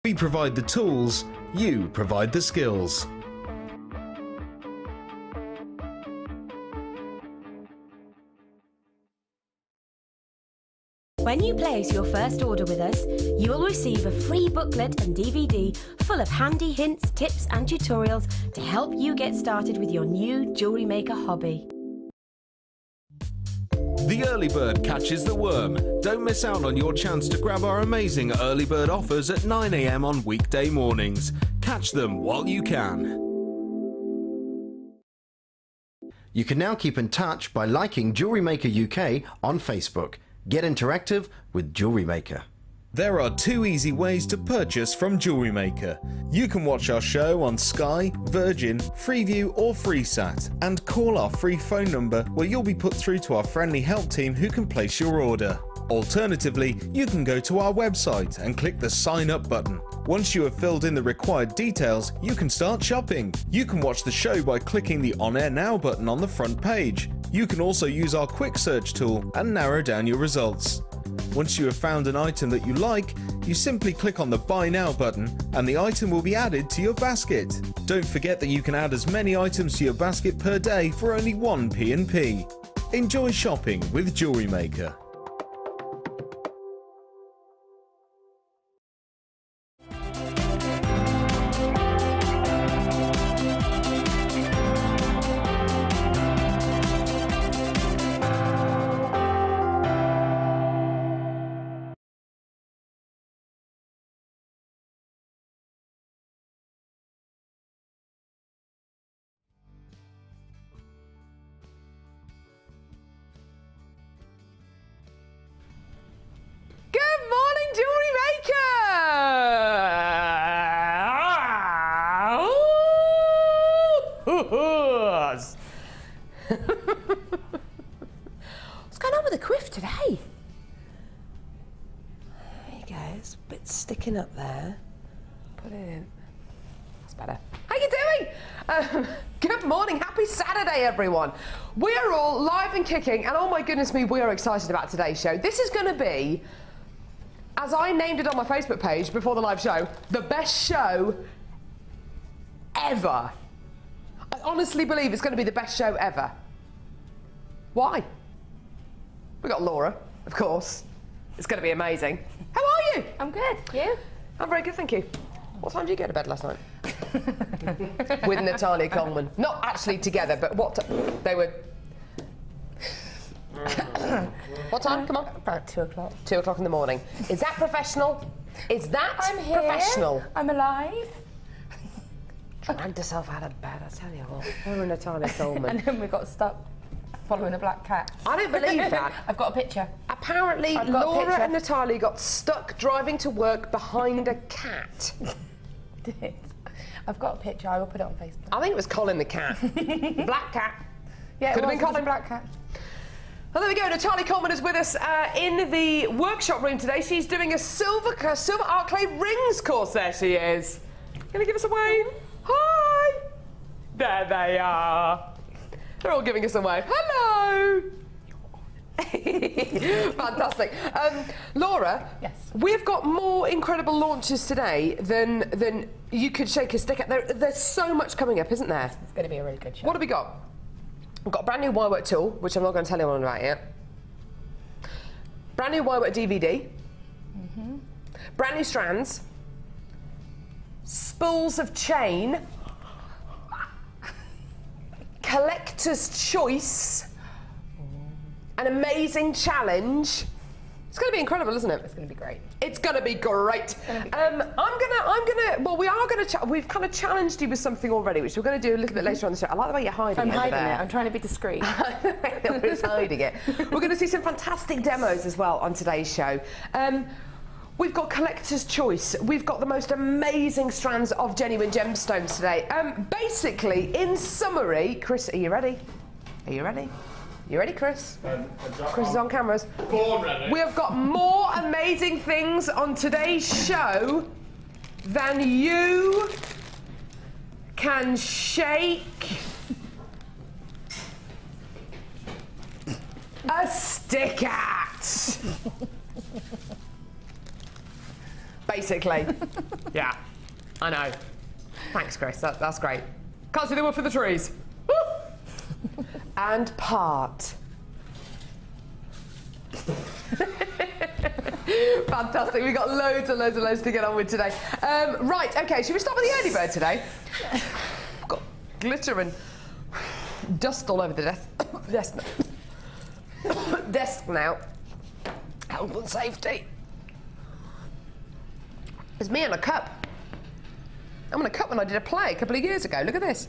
We provide the tools, you provide the skills. When you place your first order with us, you will receive a free booklet and DVD full of handy hints, tips and tutorials to help you get started with your new jewellery maker hobby. The early bird catches the worm. Don't miss out on your chance to grab our amazing early bird offers at 9 AM on weekday mornings. Catch them while you can. You can now keep in touch by liking Jewellery Maker UK on Facebook. Get interactive with Jewellery Maker. There are 2 easy ways to purchase from Jewellery Maker. You can watch our show on Sky, Virgin, Freeview or FreeSat and call our free phone number where you'll be put through to our friendly help team who can place your order. Alternatively, you can go to our website and click the sign up button. Once you have filled in the required details, you can start shopping. You can watch the show by clicking the On Air Now button on the front page. You can also use our quick search tool and narrow down your results. Once you have found an item that you like, you simply click on the Buy Now button and the item will be added to your basket. Don't forget that you can add as many items to your basket per day for only 1 P&P. Enjoy shopping with Jewellery Maker. What's going on with the quiff today? There you go, it's a bit sticking up there. Put it in. That's better. How you doing? Good morning, happy Saturday everyone. We are all live and kicking and oh my goodness me, we are excited about today's show. This is going to be, as I named it on my Facebook page before the live show, the best show ever. I honestly believe it's going to be the best show ever. Why? We got Laura, of course. It's going to be amazing. How are you? I'm good. You? I'm very good, thank you. What time did you go to bed last night? With Natalia Coleman. Not actually together, but what they were... What time? Come on. About 2 o'clock. 2 o'clock in the morning. Is that professional? Is that I'm here. professional? I'm alive. Dragged herself out of bed, I tell you what. Her and Natalia Coleman. And then we got stuck following a black cat. I don't believe that. I've got a picture. Apparently, I've got a Laura picture. and Natalia got stuck driving to work behind a cat. Did. I've got a picture. I will put it on Facebook. I think it was Colin the cat. Black cat. Yeah, Could have been it was Colin. a black cat. Well, there we go. Natalia Coleman is with us in the workshop room today. She's doing a silver art clay rings course. There she is. Gonna give us a wave? Hi. There they are. They're all giving us a wave. Hello. Fantastic. Laura, yes. We've got more incredible launches today than you could shake a stick at. There's so much coming up, isn't there? It's going to be a really good show. What have we got? We've got a brand new wirework tool, which I'm not going to tell anyone about yet. Brand new wirework DVD. Brand new strands. Spools of chain. Collector's choice. An amazing challenge. It's going to be incredible, isn't it? It's going to be great. It's going to be great. Well, we are going to, we've kind of challenged you with something already, which we're going to do a little bit later on the show. I like the way you're hiding it. I'm hiding it. I'm trying to be discreet. We're hiding it. We're going to see some fantastic demos as well on today's show. We've got collector's choice. We've got the most amazing strands of genuine gemstones today. Basically, in summary, Chris, are you ready? Are you ready? You ready, Chris? Chris is on cameras. Born ready. We have got more amazing things on today's show than you can shake a stick at. basically. Yeah, I know. Thanks, Chris. That's great. Can't see the wood for the trees. Woo! And part. Fantastic. We've got loads and loads and loads to get on with today. Right, okay, should we start with the early bird today? Got glitter and dust all over the desk now. Health and safety. It's me and a cup. I'm on a cup when I did a play a couple of years ago. Look at this.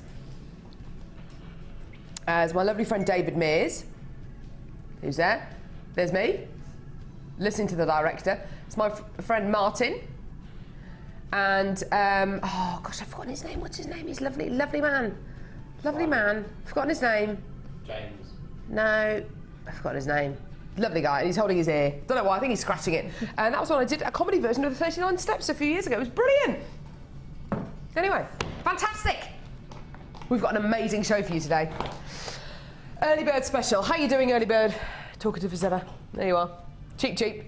There's my lovely friend David Mears. Who's there? There's me, listening to the director. It's my friend Martin. And, oh gosh, I've forgotten his name. What's his name? He's lovely, lovely man. Lovely man. Forgotten his name. James. No, I've forgotten his name. Lovely guy, and he's holding his ear. Don't know why, I think he's scratching it. And that was when I did a comedy version of the 39 Steps a few years ago. It was brilliant. Anyway, fantastic. We've got an amazing show for you today. Early Bird special. How you doing, Early Bird? Talkative as ever. There you are. Cheap, cheap.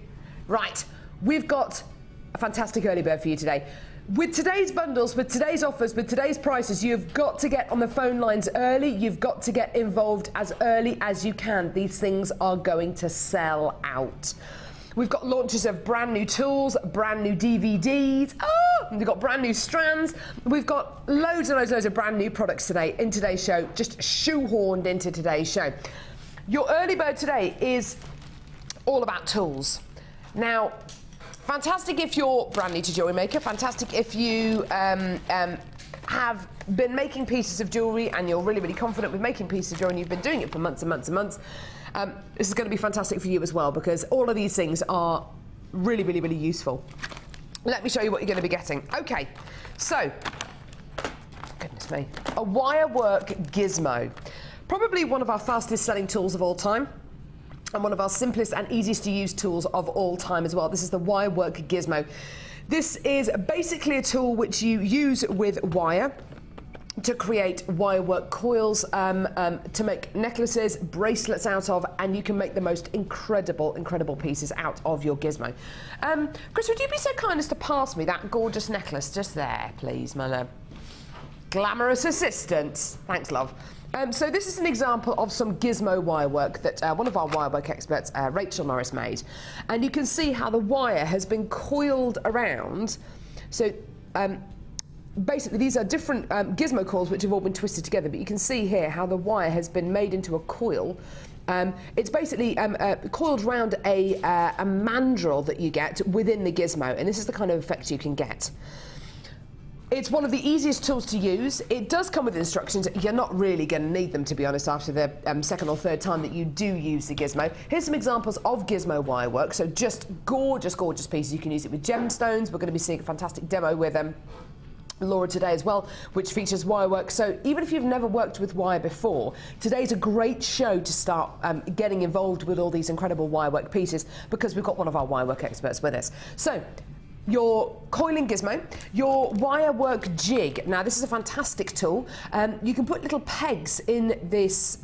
Right, we've got a fantastic Early Bird for you today. With today's bundles, with today's offers, with today's prices, you've got to get on the phone lines early. You've got to get involved as early as you can. These things are going to sell out. We've got launches of brand new tools, brand new DVDs. Oh, we've got brand new strands. We've got loads and loads and loads of brand new products today in today's show, just shoehorned into today's show. Your Early Bird today is all about tools. Now, fantastic if you're brand new to Jewellery Maker. Fantastic if you have been making pieces of jewellery and you're really, really confident with making pieces of jewellery and you've been doing it for months and months and months. This is going to be fantastic for you as well because all of these things are really, really, really useful. Let me show you what you're going to be getting. Okay, so, goodness me, a wire work Gizmo. Probably one of our fastest selling tools of all time. And one of our simplest and easiest to use tools of all time as well. This is the Wire Work Gizmo. This is basically a tool which you use with wire to create wire work coils, to make necklaces, bracelets out of, and you can make the most incredible, incredible pieces out of your Gizmo. Chris, would you be so kind as to pass me that gorgeous necklace just there, please, my love? Glamorous assistant. Thanks, love. So this is an example of some Gizmo wire work that one of our wire work experts, Rachel Norris, made. And you can see how the wire has been coiled around. So basically these are different Gizmo coils which have all been twisted together, but you can see here how the wire has been made into a coil. It's basically coiled around a mandrel that you get within the Gizmo, and this is the kind of effect you can get. It's one of the easiest tools to use. It does come with instructions. You're not really going to need them, to be honest, after the second or third time that you do use the Gizmo. Here's some examples of Gizmo wire work. So just gorgeous, gorgeous pieces. You can use it with gemstones. We're going to be seeing a fantastic demo with Laura today as well, which features wire work. So even if you've never worked with wire before, today's a great show to start getting involved with all these incredible wire work pieces because we've got one of our wire work experts with us. So, your coiling Gizmo, your wire work jig. Now this is a fantastic tool. You can put little pegs in this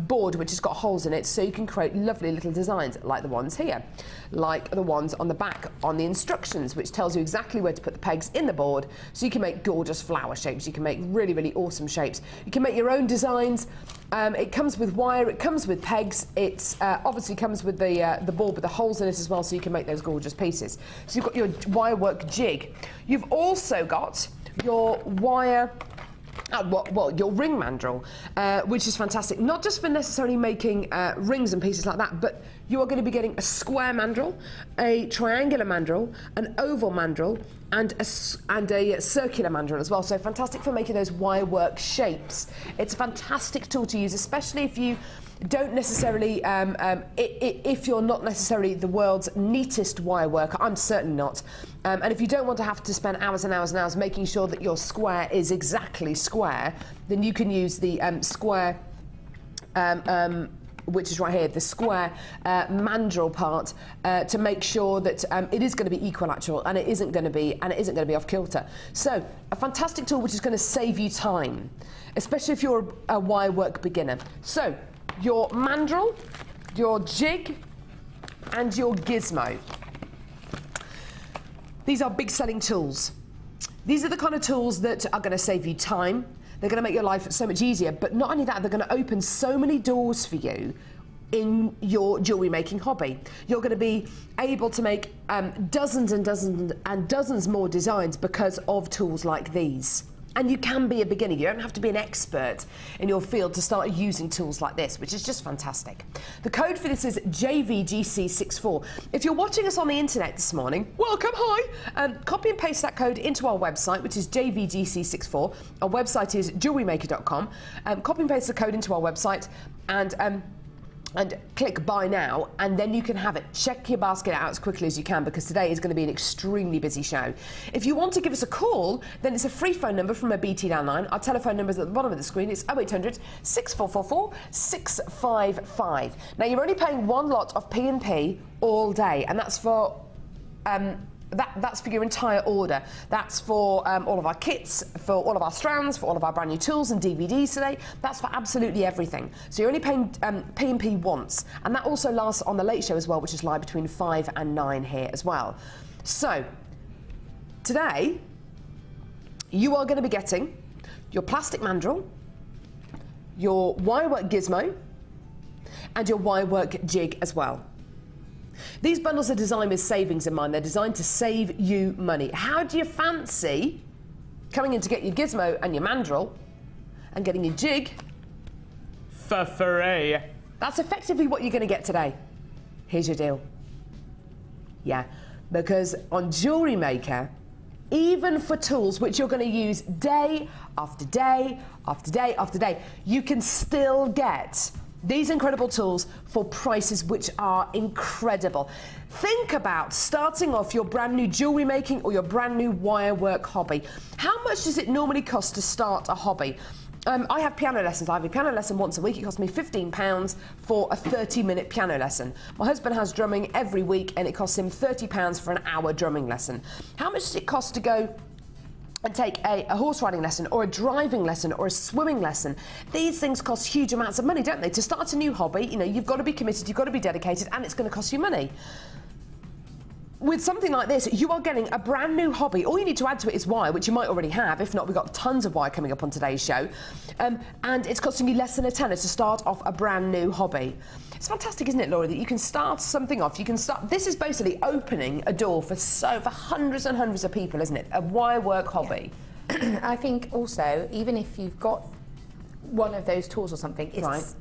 board which has got holes in it, so you can create lovely little designs like the ones here, like the ones on the back on the instructions, which tells you exactly where to put the pegs in the board, so you can make gorgeous flower shapes. You can make really, really awesome shapes. You can make your own designs. It comes with wire, it comes with pegs, it obviously comes with the board with the holes in it as well, so you can make those gorgeous pieces. So you've got your wire work jig. You've also got your wire, your ring mandrel, which is fantastic, not just for necessarily making rings and pieces like that, but you are going to be getting a square mandrel, a triangular mandrel, an oval mandrel, and a circular mandrel as well. So fantastic for making those wire work shapes. It's a fantastic tool to use, especially if you don't necessarily, if you're not necessarily the world's neatest wire worker. I'm certainly not. And if you don't want to have to spend hours and hours and hours making sure that your square is exactly square, then you can use the square, which is right here, the square mandrel part, to make sure that it is going to be equilateral and it isn't going to be off kilter. So a fantastic tool which is going to save you time, especially if you're a wire work beginner. So your mandrel, your jig, and your Gizmo. These are big selling tools. These are the kind of tools that are going to save you time. They're going to make your life so much easier. But not only that, they're going to open so many doors for you in your jewellery making hobby. You're going to be able to make dozens and dozens and dozens more designs because of tools like these. And you can be a beginner. You don't have to be an expert in your field to start using tools like this, which is just fantastic. The code for this is JVGC64. If you're watching us on the internet this morning, welcome, hi. Copy and paste that code into our website, which is JVGC64. Our website is jewellerymaker.com. Copy and paste the code into our website and click buy now, and then you can have it. Check your basket out as quickly as you can, because today is going to be an extremely busy show. If you want to give us a call, then it's a free phone number from a BT landline. Our telephone number is at the bottom of the screen. It's 0800 6444 655. Now, you're only paying one lot of P&P all day, and that's for that's for your entire order. That's for all of our kits, for all of our strands, for all of our brand new tools and DVDs today. That's for absolutely everything. So you're only paying P&P once, and that also lasts on the late show as well, which is live between 5 and 9 here as well. So today you are going to be getting your plastic mandrel, your wirework gizmo, and your wirework jig as well. These bundles are designed with savings in mind. They're designed to save you money. How do you fancy coming in to get your gizmo and your mandrel and getting your jig for free? That's effectively what you're going to get today. Here's your deal. Yeah, because on Jewellery Maker, even for tools which you're going to use day after day after day after day, you can still get these incredible tools for prices which are incredible. Think about starting off your brand new jewellery making or your brand new wire work hobby. How much does it normally cost to start a hobby? I have piano lessons. I have a piano lesson once a week. It costs me £15 for a 30-minute piano lesson. My husband has drumming every week, and it costs him £30 for an hour drumming lesson. How much does it cost to go and take a horse riding lesson or a driving lesson or a swimming lesson? These things cost huge amounts of money, don't they? To start a new hobby, you know, you've got to be committed, you've got to be dedicated, and it's going to cost you money. With something like this, you are getting a brand new hobby. All you need to add to it is wire, which you might already have. If not, we've got tons of wire coming up on today's show. And it's costing you less than a tenner to start off a brand new hobby. It's fantastic, isn't it, Laura, that you can start something off. You can start. This is basically opening a door for hundreds and hundreds of people, isn't it? A wire work hobby. Yeah. I think also, even if you've got one of those tools or something, it's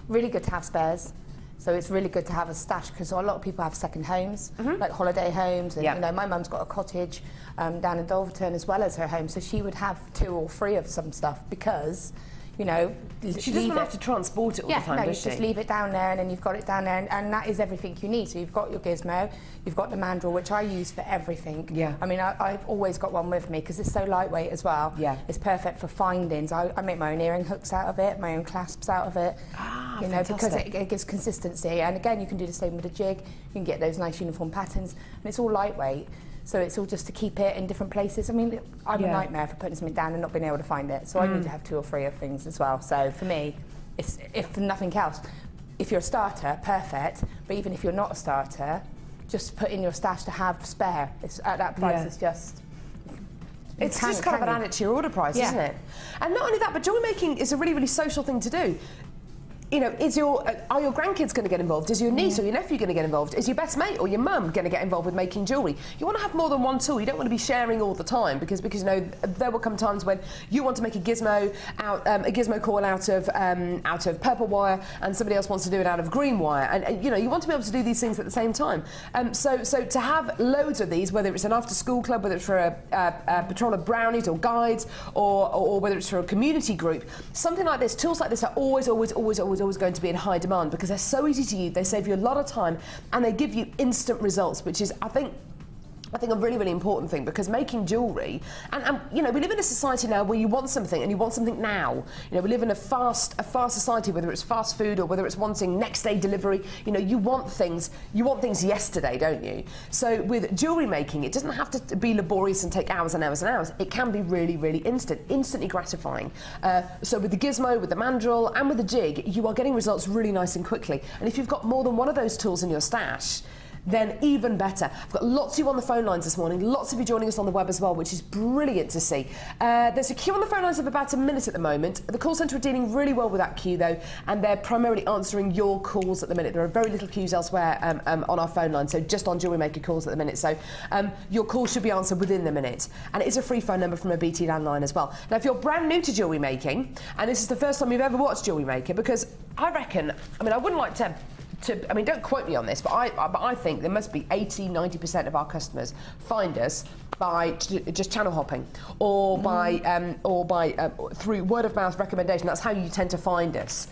really good to have spares. So it's really good to have a stash, because a lot of people have second homes, like holiday homes. And, you know, my mum's got a cottage down in Dulverton as well as her home, so she would have 2 or 3 of some stuff, because, you know, she doesn't have to transport it all the time, does she? Just leave it down there, and then you've got it down there, and that is everything you need. So you've got your gizmo, you've got the mandrel, which I use for everything. Yeah. I mean, I've always got one with me, because it's so lightweight as well. Yeah. It's perfect for findings. I make my own earring hooks out of it, my own clasps out of it. You know, because it gives consistency. And again, you can do the same with a jig. You can get those nice uniform patterns, and it's all lightweight. So it's all just to keep it in different places. I mean, I'm a nightmare for putting something down and not being able to find it. So I need to have 2 or 3 of things as well. So for me, it's, if nothing else, if you're a starter, perfect. But even if you're not a starter, just put in your stash to have spare. It's, at that price, it's just... It's just kind of an add it to your order price, isn't it? And not only that, but jewellery making is a really, really social thing to do. You know, are your grandkids going to get involved? Is your niece or your nephew going to get involved? Is your best mate or your mum going to get involved with making jewellery? You want to have more than one tool. You don't want to be sharing all the time, because you know, there will come times when you want to make a gizmo call out of purple wire, and somebody else wants to do it out of green wire, and you know, you want to be able to do these things at the same time. So to have loads of these, whether it's an after-school club, whether it's for a patrol of brownies or guides, or whether it's for a community group, something like this, tools like this are always going to be in high demand, because they're so easy to use, they save you a lot of time, and they give you instant results, which is, I think a really, really important thing, because making jewellery, and you know, we live in a society now where you want something and you want something now. You know, we live in a fast society, whether it's fast food or whether it's wanting next day delivery. You know, you want things yesterday, don't you? So with jewellery making, it doesn't have to be laborious and take hours and hours and hours. It can be really, really instantly gratifying. So with the gizmo, with the mandrel, and with the jig, you are getting results really nice and quickly. And if you've got more than one of those tools in your stash, then even better. I've got lots of you on the phone lines this morning, lots of you joining us on the web as well, which is brilliant to see. There's a queue on the phone lines of about a minute at the moment. The call centre are dealing really well with that queue though, and they're primarily answering your calls at the minute. There are very little queues elsewhere on our phone line, so just on Jewellery Maker calls at the minute. So your call should be answered within the minute. And it is a free phone number from a BT landline as well. Now, if you're brand new to jewellery making, and this is the first time you've ever watched Jewellery Maker, because I reckon, I mean, I wouldn't like to I mean, don't quote me on this, but I think there must be 80–90% of our customers find us by just channel hopping, or by through word of mouth recommendation. That's how you tend to find us.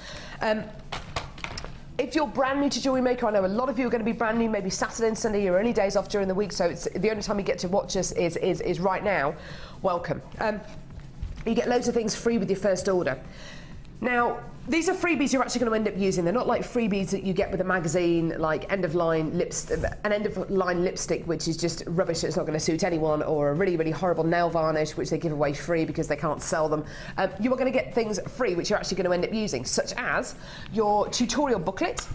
If you're brand new to Jewellery Maker, I know a lot of you are going to be brand new, maybe Saturday and Sunday, or any days off during the week, so it's the only time you get to watch us is right now. Welcome. You get loads of things free with your first order. Now, these are freebies you're actually going to end up using. They're not like freebies that you get with a magazine, like an end-of-line lipstick, which is just rubbish that's not going to suit anyone, or a really, really horrible nail varnish, which they give away free because they can't sell them. You are going to get things free which you're actually going to end up using, such as your tutorial booklet.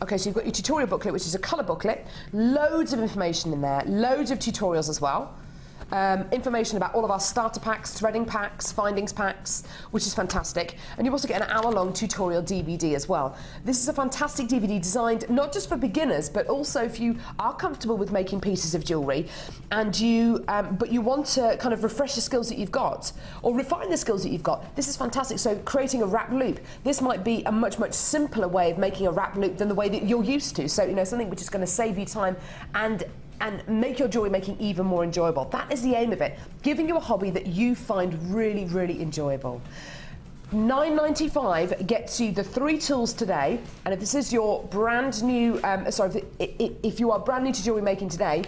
Okay, so you've got your tutorial booklet, which is a colour booklet, loads of information in there, loads of tutorials as well. Information about all of our starter packs, threading packs, findings packs, which is fantastic. And you also get an hour-long tutorial DVD as well. This is a fantastic DVD designed not just for beginners, but also if you are comfortable with making pieces of jewellery, and but you want to kind of refresh the skills that you've got, or refine the skills that you've got. This is fantastic. So creating a wrap loop, this might be a much, much simpler way of making a wrap loop than the way that you're used to. So, you know, something which is going to save you time and make your jewellery making even more enjoyable. That is the aim of it, giving you a hobby that you find really, really enjoyable. £9.95 gets you the 3 tools today, and if this is your brand new, if you are brand new to jewellery making today,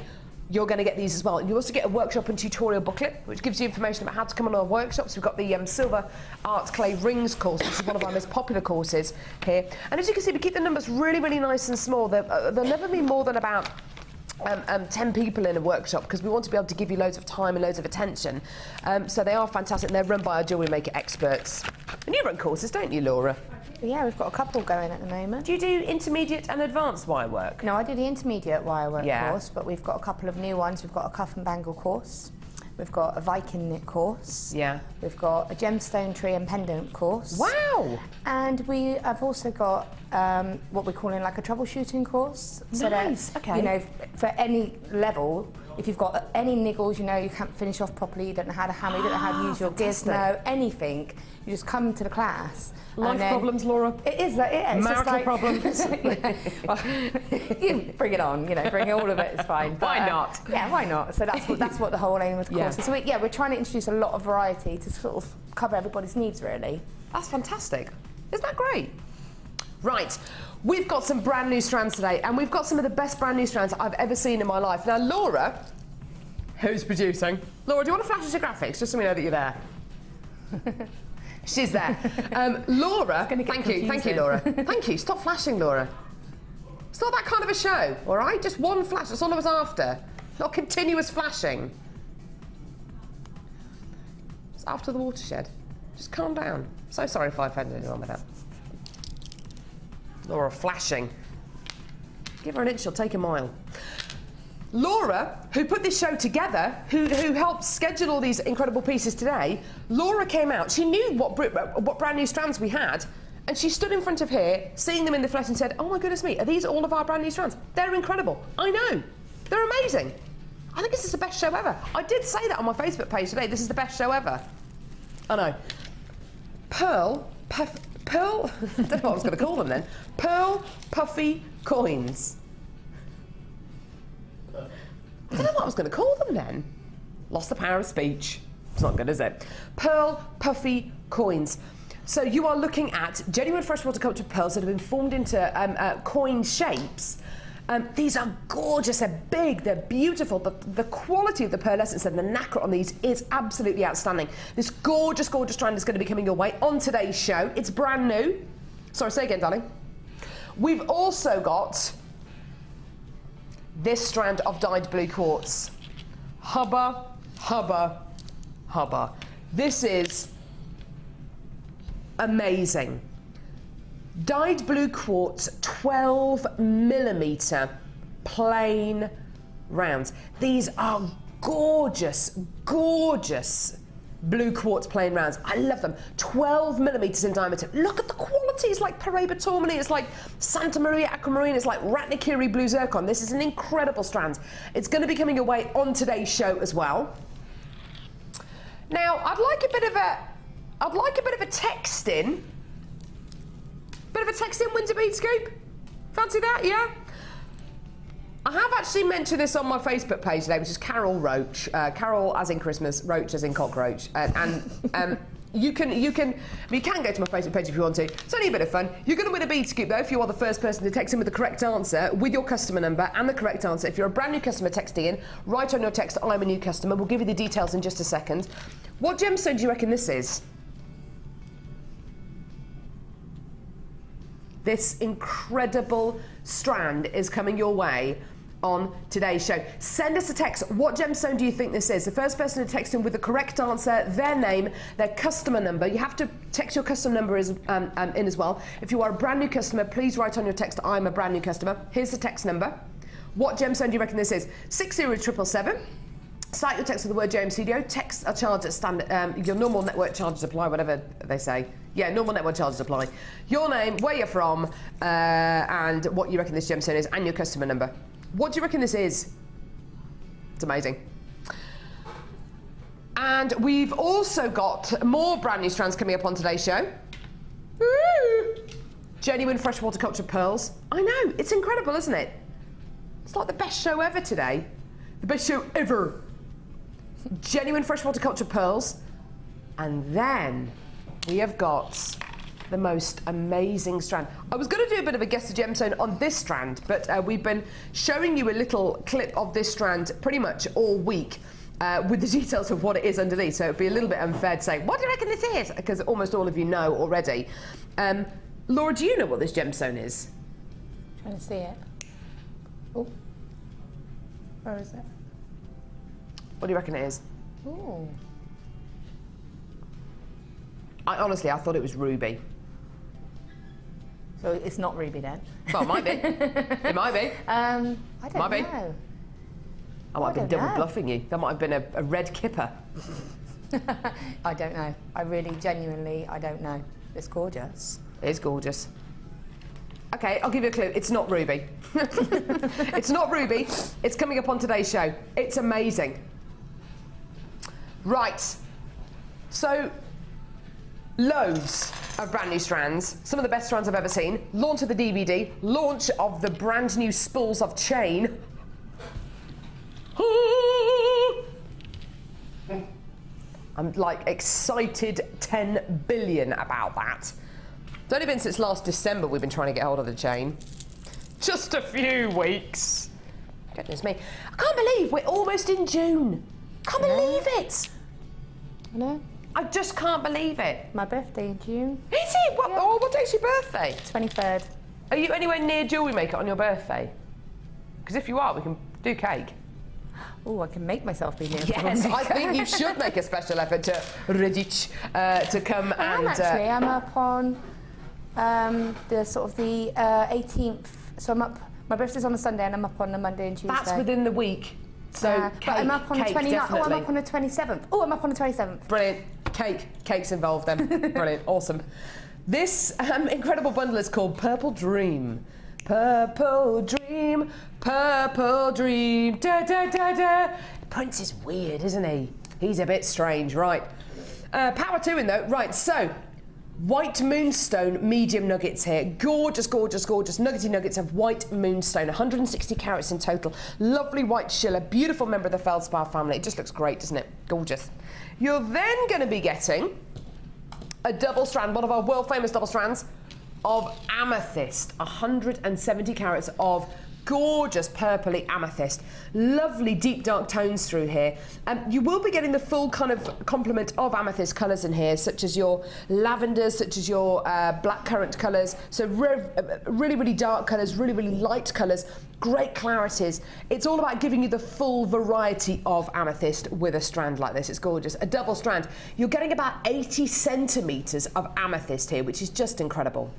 you're going to get these as well. You also get a workshop and tutorial booklet, which gives you information about how to come on our workshops. We've got the Silver Art Clay Rings course, which is one of our most popular courses here. And as you can see, we keep the numbers really, really nice and small. There'll never be more than about 10 people in a workshop, because we want to be able to give you loads of time and loads of attention. So they are fantastic, and they're run by our Jewellery Maker experts. And you run courses, don't you, Laura? Yeah, we've got a couple going at the moment. Do you do intermediate and advanced wire work? No, I do the intermediate wire work course, but we've got a couple of new ones. We've got a cuff and bangle course. We've got a Viking knit course. Yeah. We've got a gemstone tree and pendant course. Wow! And we have also got what we're calling like a troubleshooting course. So nice, that, okay. you know, for any level, if you've got any niggles, you know, you can't finish off properly, you don't know how to hammer, you don't know how to use your gizmo, anything, you just come to the class. Life problems, Laura? It is, yeah. It's marital like, problems? You bring it on, you know, bring all of it, it's fine. Why not? Yeah, why not? So that's what the whole aim of the course is. So we're trying to introduce a lot of variety to sort of cover everybody's needs, really. That's fantastic. Isn't that great? Right, we've got some brand new strands today, and we've got some of the best brand new strands I've ever seen in my life. Now, Laura, who's producing? Laura, do you want to flash us your graphics, just so we know that you're there? She's there. Laura, thank you, Laura. Thank you, stop flashing, Laura. It's not that kind of a show, all right? Just one flash, that's all I was after. Not continuous flashing. It's after the watershed. Just calm down. So sorry if I offended anyone with that. Laura flashing. Give her an inch, she'll take a mile. Laura, who put this show together, who helped schedule all these incredible pieces today, Laura came out. She knew what brand new strands we had, and she stood in front of here, seeing them in the flesh, and said, "Oh my goodness me, are these all of our brand new strands? They're incredible. I know. They're amazing. I think this is the best show ever." I did say that on my Facebook page today. This is the best show ever. I know. Pearl, I don't know what I was going to call them then. Pearl Puffy Coins. I don't know what I was going to call them then. Lost the power of speech. It's not good, is it? Pearl Puffy Coins. So you are looking at genuine freshwater cultured pearls that have been formed into coin shapes. These are gorgeous, they're big, they're beautiful. The quality of the pearlescence and the nacre on these is absolutely outstanding. This gorgeous, gorgeous strand is going to be coming your way on today's show. It's brand new. Sorry, say again, darling. We've also got this strand of dyed blue quartz. Hubba, hubba, hubba. This is amazing. Dyed blue quartz, 12mm plain rounds. These are gorgeous, gorgeous blue quartz plain rounds. I love them. 12 millimeters in diameter. Look at the quality. It's like Paraiba tourmaline. It's like Santa Maria aquamarine. It's like Ratnakiri blue zircon. This is an incredible strand. It's going to be coming your way on today's show as well. Now, I'd like a bit of a text in. Bit of a text in, Winter Bead Scoop. Fancy that, yeah? I have actually mentioned this on my Facebook page today, which is Carol Roach. Carol as in Christmas, Roach as in cockroach. You can go to my Facebook page if you want to. It's only a bit of fun. You're going to win a bead scoop though if you are the first person to text in with the correct answer, with your customer number and the correct answer. If you're a brand new customer texting in, write on your text, I'm a new customer. We'll give you the details in just a second. What gemstone do you reckon this is? This incredible strand is coming your way on today's show. Send us a text. What gemstone do you think this is? The first person to text in with the correct answer, their name, their customer number. You have to text your customer number in as well. If you are a brand new customer, please write on your text, I'm a brand new customer. Here's the text number. What gemstone do you reckon this is? 60777. Start your text with the word JM Studio. Texts are charged at standard, your normal network charges apply, whatever they say. Yeah, normal network charges apply. Your name, where you're from, and what you reckon this gemstone is, and your customer number. What do you reckon this is? It's amazing. And we've also got more brand new strands coming up on today's show. Woo! Genuine freshwater cultured pearls. I know, it's incredible, isn't it? It's like the best show ever today. The best show ever. Genuine freshwater cultured pearls. And then we have got the most amazing strand. I was going to do a bit of a guess the gemstone on this strand, but we've been showing you a little clip of this strand pretty much all week with the details of what it is underneath, so it'd be a little bit unfair to say, what do you reckon this is? Because almost all of you know already. Laura, do you know what this gemstone is? Trying to see it. Oh, where is it? What do you reckon it is? Ooh. Honestly, I thought it was ruby. So it's not ruby then? Well, it might be. It might be. I don't might know. I might have been double bluffing you. That might have been a red kipper. I don't know. I really, genuinely, I don't know. It's gorgeous. It is gorgeous. Okay, I'll give you a clue. It's not ruby. It's not ruby. It's coming up on today's show. It's amazing. Right. So, loads of brand new strands. Some of the best strands I've ever seen. Launch of the DVD. Launch of the brand new spools of chain. I'm like excited 10 billion about that. It's only been since last December we've been trying to get hold of the chain. Just a few weeks. Goodness me. I can't believe we're almost in June. Can't believe it. I know. I just can't believe it. My birthday in June. Is it? What, oh, what date's your birthday? 23rd. Are you anywhere near Jewellery Maker on your birthday? Because if you are, we can do cake. Oh, I can make myself be near. Yes, I think you should make a special effort to Radic to come and... Actually, I'm up on the sort of the 18th. So I'm up. My birthday's on a Sunday, and I'm up on a Monday and Tuesday. That's within the week. So cake, but I'm up on the 29th. Definitely. Oh, I'm up on the 27th. Oh, I'm up on the 27th. Brilliant. Cake's involved then. Brilliant. Awesome. This incredible bundle is called Purple Dream. Purple Dream, Purple Dream, da da da da. Prince is weird, isn't he? He's a bit strange, right? Power to him though. Right, so white moonstone medium nuggets here. Gorgeous, gorgeous, gorgeous nuggety nuggets of white moonstone. 160 carats in total. Lovely white schiller. Beautiful member of the feldspar family. It just looks great, doesn't it? Gorgeous. You're then going to be getting a double strand, one of our world famous double strands of amethyst. 170 carats of gorgeous purpley amethyst. Lovely deep dark tones through here. You will be getting the full kind of complement of amethyst colours in here, such as your lavenders, such as your blackcurrant colours. So really, really dark colours, really, really light colours, great clarities. It's all about giving you the full variety of amethyst with a strand like this. It's gorgeous. A double strand. You're getting about 80 centimetres of amethyst here, which is just incredible.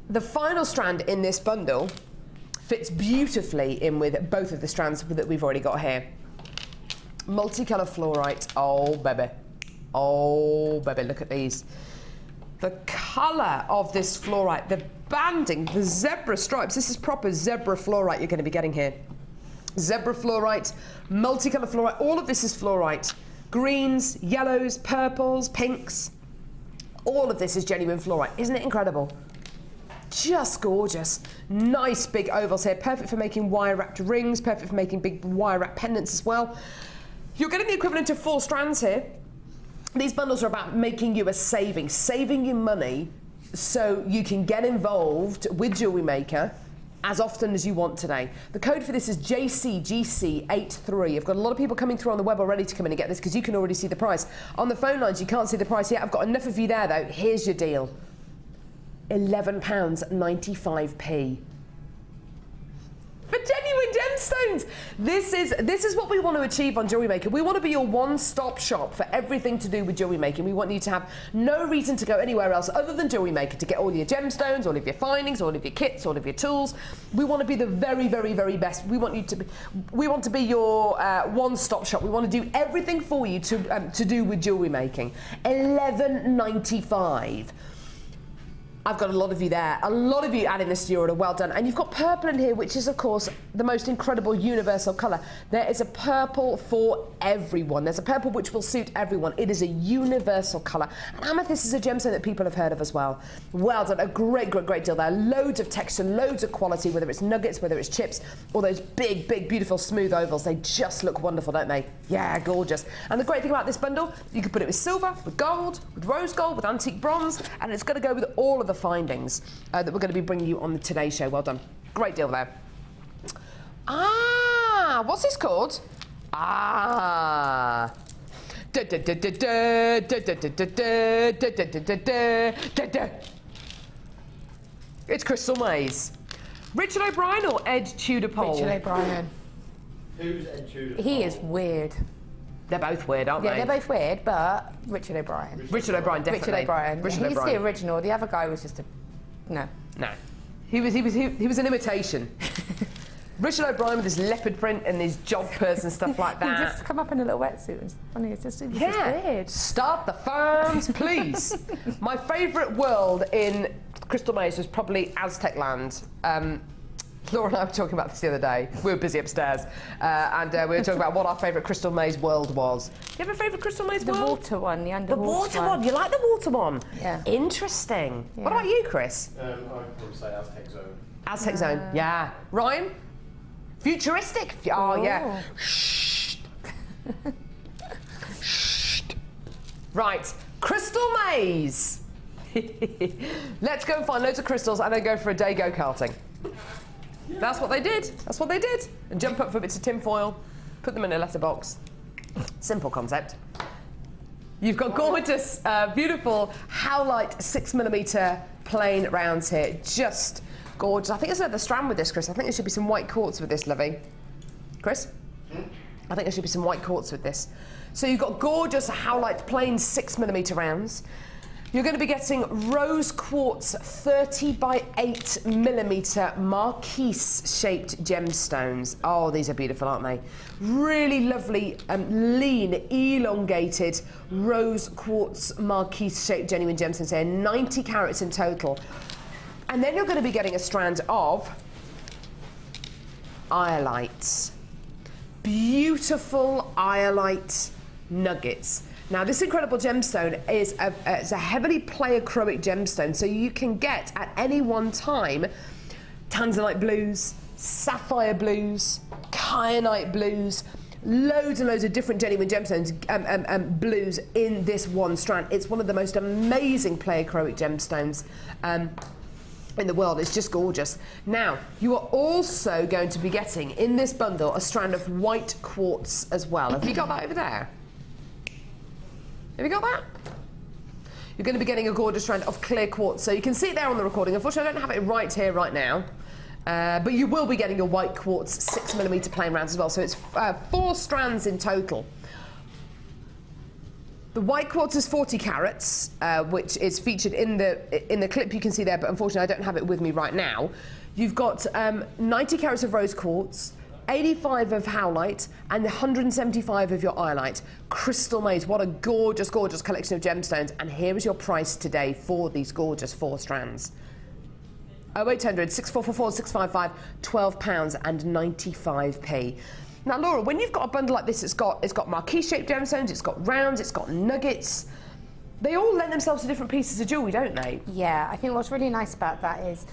The final strand in this bundle fits beautifully in with both of the strands that we've already got here. Multicolour fluorite. Oh, baby. Oh, baby, look at these. The colour of this fluorite, the banding, the zebra stripes. This is proper zebra fluorite you're going to be getting here. Zebra fluorite, multicolour fluorite. All of this is fluorite. Greens, yellows, purples, pinks. All of this is genuine fluorite. Isn't it incredible? Just gorgeous. Nice big ovals here. Perfect for making wire-wrapped rings. Perfect for making big wire-wrapped pendants as well. You're getting the equivalent of 4 strands here. These bundles are about making you a saving you money so you can get involved with Jewellery Maker as often as you want today. The code for this is JCGC83. I've got a lot of people coming through on the web already to come in and get this because you can already see the price. On the phone lines, you can't see the price yet. I've got enough of you there, though. Here's your deal. £11.95p. For genuine gemstones. This is what we want to achieve on Jewellery Maker. We want to be your one-stop shop for everything to do with jewellery making. We want you to have no reason to go anywhere else other than Jewellery Maker to get all your gemstones, all of your findings, all of your kits, all of your tools. We want to be the very, very, very best. We want to be your one-stop shop. We want to do everything for you to do with jewellery making. £11.95. I've got a lot of you there. A lot of you adding this to your order. Well done. And you've got purple in here, which is, of course, the most incredible universal colour. There is a purple for everyone. There's a purple which will suit everyone. It is a universal colour. And amethyst is a gemstone that people have heard of as well. Well done. A great, great, great deal there. Loads of texture, loads of quality, whether it's nuggets, whether it's chips, or those big, big, beautiful, smooth ovals. They just look wonderful, don't they? Yeah, gorgeous. And the great thing about this bundle, you can put it with silver, with gold, with rose gold, with antique bronze, and it's going to go with all of the findings that we're going to be bringing you on the Today Show. Well done. Great deal there. Ah, what's this called? Ah. It's Crystal Maze. Richard O'Brien or Ed Tudor-Pole? Richard O'Brien. Who's Ed Tudor-Pole? He is weird. They're both weird, aren't they? Yeah, they're both weird, but Richard O'Brien. Richard O'Brien, definitely. Richard O'Brien. Richard He's O'Brien. the original. The other guy was just a... No. No. He was an imitation. Richard O'Brien with his leopard print and his jodhpurs and stuff like that. He just come up in a little wetsuit. It's funny. It's just weird. Start the farms, please. My favourite world in Crystal Maze was probably Aztec land. Laura and I were talking about this the other day. We were busy upstairs, and we were talking about what our favourite Crystal Maze world was. Do you have a favourite Crystal Maze world? The water one, the underwater one. The water one. You like the water one? Yeah. Interesting. Yeah. What about you, Chris? I'd probably say Aztec Zone. Aztec Zone. Yeah. Ryan? Futuristic. Oh, yeah. Shh. Shh. Right. Crystal Maze. Let's go and find loads of crystals and then go for a day go-karting. That's what they did. That's what they did. And jump up for bits of tin foil, put them in a letterbox. Simple concept. You've got gorgeous, beautiful Howlite 6mm plain rounds here. Just gorgeous. I think there's another strand with this, Chris. I think there should be some white quartz with this, Lovey. Chris? I think there should be some white quartz with this. So you've got gorgeous Howlite plain 6mm rounds. You're going to be getting rose quartz 30x8mm marquise-shaped gemstones. Oh, these are beautiful, aren't they? Really lovely, lean, elongated rose quartz marquise-shaped genuine gemstones here. 90 carats in total. And then you're going to be getting a strand of iolite. Beautiful iolite nuggets. Now, this incredible gemstone is a heavily pleochroic gemstone, so you can get at any one time tanzanite blues, sapphire blues, kyanite blues, loads and loads of different genuine gemstones, blues in this one strand. It's one of the most amazing pleochroic gemstones in the world. It's just gorgeous. Now, you are also going to be getting in this bundle a strand of white quartz as well. Have you got that over there? Have you got that? You're going to be getting a gorgeous strand of clear quartz. So you can see it there on the recording. Unfortunately, I don't have it right here, right now. But you will be getting your white quartz 6mm plain rounds as well. So it's 4 strands in total. The white quartz is 40 carats, which is featured in the clip you can see there, but unfortunately I don't have it with me right now. You've got 90 carats of rose quartz, 85 of howlite, and 175 of your iolite. Crystal made. What a gorgeous, gorgeous collection of gemstones. And here is your price today for these gorgeous 4 strands. 0800 6444 655, £12.95. Now, Laura, when you've got a bundle like this, it's got marquee-shaped gemstones, it's got rounds, it's got nuggets. They all lend themselves to different pieces of jewellery, don't they? Yeah, I think what's really nice about that is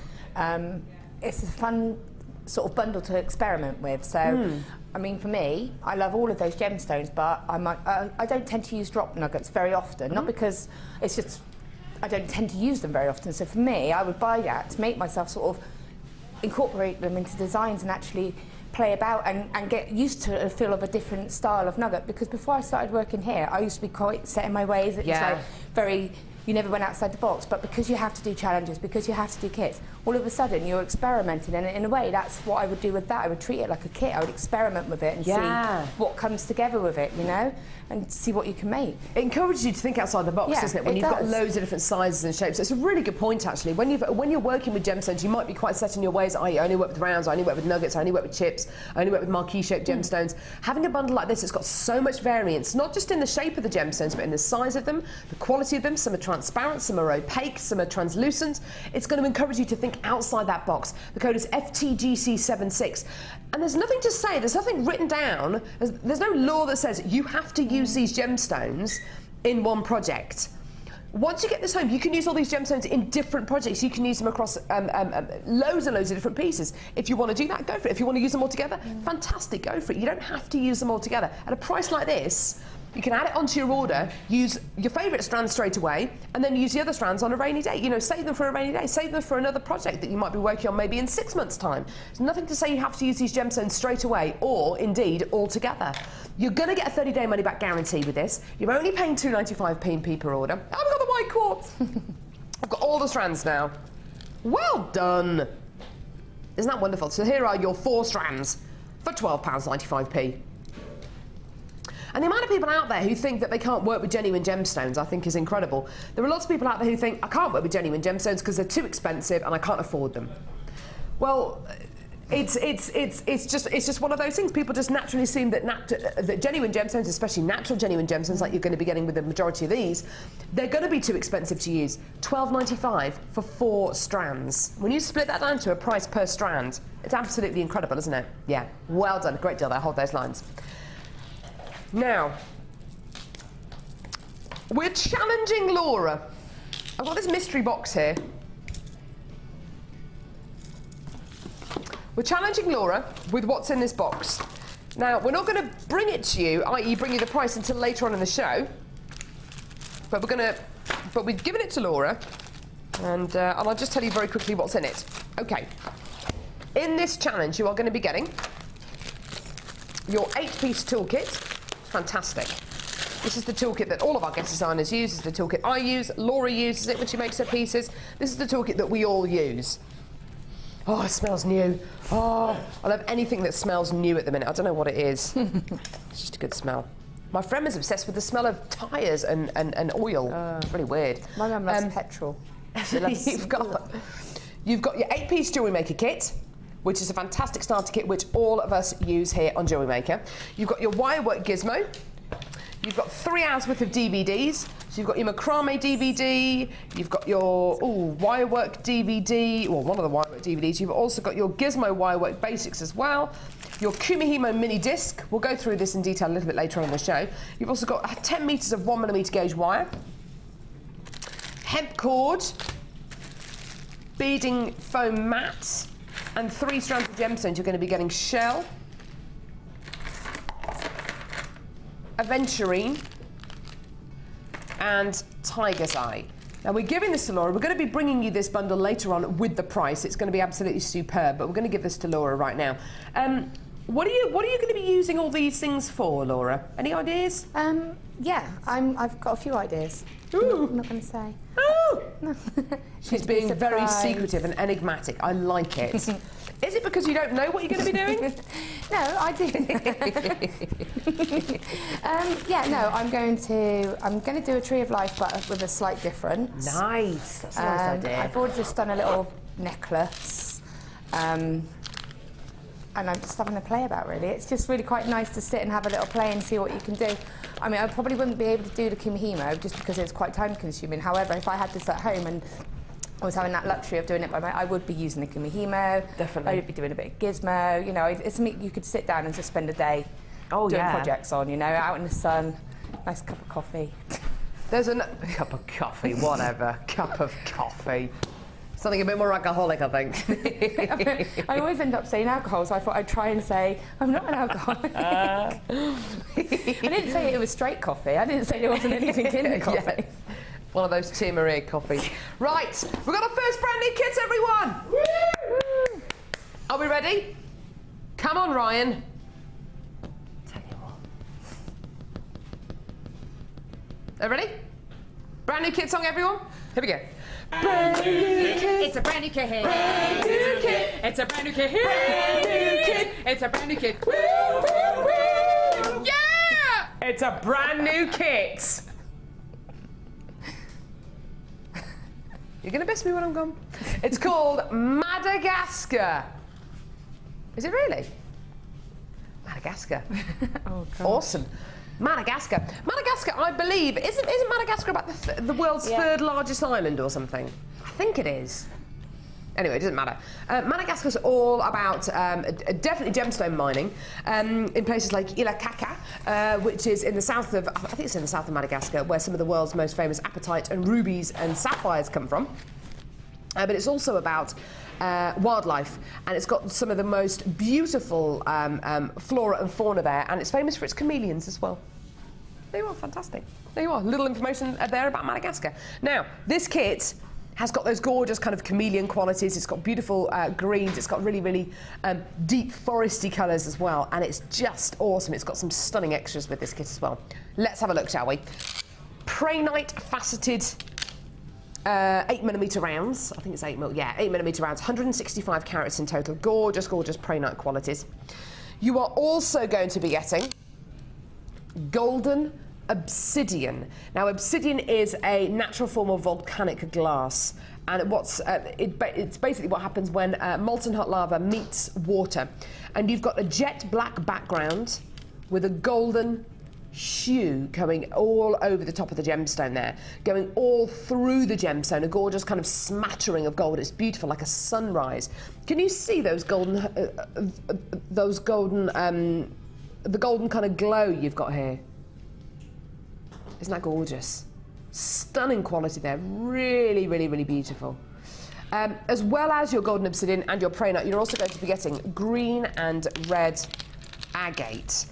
it's a fun sort of bundle to experiment with. So, I mean, for me, I love all of those gemstones, but I don't tend to use drop nuggets very often, not because it's just I don't tend to use them very often. So for me, I would buy that to make myself sort of incorporate them into designs and actually play about and get used to a feel of a different style of nugget. Because before I started working here, I used to be quite set in my ways. It was like very, you never went outside the box. But because you have to do challenges, because you have to do kits, all of a sudden you're experimenting. And in a way, that's what I would do with that. I would treat it like a kit. I would experiment with it and see what comes together with it, you know, and see what you can make. It encourages you to think outside the box, doesn't it? When you've got loads of different sizes and shapes. It's a really good point, actually. When you're working with gemstones, you might be quite set in your ways. I only work with rounds, I only work with nuggets, I only work with chips, I only work with marquee-shaped gemstones. Having a bundle like this, it's got so much variance, not just in the shape of the gemstones, but in the size of them, the quality of them. Some are transparent, some are opaque, some are translucent. It's going to encourage you to think outside that box. The code is FTGC76. And there's nothing to say, there's nothing written down, there's no law that says you have to use these gemstones in one project. Once you get this home, you can use all these gemstones in different projects. You can use them across loads and loads of different pieces. If you want to do that, go for it. If you want to use them all together, fantastic, go for it. You don't have to use them all together. At a price like this, you can add it onto your order, use your favourite strands straight away, and then use the other strands on a rainy day. You know, save them for a rainy day, save them for another project that you might be working on maybe in 6 months' time. There's nothing to say you have to use these gemstones straight away, or indeed all together. You're going to get a 30-day money-back guarantee with this. You're only paying £2.95p per order. I've got the white quartz. I've got all the strands now. Well done. Isn't that wonderful? So here are your 4 strands for £12.95p. And the amount of people out there who think that they can't work with genuine gemstones, I think, is incredible. There are lots of people out there who think, I can't work with genuine gemstones because they're too expensive and I can't afford them. Well, it's just one of those things. People just naturally assume that genuine gemstones, especially natural genuine gemstones, like you're going to be getting with the majority of these, they're going to be too expensive to use. £12.95 for 4 strands. When you split that down to a price per strand, it's absolutely incredible, isn't it? Yeah, well done. Great deal there. Hold those lines. Now, we're challenging Laura. I've got this mystery box here. We're challenging Laura with what's in this box. Now, we're not going to bring it to you, i.e. bring you the price until later on in the show, but we've given it to Laura, and I'll just tell you very quickly what's in it. Okay. In this challenge, you are going to be getting your 8-piece toolkit. Fantastic. This is the toolkit that all of our guest designers use. This is the toolkit I use. Laura uses it when she makes her pieces. This is the toolkit that we all use. Oh, it smells new. Oh, I love anything that smells new at the minute. I don't know what it is. It's just a good smell. My friend is obsessed with the smell of tyres and oil. It's really weird. My mum loves petrol. You've got your 8-piece Jewellery Maker kit, which is a fantastic starter kit which all of us use here on Jewellery Maker. You've got your wirework Gizmo. You've got 3 hours worth of DVDs. So you've got your macrame DVD, you've got your wirework DVD, or one of the wirework DVDs. You've also got your Gizmo wirework basics as well. Your Kumihimo mini disc. We'll go through this in detail a little bit later on in the show. You've also got 10 metres of 1mm gauge wire, hemp cord, beading foam mats, and 3 strands of gemstones. You're going to be getting shell, aventurine, and tiger's eye. Now we're giving this to Laura. We're going to be bringing you this bundle later on with the price. It's going to be absolutely superb, but we're going to give this to Laura right now. What are you going to be using all these things for, Laura? Any ideas? Yeah, I've got a few ideas. Ooh. I'm not going to say. Oh! No. She's being very secretive and enigmatic. I like it. Is it because you don't know what you're going to be doing? No, I do. Yeah, no, I'm going to do a Tree of Life, but with a slight difference. Nice. That's a nice idea. I've already just done a little necklace. And I'm just having a play about, really. It's just really quite nice to sit and have a little play and see what you can do. I mean, I probably wouldn't be able to do the Kimihimo just because it's quite time consuming. However, if I had this at home and I was having that luxury of doing it by I would be using the Kimihimo. Definitely. I would be doing a bit of Gizmo. You know, it's something you could sit down and just spend a day doing projects on, you know, out in the sun, nice cup of coffee. There's a cup of coffee, whatever. Cup of coffee. Something a bit more alcoholic, I think. I always end up saying alcohol, so I thought I'd try and say, I'm not an alcoholic. I didn't say it was straight coffee. I didn't say there wasn't anything in the coffee. Yes. One of those Tia Maria coffees. Right, we've got our first brand new kit, everyone! Woo! Are we ready? Come on, Ryan. Tell you what. Are you ready? Brand new kit song, everyone? Here we go. Brand new kit. It's a brand new kit. Brand new kit. It's a brand new kit. Brand new kit. It's a brand new kit. Woo, woo, woo. Yeah! It's a brand new kit. You're going to miss me when I'm gone. It's called Madagascar. Is it really? Madagascar. Oh, God. Awesome. Madagascar. Madagascar, I believe, isn't Madagascar about the world's third largest island or something? I think it is. Anyway, it doesn't matter. Madagascar's all about definitely gemstone mining in places like Ilakaka, which is in the south of, I think it's in the south of Madagascar, where some of the world's most famous apatite and rubies and sapphires come from. But it's also about wildlife, and it's got some of the most beautiful flora and fauna there, and it's famous for its chameleons as well. There you are, fantastic. There you are, little information there about Madagascar. Now, this kit has got those gorgeous kind of chameleon qualities. It's got beautiful greens. It's got really, really deep foresty colours as well, and it's just awesome. It's got some stunning extras with this kit as well. Let's have a look, shall we? Prehnite faceted 8mm rounds. I think it's 8mm rounds. 165 carats in total. Gorgeous, gorgeous prehnite qualities. You are also going to be getting golden obsidian. Now, obsidian is a natural form of volcanic glass, and it's basically what happens when molten hot lava meets water, and you've got a jet black background with a golden hue coming all over the top of the gemstone there, going all through the gemstone, a gorgeous kind of smattering of gold. It's beautiful, like a sunrise. Can you see those golden, the golden kind of glow you've got here? Isn't that gorgeous? Stunning quality there, really, really, really beautiful. As well as your golden obsidian and your prehnite, you're also going to be getting green and red agate.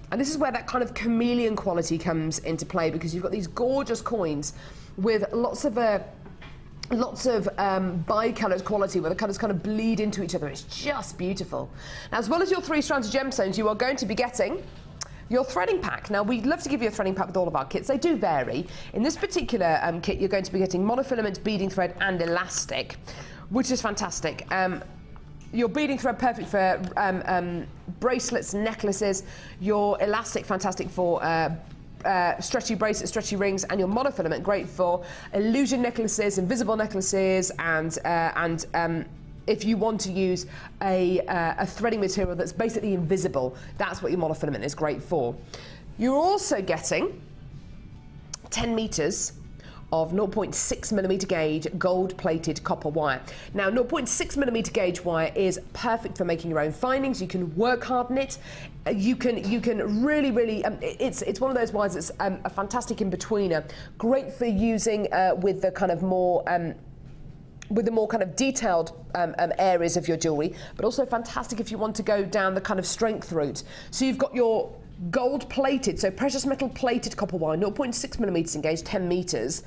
And this is where that kind of chameleon quality comes into play, because you've got these gorgeous coins with lots of bi-coloured quality where the colours kind of bleed into each other. It's just beautiful. Now, as well as your 3 strands of gemstones, you are going to be getting your threading pack. Now, we'd love to give you a threading pack with all of our kits. They do vary. In this particular kit, you're going to be getting monofilament, beading thread and elastic, which is fantastic. Your beading thread, perfect for bracelets, necklaces. Your elastic, fantastic for stretchy bracelets, stretchy rings, and your monofilament, great for illusion necklaces, invisible necklaces, and if you want to use a threading material that's basically invisible, that's what your monofilament is great for. You're also getting 10 metres of 0.6mm gauge gold-plated copper wire. Now, 0.6mm gauge wire is perfect for making your own findings. You can work harden it. You can really, really. It's one of those wires that's a fantastic in-betweener. Great for using with the kind of more. With the more kind of detailed areas of your jewellery, but also fantastic if you want to go down the kind of strength route. So you've got your gold-plated, so precious metal-plated copper wire, 0.6mm engaged, 10 metres,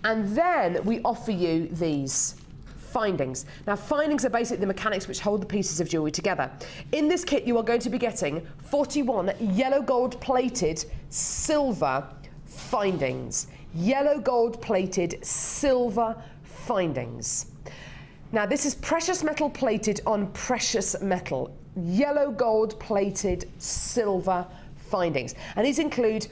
and then we offer you these findings. Now, findings are basically the mechanics which hold the pieces of jewellery together. In this kit, you are going to be getting 41 yellow gold-plated silver findings. Yellow gold-plated silver findings. Now, this is precious metal plated on precious metal. Yellow gold plated silver findings. And these include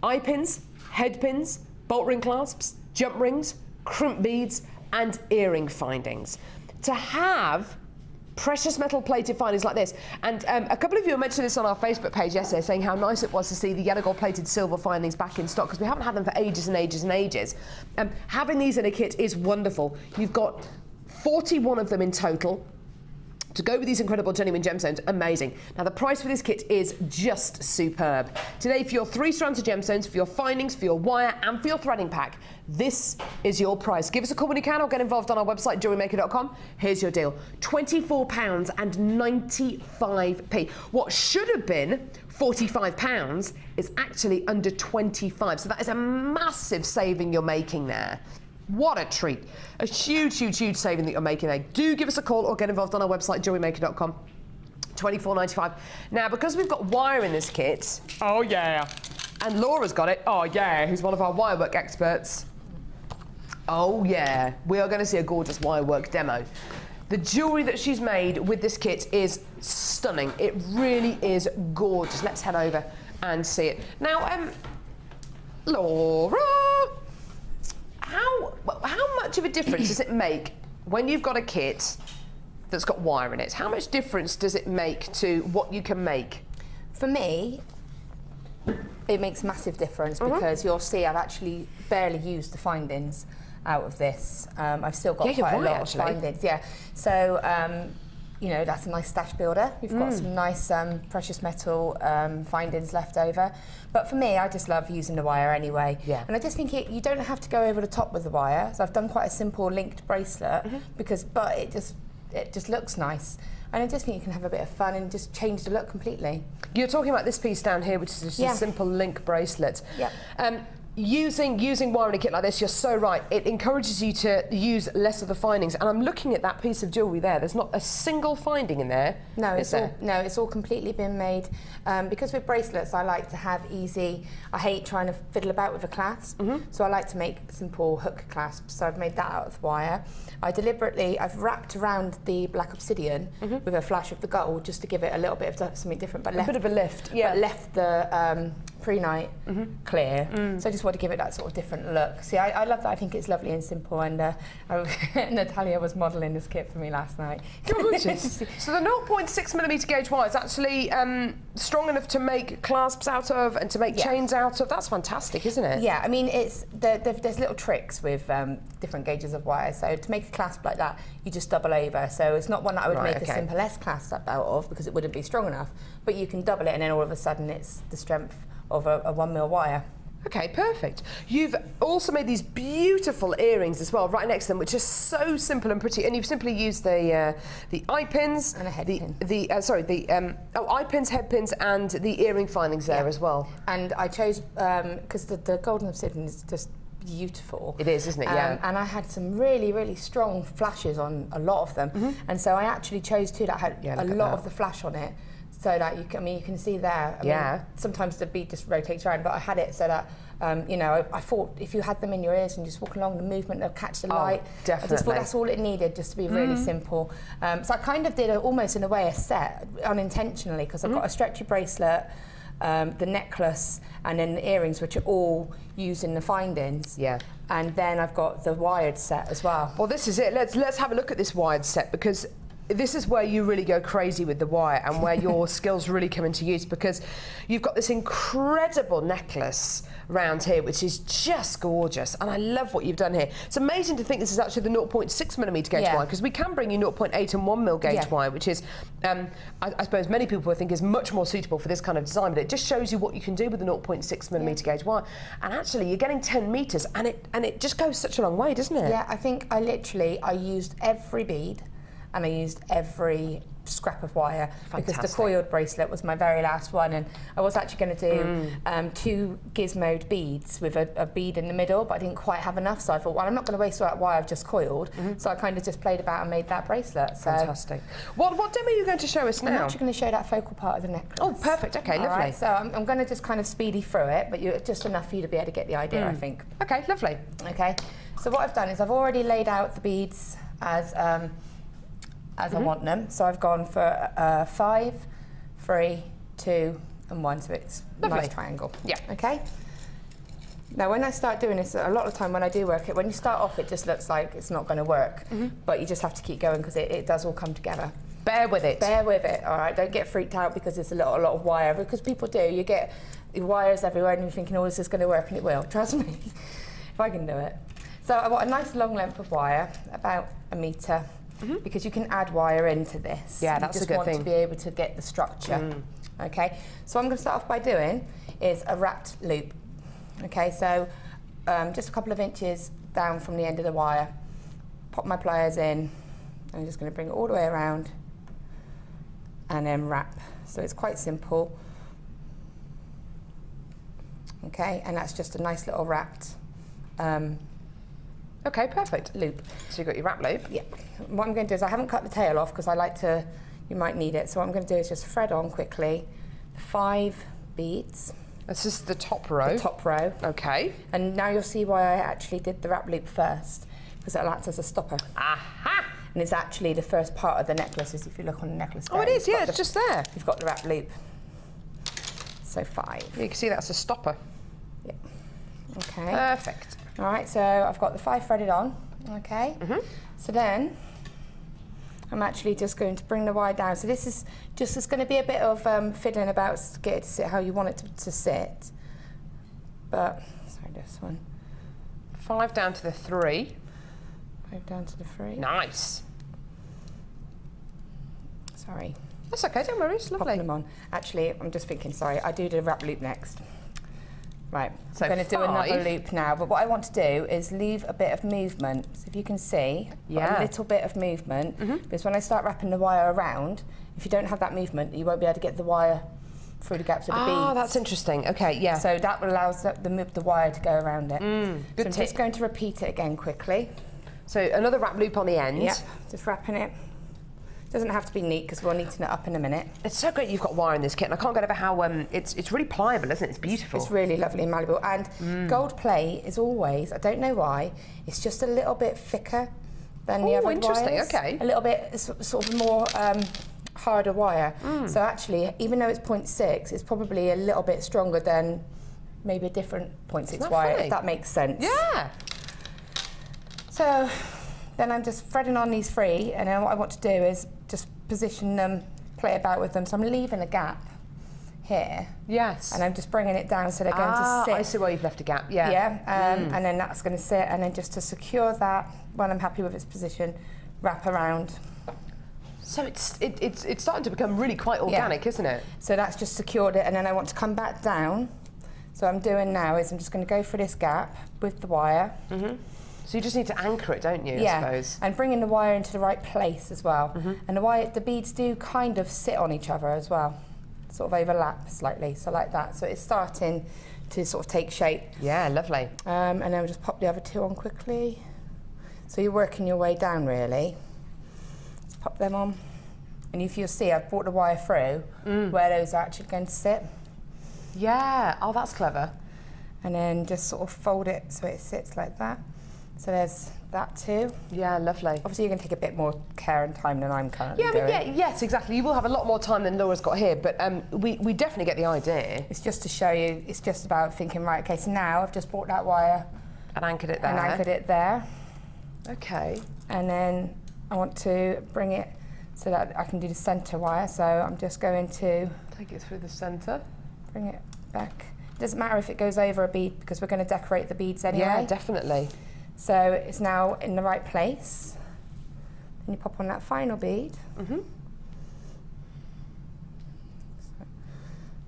eye pins, head pins, bolt ring clasps, jump rings, crimp beads, and earring findings. To have precious metal plated findings like this. And a couple of you mentioned this on our Facebook page yesterday, saying how nice it was to see the yellow gold plated silver findings back in stock, because we haven't had them for ages and ages and ages. Having these in a kit is wonderful. You've got 41 of them in total to go with these incredible genuine gemstones. Amazing. Now the price for this kit is just superb. Today, for your 3 strands of gemstones, for your findings, for your wire and for your threading pack, this is your price. Give us a call when you can, or get involved on our website, jewellerymaker.com. Here's your deal. £24.95. What should have been £45 is actually under 25. So that is a massive saving you're making there. What a treat. A huge, huge, huge saving that you're making there. Do give us a call or get involved on our website, jewellerymaker.com. £24.95. Now, because we've got wire in this kit... Oh, yeah. And Laura's got it. Oh, yeah, who's one of our wirework experts. Oh, yeah. We are going to see a gorgeous wirework demo. The jewellery that she's made with this kit is stunning. It really is gorgeous. Let's head over and see it. Now, Laura... How much of a difference does it make when you've got a kit that's got wire in it? How much difference does it make to what you can make? For me, it makes massive difference because you'll see I've actually barely used the findings out of this. I've still got quite a lot of findings. Yeah. So, you know, that's a nice stash builder. We've got some nice precious metal findings left over. But for me, I just love using the wire anyway. Yeah. And I just think you don't have to go over the top with the wire. So I've done quite a simple linked bracelet but it just looks nice. And I just think you can have a bit of fun and just change the look completely. You're talking about this piece down here, which is just a simple link bracelet. Yeah. Using wire in a kit like this, you're so right. It encourages you to use less of the findings. And I'm looking at that piece of jewellery there. There's not a single finding in there. No, it's all completely been made. Because with bracelets, I like to have easy. I hate trying to fiddle about with a clasp, so I like to make simple hook clasps. So I've made that out of wire. I've wrapped around the black obsidian with a flash of the gold just to give it a little bit of something different. But a bit of a lift, But left the pre-night clear. So I just want to give it that sort of different look. See, I love that. I think it's lovely and simple. And Natalia was modelling this kit for me last night. Gorgeous. So the 0.6mm gauge wire is actually strong enough to make clasps out of and to make chains out of. That's fantastic, isn't it? Yeah, I mean, there's little tricks with different gauges of wire. So to make a clasp like that, you just double over. So it's not one that I would make a simple S clasp out of because it wouldn't be strong enough. But you can double it, and then all of a sudden it's the strength of a 1mm wire. Okay, perfect. You've also made these beautiful earrings as well, right next to them, which are so simple and pretty. And you've simply used the eye pins and a head pin. Eye pins, head pins, and the earring findings there as well. And I chose because the golden obsidian is just beautiful. It is, isn't it? Yeah. And I had some really, really strong flashes on a lot of them, and so I actually chose two that had a lot of the flash on it. So that you can see there. I mean, sometimes the bead just rotates around, but I had it so that you know, I thought if you had them in your ears and just walk along, the movement, they'll catch the light. Definitely. I just thought that's all it needed, just to be really simple. So I kind of did almost in a way a set unintentionally, because I've got a stretchy bracelet, the necklace, and then the earrings, which are all using the findings. Yeah. And then I've got the wired set as well. Well, this is it. Let's have a look at this wired set, because this is where you really go crazy with the wire and where your skills really come into use, because you've got this incredible necklace round here, which is just gorgeous, and I love what you've done here. It's amazing to think this is actually the 0.6mm gauge wire, because we can bring you 0.8 and 1mm gauge wire, which is, I suppose many people would think is much more suitable for this kind of design, but it just shows you what you can do with the 0.6mm gauge wire. And actually, you're getting 10 metres, and it just goes such a long way, doesn't it? Yeah, I think I used every bead, and I used every scrap of wire. Fantastic. Because the coiled bracelet was my very last one, and I was actually going to do 2 gizmoed beads with a bead in the middle, but I didn't quite have enough, so I thought, well, I'm not going to waste all that wire I've just coiled, so I kind of just played about and made that bracelet. So. Fantastic. What demo are you going to show us now? I'm actually going to show that focal part of the necklace. Oh, perfect. Okay, lovely. Right, so I'm going to just kind of speedy through it, but just enough for you to be able to get the idea, I think. Okay, lovely. Okay, so what I've done is I've already laid out the beads as I want them. So I've gone for 5, 3, 2, and 1. So it's a nice triangle. Yeah. Okay. Now, when I start doing this, a lot of the time when I do work it, when you start off, it just looks like it's not going to work. But you just have to keep going, because it does all come together. Bear with it. Bear with it, all right? Don't get freaked out because it's a lot of wire, because people do. You get wires everywhere and you're thinking, oh, is this going to work? And it will, trust me, if I can do it. So I want a nice long length of wire, about 1 metre, because you can add wire into this. Yeah, that's a good thing. You just want to be able to get the structure. Okay, so what I'm going to start off by doing is a wrapped loop. Okay, so just a couple of inches down from the end of the wire, pop my pliers in, I'm just going to bring it all the way around and then wrap. So it's quite simple. Okay, and that's just a nice little wrapped okay, perfect. loop. So you've got your wrap loop. Yeah. What I'm going to do is I haven't cut the tail off because I like to, you might need it. So what I'm going to do is just thread on quickly 5 beads. This is the top row. The top row. Okay. And now you'll see why I actually did the wrap loop first, because it'll act as a stopper. Aha! And it's actually the first part of the necklace, is if you look on the necklace there. Oh, it is, yeah, it's just there. You've got the wrap loop. So 5. You can see that's a stopper. Yeah. Okay. Perfect. All right, so I've got the 5 threaded on, okay? So then, I'm actually just going to bring the wire down. So this is just, it's going to be a bit of fiddling about to get it to sit how you want it to sit. But, sorry, this one. 5 down to the 3. 5 down to the 3. Nice. Sorry. That's okay, don't worry, it's lovely. Popping them on. Actually, I'm just thinking, sorry, I do the wrap loop next. Right, so I'm going to do another loop now, but what I want to do is leave a bit of movement. So if you can see, a little bit of movement, because when I start wrapping the wire around, if you don't have that movement, you won't be able to get the wire through the gaps of the beads. Ah, that's interesting. Okay, yeah. So that allows the wire to go around it. Good so I'm just going to repeat it again quickly. So another wrap loop on the end. Yep, just wrapping it. Doesn't have to be neat because we'll neaten it up in a minute. It's so great you've got wire in this kit, and I can't get over how it's really pliable, isn't it? It's beautiful. It's really lovely and malleable. And gold plate is always, I don't know why, it's just a little bit thicker than the other wires. Interesting, okay. A little bit sort of more harder wire. So actually, even though it's 0.6, it's probably a little bit stronger than maybe a different 0.6 wire, if that makes sense. Yeah. So then I'm just threading on these 3, and then what I want to do is just position them, play about with them. So I'm leaving a gap here. Yes. And I'm just bringing it down so they're going to sit. I see why you've left a gap, yeah. Yeah, and then that's going to sit, and then just to secure that, when I'm happy with its position, wrap around. So it's starting to become really quite organic, isn't it? So that's just secured it, and then I want to come back down. So what I'm doing now is I'm just going to go for this gap with the wire. So you just need to anchor it, don't you, Yeah, I suppose? and bringing the wire into the right place as well. And the beads do kind of sit on each other as well, sort of overlap slightly, so like that. So it's starting to sort of take shape. Yeah, lovely. And then we'll just pop the other 2 on quickly. So you're working your way down, really. Let's pop them on. And if you'll see, I've brought the wire through where those are actually going to sit. Yeah, oh, that's clever. And then just sort of fold it so it sits like that. So there's that too. Yeah, lovely. Obviously, you're going to take a bit more care and time than I'm currently doing. Yes, exactly. You will have a lot more time than Laura's got here, but we definitely get the idea. It's just to show you, it's just about thinking, right, okay, so now I've just brought that wire And anchored it there. and anchored it there. Okay. And then I want to bring it so that I can do the centre wire. So I'm just going to Take it through the centre. bring it back. It doesn't matter if it goes over a bead because we're going to decorate the beads anyway. Yeah, definitely. So it's now in the right place. Then you pop on that final bead.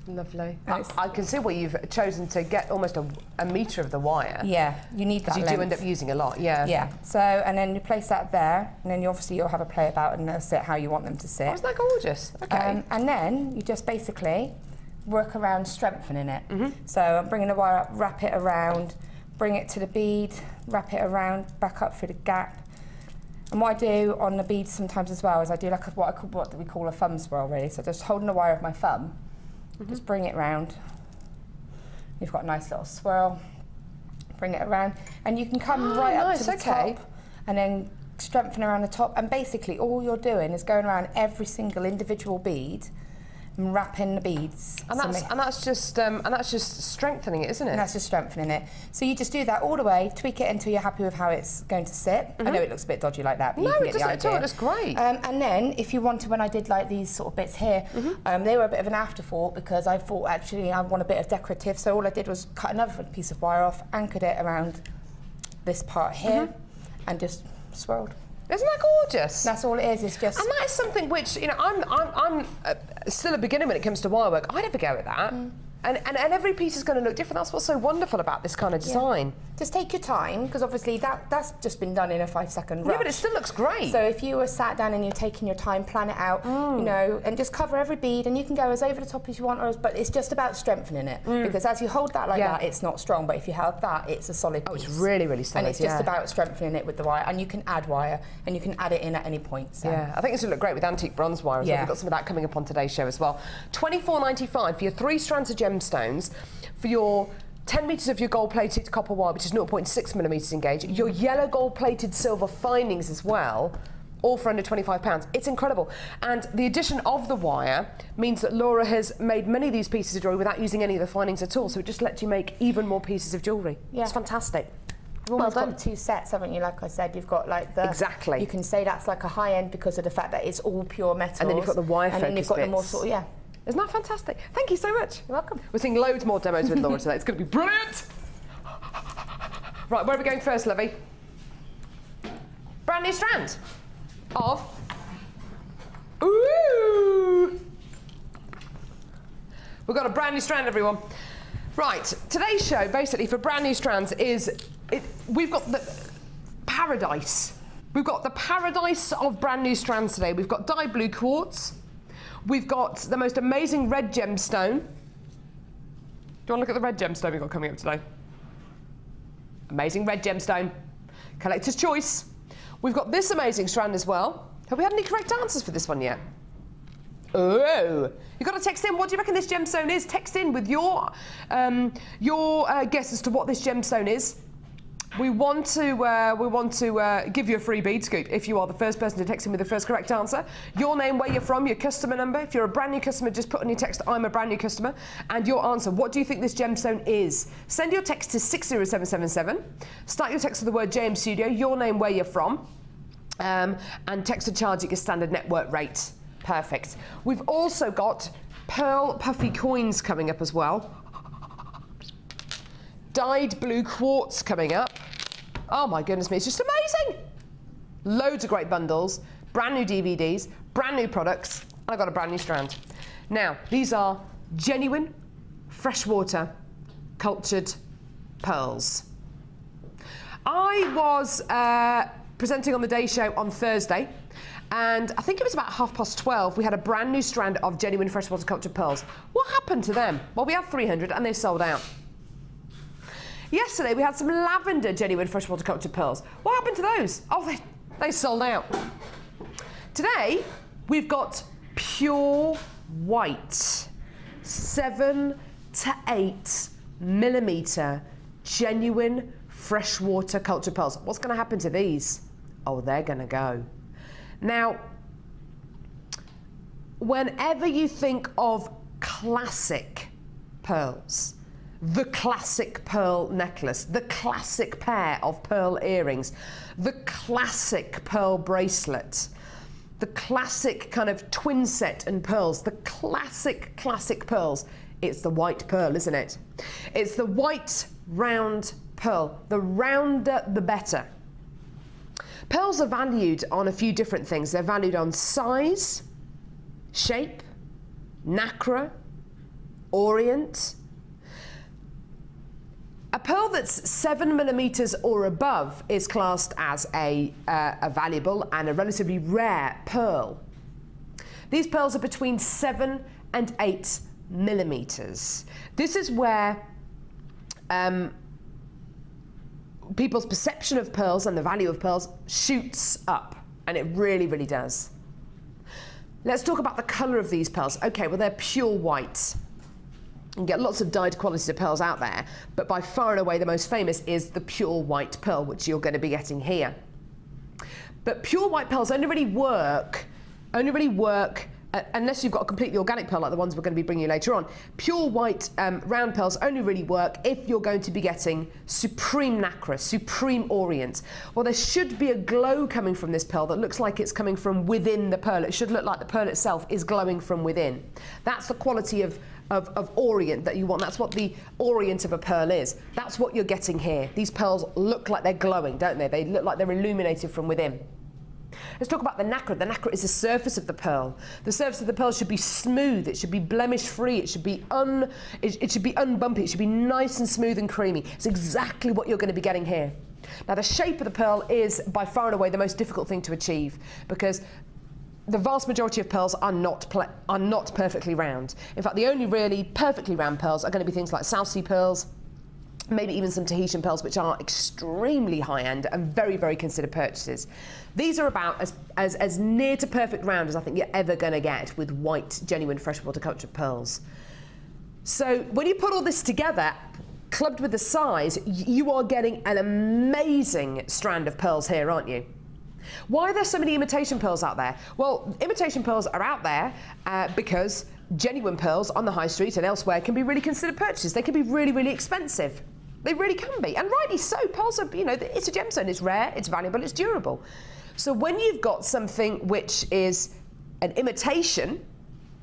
Lovely. And I can see where you've chosen to get almost a metre of the wire. Yeah, you need that Because you do end up using a lot, yeah. Yeah, so, and then you place that there, and then you'll have a play about and they'll sit how you want them to sit. Oh, isn't that gorgeous? Okay. And then you just basically work around strengthening it. So I'm bringing the wire up, wrap it around, bring it to the bead, wrap it around, back up through the gap. And what I do on the beads sometimes as well is I do like what we call a thumb swirl, really. So just holding the wire with my thumb, just bring it round. You've got a nice little swirl. Bring it around, and you can come up to the top, and then strengthen around the top. And basically, all you're doing is going around every single individual bead, and wrap in the beads. And that's just strengthening it, isn't it? And that's just strengthening it. So you just do that all the way, tweak it until you're happy with how it's going to sit. I know it looks a bit dodgy like that, but you can get the idea. No, it doesn't at all. It looks great. And then, if you wanted, when I did like these sort of bits here, they were a bit of an afterthought because I thought actually I want a bit of decorative. So all I did was cut another piece of wire off, anchored it around this part here, and just swirled. Isn't that gorgeous? That's all it is. It's just. And that is something which, you know, I'm still a beginner when it comes to wire work. I never go at that. And every piece is going to look different. That's what's so wonderful about this kind of design. Just take your time, because obviously that's just been done in a 5-second rush. Yeah, but it still looks great. So if you were sat down and you're taking your time, plan it out, you know, and just cover every bead, and you can go as over the top as you want, but it's just about strengthening it. Because as you hold that like that, it's not strong, but if you held that, it's a solid piece. Oh, it's really, really solid, and it's just about strengthening it with the wire, and you can add wire, and you can add it in at any point. So. Yeah, I think this would look great with antique bronze wire as well. We've got some of that coming up on today's show as well. $24.95 for your 3 strands of gemstones, for your 10 metres of your gold-plated copper wire, which is 0.6mm in gauge, your yellow gold-plated silver findings as well, all for under £25. It's incredible. And the addition of the wire means that Laura has made many of these pieces of jewellery without using any of the findings at all, so it just lets you make even more pieces of jewellery. Yeah. It's fantastic. You've almost got 2 sets, haven't you? Like I said, you've got like the... Exactly. You can say that's like a high-end because of the fact that it's all pure metals. And then you've got the wire focus and then you've got bits. the more sort of, Isn't that fantastic? Thank you so much. You're welcome. We're seeing loads more demos with Laura today. It's going to be brilliant. Right, where are we going first, Lovey? Brand new strand of... Ooh! We've got a brand new strand, everyone. Right, today's show, basically, for brand new strands we've got the paradise. We've got the paradise of brand new strands today. We've got dyed blue quartz. We've got the most amazing red gemstone. Do you want to look at the red gemstone we've got coming up today? Amazing red gemstone. Collector's choice. We've got this amazing strand as well. Have we had any correct answers for this one yet? Oh, you've got to text in. What do you reckon this gemstone is? Text in with your guess as to what this gemstone is. We want to give you a free bead scoop if you are the first person to text in with the first correct answer. Your name, where you're from, your customer number. If you're a brand new customer, just put on your text, I'm a brand new customer, and your answer. What do you think this gemstone is? Send your text to 60777. Start your text with the word JM Studio, your name, where you're from, and text to charge at your standard network rate. Perfect. We've also got pearl puffy coins coming up as well. Dyed blue quartz coming up. Oh my goodness me, it's just amazing. Loads of great bundles, brand new DVDs, brand new products, and I've got a brand new strand. Now, these are genuine, freshwater, cultured pearls. I was presenting on the Day Show on Thursday, and I think it was about 12:30, we had a brand new strand of genuine freshwater cultured pearls. What happened to them? Well, we had 300 and they sold out. Yesterday we had some lavender genuine freshwater cultured pearls. What happened to those? Oh, they sold out. Today we've got pure white, 7 to 8 millimetre genuine freshwater cultured pearls. What's going to happen to these? Oh, they're going to go. Now, whenever you think of classic pearls, the classic pearl necklace, the classic pair of pearl earrings, the classic pearl bracelet, the classic kind of twin set and pearls, the classic pearls, it's the white pearl, isn't it? It's the white round pearl. The rounder, the better. Pearls are valued on a few different things. They're valued on size, shape, nacre, orient. A pearl that's 7 millimetres or above is classed as a valuable and a relatively rare pearl. These pearls are between 7 and 8 millimetres. This is where people's perception of pearls and the value of pearls shoots up, and it really, really does. Let's talk about the colour of these pearls. Okay, well, they're pure white. You can get lots of dyed qualities of pearls out there, but by far and away the most famous is the pure white pearl, which you're going to be getting here. But pure white pearls only really work unless you've got a completely organic pearl like the ones we're going to be bringing you later on. Pure white round pearls only really work if you're going to be getting supreme nacre, supreme orient. Well, there should be a glow coming from this pearl that looks like it's coming from within the pearl. It should look like the pearl itself is glowing from within. That's the quality of orient that you want. That's what the orient of a pearl is. That's what you're getting here. These pearls look like they're glowing, don't they? They look like they're illuminated from within. Let's talk about the nacre. The nacre is the surface of the pearl. The surface of the pearl should be smooth. It should be blemish-free. It should be unbumpy. It should be nice and smooth and creamy. It's exactly what you're going to be getting here. Now, the shape of the pearl is by far and away the most difficult thing to achieve because the vast majority of pearls are not perfectly round. In fact, the only really perfectly round pearls are going to be things like South Sea pearls, maybe even some Tahitian pearls, which are extremely high-end and very, very considered purchases. These are about as near to perfect round as I think you're ever going to get with white, genuine freshwater cultured pearls. So when you put all this together, clubbed with the size, you are getting an amazing strand of pearls here, aren't you? Why are there so many imitation pearls out there? Well, imitation pearls are out there because genuine pearls on the high street and elsewhere can be really considered purchases. They can be really, really expensive. They really can be, and rightly so. Pearls are, it's a gemstone. It's rare, it's valuable, it's durable. So when you've got something which is an imitation,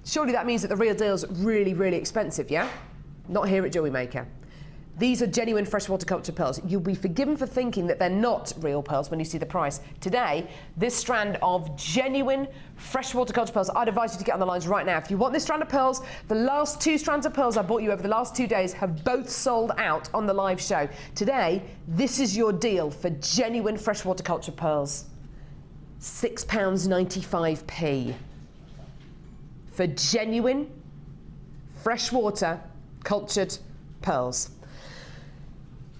surely that means that the real deal's really, really expensive, yeah? Not here at Jewellery Maker. These are genuine freshwater cultured pearls. You'll be forgiven for thinking that they're not real pearls when you see the price. Today, this strand of genuine freshwater cultured pearls, I'd advise you to get on the lines right now. If you want this strand of pearls, the last 2 strands of pearls I bought you over the last 2 days have both sold out on the live show. Today, this is your deal for genuine freshwater cultured pearls. £6.95p. For genuine freshwater cultured pearls.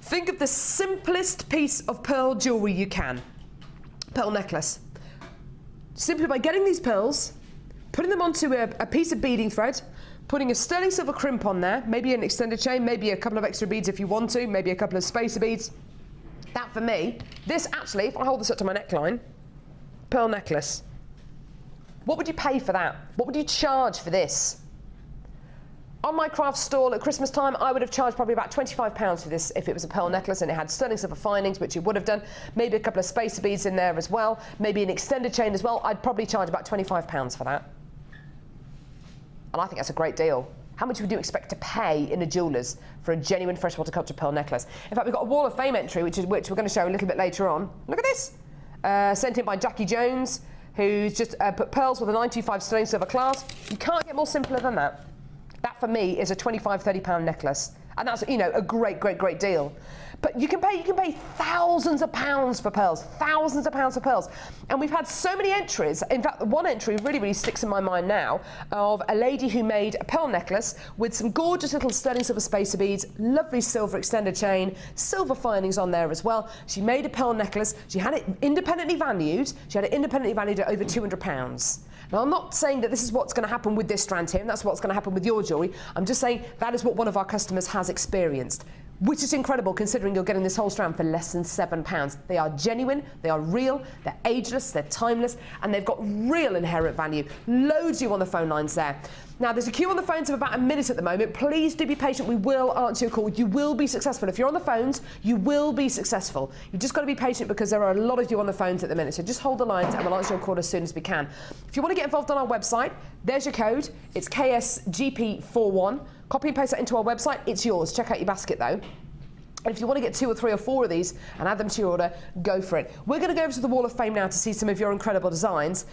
Think of the simplest piece of pearl jewellery you can. Pearl necklace. Simply by getting these pearls, putting them onto a piece of beading thread, putting a sterling silver crimp on there, maybe an extended chain, maybe a couple of extra beads if you want to, maybe a couple of spacer beads. That for me, this actually, if I hold this up to my neckline, pearl necklace. What would you pay for that? What would you charge for this? On my craft stall at Christmas time, I would have charged probably about £25 for this if it was a pearl necklace and it had sterling silver findings, which it would have done. Maybe a couple of spacer beads in there as well. Maybe an extended chain as well. I'd probably charge about £25 for that. And I think that's a great deal. How much would you expect to pay in a jeweller's for a genuine freshwater cultured pearl necklace? In fact, we've got a Wall of Fame entry, which we're going to show a little bit later on. Look at this. Sent in by Jackie Jones, who's just put pearls with a 925 sterling silver clasp. You can't get more simpler than that. That for me is a £25, £30 necklace, and that's a great, great, great deal. But you can pay thousands of pounds for pearls, thousands of pounds for pearls, and we've had so many entries. In fact, one entry really, really sticks in my mind now of a lady who made a pearl necklace with some gorgeous little sterling silver spacer beads, lovely silver extended chain, silver findings on there as well. She made a pearl necklace. She had it independently valued. She had it independently valued at over £200. Now, I'm not saying that this is what's going to happen with this strand here, and that's what's going to happen with your jewellery. I'm just saying that is what one of our customers has experienced, which is incredible considering you're getting this whole strand for less than £7. They are genuine, they are real, they're ageless, they're timeless, and they've got real inherent value. Loads of you on the phone lines there. Now, there's a queue on the phones of about a minute at the moment. Please do be patient. We will answer your call. You will be successful. If you're on the phones, you will be successful. You've just got to be patient because there are a lot of you on the phones at the minute. So just hold the lines and we'll answer your call as soon as we can. If you want to get involved on our website, there's your code. It's KSGP41. Copy and paste that into our website. It's yours. Check out your basket, though. And if you want to get 2 or 3 or 4 of these and add them to your order, go for it. We're going to go over to the Wall of Fame now to see some of your incredible designs.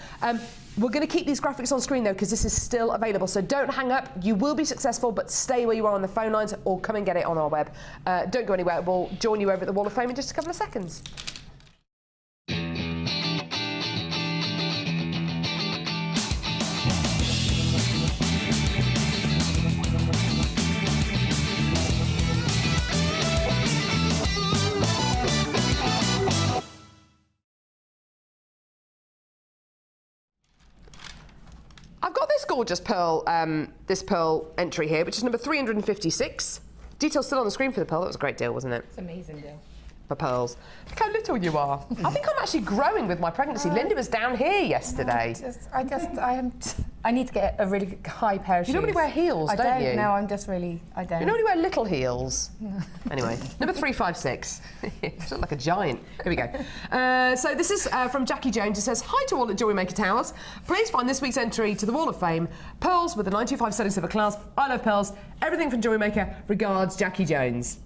We're going to keep these graphics on screen, though, because this is still available. So don't hang up. You will be successful, but stay where you are on the phone lines or come and get it on our web. Don't go anywhere. We'll join you over at the Wall of Fame in just a couple of seconds. I've got this gorgeous pearl, this pearl entry here, which is number 356. Details still on the screen for the pearl. That was a great deal, wasn't it? It's an amazing deal. for pearls. Look how little you are. I think I'm actually growing with my pregnancy. Linda was down here yesterday. I need to get a really high pair of shoes. You normally wear heels, don't you? No, I'm just really, I don't. You normally wear little heels. No. Anyway, number 356. You look like a giant. Here we go. So this is from Jackie Jones. It says, hi to all at Jewellery Maker Towers. Please find this week's entry to the Wall of Fame. Pearls with a 925 setting silver clasp. I love pearls. Everything from Jewellery Maker. Regards, Jackie Jones.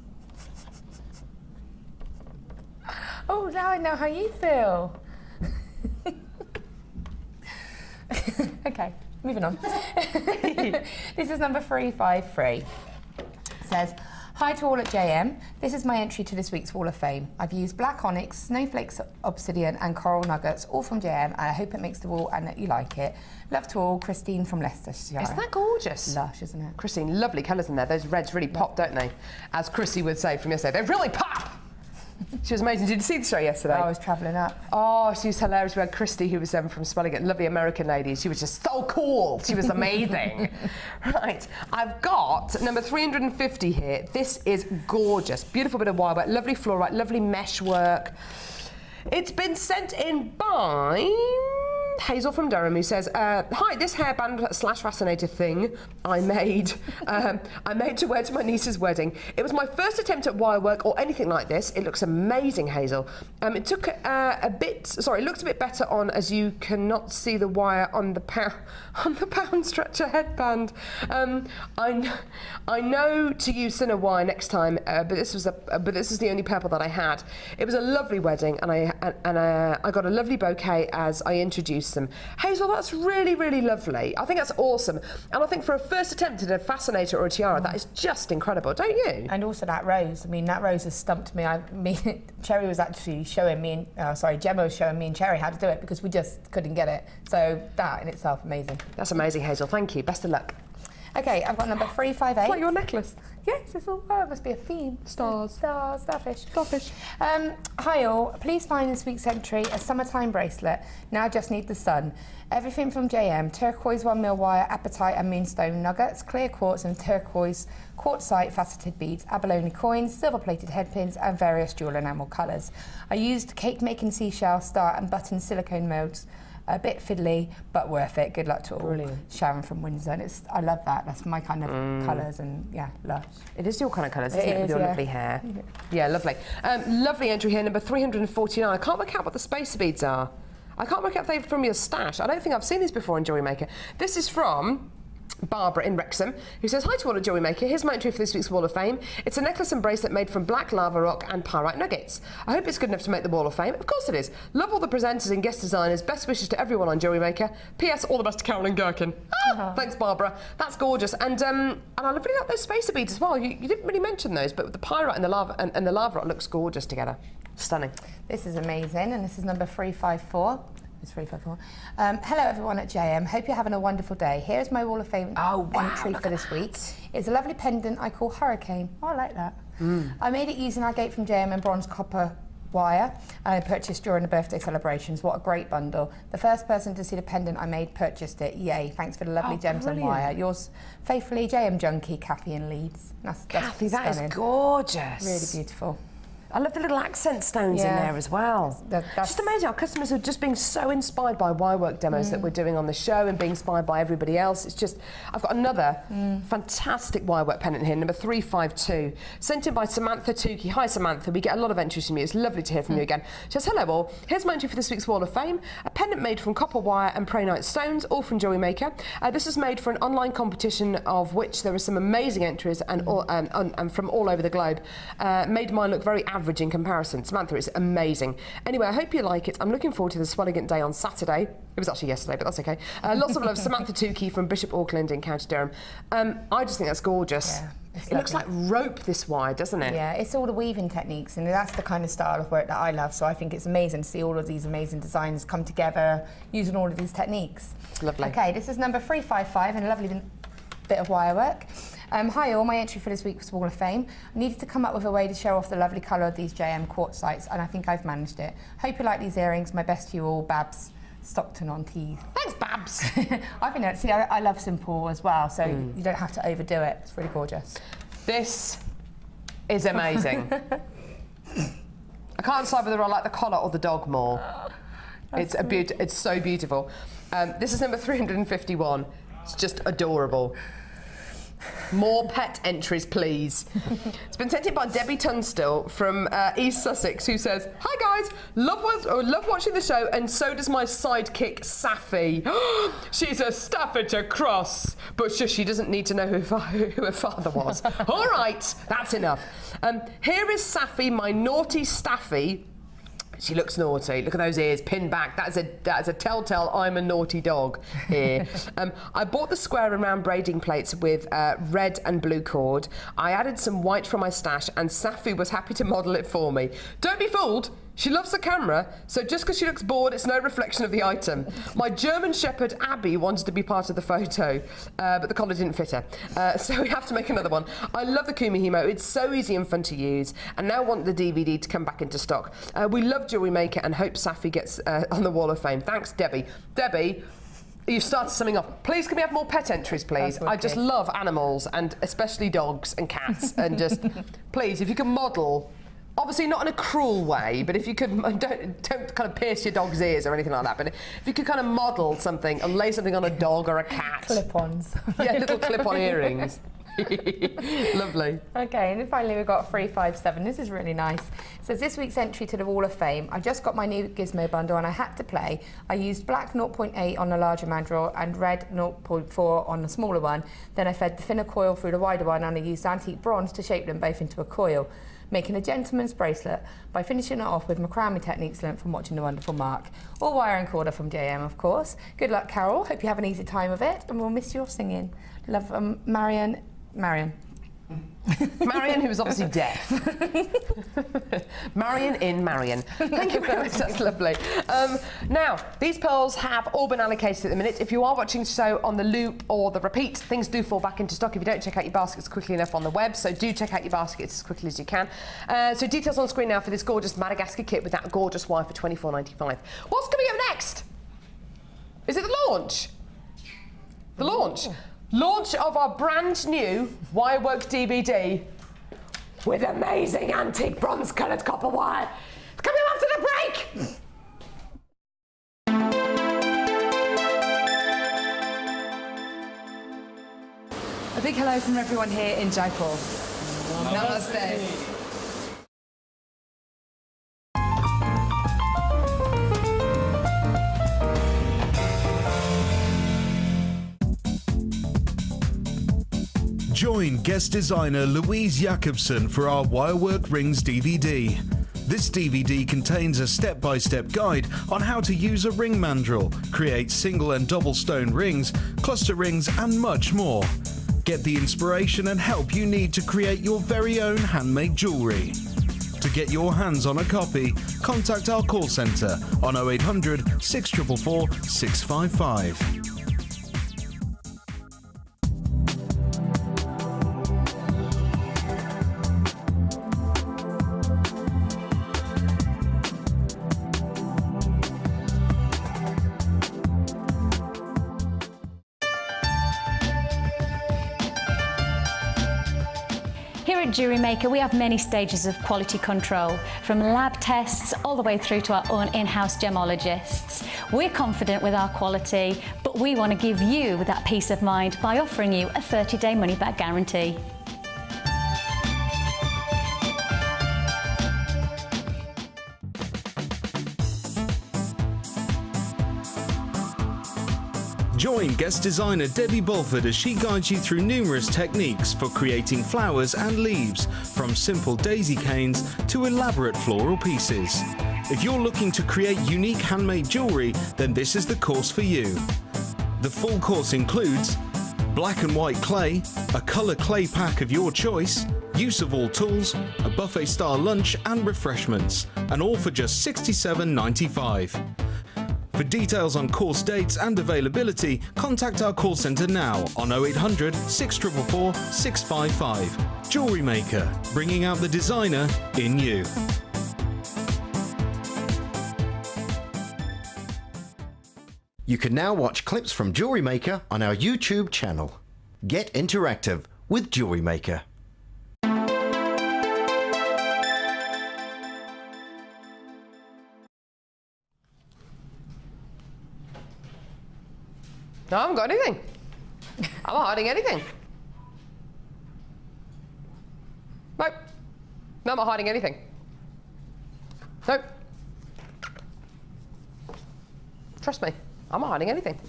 Oh, now I know how you feel. Okay, moving on. This is number 353. It says, hi to all at JM. This is my entry to this week's Wall of Fame. I've used black onyx, snowflakes obsidian and coral nuggets, all from JM, and I hope it makes the wall and that you like it. Love to all, Christine from Leicestershire. Isn't that gorgeous? Lush, isn't it? Christine, lovely colours in there. Those reds really pop, don't they? As Chrissy would say from yesterday, they really pop! She was amazing. Did you see the show yesterday? I was travelling up. Oh, she was hilarious. We had Christy, who was from Swellingham, lovely American lady. She was just so cool. She was amazing. Right, I've got number 350 here. This is gorgeous. Beautiful bit of wire work, lovely fluorite, lovely mesh work. It's been sent in by Hazel from Durham, who says, hi, this hairband / fascinator thing I made to wear to my niece's wedding. It was my first attempt at wire work or anything like this. It looks amazing, Hazel. It took it looks a bit better on, as you cannot see the wire on the pound stretcher headband. I know to use thinner wire next time, but this is the only purple that I had. It was a lovely wedding, and I got a lovely bouquet as I introduced them. Hazel, that's really, really lovely. I think that's awesome. And I think for a first attempt at a fascinator or a tiara, that is just incredible, don't you? And also that rose. I mean, that rose has stumped me. Cherry was actually showing me, Gemma was showing me and Cherry how to do it because we just couldn't get it. So that in itself, amazing. That's amazing, Hazel. Thank you. Best of luck. Okay, I've got number 358. It's like your necklace. Yes, it's all, it must be a theme. Stars. Stars, starfish. Hi all, please find this week's entry a summertime bracelet. Now just need the sun. Everything from JM, turquoise 1mm wire, apatite and moonstone nuggets, clear quartz and turquoise quartzite faceted beads, abalone coins, silver plated headpins and various jewel enamel colours. I used cake making seashell, star and button silicone molds. A bit fiddly, but worth it. Good luck to all. Brilliant. Sharon from Windsor. I love that. That's my kind of colours and, yeah, lush. It is your kind of colours, isn't it? With your lovely hair. Yeah, lovely. Lovely entry here, number 349. I can't work out what the spacer beads are. I can't work out if they're from your stash. I don't think I've seen these before in Jewellery Maker. This is from Barbara in Wrexham, who says, hi to all at Jewellery Maker. Here's my entry for this week's Wall of Fame. It's a necklace and bracelet made from black lava rock and pyrite nuggets. I hope it's good enough to make the Wall of Fame. Of course it is. Love all the presenters and guest designers. Best wishes to everyone on Jewellery Maker. P.S. All the best to Carolyn Gherkin. Thanks, Barbara. That's gorgeous. And I really like those spacer beads as well. You didn't really mention those, but the pyrite and the lava and the lava rock looks gorgeous together. Stunning. This is amazing, and this is number 354. It's 354. Hello everyone at JM. Hope you're having a wonderful day. Here's my Wall of Fame entry for this week. It's a lovely pendant I call Hurricane. Oh, I like that. I made it using agate from JM and bronze copper wire, and I purchased during the birthday celebrations. What a great bundle. The first person to see the pendant I made purchased it. Yay, thanks for the lovely gems and wire. Yours faithfully, JM Junkie, Kathy in Leeds. Kathy, that is gorgeous. Really beautiful. I love the little accent stones in there as well. That's just amazing. Our customers are just being so inspired by wire work demos that we're doing on the show and being inspired by everybody else. It's just, I've got another fantastic wire work pendant here, number 352, sent in by Samantha Tukey. Hi Samantha, we get a lot of entries from you. It's lovely to hear from you again. She says, hello all, here's my entry for this week's Wall of Fame. A pendant made from copper wire and prehnite stones, all from Jewellery Maker. This is made for an online competition of which there are some amazing entries and from all over the globe. Made mine look very average in comparison. Samantha, it's amazing. Anyway, I hope you like it. I'm looking forward to the Swellingham Day on Saturday. It was actually yesterday, but that's okay. Lots of love, Samantha Tukey from Bishop Auckland in County Durham. I just think that's gorgeous. Yeah, it looks like rope, this wire, doesn't it? Yeah, it's all the weaving techniques, and that's the kind of style of work that I love. So I think it's amazing to see all of these amazing designs come together using all of these techniques. Lovely. Okay, this is number 355 and a lovely bit of wire work. Hi all, my entry for this week's Wall of Fame. I needed to come up with a way to show off the lovely colour of these JM quartzites, and I think I've managed it. Hope you like these earrings. My best to you all, Babs Stockton on teeth. Thanks, Babs. I think see, I love simple as well, so you don't have to overdo it. It's really gorgeous. This is amazing. can't decide whether I like the collar or the dog more. It's so beautiful. This is number 351. It's just adorable. More pet entries, please. It's been sent in by Debbie Tunstall from East Sussex, who says, "Hi guys, love watching the show, and so does my sidekick Safi. She's a Staffordshire cross, but she doesn't need to know who her father was." All right, that's enough. Here is Safi, my naughty Staffy. She looks naughty. Look at those ears pinned back. That's a telltale I'm a naughty dog here. I bought the square and round braiding plates with red and blue cord. I added some white from my stash, and Safi was happy to model it for me. Don't be fooled. She loves the camera, so just because she looks bored, it's no reflection of the item. My German Shepherd Abby wanted to be part of the photo, but the collar didn't fit her. So we have to make another one. I love the Kumihimo. It's so easy and fun to use, and now want the DVD to come back into stock. We love Jewellery Maker and hope Safi gets on the Wall of Fame. Thanks, Debbie. Debbie, you've started something off. Please, can we have more pet entries, please? I just love animals, and especially dogs and cats, and just, please, if you can model. Obviously not in a cruel way, but if you could, don't kind of pierce your dog's ears or anything like that, but if you could kind of model something and lay something on a dog or a cat. Clip-ons. Yeah, little clip-on earrings. Lovely. Okay, and then finally we've got 357. This is really nice. It says, this week's entry to the Wall of Fame. I just got my new Gizmo bundle and I had to play. I used black 0.8 on the larger mandrel and red 0.4 on the smaller one. Then I fed the thinner coil through the wider one, and I used antique bronze to shape them both into a coil, making a gentleman's bracelet by finishing it off with macrame techniques learnt from watching The Wonderful Mark. All wire and corder from JM, of course. Good luck, Carol. Hope you have an easy time of it, and we'll miss your singing. Love, Marion. Marion, who is obviously deaf. Marion in Marion. Thank you very much, that's lovely. Now, these pearls have all been allocated at the minute. If you are watching the show on the loop or the repeat, things do fall back into stock if you don't check out your baskets quickly enough on the web, so do check out your baskets as quickly as you can. So details on screen now for this gorgeous Madagascar kit with that gorgeous wire for $24.95. What's coming up next? Is it the launch? The launch? Launch of our brand new Wirework DVD with amazing antique bronze coloured copper wire. It's coming after the break! A big hello from everyone here in Jaipur. Namaste. Join guest designer Louise Jacobson for our Wirework Rings DVD. This DVD contains a step-by-step guide on how to use a ring mandrel, create single and double stone rings, cluster rings and much more. Get the inspiration and help you need to create your very own handmade jewellery. To get your hands on a copy, contact our call centre on 0800 644 655. Here at Jewellery Maker, we have many stages of quality control, from lab tests all the way through to our own in-house gemologists. We're confident with our quality, but we want to give you that peace of mind by offering you a 30-day money-back guarantee. Join guest designer Debbie Bulford as she guides you through numerous techniques for creating flowers and leaves, from simple daisy canes to elaborate floral pieces. If you're looking to create unique handmade jewellery, then this is the course for you. The full course includes black and white clay, a colour clay pack of your choice, use of all tools, a buffet-style lunch and refreshments, and all for just $67.95. For details on course dates and availability, contact our call centre now on 0800 644 655. Jewellery Maker, bringing out the designer in you. You can now watch clips from Jewellery Maker on our YouTube channel. Get interactive with Jewellery Maker. No, I haven't got anything. I'm not hiding anything. Nope. No, I'm not hiding anything. Nope. Trust me, I'm not hiding anything.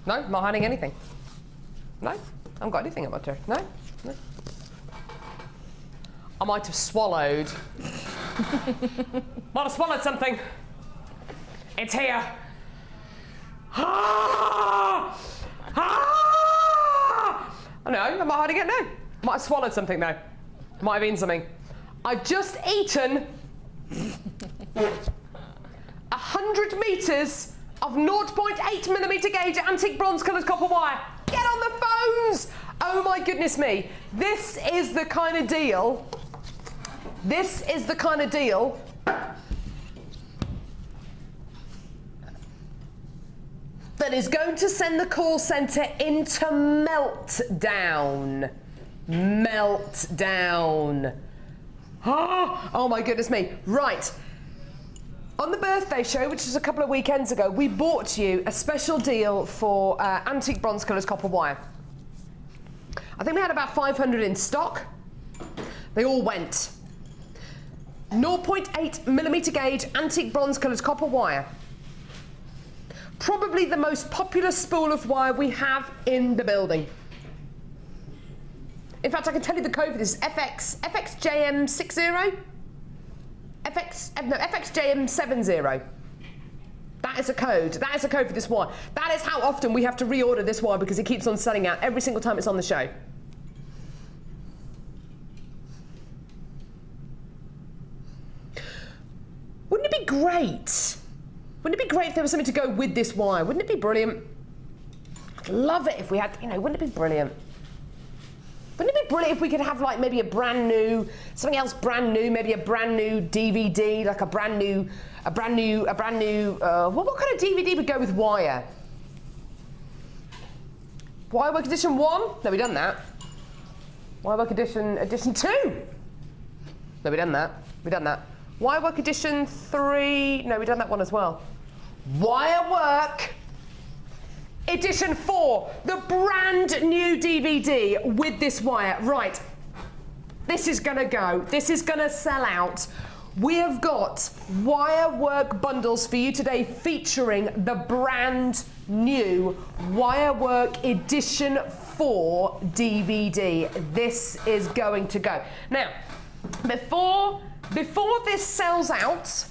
No, I'm not hiding anything. No, I haven't got anything at my turn. No, no. I might have swallowed. Might have swallowed something. It's here. Ah! Ah! No, I'm not hiding it, no. Might have swallowed something, though. Might have eaten something. I've just eaten 100 metres of 0.8mm gauge antique bronze coloured copper wire. Get on the phones! Oh my goodness me. This is the kind of deal. This is the kind of deal that is going to send the call centre into meltdown. Meltdown. Oh my goodness me. Right. On the birthday show, which was a couple of weekends ago, we bought you a special deal for antique bronze colours copper wire. I think we had about 500 in stock. They all went. 0.8mm gauge antique bronze colours copper wire. Probably the most popular spool of wire we have in the building. In fact, I can tell you the code for this is FXJM60? FXJM70. That is a code. That is a code for this wire. That is how often we have to reorder this wire because it keeps on selling out every single time it's on the show. Wouldn't it be great? Wouldn't it be great if there was something to go with this wire? Wouldn't it be brilliant? I'd love it if we had, you know, wouldn't it be brilliant? Wouldn't it be brilliant if we could have like maybe a brand new, something else brand new, maybe a brand new DVD, like what kind of DVD would go with wire? Wirework edition 1? No, we've done that. Wirework edition 2? No, we've done that. We've done that. Wirework edition 3? No, we've done that one as well. Wirework edition 4, the brand new DVD with this wire. Right, this is gonna go. This is gonna sell out. We have got Wirework bundles for you today featuring the brand new Wirework edition 4 DVD. This is going to go. Now, before this sells out,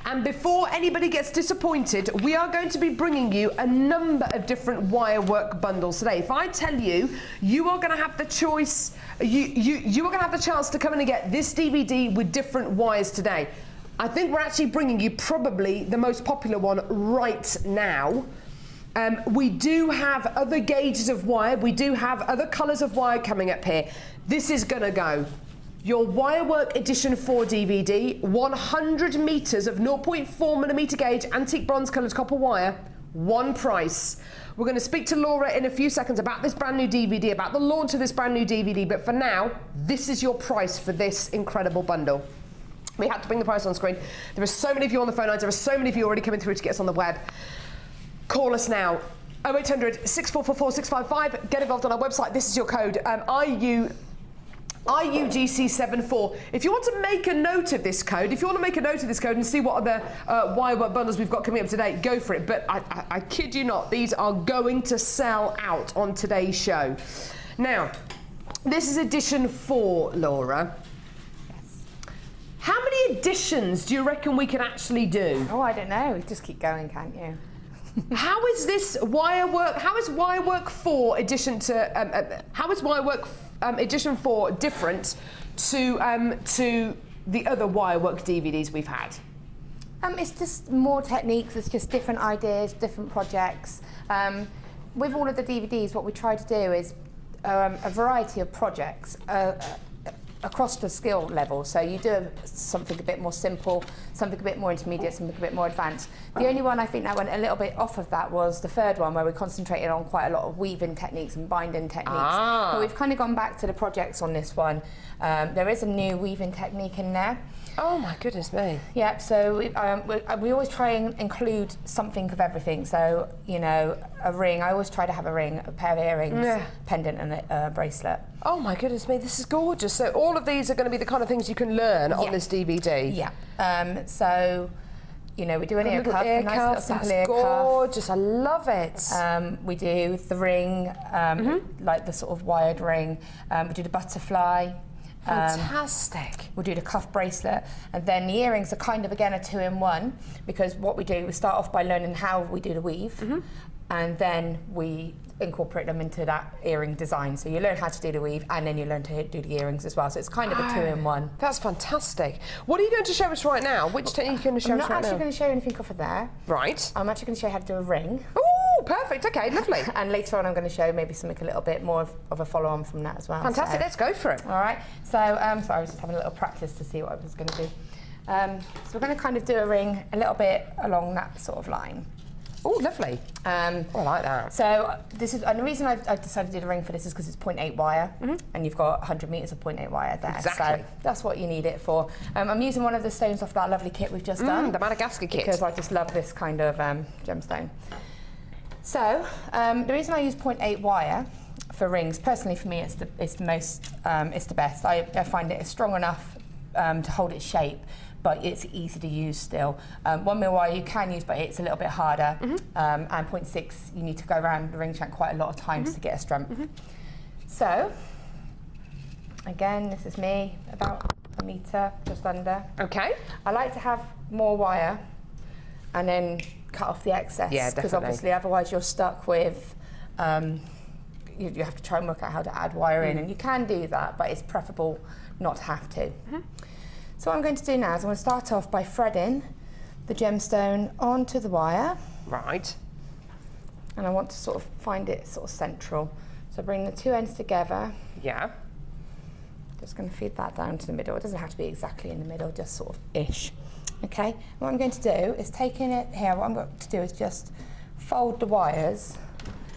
and before anybody gets disappointed, we are going to be bringing you a number of different Wirework bundles today. If I tell you, you are going to have the choice, you are going to have the chance to come in and get this DVD with different wires today. I think we're actually bringing you probably the most popular one right now. We do have other gauges of wire. We do have other colours of wire coming up here. This is going to go. Your Wirework Edition 4 DVD, 100 metres of 0.4mm gauge antique bronze coloured copper wire, one price. We're going to speak to Laura in a few seconds about this brand new DVD, about the launch of this brand new DVD, but for now, this is your price for this incredible bundle. We had to bring the price on screen. There are so many of you on the phone lines, there are so many of you already coming through to get us on the web. Call us now, 0800 644 655, get involved on our website, this is your code, IUGC74. If you want to make a note of this code, and see what other Wirework bundles we've got coming up today, go for it. But I kid you not, these are going to sell out on today's show. Now, this is edition 4, Laura. Yes. How many editions do you reckon we can actually do? Oh, I don't know. Just keep going, can't you? How is this Wirework? How is Wirework 4 edition to? How is Wirework edition 4 different to the other Wirework DVDs we've had? It's just more techniques. It's just different ideas, different projects. With all of the DVDs, what we try to do is a variety of projects. across the skill level. So you do something a bit more simple, something a bit more intermediate, something a bit more advanced. The only one I think that went a little bit off of that was the third one, where we concentrated on quite a lot of weaving techniques and binding techniques. But we've kind of gone back to the projects on this one. There is a new weaving technique in there. Oh my goodness me. Yeah, so we always try and include something of everything. So, you know, a ring, I always try to have a ring, a pair of earrings, pendant and a bracelet. Oh my goodness me, this is gorgeous. So all of these are going to be the kind of things you can learn on this DVD? Yeah. So, you know, we do an ear cuff, a nice little simple that's ear gorgeous, cuff. I love it. We do the ring, like the sort of wired ring. We do the butterfly. Fantastic. We'll do the cuff bracelet, and then the earrings are kind of again a 2-in-1, because what we do, we start off by learning how we do the weave, and then we incorporate them into that earring design. So you learn how to do the weave, and then you learn to do the earrings as well. So it's kind of a 2-in-1. That's fantastic. What are you going to show us right now? Which technique are you going to show us right now? I'm not actually going to show you anything off of there. Right. I'm actually going to show you how to do a ring. Ooh, perfect. Okay, lovely. And later on I'm going to show maybe something a little bit more of a follow-on from that as well. Fantastic, so, let's go for it. All right, so I was just having a little practice to see what I was going to do. So we're going to kind of do a ring a little bit along that sort of line. Oh, lovely. I like that. So this is, and the reason I've decided to do the ring for this is because it's 0.8 wire, and you've got 100 metres of 0.8 wire there. Exactly. So that's what you need it for. I'm using one of the stones off that lovely kit we've just done. The Madagascar kit. Because I just love this kind of gemstone. So the reason I use 0.8 wire for rings, personally for me, it's the best. I find it strong enough to hold its shape, but it's easy to use still. 1 mil wire you can use, but it's a little bit harder. And 0.6, you need to go around the ring shank quite a lot of times to get a strength. So, again, this is me, about 1 metre, just under. Okay. I like to have more wire and then cut off the excess. Yeah, because definitely. obviously otherwise you're stuck with, you have to try and work out how to add wire in, and you can do that, but it's preferable not to have to. So what I'm going to do now is I'm going to start off by threading the gemstone onto the wire. Right. And I want to sort of find it sort of central. So bring the two ends together. Yeah. Just going to feed that down to the middle. It doesn't have to be exactly in the middle, just sort of ish. Okay, what I'm going to do is taking it here, what I'm going to do is just fold the wires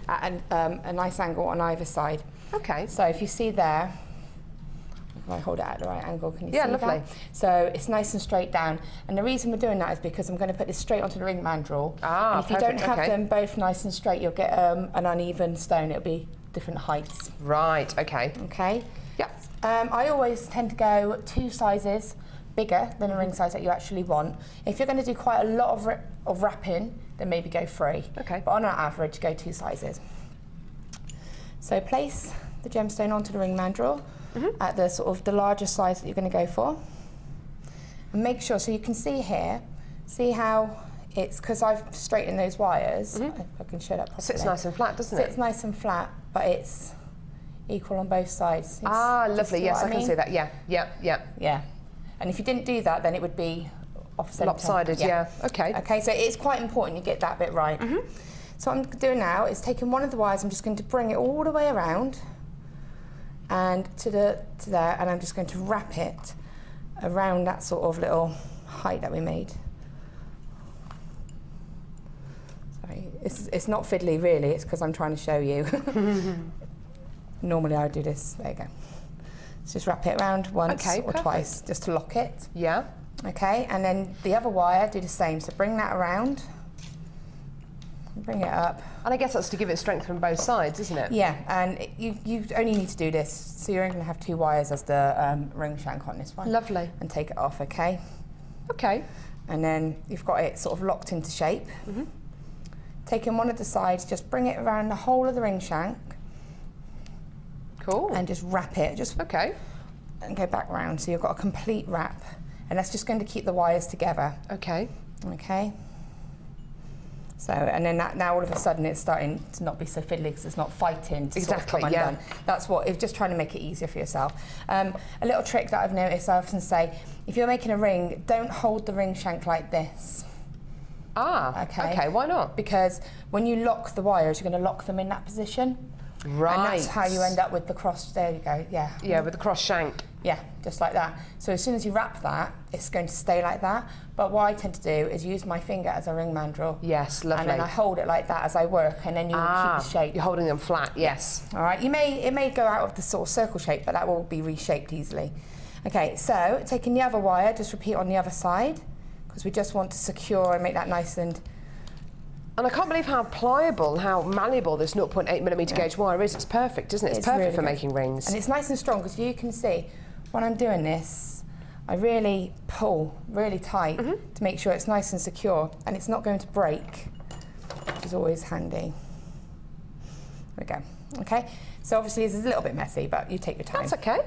at a nice angle on either side. Okay. So if you see there, if I hold it at the right angle, can you see lovely. that? So it's nice and straight down. And the reason we're doing that is because I'm going to put this straight onto the ring mandrel. Ah, and if you don't have them both nice and straight, you'll get an uneven stone. It'll be different heights. Right, okay. Okay? Yeah. I always tend to go 2 sizes bigger than the ring size that you actually want. If you're going to do quite a lot of wrapping, then maybe go 3. Okay. But on average, go 2 sizes. So place the gemstone onto the ring mandrel at the sort of the larger size that you're going to go for. And make sure, so you can see here, see how it's, because I've straightened those wires, if I can show that properly. Sits nice and flat, doesn't it? Sits nice and flat, but it's equal on both sides. Lovely, yes, I can see that, yeah. Yeah. And if you didn't do that, then it would be off-centre. Lopsided, yeah. Okay. Okay, so it's quite important you get that bit right. So what I'm doing now is taking one of the wires, I'm just going to bring it all the way around and to there, and I'm just going to wrap it around that sort of little height that we made. Sorry, it's not fiddly really, it's because I'm trying to show you. Normally I would do this, there you go. So just wrap it around once or twice, just to lock it. Yeah. Okay, and then the other wire, do the same. So bring that around, bring it up. And I guess that's to give it strength from both sides, isn't it? Yeah, and you only need to do this. So you're only going to have 2 wires as the ring shank on this one. Lovely. And take it off, okay? Okay. And then you've got it sort of locked into shape. Taking one of the sides, just bring it around the whole of the ring shank. Cool. And just wrap it, and go back round. So you've got a complete wrap. And that's just going to keep the wires together. Okay. Okay. So, and then that, now all of a sudden it's starting to not be so fiddly because it's not fighting to sort of come undone. That's what, it's just trying to make it easier for yourself. A little trick that I've noticed, I often say, if you're making a ring, don't hold the ring shank like this. Okay, why not? Because when you lock the wires, you're going to lock them in that position. Right. And that's how you end up with the cross, there you go, Yeah, with the cross shank. Yeah, just like that. So as soon as you wrap that, it's going to stay like that. But what I tend to do is use my finger as a ring mandrel. Yes, lovely. And then I hold it like that as I work, and then you keep the shape. You're holding them flat, yes. All right, it may go out of the sort of circle shape, but that will be reshaped easily. Okay, so taking the other wire, just repeat on the other side, because we just want to secure and make that nice and... And I can't believe how pliable, how malleable this 0.8mm gauge wire is. It's perfect, isn't it? It's perfect really for making rings. And it's nice and strong, because you can see, when I'm doing this, I really pull really tight to make sure it's nice and secure, and it's not going to break, which is always handy. There we go. Okay, so obviously this is a little bit messy, but you take your time. That's okay.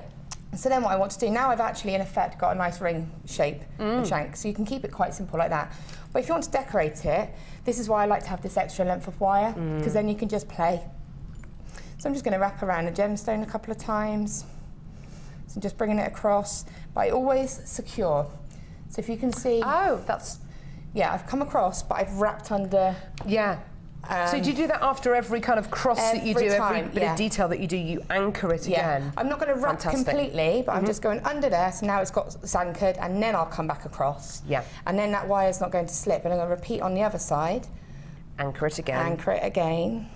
So then what I want to do, now I've actually in effect got a nice ring shape and shank, so you can keep it quite simple like that. But if you want to decorate it, this is why I like to have this extra length of wire, because then you can just play. So I'm just going to wrap around a gemstone a couple of times. So just bringing it across, but I always secure. So if you can see... Oh, that's... Yeah, I've come across, but I've wrapped under... Yeah. So do you do that after every kind of cross that you do, every bit of detail that you do, you anchor it again? I'm not going to wrap completely, but I'm just going under there, so now it's anchored, and then I'll come back across. Yeah. And then that wire's not going to slip, and I'm going to repeat on the other side. Anchor it again. Anchor it again.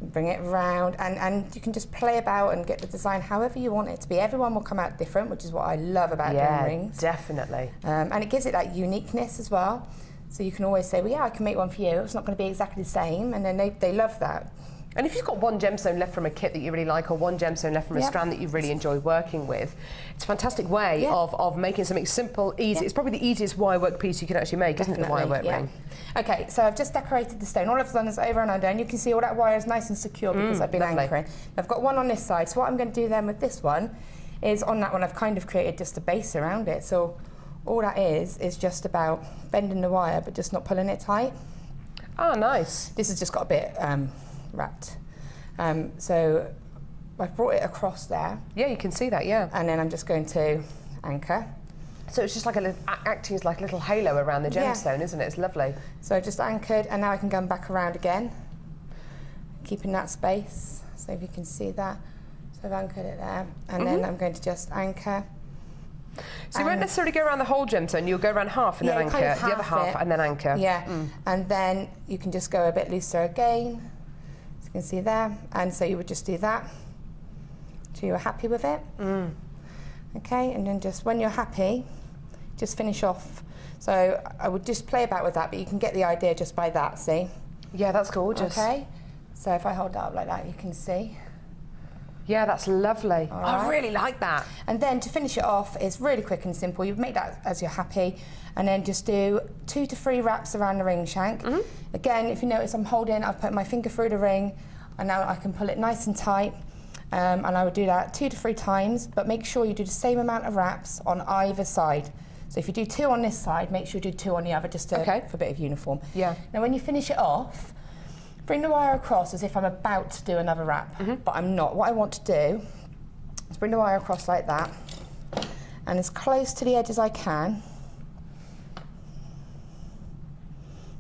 Bring it round, and you can just play about and get the design however you want it to be. Everyone will come out different, which is what I love about doing rings. Definitely. And it gives it that uniqueness as well. So you can always say, well, yeah, I can make one for you. It's not going to be exactly the same, and then they love that. And if you've got one gemstone left from a kit that you really like, or one gemstone left from a strand that you really enjoy working with, it's a fantastic way of making something simple, easy. It's probably the easiest wire work piece you can actually make, isn't it, the wire work ring? Okay, so I've just decorated the stone. All I've done is over and under, and you can see all that wire is nice and secure because I've been anchoring. I've got one on this side, so what I'm going to do then with this one is on that one I've kind of created just a base around it. So all that is just about bending the wire but just not pulling it tight. Ah, nice. This has just got a bit wrapped. So I've brought it across there. Yeah, you can see that, yeah. And then I'm just going to anchor. So it's just like acting as like a little halo around the gemstone, isn't it? It's lovely. So I've just anchored, and now I can come back around again, keeping that space. So if you can see that. So I've anchored it there, and then I'm going to just anchor. So you won't necessarily go around the whole gemstone, you'll go around half and then anchor, kind of the other half and then anchor. Yeah, and then you can just go a bit looser again, as you can see there, and so you would just do that until you're happy with it. Okay, and then just when you're happy, just finish off. So I would just play about with that, but you can get the idea just by that, see? Yeah, that's gorgeous. Okay, so if I hold that up like that, you can see. Yeah, that's lovely. I really like that. And then to finish it off, it's really quick and simple. You make that as you're happy, and then just do 2 to 3 wraps around the ring shank. Again, if you notice I'm holding, I've put my finger through the ring, and now I can pull it nice and tight. And I would do that 2 to 3 times, but make sure you do the same amount of wraps on either side. So if you do 2 on this side, make sure you do 2 on the other, just for a bit of uniform. Yeah. Now when you finish it off, bring the wire across as if I'm about to do another wrap, but I'm not. What I want to do is bring the wire across like that, and as close to the edge as I can.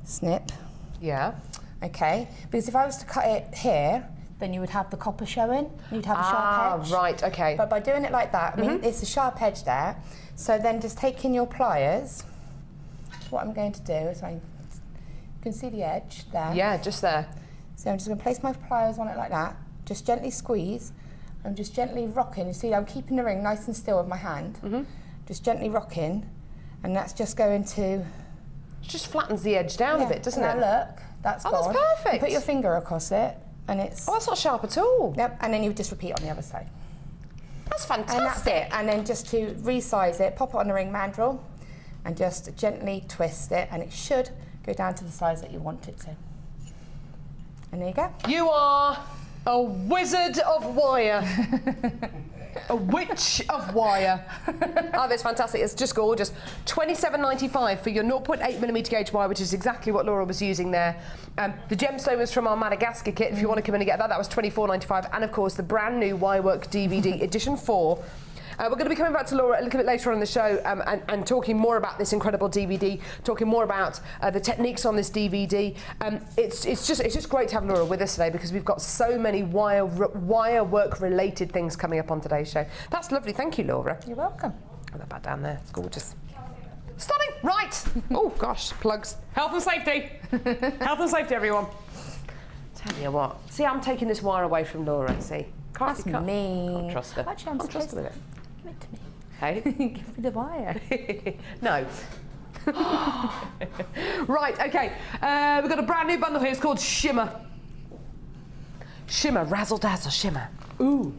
Snip. Yeah. Okay, because if I was to cut it here, then you would have the copper showing, you'd have a sharp edge. Right, okay. But by doing it like that, I mean, it's a sharp edge there, so then just taking your pliers, what I'm going to do is you can see the edge there. Yeah, just there. So I'm just going to place my pliers on it like that, just gently squeeze. I'm just gently rocking. You see, I'm keeping the ring nice and still with my hand. Just gently rocking, and that's just going to... It just flattens the edge down a bit, doesn't it? Now look, that's gone. Oh, that's perfect. You put your finger across it, and it's... Oh, that's not sharp at all. Yep, and then you just repeat on the other side. That's fantastic. And that's it. And then just to resize it, pop it on the ring mandrel, and just gently twist it, and it should go down to the size that you want it to. And there you go. You are a wizard of wire. A witch of wire. Oh, that's fantastic. It's just gorgeous. $27.95 for your 0.8mm gauge wire, which is exactly what Laura was using there. The gemstone was from our Madagascar kit. If you want to come in and get that, that was $24.95. And of course, the brand new Wirework DVD edition 4. We're going to be coming back to Laura a little bit later on in the show and talking more about this incredible DVD, talking more about the techniques on this DVD. It's just great to have Laura with us today because we've got so many wire work related things coming up on today's show. That's lovely. Thank you, Laura. You're welcome. Put that back down there. It's gorgeous. Stunning. Right. Oh gosh, plugs. Health and safety. Health and safety, everyone. Tell you what. See, I'm taking this wire away from Laura. See. That's mean. Can't trust her. Actually, I'm Can't trust her with it. Give it to me. Hey? Give me the wire. No. Right, okay. We've got a brand new bundle here. It's called Shimmer. Shimmer, razzle dazzle, shimmer. Ooh.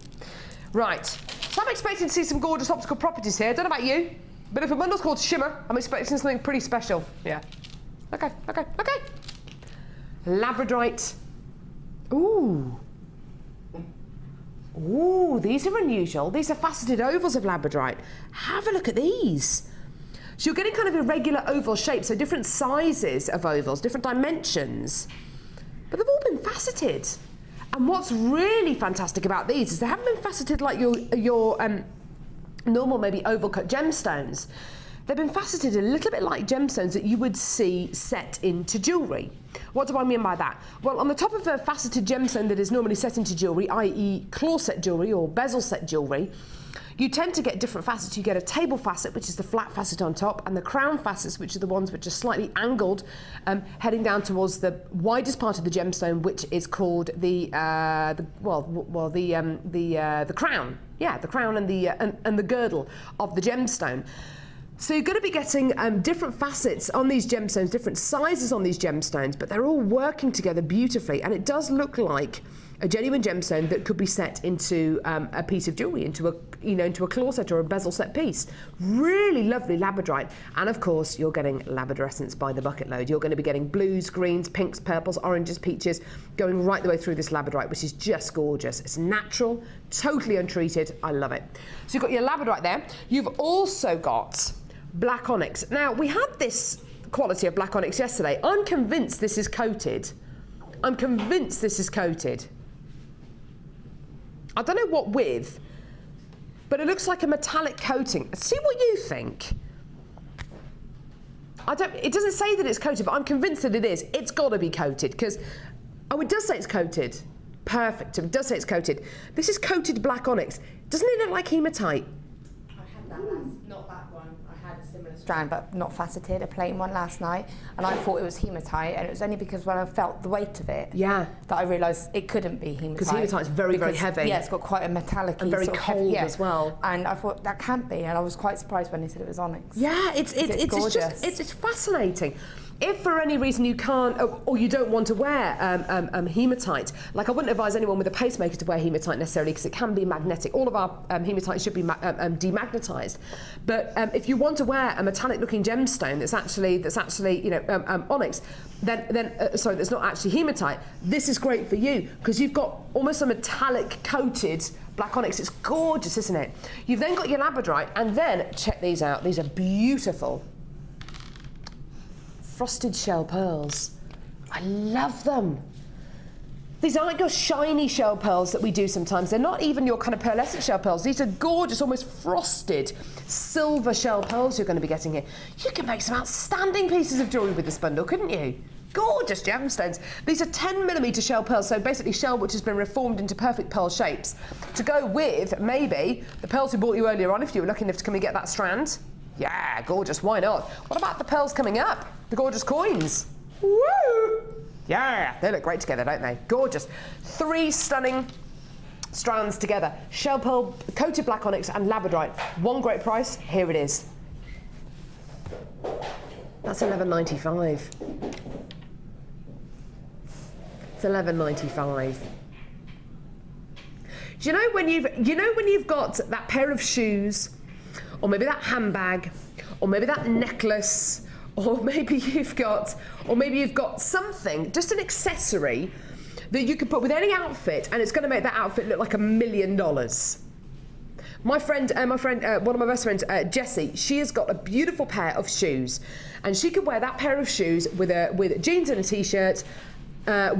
Right. So I'm expecting to see some gorgeous optical properties here. Don't know about you, but if a bundle's called Shimmer, I'm expecting something pretty special. Yeah. Okay. Labradorite. Ooh. Ooh, these are unusual. These are faceted ovals of labradorite. Have a look at these. So you're getting kind of irregular oval shapes, so different sizes of ovals, different dimensions, but they've all been faceted. And what's really fantastic about these is they haven't been faceted like your normal maybe oval cut gemstones. They've been faceted a little bit like gemstones that you would see set into jewellery. What do I mean by that? Well, on the top of a faceted gemstone that is normally set into jewellery, i.e. claw set jewellery or bezel set jewellery, you tend to get different facets. You get a table facet, which is the flat facet on top, and the crown facets, which are the ones which are slightly angled, heading down towards the widest part of the gemstone, which is called the crown. Yeah, the crown and the girdle of the gemstone. So you're going to be getting different facets on these gemstones, different sizes on these gemstones, but they're all working together beautifully, and it does look like a genuine gemstone that could be set into a piece of jewellery, into a claw set or a bezel set piece. Really lovely labradorite, and of course you're getting labradorescence by the bucket load. You're going to be getting blues, greens, pinks, purples, oranges, peaches, going right the way through this labradorite, which is just gorgeous. It's natural, totally untreated. I love it. So you've got your labradorite there. You've also got black onyx. Now, we had this quality of black onyx yesterday. I'm convinced this is coated. I'm convinced this is coated. I don't know what with, but it looks like a metallic coating. See what you think. It doesn't say that it's coated, but I'm convinced that it is. It's got to be coated because, oh, it does say it's coated. Perfect. It does say it's coated. This is coated black onyx. Doesn't it look like hematite? I had that not that one. I had a similar strand, but not faceted, a plain one last night, and I thought it was hematite, and it was only because when I felt the weight of it, that I realised it couldn't be hematite. Because hematite's very heavy. Yeah, it's got quite a metallic and very cold as well. And I thought that can't be, and I was quite surprised when they said it was onyx. Yeah, it's gorgeous. It's fascinating. If for any reason you can't or you don't want to wear hematite, like I wouldn't advise anyone with a pacemaker to wear hematite necessarily because it can be magnetic. All of our hematite should be demagnetized. But if you want to wear a metallic-looking gemstone that's actually onyx, then sorry, that's not actually hematite. This is great for you because you've got almost a metallic coated black onyx. It's gorgeous, isn't it? You've then got your labradorite, and then check these out. These are beautiful. Frosted shell pearls. I love them. These aren't your shiny shell pearls that we do sometimes. They're not even your kind of pearlescent shell pearls. These are gorgeous, almost frosted silver shell pearls you're going to be getting here. You can make some outstanding pieces of jewellery with this bundle, couldn't you? Gorgeous gemstones. These are 10mm shell pearls, so basically shell which has been reformed into perfect pearl shapes to go with maybe the pearls we bought you earlier on if you were lucky enough to come and get that strand. Yeah, gorgeous, why not? What about the pearls coming up? The gorgeous coins. Woo! Yeah, they look great together, don't they? Gorgeous. 3 stunning strands together. Shell pearl, coated black onyx and labradorite. One great price, here it is. That's $11.95. It's $11.95. Do you know when you've got that pair of shoes, or maybe that handbag, or maybe that necklace, or maybe you've got something, just an accessory that you could put with any outfit, and it's going to make that outfit look like $1 million. My friend, one of my best friends, Jessie, she has got a beautiful pair of shoes, and she could wear that pair of shoes with jeans and a t-shirt,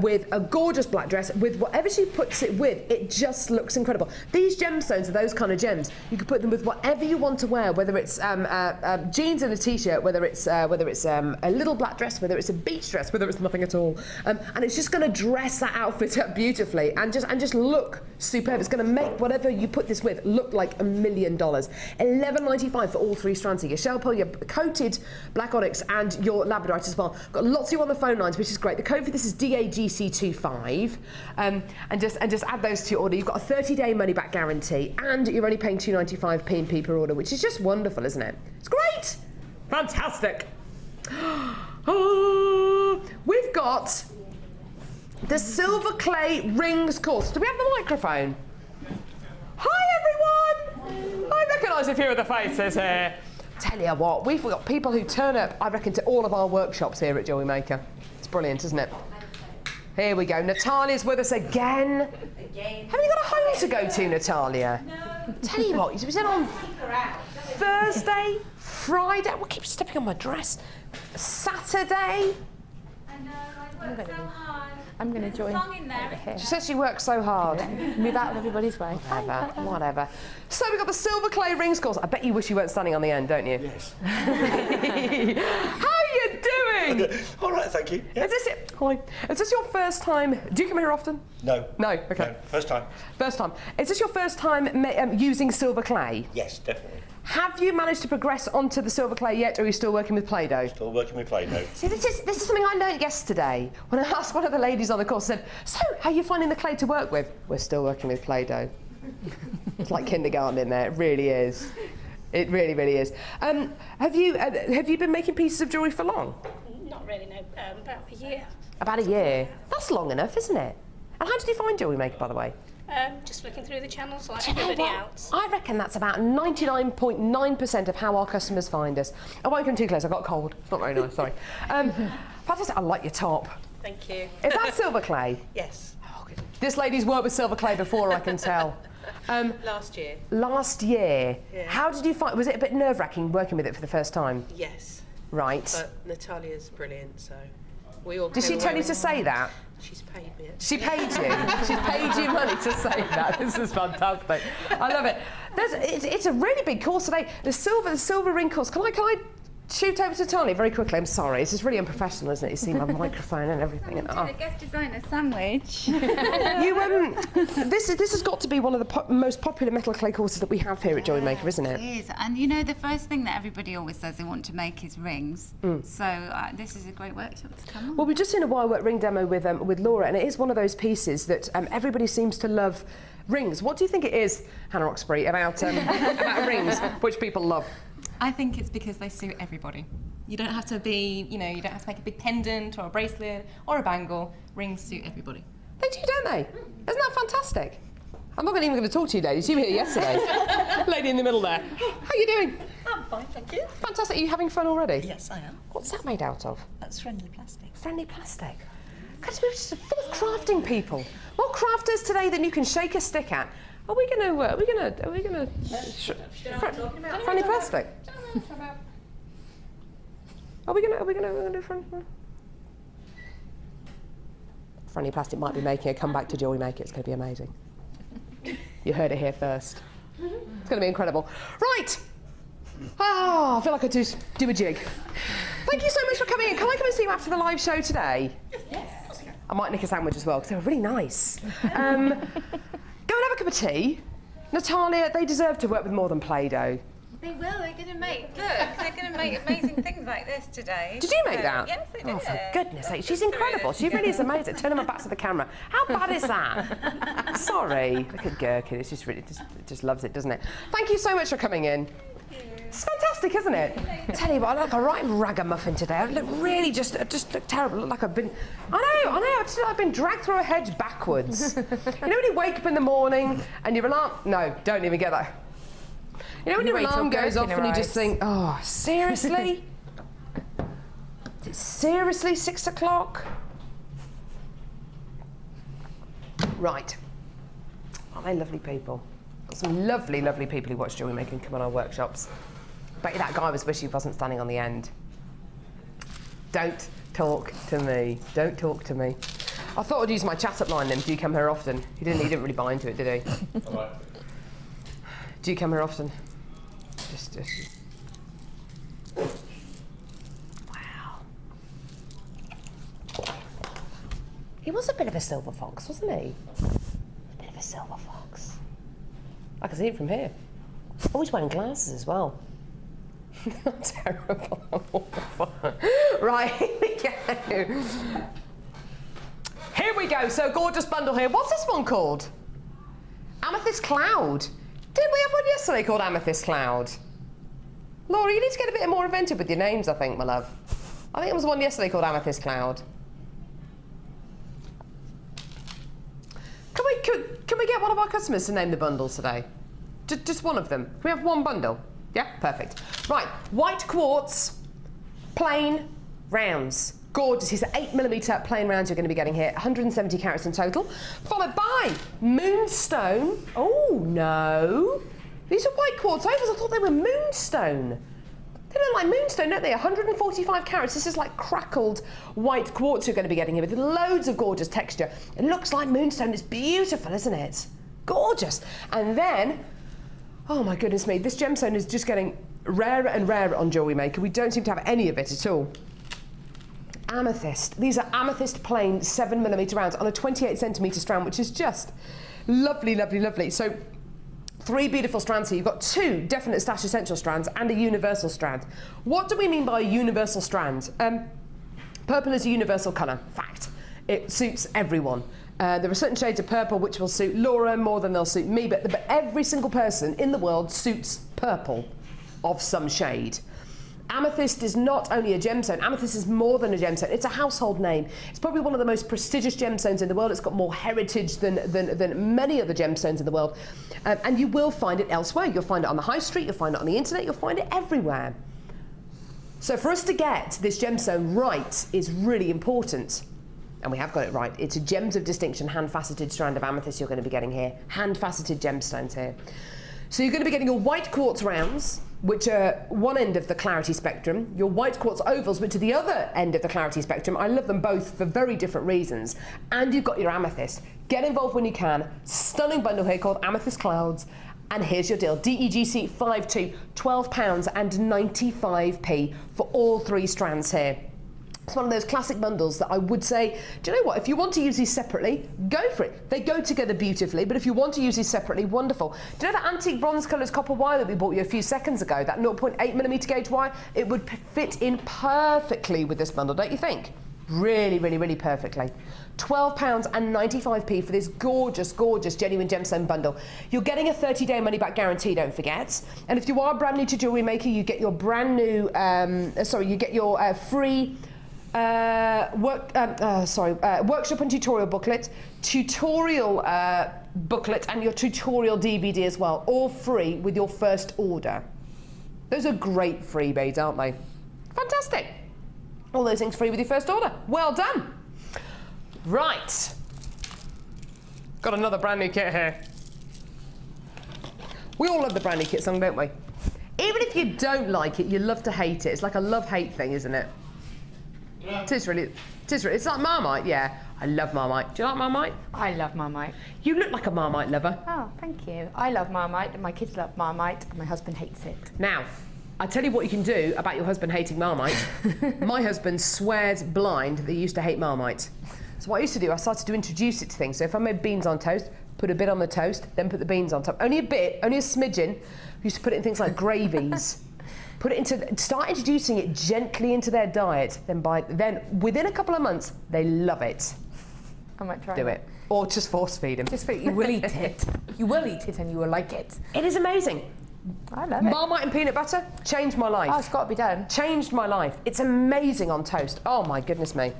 with a gorgeous black dress, with whatever she puts it with, it just looks incredible. These gemstones are those kind of gems. You can put them with whatever you want to wear, whether it's jeans and a t-shirt, whether it's a little black dress, whether it's a beach dress, whether it's nothing at all, and it's just going to dress that outfit up beautifully and just look superb. It's going to make whatever you put this with look like $1 million. $11.95 for all 3 strands. Your shell pearl, your coated black onyx, and your labradorite as well. Got lots of you on the phone lines, which is great. The code for this is DAGC25, and just add those to your order. You've got a 30-day money-back guarantee, and you're only paying £2.95 P&P per order, which is just wonderful, isn't it? It's great, fantastic. We've got the silver clay rings course. Do we have the microphone? Hi everyone! I recognise a few of the faces here. Tell you what, we've got people who turn up, I reckon, to all of our workshops here at Jewellery Maker. It's brilliant, isn't it? Here we go. Natalia's with us again. Haven't you got a home to go to, Natalia? No. Tell you what, you was in on Thursday, Friday. What keeps stepping on my dress? Saturday. I know, I worked so hard. I'm going to join. She says she works so hard. Move out of everybody's way. Whatever. So we've got the silver clay ring scores. I bet you wish you weren't standing on the end, don't you? Yes. How are you doing? All right, thank you. Yeah. Is this your first time? Do you come here often? No. No. Okay. No, first time. First time. Is this your first time using silver clay? Yes, definitely. Have you managed to progress onto the silver clay yet, or are you still working with Play-Doh? Still working with Play-Doh. See, this is something I learnt yesterday when I asked one of the ladies on the course. I said, "So, how are you finding the clay to work with?" "We're still working with Play-Doh." It's like kindergarten in there. It really is. It really, really is. Have you been making pieces of jewellery for long? Not really, no. About a year. About a year. That's long enough, isn't it? And how did you find Jewellery Maker, by the way? Just looking through the channels like everybody else. I reckon that's about 99.9% of how our customers find us. I won't come too close, I got a cold. It's not very nice, sorry. Fantastic, I like your top. Thank you. Is that silver clay? Yes. Oh, good. This lady's worked with silver clay before, I can tell. Last year. Last year? Yeah. How did you find, was it a bit nerve-wracking working with it for the first time? Yes. Right. But Natalia's brilliant, so we all. Did she tell you to say that? She's paid me. She paid you. She's paid you money to say that. This is fantastic. I love it. It's a really big course today. The silver ring course. Can I shoot over to Tony very quickly? I'm sorry. This is really unprofessional, isn't it? You see my microphone and everything. I'm doing a guest designer sandwich. This has got to be one of the most popular metal clay courses that we have here at Jewellery Maker, isn't it? It is. And you know, the first thing that everybody always says they want to make is rings. So this is a great workshop to come on. Well, we've just seen a wire work ring demo with Laura, and it is one of those pieces that everybody seems to love. Rings. What do you think it is, Hannah Roxbury, about rings, which people love? I think it's because they suit everybody. You don't have to be, you don't have to make a big pendant or a bracelet or a bangle. Rings suit everybody. They do, don't they? Isn't that fantastic? I'm not even going to talk to you, ladies. You were here yesterday. Lady in the middle there. How are you doing? I'm fine, thank you. Fantastic. Are you having fun already? Yes, I am. What's that made out of? That's friendly plastic. Friendly plastic. Because we're just full of crafting people. More crafters today than you can shake a stick at. Are we gonna friendly plastic? Are we gonna do friendly plastic might be making a comeback to Jewellery Maker. It's gonna be amazing. You heard it here first. It's gonna be incredible. Right. I feel like I do a jig. Thank you so much for coming in. Can I come and see you after the live show today? Yes. I might nick a sandwich as well, because they were really nice. Go and have a cup of tea. Natalia, they deserve to work with more than Play-Doh. They will. They're going to make. Look, they're going to make amazing things like this today. Did you make that? Yes, I did. Oh, for goodness sake, she's incredible. She really is amazing. Turning my back to the camera. How bad is that? Sorry. Look at Gherkin. It's just really just loves it, doesn't it? Thank you so much for coming in. It's fantastic, isn't it? Tell you what, I look like a right ragamuffin today. I look really just look terrible. I look like I've been. I know. I just feel like I've been dragged through a hedge backwards. You know when you wake up in the morning and your alarm? No, don't even get that. You know when your alarm goes off and you just think, oh, seriously? Is it seriously 6 o'clock? Right. Aren't they lovely people? Got some lovely, lovely people who watch Jewellery Maker and come on our workshops. Bet you that guy was wishing he wasn't standing on the end. Don't talk to me. Don't talk to me. I thought I'd use my chat-up line then. Do you come here often? He didn't really buy into it, did he? Alright. Do you come here often? Just... Wow. He was a bit of a silver fox, wasn't he? A bit of a silver fox. I can see it from here. Oh, he's wearing glasses as well. Terrible. Right, here we go. Here we go. So, gorgeous bundle here. What's this one called? Amethyst Cloud. Didn't we have one yesterday called Amethyst Cloud? Laura, you need to get a bit more inventive with your names, I think, my love. I think it was one yesterday called Amethyst Cloud. Can we get one of our customers to name the bundles today? Just one of them. Can we have one bundle? Yeah, perfect. Right, white quartz, plain rounds. Gorgeous. These are 8mm plain rounds you're going to be getting here. 170 carats in total. Followed by moonstone. Oh, no. These are white quartz ovals. I thought they were moonstone. They look like moonstone, don't they? 145 carats. This is like crackled white quartz you're going to be getting here with loads of gorgeous texture. It looks like moonstone. It's beautiful, isn't it? Gorgeous. And then, oh my goodness me, this gemstone is just getting rarer and rarer on Jewellery Maker. We don't seem to have any of it at all. Amethyst. These are amethyst plain 7mm rounds on a 28cm strand, which is just lovely, lovely, lovely. So 3 beautiful strands here. You've got 2 definite Stash Essential strands and a universal strand. What do we mean by a universal strand? Purple is a universal colour. Fact. It suits everyone. There are certain shades of purple which will suit Laura more than they'll suit me, but every single person in the world suits purple of some shade. Amethyst is not only a gemstone, amethyst is more than a gemstone. It's a household name. It's probably one of the most prestigious gemstones in the world. It's got more heritage than many other gemstones in the world. And you will find it elsewhere. You'll find it on the high street, you'll find it on the internet, you'll find it everywhere. So for us to get this gemstone right is really important. And we have got it right. It's a Gems of Distinction hand-faceted strand of amethyst you're going to be getting here. Hand-faceted gemstones here. So you're going to be getting your white quartz rounds, which are one end of the clarity spectrum, your white quartz ovals, which are the other end of the clarity spectrum. I love them both for very different reasons. And you've got your amethyst. Get involved when you can. Stunning bundle here called Amethyst Clouds. And here's your deal. DEGC 52, £12.95 for all 3 strands here. It's one of those classic bundles that I would say, do you know what, if you want to use these separately, go for it. They go together beautifully, but if you want to use these separately, wonderful. Do you know that antique bronze colours copper wire that we bought you a few seconds ago, that 0.8mm gauge wire? It would fit in perfectly with this bundle, don't you think? Really, really, really perfectly. £12.95 for this gorgeous, gorgeous genuine gemstone bundle. You're getting a 30-day money-back guarantee, don't forget. And if you are brand new to Jewellery Maker, you get your brand new, you get your free workshop and tutorial booklet, and your tutorial DVD as well, all free with your first order. Those are great freebies, aren't they? Fantastic. All those things free with your first order. Well done. Right. Got another brand new kit here. We all love the brand new kit song, don't we? Even if you don't like it, you love to hate it. It's like a love-hate thing, isn't it? Yeah. It is really. It's like Marmite, yeah. I love Marmite. Do you like Marmite? I love Marmite. You look like a Marmite lover. Oh, thank you. I love Marmite, and my kids love Marmite, and my husband hates it. Now, I tell you what you can do about your husband hating Marmite. My husband swears blind that he used to hate Marmite. So what I used to do, I started to introduce it to things. So if I made beans on toast, put a bit on the toast, then put the beans on top. Only a bit, only a smidgen. I used to put it in things like gravies. Start introducing it gently into their diet. Then within a couple of months, they love it. I might try Do it. Or just force feed them. Just feed you will eat it. You will eat it and you will like it. It is amazing. I love it. Marmite and peanut butter changed my life. Oh, it's got to be done. Changed my life. It's amazing on toast. Oh my goodness me.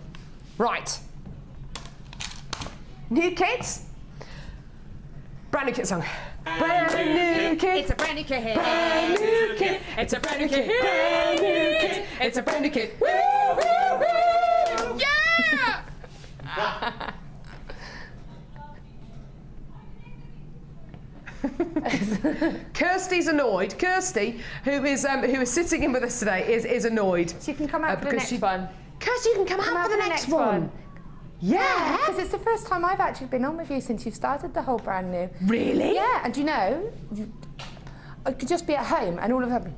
Right. New kits. Brand new kit song. Brand new kit. It's a brand new kit. Brand new kit. It's a brand new kit. Brand new kit. It's a brand new kit. Woo, woo, woo. Yeah! Kirsty's annoyed. Kirsty, who is sitting in with us today, is annoyed. She can come out for the next one. Kirsty, you can come out for the next one. Yeah? Because it's the first time I've actually been on with you since you've started the whole brand new. Really? Yeah, and you know, I could just be at home and all of a sudden,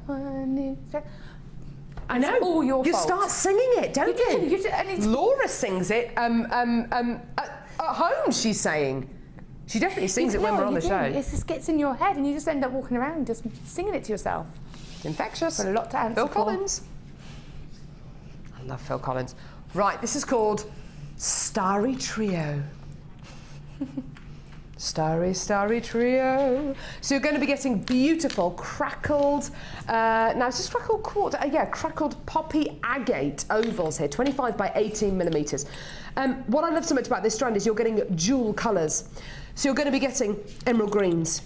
I know. It's all your fault. You start singing it, don't you? And it's Laura sings it at home, she's saying. She definitely sings it when we're on the show. It just gets in your head and you just end up walking around just singing it to yourself. It's infectious. Got a lot to answer Phil for. Collins. I love Phil Collins. Right, this is called Starry Trio. Starry, starry trio. So you're going to be getting beautiful crackled, now is this crackled quartz? Yeah, crackled poppy agate ovals here, 25 by 18 millimetres. What I love so much about this strand is you're getting dual colours. So you're going to be getting emerald greens,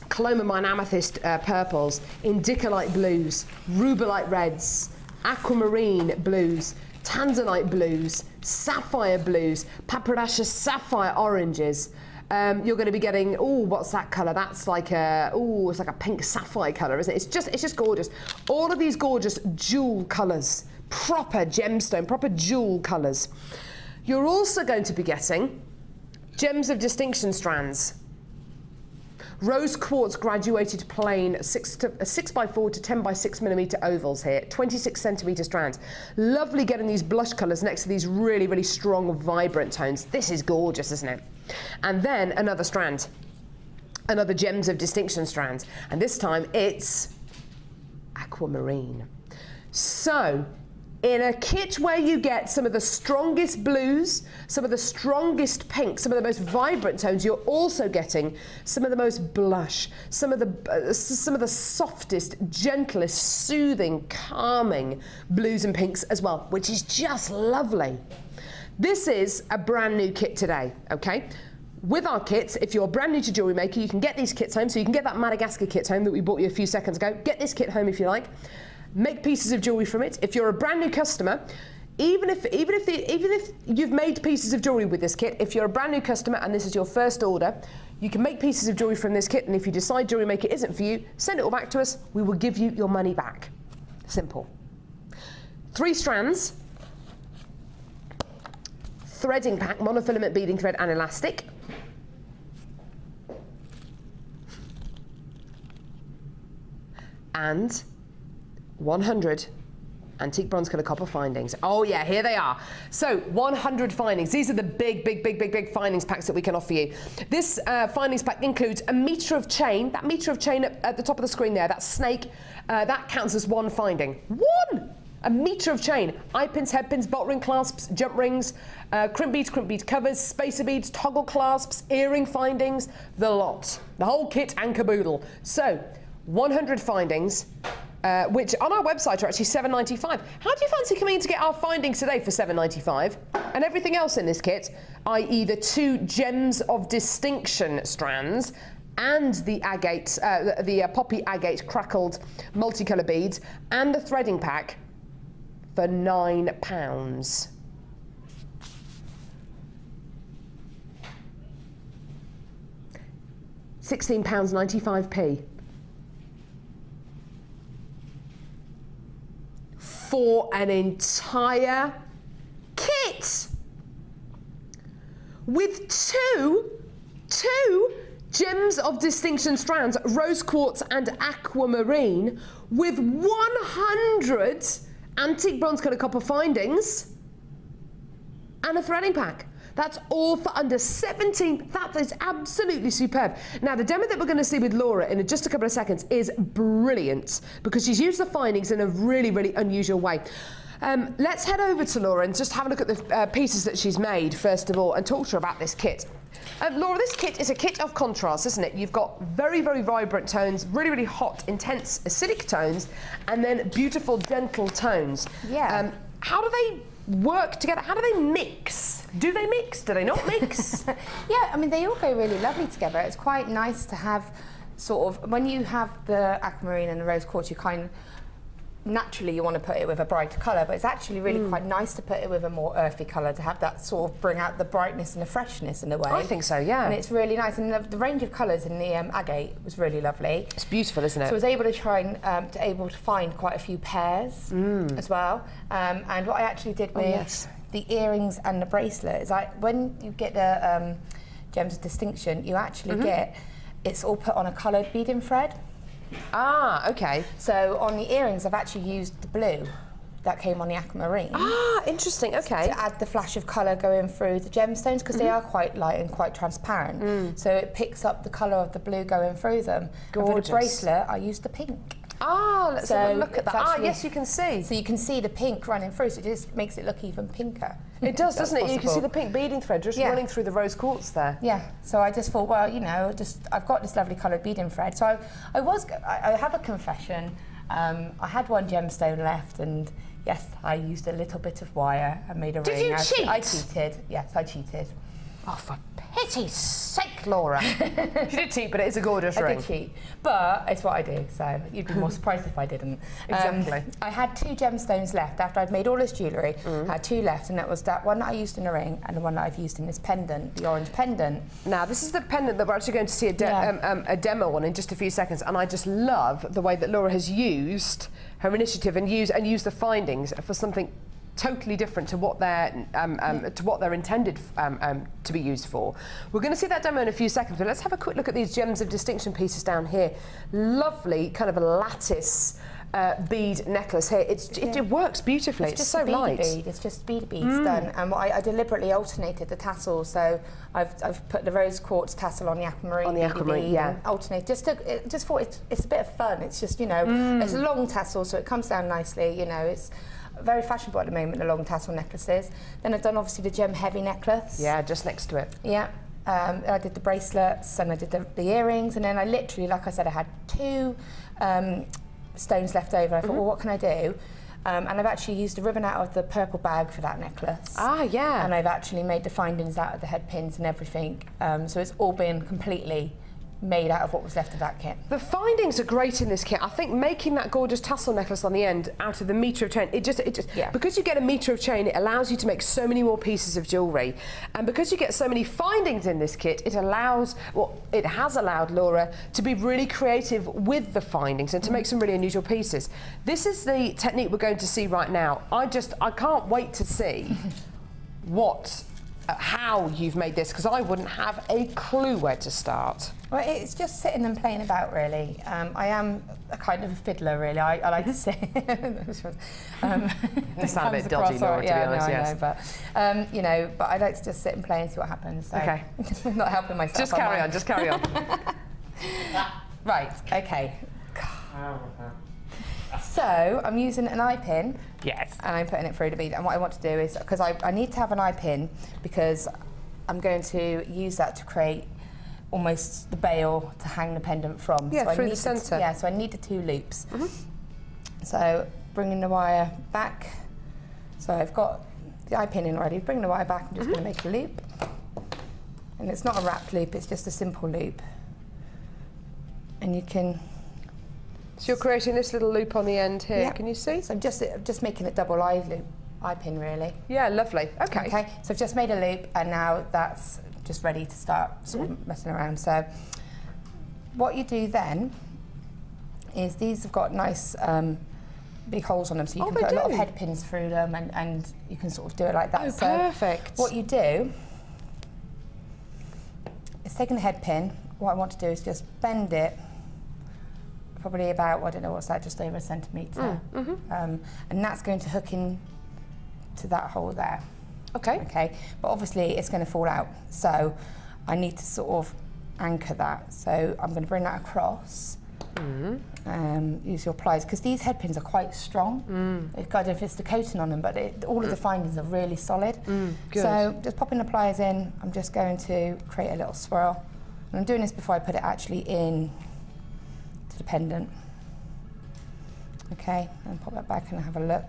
colomamine amethyst purples, indicolite blues, rubellite reds, aquamarine blues, tanzanite blues, sapphire blues, papyrus sapphire oranges. You're going to be getting, what's that colour? That's like it's like a pink sapphire colour, isn't it? It's just gorgeous. All of these gorgeous jewel colours, proper gemstone, proper jewel colours. You're also going to be getting gems of distinction strands. Rose quartz graduated plain 6x4 to 10x6 millimetre ovals here, 26 centimetre strands. Lovely getting these blush colours next to these really, really strong, vibrant tones. This is gorgeous, isn't it? And then another strand, another gems of distinction strands. And this time it's aquamarine. So, in a kit where you get some of the strongest blues, some of the strongest pinks, some of the most vibrant tones, you're also getting some of the most blush, some of the softest, gentlest, soothing, calming blues and pinks as well, which is just lovely. This is a brand new kit today, okay? With our kits, if you're brand new to Jewellery Maker, you can get these kits home. So you can get that Madagascar kit home that we bought you a few seconds ago. Get this kit home if you like. Make pieces of jewellery from it. If you're a brand new customer, even if you've made pieces of jewellery with this kit, if you're a brand new customer and this is your first order, you can make pieces of jewellery from this kit, and if you decide Jewellery Maker isn't for you, send it all back to us. We will give you your money back. Simple. 3 strands, threading pack, monofilament beading thread and elastic. And 100 antique bronze colour copper findings. Oh yeah, here they are. So 100 findings. These are the big findings packs that we can offer you. This findings pack includes a metre of chain. That metre of chain at the top of the screen there, that snake, that counts as 1 finding. 1! A metre of chain. Eye pins, head pins, bolt ring clasps, jump rings, crimp bead covers, spacer beads, toggle clasps, earring findings, the lot. The whole kit and caboodle. So 100 findings. Which on our website are actually $7.95. How do you fancy coming in to get our findings today for $7.95? And everything else in this kit, i.e. the 2 gems of distinction strands and the agate, the poppy agate crackled multicolour beads and the threading pack for £9. £16.95p. For an entire kit with two gems of distinction strands, rose quartz and aquamarine, with 100 antique bronze colour copper findings and a threading pack. That's all for under 17. That is absolutely superb. Now, the demo that we're going to see with Laura in just a couple of seconds is brilliant because she's used the findings in a really, really unusual way. Let's head over to Laura and just have a look at the pieces that she's made, first of all, and talk to her about this kit. Laura, this kit is a kit of contrast, isn't it? You've got very, very vibrant tones, really, really hot, intense, acidic tones, and then beautiful, gentle tones. Yeah. How do they work together? How do they mix? Do they mix? Do they not mix? Yeah, I mean, they all go really lovely together. It's quite nice to have sort of, when you have the aquamarine and the rose quartz, you kind of, naturally you want to put it with a brighter colour, but it's actually really quite nice to put it with a more earthy colour to have that sort of bring out the brightness and the freshness in a way. I think so, yeah. And it's really nice, and the range of colours in the agate was really lovely. It's beautiful, isn't it? So I was able to try and to find quite a few pairs as well. And what I actually did with the earrings and the bracelet is when you get the Gems of Distinction, you actually get it's all put on a coloured beading thread. Ah, okay. So on the earrings, I've actually used the blue that came on the aquamarine. Ah, interesting, okay. To add the flash of colour going through the gemstones, because they are quite light and quite transparent. So it picks up the colour of the blue going through them. Gorgeous. And for the bracelet, I used the pink. Ah, let's have a look at that. Actually, yes, you can see. So you can see the pink running through, so it just makes it look even pinker. It does, doesn't it? You can see the pink beading thread just running through the rose quartz there. Yeah, so I just thought, well, I've got this lovely coloured beading thread. So I have a confession. I had one gemstone left, and yes, I used a little bit of wire and made a ring. Did you cheat? I cheated. Yes, I cheated. Oh, for pity's sake, Laura. She did cheat, but it is a gorgeous ring. I did cheat, but it's what I do, so you'd be more surprised if I didn't. Exactly. I had 2 gemstones left after I'd made all this jewellery. I had 2 left, and that was that one that I used in a ring and the one that I've used in this pendant, the orange pendant. Now, this is the pendant that we're actually going to see a demo on in just a few seconds, and I just love the way that Laura has used her initiative and used the findings for something totally different to what they're intended to be used for. We're going to see that demo in a few seconds, but let's have a quick look at these Gems of Distinction pieces down here. Lovely kind of a lattice bead necklace here. It works beautifully. It's so light. It's just bead beads done, and I deliberately alternated the tassels. So I've put the rose quartz tassel on the aquamarine. On the aquamarine, yeah. Alternate. Just thought it's a bit of fun. It's just it's a long tassel, so it comes down nicely. It's very fashionable at the moment, the long tassel necklaces. Then I've done obviously the gem heavy necklace. Yeah, just next to it. Yeah. I did the bracelets and I did the earrings, and then I literally, like I said, I had 2 stones left over. I thought, well, what can I do? And I've actually used a ribbon out of the purple bag for that necklace. Ah, yeah. And I've actually made the findings out of the head pins and everything. So it's all been completely made out of what was left of that kit. The findings are great in this kit. I think making that gorgeous tassel necklace on the end out of the metre of chain, because you get a metre of chain, it allows you to make so many more pieces of jewellery. And because you get so many findings in this kit, it has allowed Laura to be really creative with the findings and to make some really unusual pieces. This is the technique we're going to see right now. I can't wait to see how you've made this, because I wouldn't have a clue where to start. Well, it's just sitting and playing about, really. I am a kind of a fiddler, really. I like to sit. They sound a bit dodgy, Laura, to be honest. Yes. But I like to just sit and play and see what happens. So okay. I'm not helping myself. Just carry on. Right. Okay. So I'm using an eye pin. Yes. And I'm putting it through the bead. And what I want to do is, because I need to have an eye pin, because I'm going to use that to create almost the bail to hang the pendant from. Yeah, so through the centre. Yeah, so I need the 2 loops. So bringing the wire back. So I've got the eye pin in already. Bring the wire back. I'm just going to make a loop. And it's not a wrapped loop, it's just a simple loop. And you can... So you're creating this little loop on the end here, yeah. Can you see? So I'm just making a double eye pin, really. Yeah, lovely. Okay. Okay, so I've just made a loop, and now that's just ready to start sort of messing around. So what you do then is these have got nice big holes on them, so you can put a lot of head pins through them, and you can sort of do it like that. Oh, so perfect. What you do is taking the head pin. What I want to do is just bend it probably about, I don't know what's that, just over a centimetre. And that's going to hook in to that hole there. Okay. Okay, but obviously it's going to fall out, so I need to sort of anchor that. So I'm going to bring that across. Use your pliers, because these head pins are quite strong. I don't know if it's the coating on them, but all of the findings are really solid. Good. So just popping the pliers in, I'm just going to create a little swirl. And I'm doing this before I put it actually in to the pendant. Okay, and pop that back and have a look,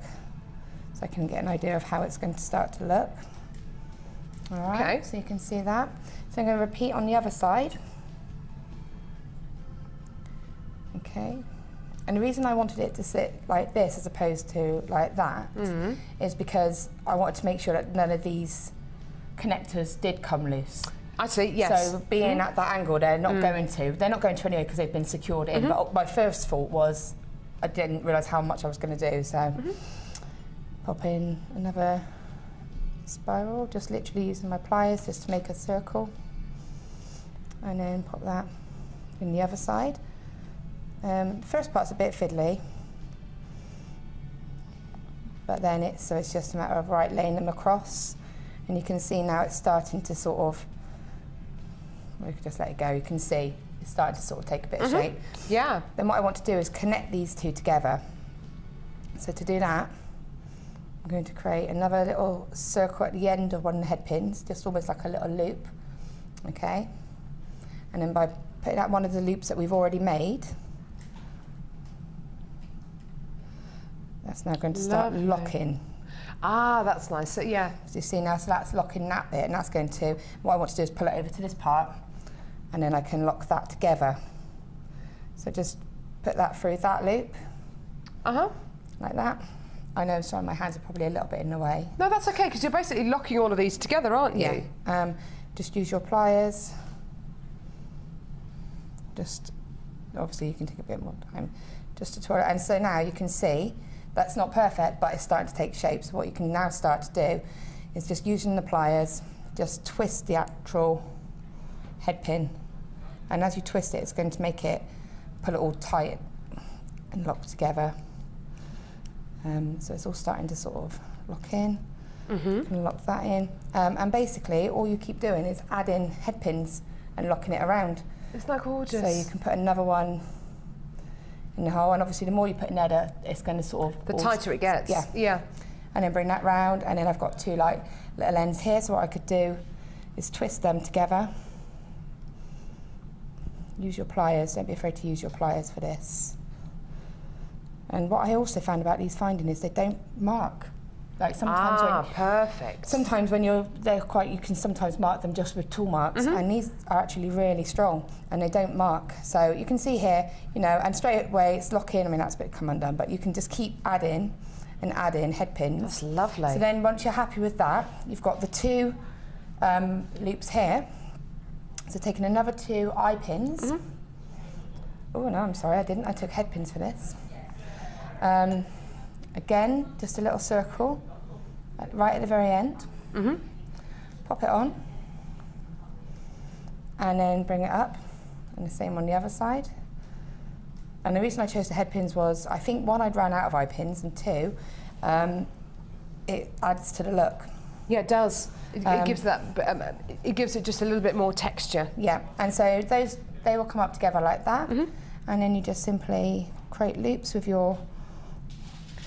so I can get an idea of how it's going to start to look. All right, okay. So you can see that. So I'm going to repeat on the other side. Okay, And the reason I wanted it to sit like this as opposed to like that is because I wanted to make sure that none of these connectors did come loose. I see, yes. So being at that angle, they're not going to. They're not going to anyway because they've been secured in. But my first thought was I didn't realise how much I was going to do. So pop in another spiral, just literally using my pliers just to make a circle. And then pop that in the other side. The first part's a bit fiddly. But then it's just a matter of laying them across. And you can see now it's starting to sort of, we can just let it go, you can see it's starting to sort of take a bit of shape. Yeah. Then what I want to do is connect these two together. So to do that, I'm going to create another little circle at the end of one of the head pins, just almost like a little loop, okay? And then by putting out one of the loops that we've already made, that's now going to start locking. Ah, that's nice. So, yeah. So you see now, so that's locking that bit, and that's going to, what I want to do is pull it over to this part, and then I can lock that together. So just put that through that loop. Like that. I know, sorry, my hands are probably a little bit in the way. No, that's okay, because you're basically locking all of these together, aren't you? Yeah. Just use your pliers. Just, obviously you can take a bit more time just to twirl it. And so now you can see that's not perfect, but it's starting to take shape. So what you can now start to do is just using the pliers, just twist the actual head pin. And as you twist it, it's going to make it, pull it all tight and lock together. So it's all starting to sort of lock in. You can lock that in. And basically, all you keep doing is adding head pins and locking it around. Isn't that gorgeous? So you can put another one in the hole, and obviously the more you put in there, it's going to sort of... The tighter it gets. Yeah. And then bring that round, and then I've got two little ends here, so what I could do is twist them together. Use your pliers, don't be afraid to use your pliers for this. And what I also found about these finding is they don't mark. Like sometimes perfect. Sometimes when you can sometimes mark them just with tool marks, and these are actually really strong and they don't mark. So you can see here, and straight away it's lock in. I mean, that's a bit come undone, but you can just keep adding and adding head pins. That's lovely. So then once you're happy with that, you've got the two loops here. So taking another two eye pins. Oh no, I'm sorry, I didn't. I took head pins for this. Again, just a little circle, right at the very end. Pop it on, and then bring it up, and the same on the other side. And the reason I chose the head pins was, I think one, I'd run out of eye pins, and two, it adds to the look. Yeah, it does. It gives that. It gives it just a little bit more texture. Yeah, and so they will come up together like that, and then you just simply create loops with your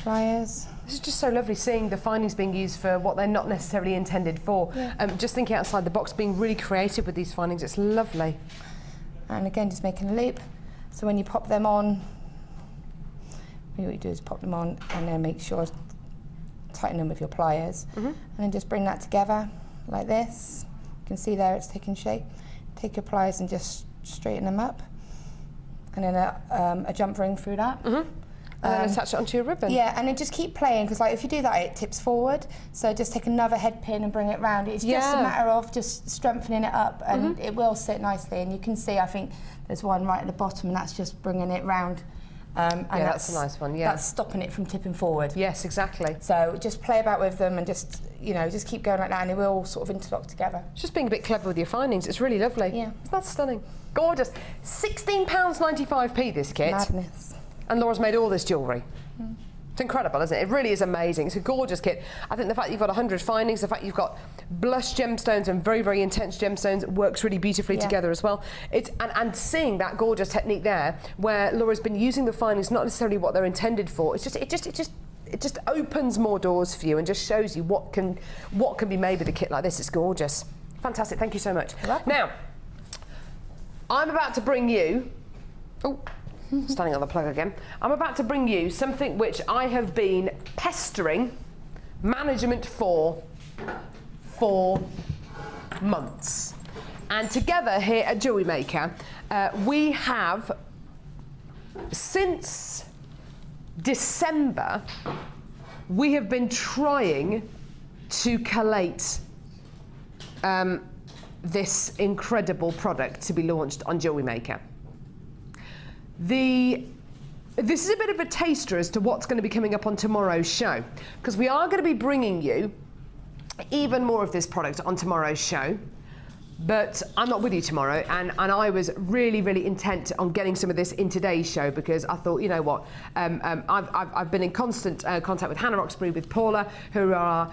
pliers. This is just so lovely seeing the findings being used for what they're not necessarily intended for. Just thinking outside the box, being really creative with these findings, it's lovely. And again, just making a loop. So when you pop them on, what you do is pop them on and then make sure to tighten them with your pliers. And then just bring that together like this. You can see there it's taking shape. Take your pliers and just straighten them up. And then a jump ring through that. And then attach it onto your ribbon. Yeah, and then just keep playing, because if you do that, it tips forward. So just take another head pin and bring it round. It's just a matter of just strengthening it up, and it will sit nicely. And you can see, I think there's one right at the bottom, and that's just bringing it round. And that's a nice one. Yeah, that's stopping it from tipping forward. Yes, exactly. So just play about with them, and just just keep going like that, and they will all sort of interlock together. Just being a bit clever with your findings. It's really lovely. Yeah, that's stunning. Gorgeous. £16.95p this kit. Madness. And Laura's made all this jewellery. It's incredible, isn't it? It really is amazing. It's a gorgeous kit. I think the fact you've got 100 findings, the fact you've got blush gemstones and very, very intense gemstones works really beautifully together as well. And seeing that gorgeous technique there, where Laura's been using the findings, not necessarily what they're intended for. It just opens more doors for you and just shows you what can be made with a kit like this. It's gorgeous. Fantastic. Thank you so much. Now, I'm about to bring you. Standing on the plug again. I'm about to bring you something which I have been pestering management for 4 months. And together here at Jewellery Maker, we have, since December, we have been trying to collate this incredible product to be launched on Jewellery Maker. This is a bit of a taster as to what's going to be coming up on tomorrow's show, because we are going to be bringing you even more of this product on tomorrow's show. But I'm not with you tomorrow, and I was really, really intent on getting some of this in today's show, because I thought, you know what, I've been in constant contact with Hannah Roxbury, with Paula, who are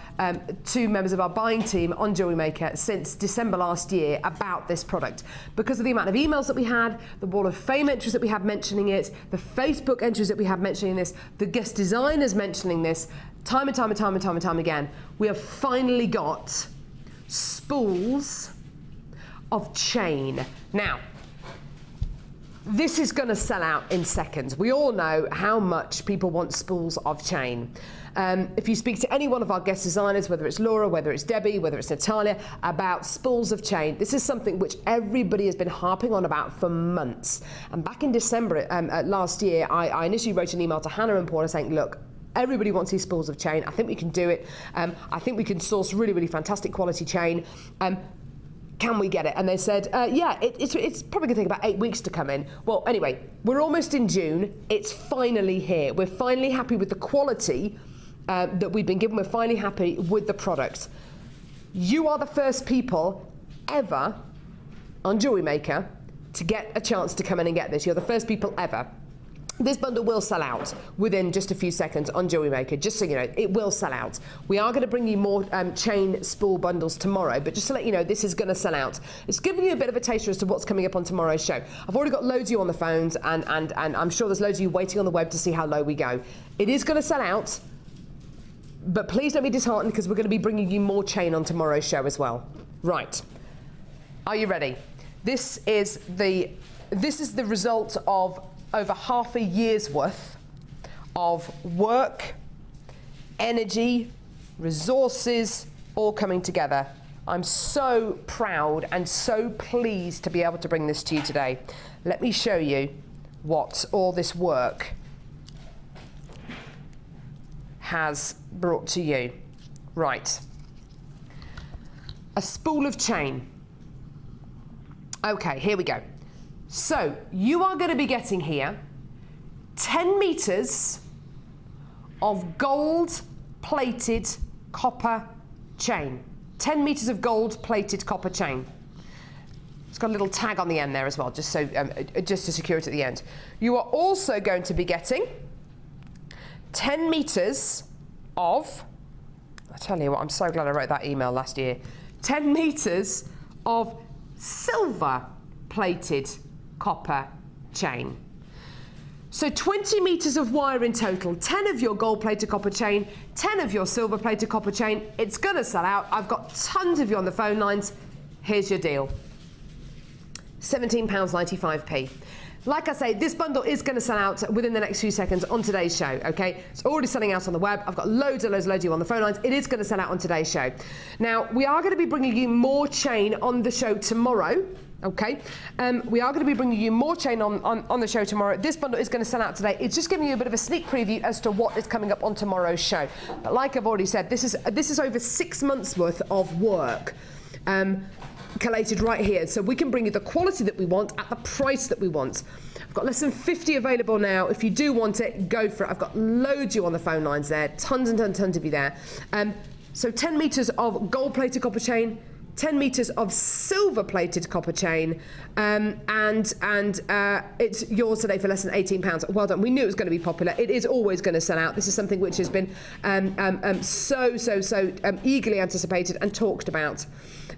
two members of our buying team on Jewellery Maker since December last year about this product. Because of the amount of emails that we had, the Wall of Fame entries that we have mentioning it, the Facebook entries that we have mentioning this, the guest designers mentioning this, time and time again, we have finally got spools of chain. Now, this is going to sell out in seconds. We all know how much people want spools of chain. If you speak to any one of our guest designers, whether it's Laura, whether it's Debbie, whether it's Natalia, about spools of chain, this is something which everybody has been harping on about for months. And back in December last year, I initially wrote an email to Hannah and Paula saying, look, everybody wants these spools of chain. I think we can do it. I think we can source really, really fantastic quality chain. Can we get it? And they said, yeah, it's probably going to take about 8 weeks to come in. Well, anyway, we're almost in June. It's finally here. We're finally happy with the quality that we've been given. We're finally happy with the product. You are the first people ever on Jewellery Maker to get a chance to come in and get this. You're the first people ever. This bundle will sell out within just a few seconds on Jewellery Maker, just so you know, it will sell out. We are going to bring you more chain spool bundles tomorrow, but just to let you know, this is going to sell out. It's giving you a bit of a taster as to what's coming up on tomorrow's show. I've already got loads of you on the phones, and I'm sure there's loads of you waiting on the web to see how low we go. It is going to sell out, but please don't be disheartened, because we're going to be bringing you more chain on tomorrow's show as well. Right. Are you ready? This is the result of over half a year's worth of work, energy, resources, all coming together. I'm so proud and so pleased to be able to bring this to you today. Let me show you what all this work has brought to you. Right. A spool of chain. Okay, here we go. So, you are going to be getting here 10 metres of gold-plated copper chain. 10 metres of gold-plated copper chain. It's got a little tag on the end there as well, just so just to secure it at the end. You are also going to be getting 10 metres of, I tell you what, I'm so glad I wrote that email last year, 10 metres of silver-plated copper chain. So 20 metres of wire in total, 10 of your gold-plated copper chain, 10 of your silver-plated copper chain. It's going to sell out. I've got tons of you on the phone lines. Here's your deal. £17.95p. Like I say, this bundle is going to sell out within the next few seconds on today's show, okay? It's already selling out on the web. I've got loads of you on the phone lines. It is going to sell out on today's show. Now, we are going to be bringing you more chain on the show tomorrow. Okay, we are going to be bringing you more chain on the show tomorrow. This bundle is going to sell out today. It's just giving you a bit of a sneak preview as to what is coming up on tomorrow's show. But like I've already said, this is over 6 months worth of work collated right here, so we can bring you the quality that we want at the price that we want. I've got less than 50 available now. If you do want it, go for it. I've got loads of you on the phone lines there, tons of you there. So 10 metres of gold-plated copper chain, 10 metres of silver-plated copper chain, and it's yours today for less than £18. Well done. We knew it was going to be popular. It is always going to sell out. This is something which has been so eagerly anticipated and talked about.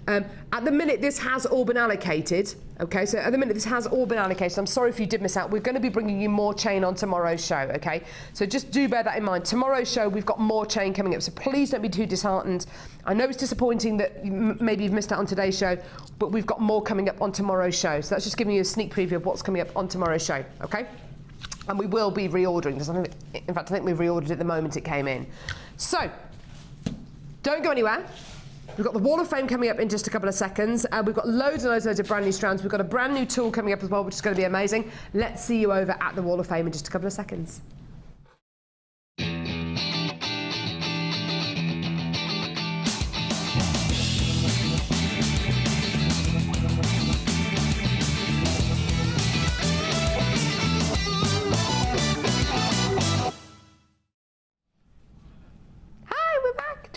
At the minute, this has all been allocated. Okay, so at the minute, this has all been allocated. I'm sorry if you did miss out. We're going to be bringing you more chain on tomorrow's show, okay? So just do bear that in mind. Tomorrow's show, we've got more chain coming up, so please don't be too disheartened. I know it's disappointing that maybe you've missed out on today's show, but we've got more coming up on tomorrow's show. So that's just giving you a sneak preview of what's coming up on tomorrow's show, okay? And we will be reordering this. In fact, I think we've reordered it the moment it came in. So, don't go anywhere. We've got the Wall of Fame coming up in just a couple of seconds. We've got loads of brand new strands. We've got a brand new tool coming up as well, which is going to be amazing. Let's see you over at the Wall of Fame in just a couple of seconds.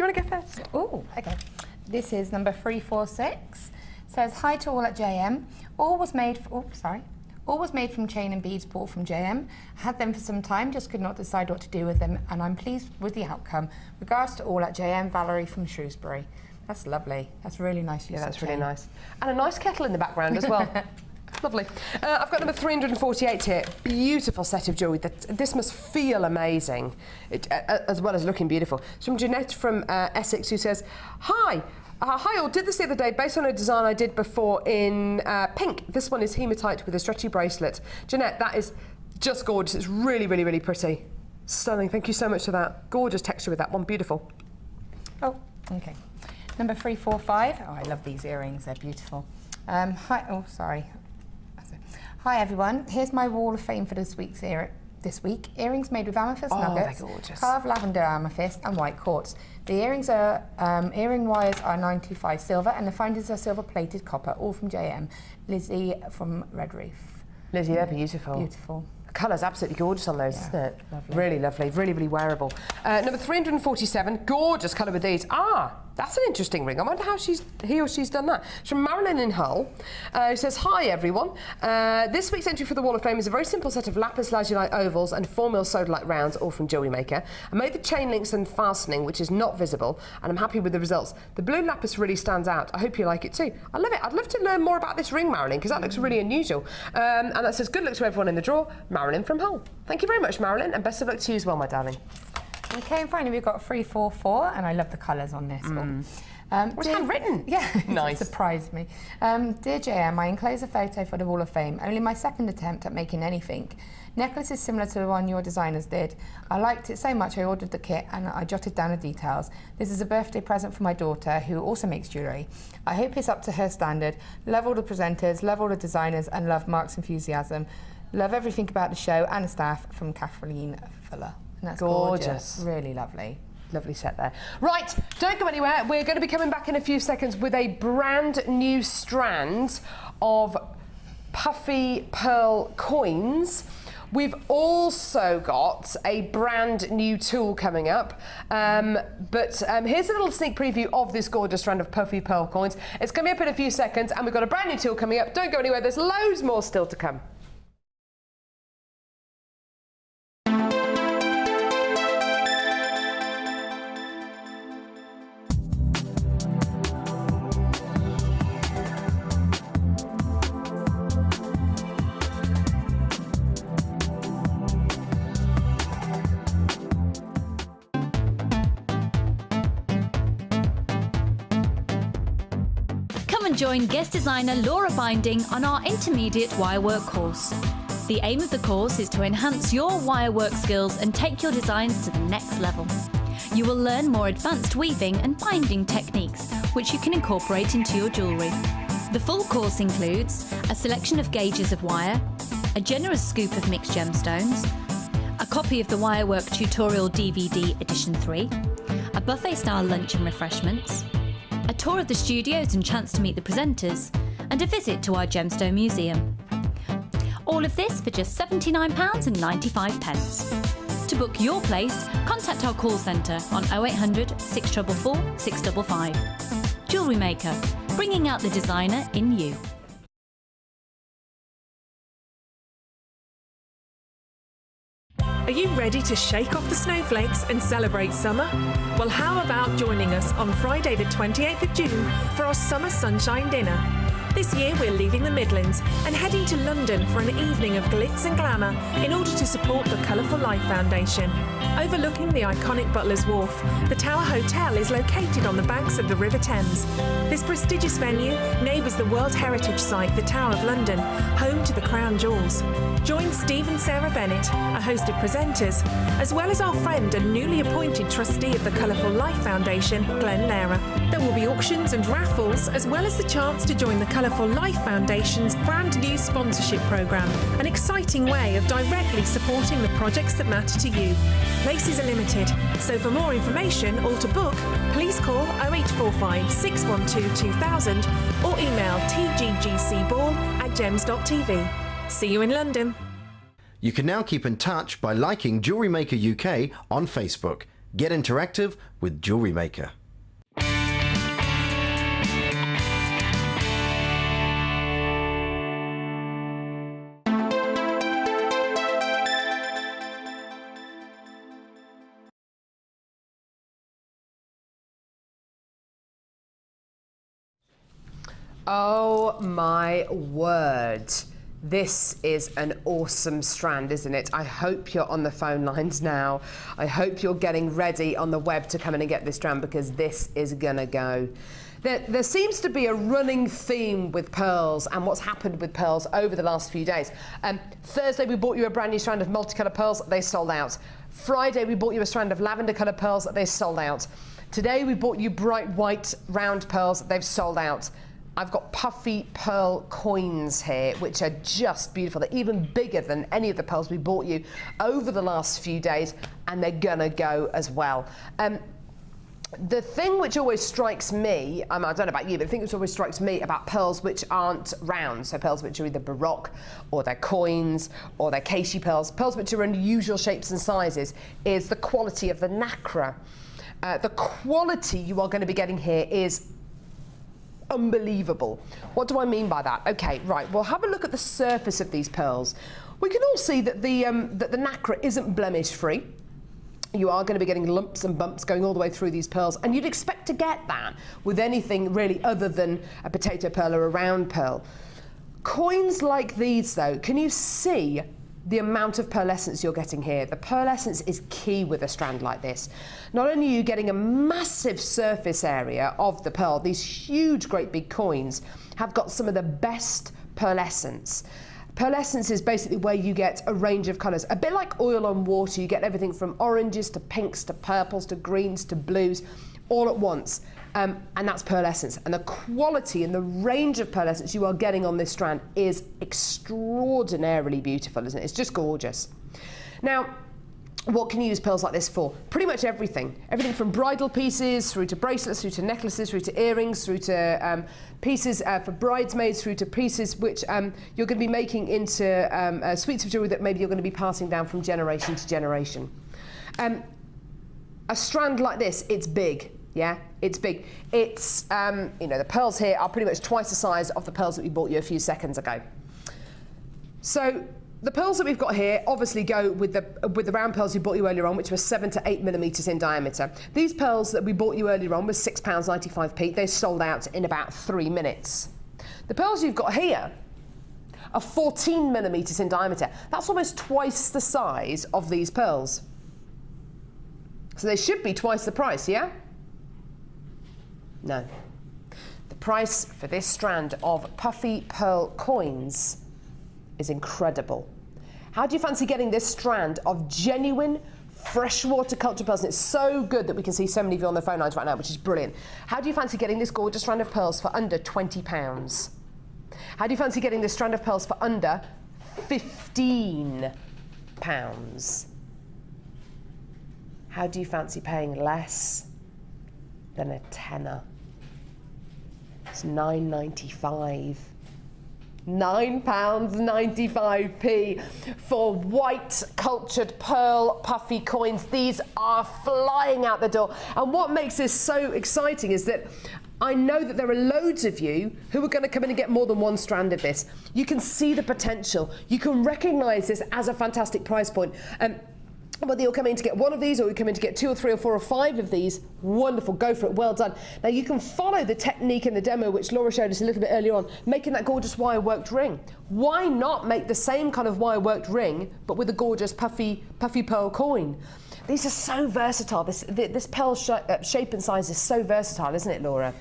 Do you want to go first? Oh, okay. This is number 346. Says, hi to all at JM. All was made from chain and beads bought from JM. Had them for some time, just could not decide what to do with them, and I'm pleased with the outcome. Regards to all at JM, Valerie from Shrewsbury. That's lovely. That's really nice. Yeah, that's really nice. And a nice kettle in the background as well. Lovely. I've got number 348 here. Beautiful set of jewellery. This must feel amazing, as well as looking beautiful. It's from Jeanette from Essex, who says, hi. Hi all, did this the other day based on a design I did before in pink. This one is hematite with a stretchy bracelet. Jeanette, that is just gorgeous. It's really, really, really pretty. Stunning. Thank you so much for that. Gorgeous texture with that one. Beautiful. Oh, okay. Number 345. Oh, I love these earrings. They're beautiful. Hi. Oh, sorry. Hi everyone. Here's my wall of fame for this week. Earrings made with amethyst nuggets, carved lavender amethyst and white quartz. The earrings are earring wires are 95 silver and the findings are silver plated copper, all from JM. Lizzie from Red Reef. Lizzie, they're beautiful. Beautiful. The colour's absolutely gorgeous on those, isn't it? Lovely. Really lovely, really, really wearable. Number 347, gorgeous colour with these. That's an interesting ring. I wonder how he or she's done that. It's from Marilyn in Hull, who says, hi everyone. This week's entry for the Wall of Fame is a very simple set of lapis lazuli ovals and 4mm sodalite rounds, all from Jewellery Maker. I made the chain links and fastening, which is not visible, and I'm happy with the results. The blue lapis really stands out. I hope you like it too. I love it. I'd love to learn more about this ring, Marilyn, because that looks really unusual. And that says, good luck to everyone in the draw. Marilyn from Hull. Thank you very much, Marilyn, and best of luck to you as well, my darling. Okay, and finally we've got 344, and I love the colours on this one. It's handwritten. Yeah, nice. It surprised me. Dear JM, I enclose a photo for the Wall of Fame. Only my second attempt at making anything. Necklace is similar to the one your designers did. I liked it so much I ordered the kit and I jotted down the details. This is a birthday present for my daughter, who also makes jewellery. I hope it's up to her standard. Love all the presenters, love all the designers, and love Mark's enthusiasm. Love everything about the show and the staff, from Kathleen Fuller. And that's gorgeous. Really lovely. Lovely set there. Right, don't go anywhere. We're going to be coming back in a few seconds with a brand new strand of puffy pearl coins. We've also got a brand new tool coming up, but here's a little sneak preview of this gorgeous strand of puffy pearl coins. It's coming up in a few seconds, and we've got a brand new tool coming up. Don't go anywhere. There's loads more still to come. Join guest designer Laura Binding on our intermediate wirework course. The aim of the course is to enhance your wirework skills and take your designs to the next level. You will learn more advanced weaving and binding techniques, which you can incorporate into your jewellery. The full course includes a selection of gauges of wire, a generous scoop of mixed gemstones, a copy of the Wirework Tutorial DVD Edition 3, a buffet-style lunch and refreshments, a tour of the studios and chance to meet the presenters, and a visit to our Gemstone Museum. All of this for just £79.95. To book your place, contact our call centre on 0800 644 655. Jewellery Maker, bringing out the designer in you. Are you ready to shake off the snowflakes and celebrate summer? Well, how about joining us on Friday the 28th of June for our Summer Sunshine Dinner? This year we're leaving the Midlands and heading to London for an evening of glitz and glamour in order to support the Colourful Life Foundation. Overlooking the iconic Butler's Wharf, the Tower Hotel is located on the banks of the River Thames. This prestigious venue neighbours the World Heritage Site, the Tower of London, home to the Crown Jewels. Join Steve and Sarah Bennett, a host of presenters, as well as our friend and newly appointed trustee of the Colourful Life Foundation, Glenn Lehrer. There will be auctions and raffles, as well as the chance to join the Colourful Life Foundation's brand new sponsorship programme, an exciting way of directly supporting the projects that matter to you. Places are limited, so for more information or to book, please call 0845 612 2000 or email tggcball@gems.tv. See you in London. You can now keep in touch by liking Jewellery Maker UK on Facebook. Get interactive with Jewellery Maker. Oh my word. This is an awesome strand, isn't it? I hope you're on the phone lines now. I hope you're getting ready on the web to come in and get this strand, because this is gonna go. There seems to be a running theme with pearls and what's happened with pearls over the last few days. Thursday we bought you a brand new strand of multicoloured pearls, they sold out. Friday we bought you a strand of lavender coloured pearls, they sold out. Today we bought you bright white round pearls, they've sold out. I've got puffy pearl coins here, which are just beautiful. They're even bigger than any of the pearls we bought you over the last few days, and they're gonna go as well. The thing which always strikes me, I don't know about you, but the thing which always strikes me about pearls which aren't round, so pearls which are either baroque, or they're coins, or they're Keishi pearls, pearls which are unusual shapes and sizes, is the quality of the nacre. The quality you are going to be getting here is unbelievable. What do I mean by that? Okay, right, well, have a look at the surface of these pearls. We can all see that the nacre isn't blemish free. You are going to be getting lumps and bumps going all the way through these pearls, and you'd expect to get that with anything really other than a potato pearl or a round pearl. Coins like these though, can you see the amount of pearlescence you're getting here? The pearlescence is key with a strand like this. Not only are you getting a massive surface area of the pearl, these huge, great big coins have got some of the best pearlescence. Pearlescence is basically where you get a range of colours. A bit like oil on water, you get everything from oranges to pinks to purples to greens to blues all at once. And that's pearlescence. And the quality and the range of pearlescence you are getting on this strand is extraordinarily beautiful, isn't it? It's just gorgeous. Now, what can you use pearls like this for? Pretty much everything. Everything from bridal pieces, through to bracelets, through to necklaces, through to earrings, through to pieces for bridesmaids, through to pieces which you're going to be making into suites of jewellery that maybe you're going to be passing down from generation to generation. A strand like this, it's big. Yeah, it's big. It's, you know, the pearls here are pretty much twice the size of the pearls that we bought you a few seconds ago. So the pearls that we've got here obviously go with the round pearls we bought you earlier on, which were 7 to 8 millimetres in diameter. These pearls that we bought you earlier on were £6.95p. They sold out in about 3 minutes. The pearls you've got here are 14 millimetres in diameter. That's almost twice the size of these pearls. So they should be twice the price, yeah? No. The price for this strand of puffy pearl coins is incredible. How do you fancy getting this strand of genuine freshwater cultured pearls? And it's so good that we can see so many of you on the phone lines right now, which is brilliant. How do you fancy getting this gorgeous strand of pearls for under £20? How do you fancy getting this strand of pearls for under £15? How do you fancy paying less than a tenner? It's £9.95. £9.95p for white cultured pearl puffy coins. These are flying out the door. And what makes this so exciting is that I know that there are loads of you who are going to come in and get more than one strand of this. You can see the potential. You can recognise this as a fantastic price point. Whether you're coming to get one of these or you come in to get 2 or 3 or 4 or 5 of these, wonderful, go for it, well done. Now you can follow the technique in the demo which Laura showed us a little bit earlier on, making that gorgeous wire worked ring. Why not make the same kind of wire worked ring but with a gorgeous puffy pearl coin? These are so versatile. This pearl shape and size is so versatile, isn't it, Laura?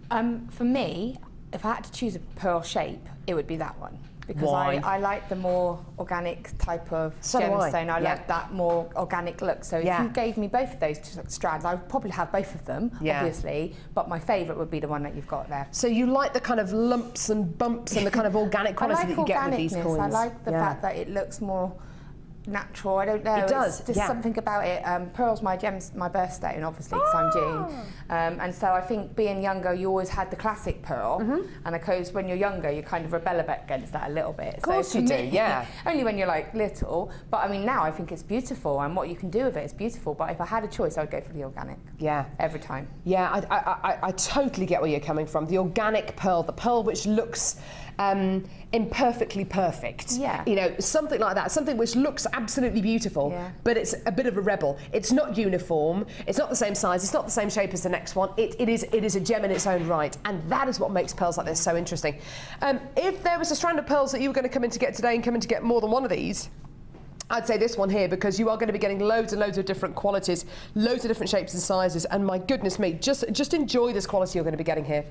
For me, if I had to choose a pearl shape, it would be that one. Because Why? I like the more organic type of So do I. gemstone. I Yeah. like that more organic look. So if you gave me both of those strands, I would probably have both of them, obviously. But my favourite would be the one that you've got there. So you like the kind of lumps and bumps and the kind of organic quality that you get with these coins? I like the fact that it looks more natural. I don't know. It does. It's just something about it. Pearl's my birthday, and obviously because I'm June, and so I think being younger, you always had the classic pearl, and of course when you're younger, you kind of rebel against that a little bit. Of course you do. Yeah. Only when you're like little, but I mean now I think it's beautiful, and what you can do with it is beautiful. But if I had a choice, I would go for the organic. Yeah. Every time. Yeah, I totally get where you're coming from. The organic pearl, the pearl which looks imperfectly perfect. Yeah. You know, something like that, something which looks absolutely beautiful, but it's a bit of a rebel. It's not uniform, it's not the same size, it's not the same shape as the next one. It is a gem in its own right, and that is what makes pearls like this so interesting. If there was a strand of pearls that you were going to come in to get today and come in to get more than one of these, I'd say this one here, because you are going to be getting loads and loads of different qualities, loads of different shapes and sizes, and my goodness me, just enjoy this quality you're going to be getting here.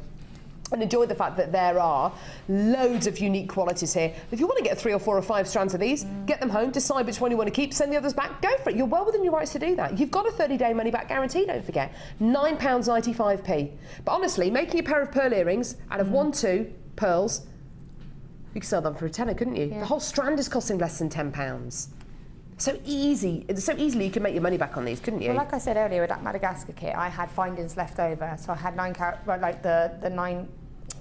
And enjoy the fact that there are loads of unique qualities here. If you want to get 3 or 4 or 5 strands of these, get them home, decide which one you want to keep, send the others back, go for it. You're well within your rights to do that. You've got a 30-day money-back guarantee, don't forget. £9.95p. But honestly, making a pair of pearl earrings out of 1-2 pearls, you could sell them for a tenner, couldn't you? Yeah. The whole strand is costing less than £10. So easy, so easily you can make your money back on these, couldn't you? Well, like I said earlier, with that Madagascar kit, I had findings left over, so I had 9 carat, well, like the 9,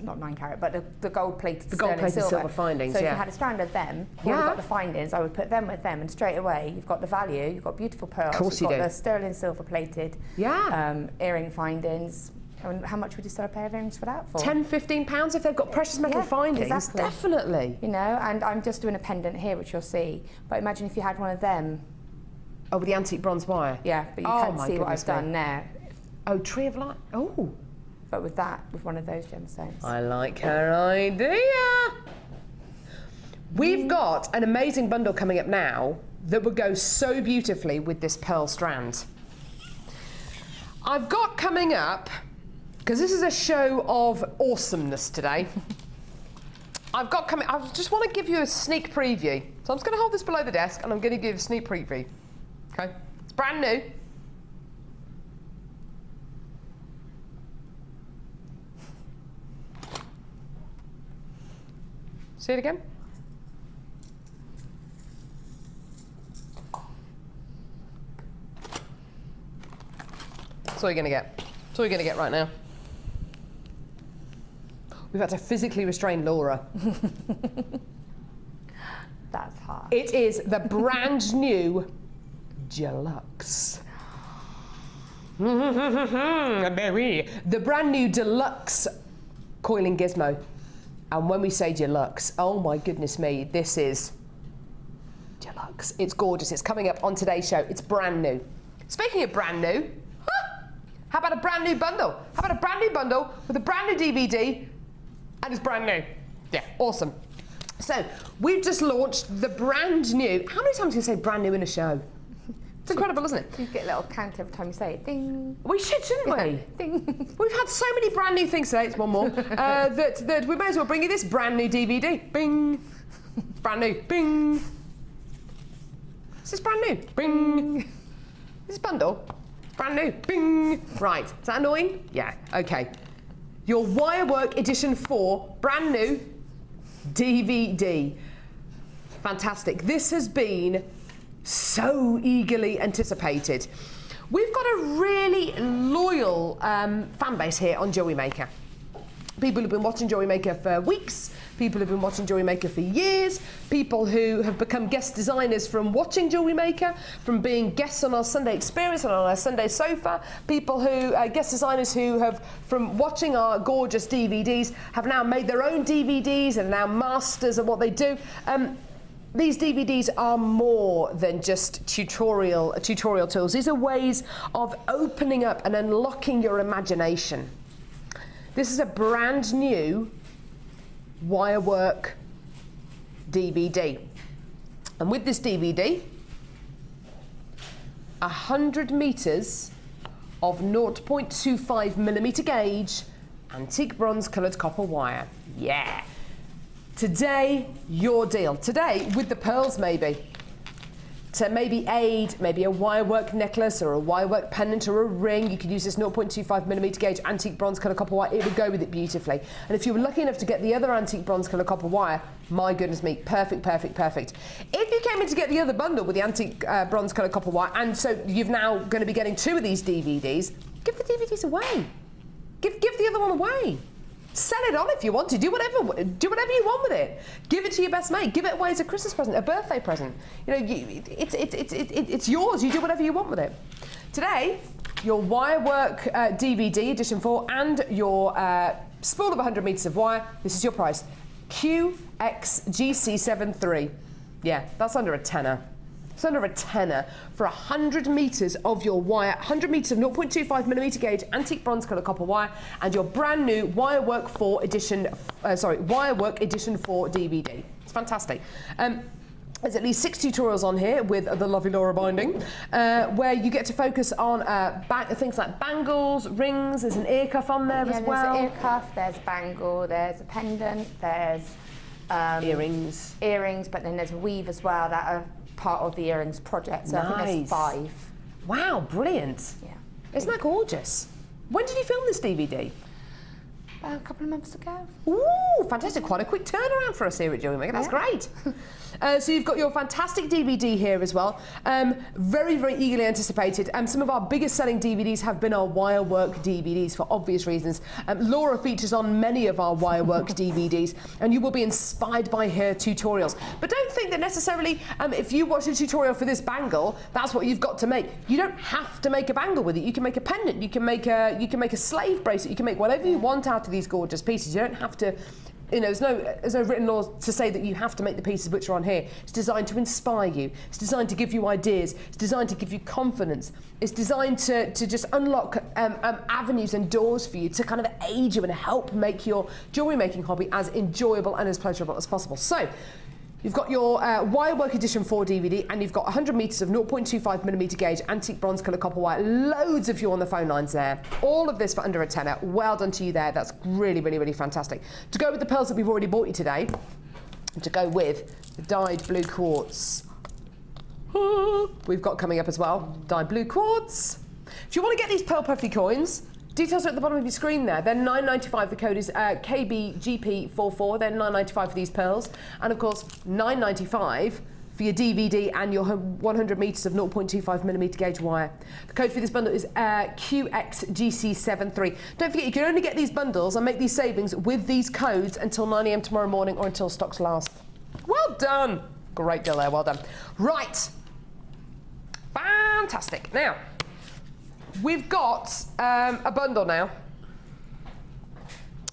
not 9 carat, but the gold plated, the gold plated silver findings. So if you had a strand of them, you would have got the findings. I would put them with them, and straight away you've got the value. You've got beautiful pearls. Of course you've you got do. the sterling silver plated. Earring findings. And how much would you sell a pair of earrings for that for? £10-15 if they've got precious metal findings. Exactly. Definitely. You know, and I'm just doing a pendant here, which you'll see. But imagine if you had one of them. Oh, with the antique bronze wire. Yeah, but you can't see what I've done there. Oh, tree of light. Oh. But with that, with one of those gemstones. I like her idea. We've got an amazing bundle coming up now that would go so beautifully with this pearl strand. I've got coming up, because this is a show of awesomeness today. I just want to give you a sneak preview. So I'm just going to hold this below the desk and I'm going to give a sneak preview. Okay? It's brand new. See it again? That's all you're going to get. That's all you're going to get right now. We've had to physically restrain Laura. That's hard. It is the brand new Deluxe. The brand new Deluxe coiling gizmo. And when we say Deluxe, oh my goodness me, this is Deluxe. It's gorgeous. It's coming up on today's show. It's brand new. Speaking of brand new, how about a brand new bundle? How about a brand new bundle with a brand new DVD, and it's brand new? Yeah, awesome. So we've just launched the brand new. How many times can you say brand new in a show? It's incredible, isn't it? You get a little count every time you say it. Ding. We should, shouldn't we? Ding. We've had so many brand new things today. It's one more. that we may as well bring you this brand new DVD. Bing. Brand new. Bing. This is brand new. Bing. This bundle. Brand new. Bing. Right. Is that annoying? Yeah. Okay. Your Wirework Edition 4 brand new DVD. Fantastic. This has been so eagerly anticipated. We've got a really loyal fan base here on Jewellery Maker. People who've been watching Jewellery Maker for weeks, people who've been watching Jewellery Maker for years, people who have become guest designers from watching Jewellery Maker, from being guests on our Sunday Experience and on our Sunday Sofa, people who, guest designers who have, from watching our gorgeous DVDs, have now made their own DVDs and are now masters at what they do. These DVDs are more than just tutorial tools. These are ways of opening up and unlocking your imagination. This is a brand new Wirework DVD. And with this DVD, 100 metres of 0.25mm gauge antique bronze coloured copper wire. Yeah. Today, your deal. Today, with the pearls maybe. to maybe aid maybe a wirework necklace or a wirework pendant or a ring. You could use this 0.25mm gauge antique bronze colour copper wire. It would go with it beautifully. And if you were lucky enough to get the other antique bronze colour copper wire, my goodness me, perfect, perfect, perfect. If you came in to get the other bundle with the antique bronze colour copper wire, and so you've now going to be getting 2 of these DVDs, give the DVDs away. Give the other one away. Sell it on if you want to. Do whatever you want with it. Give it to your best mate. Give it away as a Christmas present, a birthday present. You know, it's yours. You do whatever you want with it. Today, your Wirework DVD Edition 4 and your spool of 100 metres of wire. This is your price. QXGC73. Yeah, that's under a tenner. It's under a tenner for 100 metres of your wire, 100 metres of 0.25mm gauge antique bronze colour copper wire, and your brand new Wirework Edition 4 DVD. It's fantastic. There's at least 6 tutorials on here with the lovely Laura binding, where you get to focus on things like bangles, rings. There's an ear cuff on there as well. There's an ear cuff, there's a bangle, there's a pendant, there's earrings, but then there's a weave as well that are part of the earrings project. So I think there's 5. Wow, brilliant. Yeah. Isn't that gorgeous? When did you film this DVD? A couple of months ago. Ooh, fantastic. Quite a quick turnaround for us here at Jewellery Maker. That's great. So you've got your fantastic DVD here as well. Very, very eagerly anticipated. Some of our biggest selling DVDs have been our Wirework DVDs for obvious reasons. Laura features on many of our Wirework DVDs, and you will be inspired by her tutorials. But don't think that necessarily if you watch a tutorial for this bangle, that's what you've got to make. You don't have to make a bangle with it. You can make a pendant. You can make a slave bracelet. You can make whatever you want out of these gorgeous pieces. You don't have to. You know, there's no written law to say that you have to make the pieces which are on here. It's designed to inspire you. It's designed to give you ideas. It's designed to give you confidence. It's designed to just unlock avenues and doors for you to kind of aid you and help make your jewellery making hobby as enjoyable and as pleasurable as possible. So, you've got your Wirework Edition 4 DVD, and you've got 100 metres of 0.25mm gauge antique bronze colour copper wire. Loads of you on the phone lines there. All of this for under a tenner. Well done to you there. That's really, really, really fantastic. To go with the pearls that we've already bought you today, to go with the dyed blue quartz, we've got coming up as well. Dyed blue quartz. If you want to get these pearl puffy coins, details are at the bottom of your screen there. They're $9.95. The code is KBGP44. They're $9.95 for these pearls. And of course, $9.95 for your DVD and your 100 metres of 0.25mm gauge wire. The code for this bundle is QXGC73. Don't forget, you can only get these bundles and make these savings with these codes until 9 AM tomorrow morning or until stocks last. Well done. Great deal there. Well done. Right. Fantastic. Now, we've got a bundle now.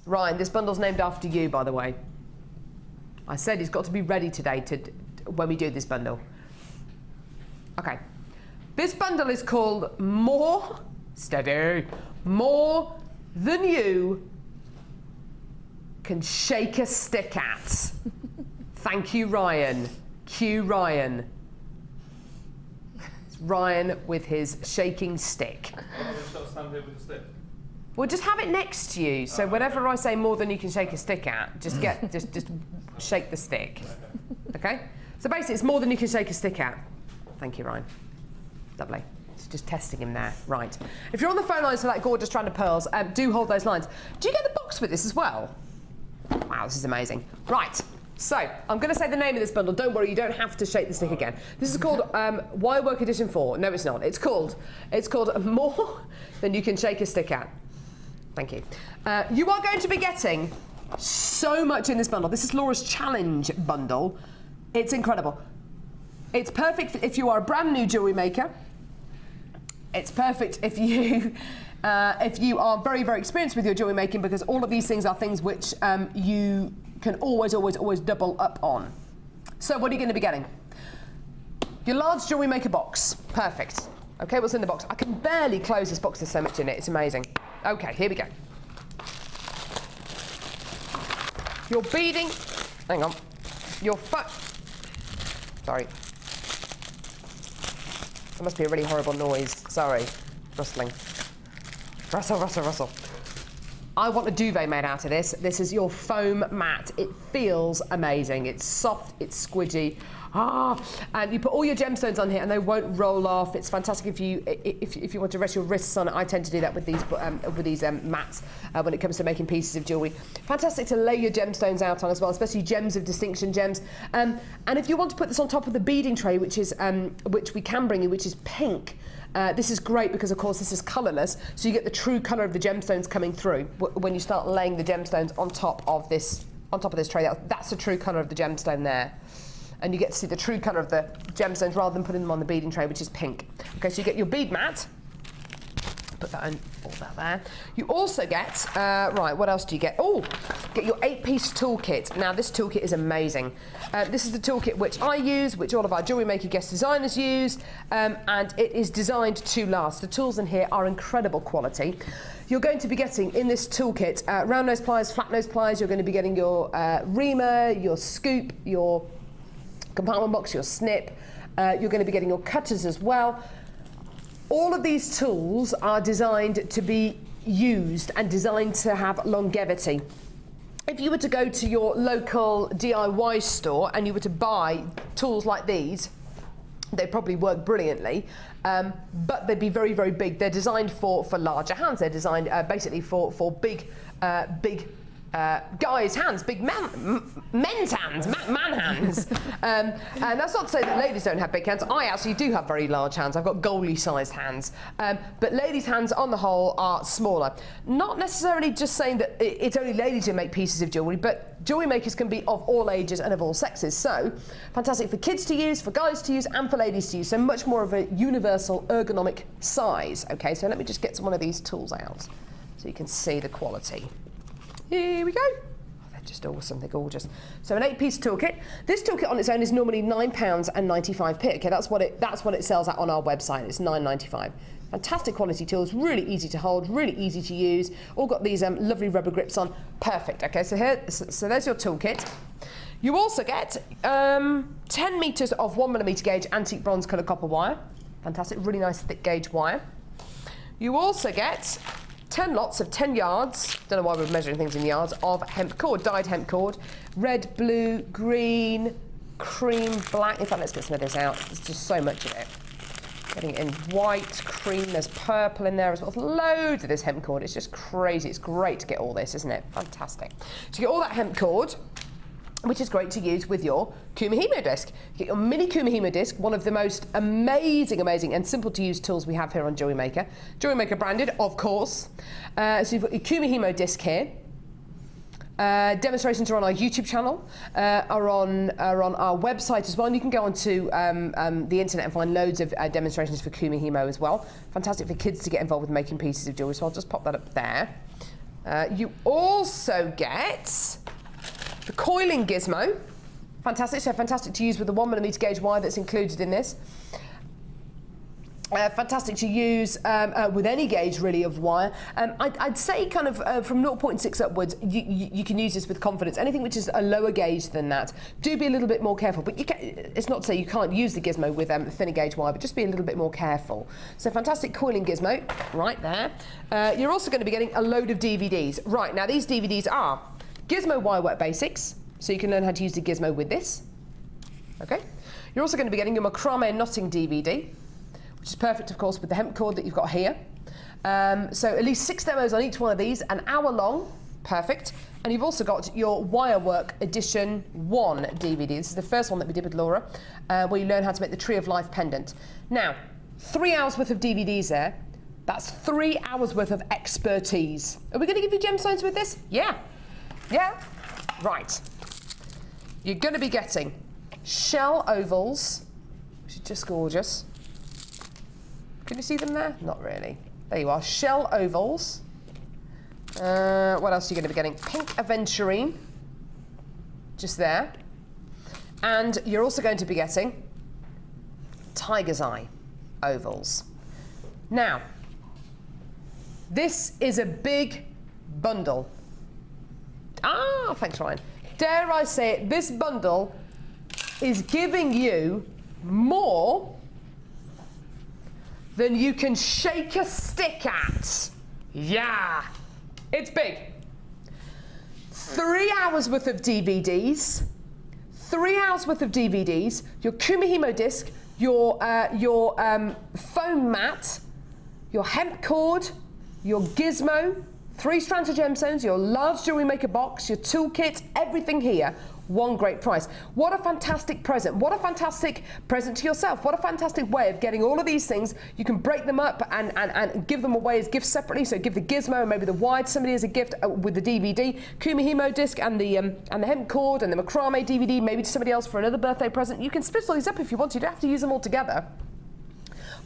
Ryan, this bundle's named after you, by the way. I said he's got to be ready today when we do this bundle. Okay. This bundle is called More Than You Can Shake a Stick At. Thank you, Ryan. Cue Ryan. Ryan with his shaking stick. We'll just have it next to you, so whenever I say more than you can shake a stick at, just shake the stick. Okay? So basically, it's more than you can shake a stick at. Thank you, Ryan. Lovely. Just testing him there. Right. If you're on the phone lines for that gorgeous strand of pearls, do hold those lines. Do you get the box with this as well? Wow, this is amazing. Right. So, I'm going to say the name of this bundle. Don't worry, you don't have to shake the stick again. This is called Wirework Edition 4. No, it's not. It's called More Than You Can Shake a Stick At. Thank you. You are going to be getting so much in this bundle. This is Laura's challenge bundle. It's incredible. It's perfect if you are a brand new jewellery maker. It's perfect if you are very, very experienced with your jewellery making, because all of these things are things which you can always double up on. So what are you going to be getting? Your large Jewellery Maker box. Perfect. Okay, what's in the box? I can barely close this box, there's so much in it, it's amazing. Okay, here we go. Your beading, hang on. Sorry. That must be a really horrible noise. Sorry. Rustling. Rustle. I want a duvet made out of this. This is your foam mat. It feels amazing. It's soft, it's squidgy. And you put all your gemstones on here and they won't roll off. It's fantastic if you want to rest your wrists on it. I tend to do that with these mats when it comes to making pieces of jewellery. Fantastic to lay your gemstones out on as well, especially gems of distinction gems. And if you want to put this on top of the beading tray, which we can bring you, which is pink, this is great because, of course, this is colourless, so you get the true colour of the gemstones coming through when you start laying the gemstones on top of this tray. That's the true colour of the gemstone there. And you get to see the true colour of the gemstones rather than putting them on the beading tray, which is pink. Okay, so you get your bead mat. Put that in, all that there. You also get, right, what else do you get? Oh, get your 8-piece toolkit. Now, this toolkit is amazing. This is the toolkit which I use, which all of our Jewellery Maker guest designers use, and it is designed to last. The tools in here are incredible quality. You're going to be getting in this toolkit round nose pliers, flat nose pliers. You're going to be getting your reamer, your scoop, your compartment box, your snip. You're going to be getting your cutters as well. All of these tools are designed to be used and designed to have longevity. If you were to go to your local DIY store and you were to buy tools like these, they'd probably work brilliantly, but they'd be very, very big. They're designed for larger hands. They're designed basically for big guys' hands, big men's hands, man hands. And that's not to say that ladies don't have big hands. I actually do have very large hands. I've got goalie-sized hands. But ladies' hands, on the whole, are smaller. Not necessarily just saying that it's only ladies who make pieces of jewellery, but jewellery makers can be of all ages and of all sexes. So, fantastic for kids to use, for guys to use, and for ladies to use. So much more of a universal ergonomic size. Okay, so let me just get one of these tools out so you can see the quality. Here we go. Oh, they're just awesome, they're gorgeous. So an 8-piece toolkit. This toolkit on its own is normally £9.95. Okay, that's what it sells at on our website. It's £9.95. Fantastic quality tools, really easy to hold, really easy to use. All got these lovely rubber grips on. Perfect. Okay, so there's your toolkit. You also get 10 metres of 1mm gauge antique bronze colour copper wire. Fantastic, really nice thick gauge wire. You also get 10 lots of 10 yards, don't know why we're measuring things in yards, of hemp cord, dyed hemp cord. Red, blue, green, cream, black. In fact, let's get some of this out. There's just so much of it. Getting it in white, cream, there's purple in there as well. Loads of this hemp cord. It's just crazy. It's great to get all this, isn't it? Fantastic. To get all that hemp cord, which is great to use with your Kumihimo disc. Get your mini Kumihimo disc, one of the most amazing and simple to use tools we have here on Jewellery Maker. Jewellery Maker branded, of course. So you've got your Kumihimo disc here. Demonstrations are on our YouTube channel, are on our website as well, and you can go onto the internet and find loads of demonstrations for Kumihimo as well. Fantastic for kids to get involved with making pieces of jewellery, so I'll just pop that up there. You also get the coiling gizmo. Fantastic, so fantastic to use with the 1mm gauge wire that's included in this. Fantastic to use with any gauge really of wire. I'd say kind of from 0.6 upwards, you can use this with confidence. Anything which is a lower gauge than that, do be a little bit more careful. But it's not to say you can't use the gizmo with thinner gauge wire, but just be a little bit more careful. So fantastic coiling gizmo, right there. You're also going to be getting a load of DVDs. Right, now these DVDs are Gizmo Wire Work Basics, so you can learn how to use the gizmo with this. Okay. You're also going to be getting your macrame knotting DVD, which is perfect, of course, with the hemp cord that you've got here. So at least 6 demos on each one of these, an hour long, perfect. And you've also got your Wire Work Edition 1 DVD. This is the first one that we did with Laura, where you learn how to make the Tree of Life pendant. Now, 3 hours worth of DVDs there. That's 3 hours worth of expertise. Are we going to give you gemstones with this? Yeah. Yeah? Right. You're going to be getting shell ovals, which is just gorgeous. Can you see them there? Not really. There you are. Shell ovals. What else are you going to be getting? Pink aventurine. Just there. And you're also going to be getting tiger's eye ovals. Now, this is a big bundle. Ah, thanks, Ryan. Dare I say it, this bundle is giving you more than you can shake a stick at. Yeah, it's big. 3 hours worth of DVDs, 3 hours worth of DVDs, your Kumihimo disc, your foam mat, your hemp cord, your Gizmo, 3 strands of gemstones, your large Jewellery Maker box, your toolkit, everything here. One great price. What a fantastic present. What a fantastic present to yourself. What a fantastic way of getting all of these things. You can break them up and give them away as gifts separately. So give the Gizmo and maybe the wire to somebody as a gift with the DVD, Kumihimo disc and the hemp cord and the macrame DVD maybe to somebody else for another birthday present. You can split all these up if you want to. You don't have to use them all together.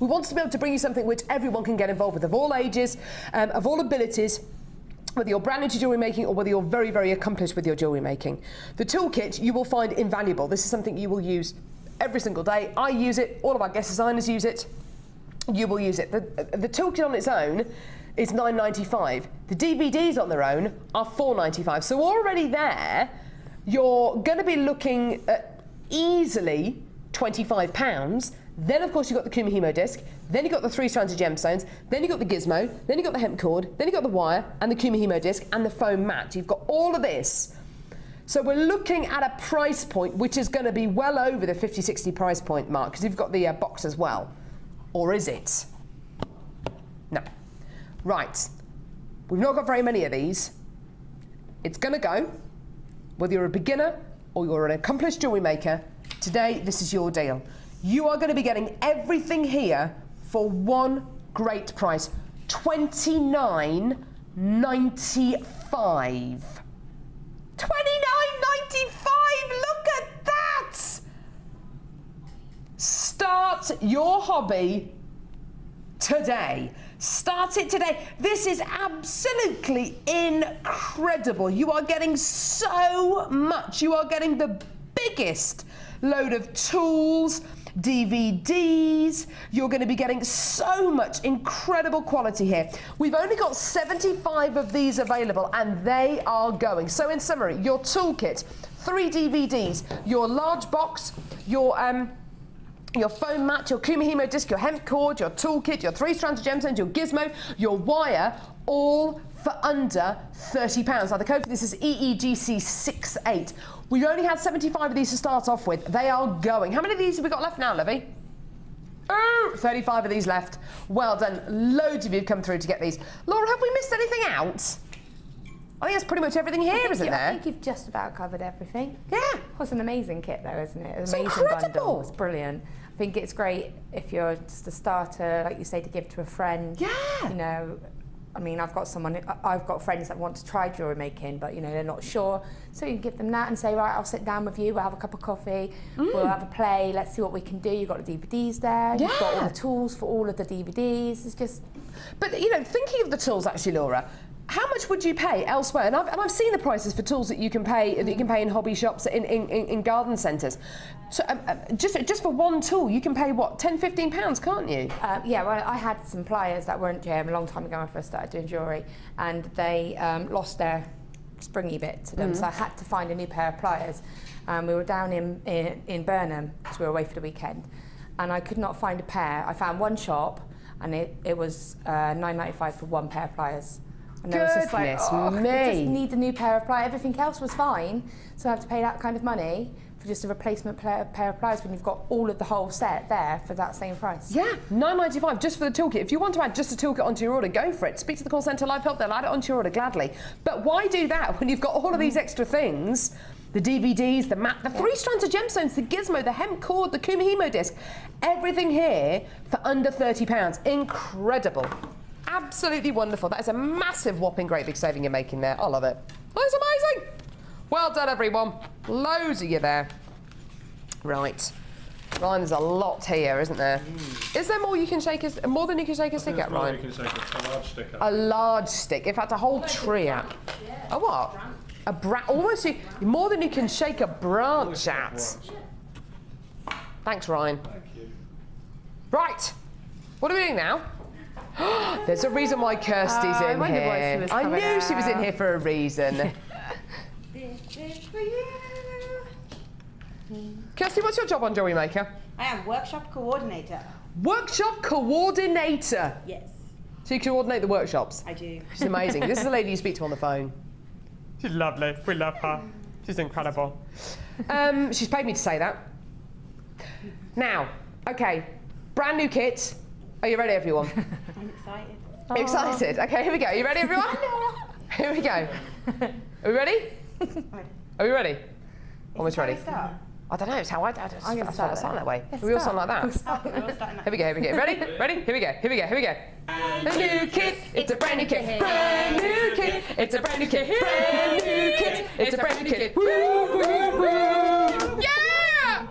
We want to be able to bring you something which everyone can get involved with, of all ages, of all abilities, whether you're brand new to jewellery making or whether you're very, very accomplished with your jewellery making. The toolkit you will find invaluable. This is something you will use every single day. I use it, all of our guest designers use it. You will use it. The toolkit on its own is $9.95. The DVDs on their own are $4.95. So already there, you're going to be looking at easily £25. Then, of course, you've got the Kumihimo disc, then you've got the 3 strands of gemstones, then you've got the Gizmo, then you've got the hemp cord, then you've got the wire and the Kumihimo disc and the foam mat. You've got all of this. So we're looking at a price point which is going to be well over the 50, 60 price point mark because you've got the box as well. Or is it? No. Right. We've not got very many of these. It's going to go. Whether you're a beginner or you're an accomplished jewellery maker, today this is your deal. You are going to be getting everything here for one great price, $29.95. $29.95. Look at that! Start your hobby today. Start it today. This is absolutely incredible. You are getting so much. You are getting the biggest load of tools, DVDs. You're going to be getting so much incredible quality here. We've only got 75 of these available and they are going. So in summary, your toolkit, 3 DVDs, your large box, your foam mat, your Kumihimo disc, your hemp cord, your toolkit, your 3 strands of gemstones, your Gizmo, your wire, all for under £30. Now the code for this is EEGC68. We've only had 75 of these to start off with. They are going. How many of these have we got left now, Livy? 35 of these left. Well done. Loads of you have come through to get these. Laura, have we missed anything out? I think that's pretty much everything here, isn't there? I think you've just about covered everything. Yeah. It's an amazing kit, though, isn't it? It's amazing incredible. bundle. It's brilliant. I think it's great if you're just a starter, like you say, to give to a friend. Yeah. You know, I mean, I've got friends that want to try jewellery making, but, you know, they're not sure. So you can give them that and say, right, I'll sit down with you, we'll have a cup of coffee, we'll have a play, let's see what we can do. You've got the DVDs there, you've got all the tools for all of the DVDs. It's just... But, you know, thinking of the tools, actually, Laura, how much would you pay elsewhere? And I've seen the prices for tools that you can pay in hobby shops, in garden centres. So just for one tool, you can pay what, £10–15, can't you? Yeah, well, I had some pliers that weren't a long time ago when I first started doing jewellery, and they lost their springy bit to them, so I had to find a new pair of pliers. We were down in Burnham because we were away for the weekend, and I could not find a pair. I found one shop, and it was $9.95 for one pair of pliers. And I was just like, I just need a new pair of pliers. Everything else was fine, so I have to pay that kind of money for just a replacement pair of pliers when you've got all of the whole set there for that same price. Yeah, $9.95 just for the toolkit. If you want to add just a toolkit onto your order, go for it. Speak to the call centre Live Help, they'll add it onto your order gladly. But why do that when you've got all of these extra things? The DVDs, the mat, the 3 strands of gemstones, the Gizmo, the hemp cord, the Kumihimo disc. Everything here for under £30. Incredible. Absolutely wonderful. That is a massive, whopping, great big saving you're making there. I love it. That's amazing. Well done, everyone. Loads of you there. Right. Ryan, there's a lot here, isn't there? Is there more you can shake? More than you can shake a stick at, Ryan? You can shake a large stick at. A large stick. In fact, a whole tree at. A what? Almost more than you can shake a branch at. Thanks, Ryan. Thank you. Right. What are we doing now? There's a reason why Kirsty's in here. I knew she was in here for a reason. This is for you. Kirsty, what's your job on Jewellery Maker? I am workshop coordinator. Workshop coordinator? Yes. So you coordinate the workshops? I do. She's amazing. This is the lady you speak to on the phone. She's lovely. We love her. She's incredible. She's paid me to say that. Now, okay, brand new kit. Are you ready, everyone? I'm excited. Excited? Okay, here we go. Are you ready, everyone? Here we go. Are we ready? Are we ready? Almost ready. I don't know. It's how I start that way. We all sound like that. Here we go. Here we go. Ready? Ready? Here we go. Here we go. Here we go. A new kit. It's a brand new kit. Brand new kit. It's a brand new kit. Brand new kit. It's a brand new kit. Woo woo woo! Yeah!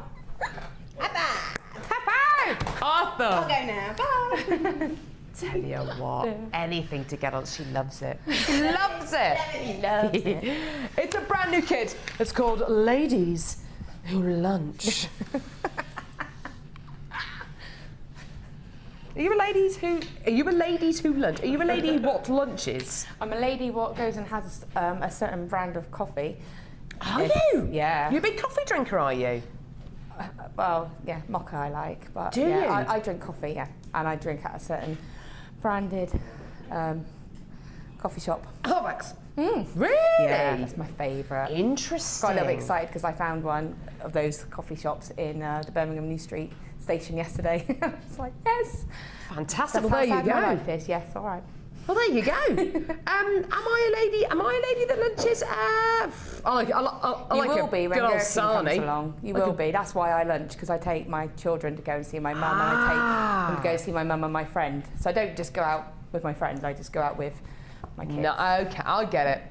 High five! Arthur. I'll go now. Bye. Tell you what, anything to get on. She loves it. She loves it. She loves it. It's a brand new kit. It's called Ladies Who Lunch. Are you a ladies who lunch? Are you a lady what lunches? I'm a lady what goes and has a certain brand of coffee. Are you? Yeah. You're a big coffee drinker, are you? Well, yeah, mocha I like, but Do yeah, you? I drink coffee, yeah, and I drink at a certain branded coffee shop. Starbucks. Really? Yeah, that's my favourite. Interesting. Got a little bit excited because I found one of those coffee shops in the Birmingham New Street station yesterday. I was like, yes. Fantastic. That's Well, there how you sad my go. life is. Yes, all right. Well, there you go. Am I a lady that lunches? I like You will be when good old Gertie comes sarnie. along. You will be. That's why I lunch, because I take my children to go and see my mum, and I take them to go see my mum and my friend. So I don't just go out with my friends. I just go out with my kids. No, okay, I'll get it.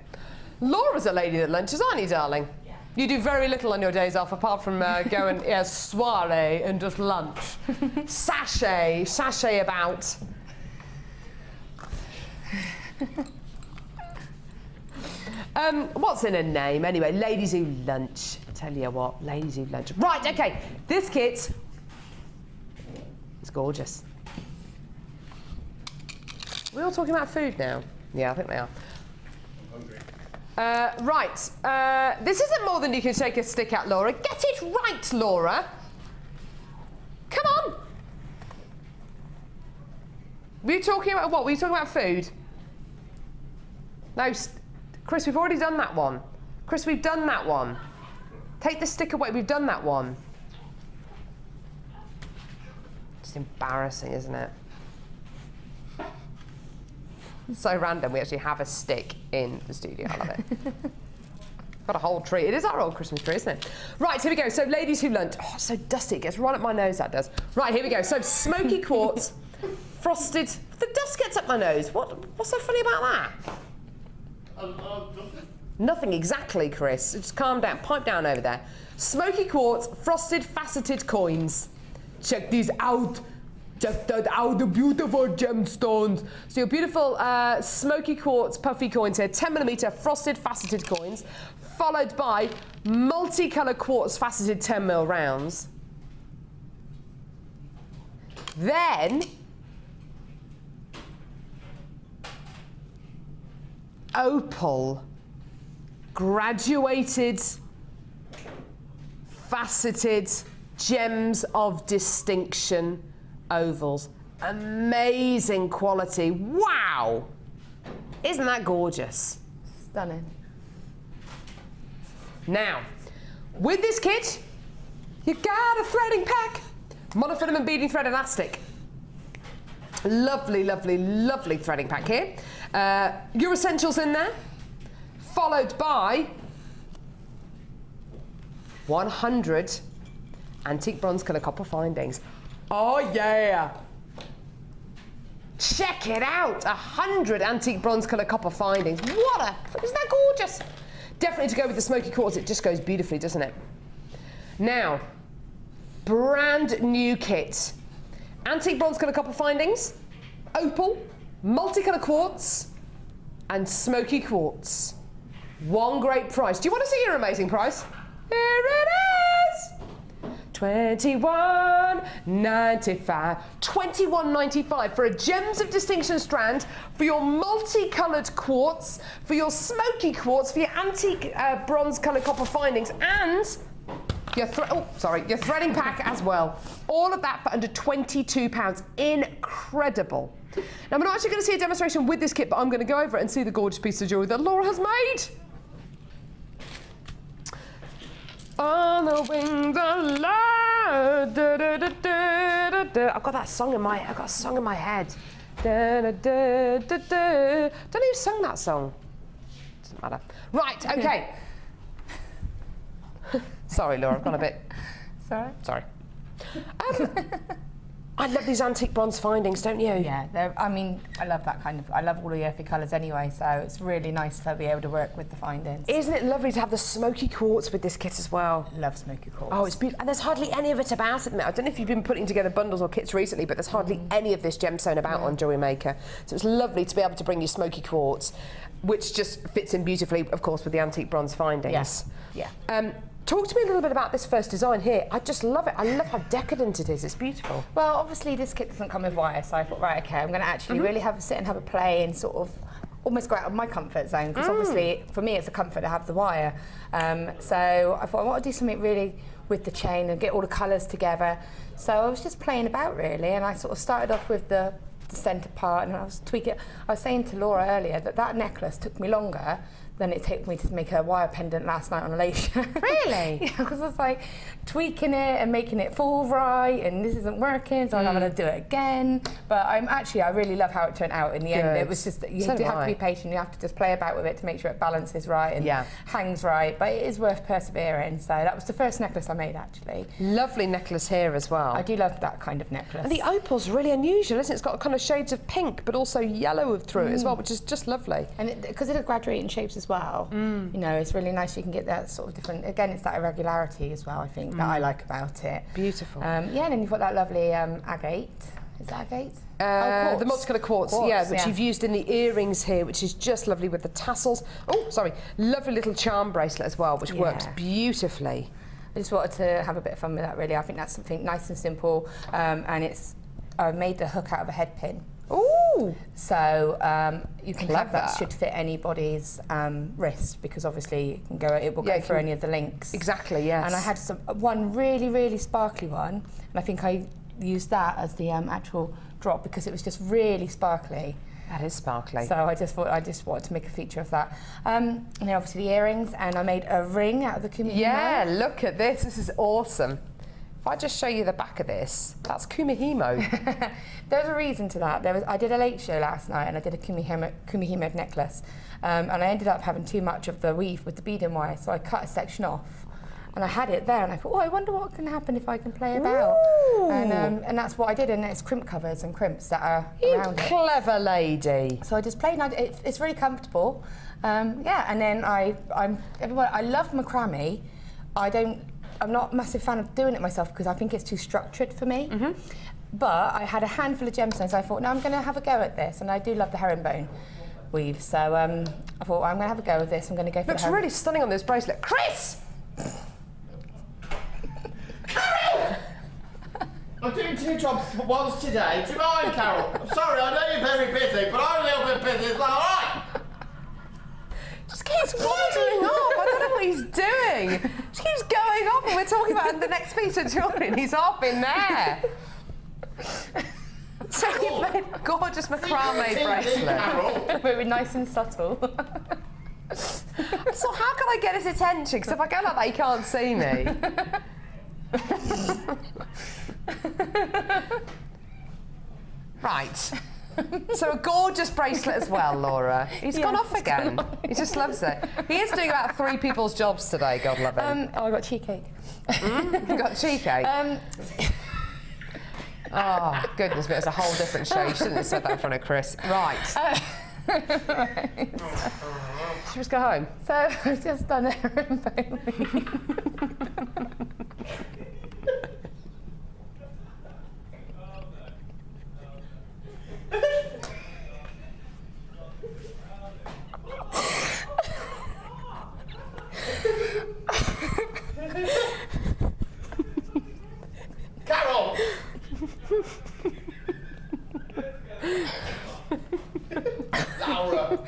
Laura's a lady that lunches, aren't you, darling? Yeah. You do very little on your days off, apart from go and soiree and just lunch. Sashay about. What's in a name anyway? Ladies who lunch. I tell you what, ladies who lunch. Right, okay. This kit is gorgeous. We're all talking about food now. Yeah, I think they are. Right. This isn't more than you can shake a stick at, Laura. Get it right, Laura. Come on. Were you talking about what? Were you talking about food? No, Chris, we've already done that one. Chris, we've done that one. Take the stick away. We've done that one. It's embarrassing, isn't it? So random. We actually have a stick in the studio. I love it. Got a whole tree. It is our old Christmas tree, isn't it? Right, here we go. So, ladies who lunch. Oh, it's so dusty. It gets right up my nose, that does. Right, here we go. So, smoky quartz, frosted. The dust gets up my nose. What's so funny about that? Nothing exactly, Chris. Just calm down. Pipe down over there. Smoky quartz, frosted, faceted coins. Check these out. Check that out, the beautiful gemstones. So your beautiful smoky quartz puffy coins here, 10mm frosted faceted coins, followed by multicolour quartz faceted 10mm rounds. Then opal graduated faceted gems of distinction ovals. Amazing quality. Wow! Isn't that gorgeous? Stunning. Now, with this kit, you got a threading pack. Monofilament beading thread elastic. Lovely, lovely, lovely threading pack here. Your essentials in there, followed by 100 antique bronze colour copper findings. Oh yeah! Check it out! 100 antique bronze colour copper findings. Isn't that gorgeous? Definitely to go with the smoky quartz. It just goes beautifully, doesn't it? Now, brand new kit. Antique bronze colour copper findings, opal, multicolour quartz, and smoky quartz. One great price. Do you want to see your amazing price? Here it is! $21.95. $21.95 for a Gems of Distinction strand, for your multicoloured quartz, for your smoky quartz, for your antique bronze coloured copper findings, and your threading pack as well. All of that for under £22. Incredible. Now, we're not actually going to see a demonstration with this kit, but I'm going to go over it and see the gorgeous piece of jewellery that Laura has made. On the wings of love. Da, da, da, da, da, da. I've got that song in my head. Da, da, da, da, da. Don't know who sang that song. Doesn't matter. Right, okay. Sorry, Laura, I've gone a bit. Sorry. I love these antique bronze findings, don't you? Yeah, I mean, I love that kind of, I love all the earthy colours anyway, so it's really nice to be able to work with the findings. Isn't it lovely to have the smoky quartz with this kit as well? Love smoky quartz. Oh, it's beautiful. And there's hardly any of it about at the minute. I don't know if you've been putting together bundles or kits recently, but there's hardly any of this gemstone about on Jewellery Maker. So it's lovely to be able to bring you smoky quartz, which just fits in beautifully, of course, with the antique bronze findings. Yes. Yeah. Talk to me a little bit about this first design here. I just love it. I love how decadent it is. It's beautiful. Well, obviously this kit doesn't come with wire, so I thought, right, okay, I'm going to actually really sit and have a play and sort of almost go out of my comfort zone, because obviously for me it's a comfort to have the wire. So I thought I want to do something really with the chain and get all the colours together. So I was just playing about really, and I sort of started off with the centre part, and I was tweaking. I was saying to Laura earlier that necklace took me longer than it took me to make a wire pendant last night on Alicia. Really? Yeah, because I was like tweaking it and making it fall right, and this isn't working, so I'm going to do it again. But I really love how it turned out in the end. It was just, you do have to be patient, you have to just play about with it to make sure it balances right and hangs right, but it is worth persevering. So that was the first necklace I made, actually. Lovely necklace here as well. I do love that kind of necklace. And the opal's really unusual, isn't it? It's got kind of shades of pink, but also yellow through it as well, which is just lovely. And because it has graduating shapes as well, you know, it's really nice. You can get that sort of different, again, it's that irregularity as well, I think, that I like about it. Beautiful. Yeah, and then you've got that lovely agate. Is that agate? The multicolour quartz, which you've used in the earrings here, which is just lovely with the tassels. Oh, sorry, lovely little charm bracelet as well, which works beautifully. I just wanted to have a bit of fun with that, really. I think that's something nice and simple, and I made the hook out of a head pin. Ooh! So you can have that, should fit anybody's wrist, because obviously it will go through any of the links. Exactly, yes. And I had one really, really sparkly one, and I think I used that as the actual drop because it was just really sparkly. That is sparkly. So I just wanted to make a feature of that. And then obviously the earrings, and I made a ring out of the kumihimo. Yeah, look at this. This is awesome. If I just show you the back of this, that's kumihimo. There's a reason to that. I did a late show last night, and I did a kumihimo necklace, and I ended up having too much of the weave with the beading wire, so I cut a section off, and I had it there, and I thought, oh, I wonder what can happen if I can play about. And that's what I did, and it's crimp covers and crimps that are around it. You clever lady. So I just played, and it's really comfortable. Yeah, and then I love macrame. I'm not a massive fan of doing it myself because I think it's too structured for me. But I had a handful of gemstones, so I thought, no, I'm going to have a go at this, and I do love the herringbone weave, so I thought, I'm going to have a go with this. I'm going to go for Looks really stunning on this bracelet. Chris! Carol! I'm doing 2 jobs at once today. Do you mind, Carol? I'm sorry, I know you're very busy, but I'm a little bit busy as well. All right? Just keeps wandering off. I don't know what he's doing. Just keeps going off, and we're talking about the next piece of jewellery, and he's off in there. So you've made a gorgeous macrame bracelet. Very nice and subtle. So how can I get his attention? Because if I go like that, he can't see me. Right. So a gorgeous bracelet as well, Laura. He's gone off again. He just loves it. He is doing about 3 people's jobs today, God love him. I got cheesecake. You got cheesecake? Oh, goodness me, it's a whole different show. You shouldn't have said that in front of Chris. Right. Should we just go home? So I've just done a herringbone. Carol! Laura!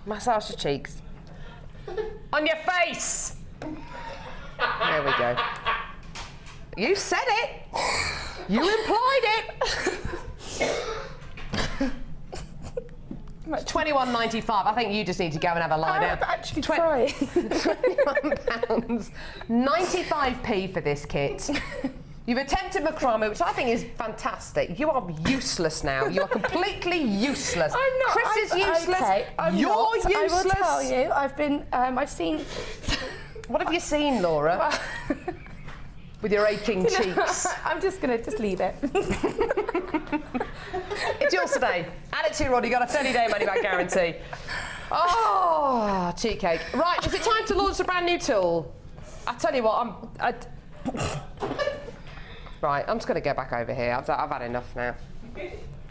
Massage your cheeks. On your face! There we go. You said it. You implied it. £21.95. I think you just need to go and have a lie down. I'm actually trying. £21. 95p for this kit. You've attempted macrame, which I think is fantastic. You are useless now. You are completely useless. I'm not. Chris is useless. Okay, You're not. useless. I will tell you. I've been. I've seen. What have you seen, Laura? With your aching cheeks. I'm just gonna leave it. It's yours today. Add it to your order. You got a 30-day money-back guarantee. Oh, cheat cake. Right, is it time to launch a brand new tool? I tell you what, Right, I'm just going to go back over here. I've had enough now.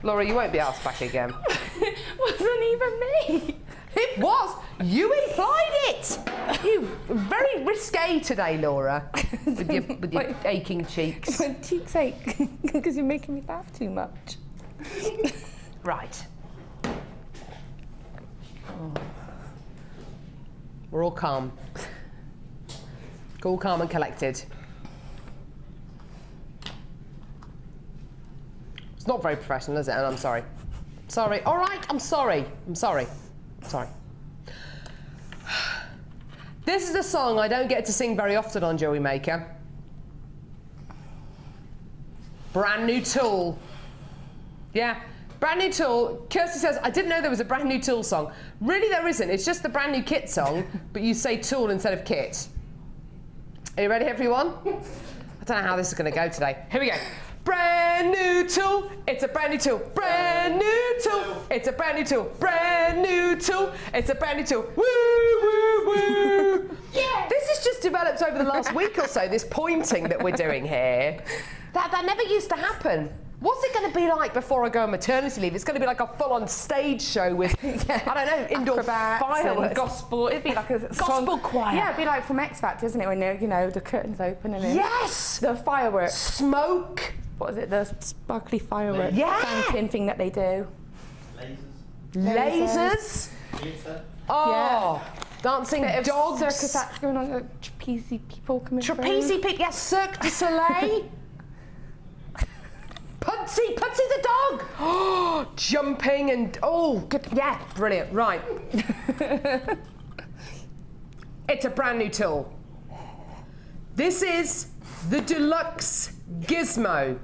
Laura, you won't be asked back again. It wasn't even me. It was. You implied it. You very risque today, Laura, with your aching cheeks. My cheeks ache because you're making me laugh too much. Right. Oh. We're all calm. All calm and collected. It's not very professional, is it? And I'm sorry. Sorry. All right, I'm sorry. I'm sorry. Sorry. This is a song I don't get to sing very often on Jewellery Maker. Brand new tool. Yeah, brand new tool. Kirsty says, I didn't know there was a brand new tool song. Really, there isn't. It's just the brand new kit song, but you say tool instead of kit. Are you ready, everyone? I don't know how this is going to go today. Here we go. Brand new tool, it's a brand new tool. Brand new tool, it's a brand new tool. Brand new tool, it's a brand new tool. Woo, woo, woo. Yeah. This has just developed over the last week or so, this pointing that we're doing here. That never used to happen. What's it going to be like before I go on maternity leave? It's going to be like a full-on stage show with, I don't know, indoor fireworks. And gospel. It'd be like a gospel choir. Yeah, it'd be like from X Factor, isn't it? When the curtains open and then yes, the fireworks, smoke. What is it? The sparkly fireworks. Yeah. Fountain thing that they do. Lasers. Oh. Yeah. Dancing bit dogs. Of circus acts going on. Trapeze people coming through. Trapeze people. Yes. Cirque du Soleil. Pudsey the dog! Oh, jumping and good. Yeah, brilliant. Right. It's a brand new tool. This is the Deluxe Gizmo.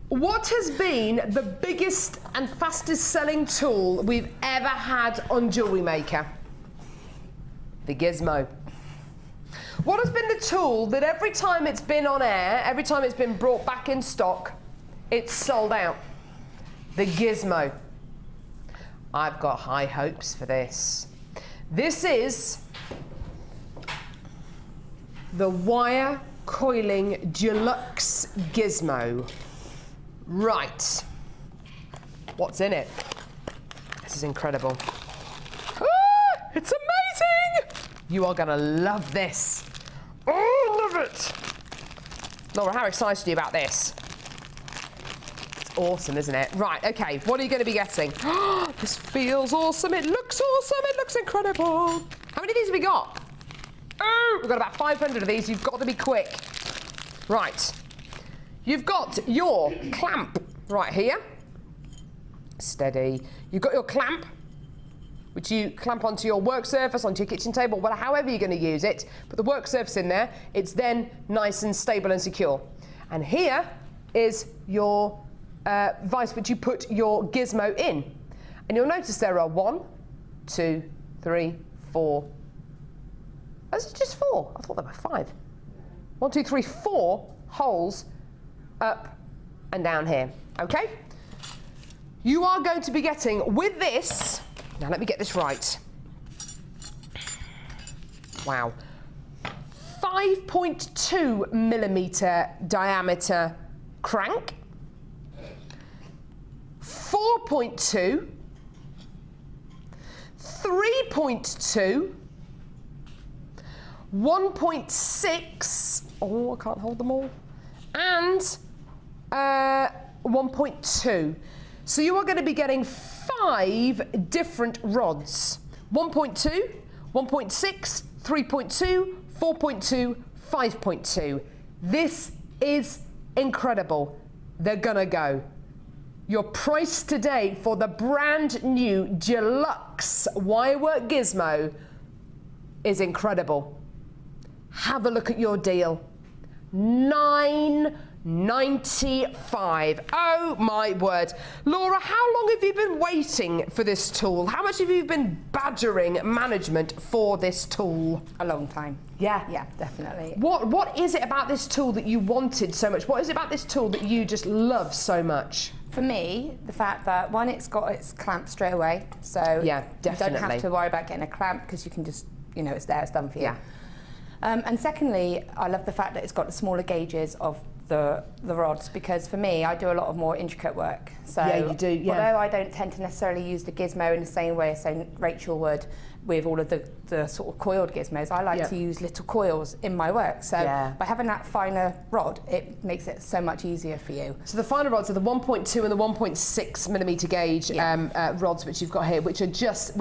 What has been the biggest and fastest selling tool we've ever had on Jewellery Maker? The Gizmo. What has been the tool that every time it's been on air, every time it's been brought back in stock, it's sold out? The Gizmo. I've got high hopes for this. This is the wire coiling Deluxe Gizmo. Right. What's in it? This is incredible. Ah, it's amazing! You are going to love this. Oh, love it. Laura, how excited are you about this? It's awesome, isn't it? Right, okay, what are you going to be getting? This feels awesome. It looks awesome. It looks incredible. How many of these have we got? Oh, we've got about 500 of these. You've got to be quick. Right. You've got your clamp right here. Steady. You've got your clamp, which you clamp onto your work surface, onto your kitchen table, well, however you're going to use it. Put the work surface in there. It's then nice and stable and secure. And here is your vise, which you put your Gizmo in. And you'll notice there are 1, 2, 3, 4. Oh, is it just 4? I thought there were 5. 1, 2, 3, 4 holes up and down here. Okay? You are going to be getting, with this, now let me get this right. Wow. 5.2 millimeter diameter crank. 4.2. 3.2. 1.6. Oh, I can't hold them all. And 1.2. So you are going to be getting 5 different rods. 1.2, 1.6, 3.2, 4.2, 5.2. This is incredible. They're gonna go. Your price today for the brand new Deluxe wirework Gizmo is incredible. Have a look at your deal. $9.95. Oh my word. Laura, how long have you been waiting for this tool? How much have you been badgering management for this tool? A long time. Yeah? Yeah, definitely. What is it about this tool that you wanted so much? What is it about this tool that you just love so much? For me, the fact that, one, it's got its clamp straight away, so yeah, definitely. you don't have to worry about getting a clamp because you can just, you know, it's there, it's done for you. Yeah. And secondly, I love the fact that it's got the smaller gauges of the rods, because for me, I do a lot of more intricate work. So yeah, you do, yeah. Although I don't tend to necessarily use the Gizmo in the same way as, say, Rachel would with all of the sort of coiled gizmos, I like to use little coils in my work. So by having that finer rod, it makes it so much easier for you. So the finer rods are the 1.2 and the 1.6 millimetre gauge rods, which you've got here, which are just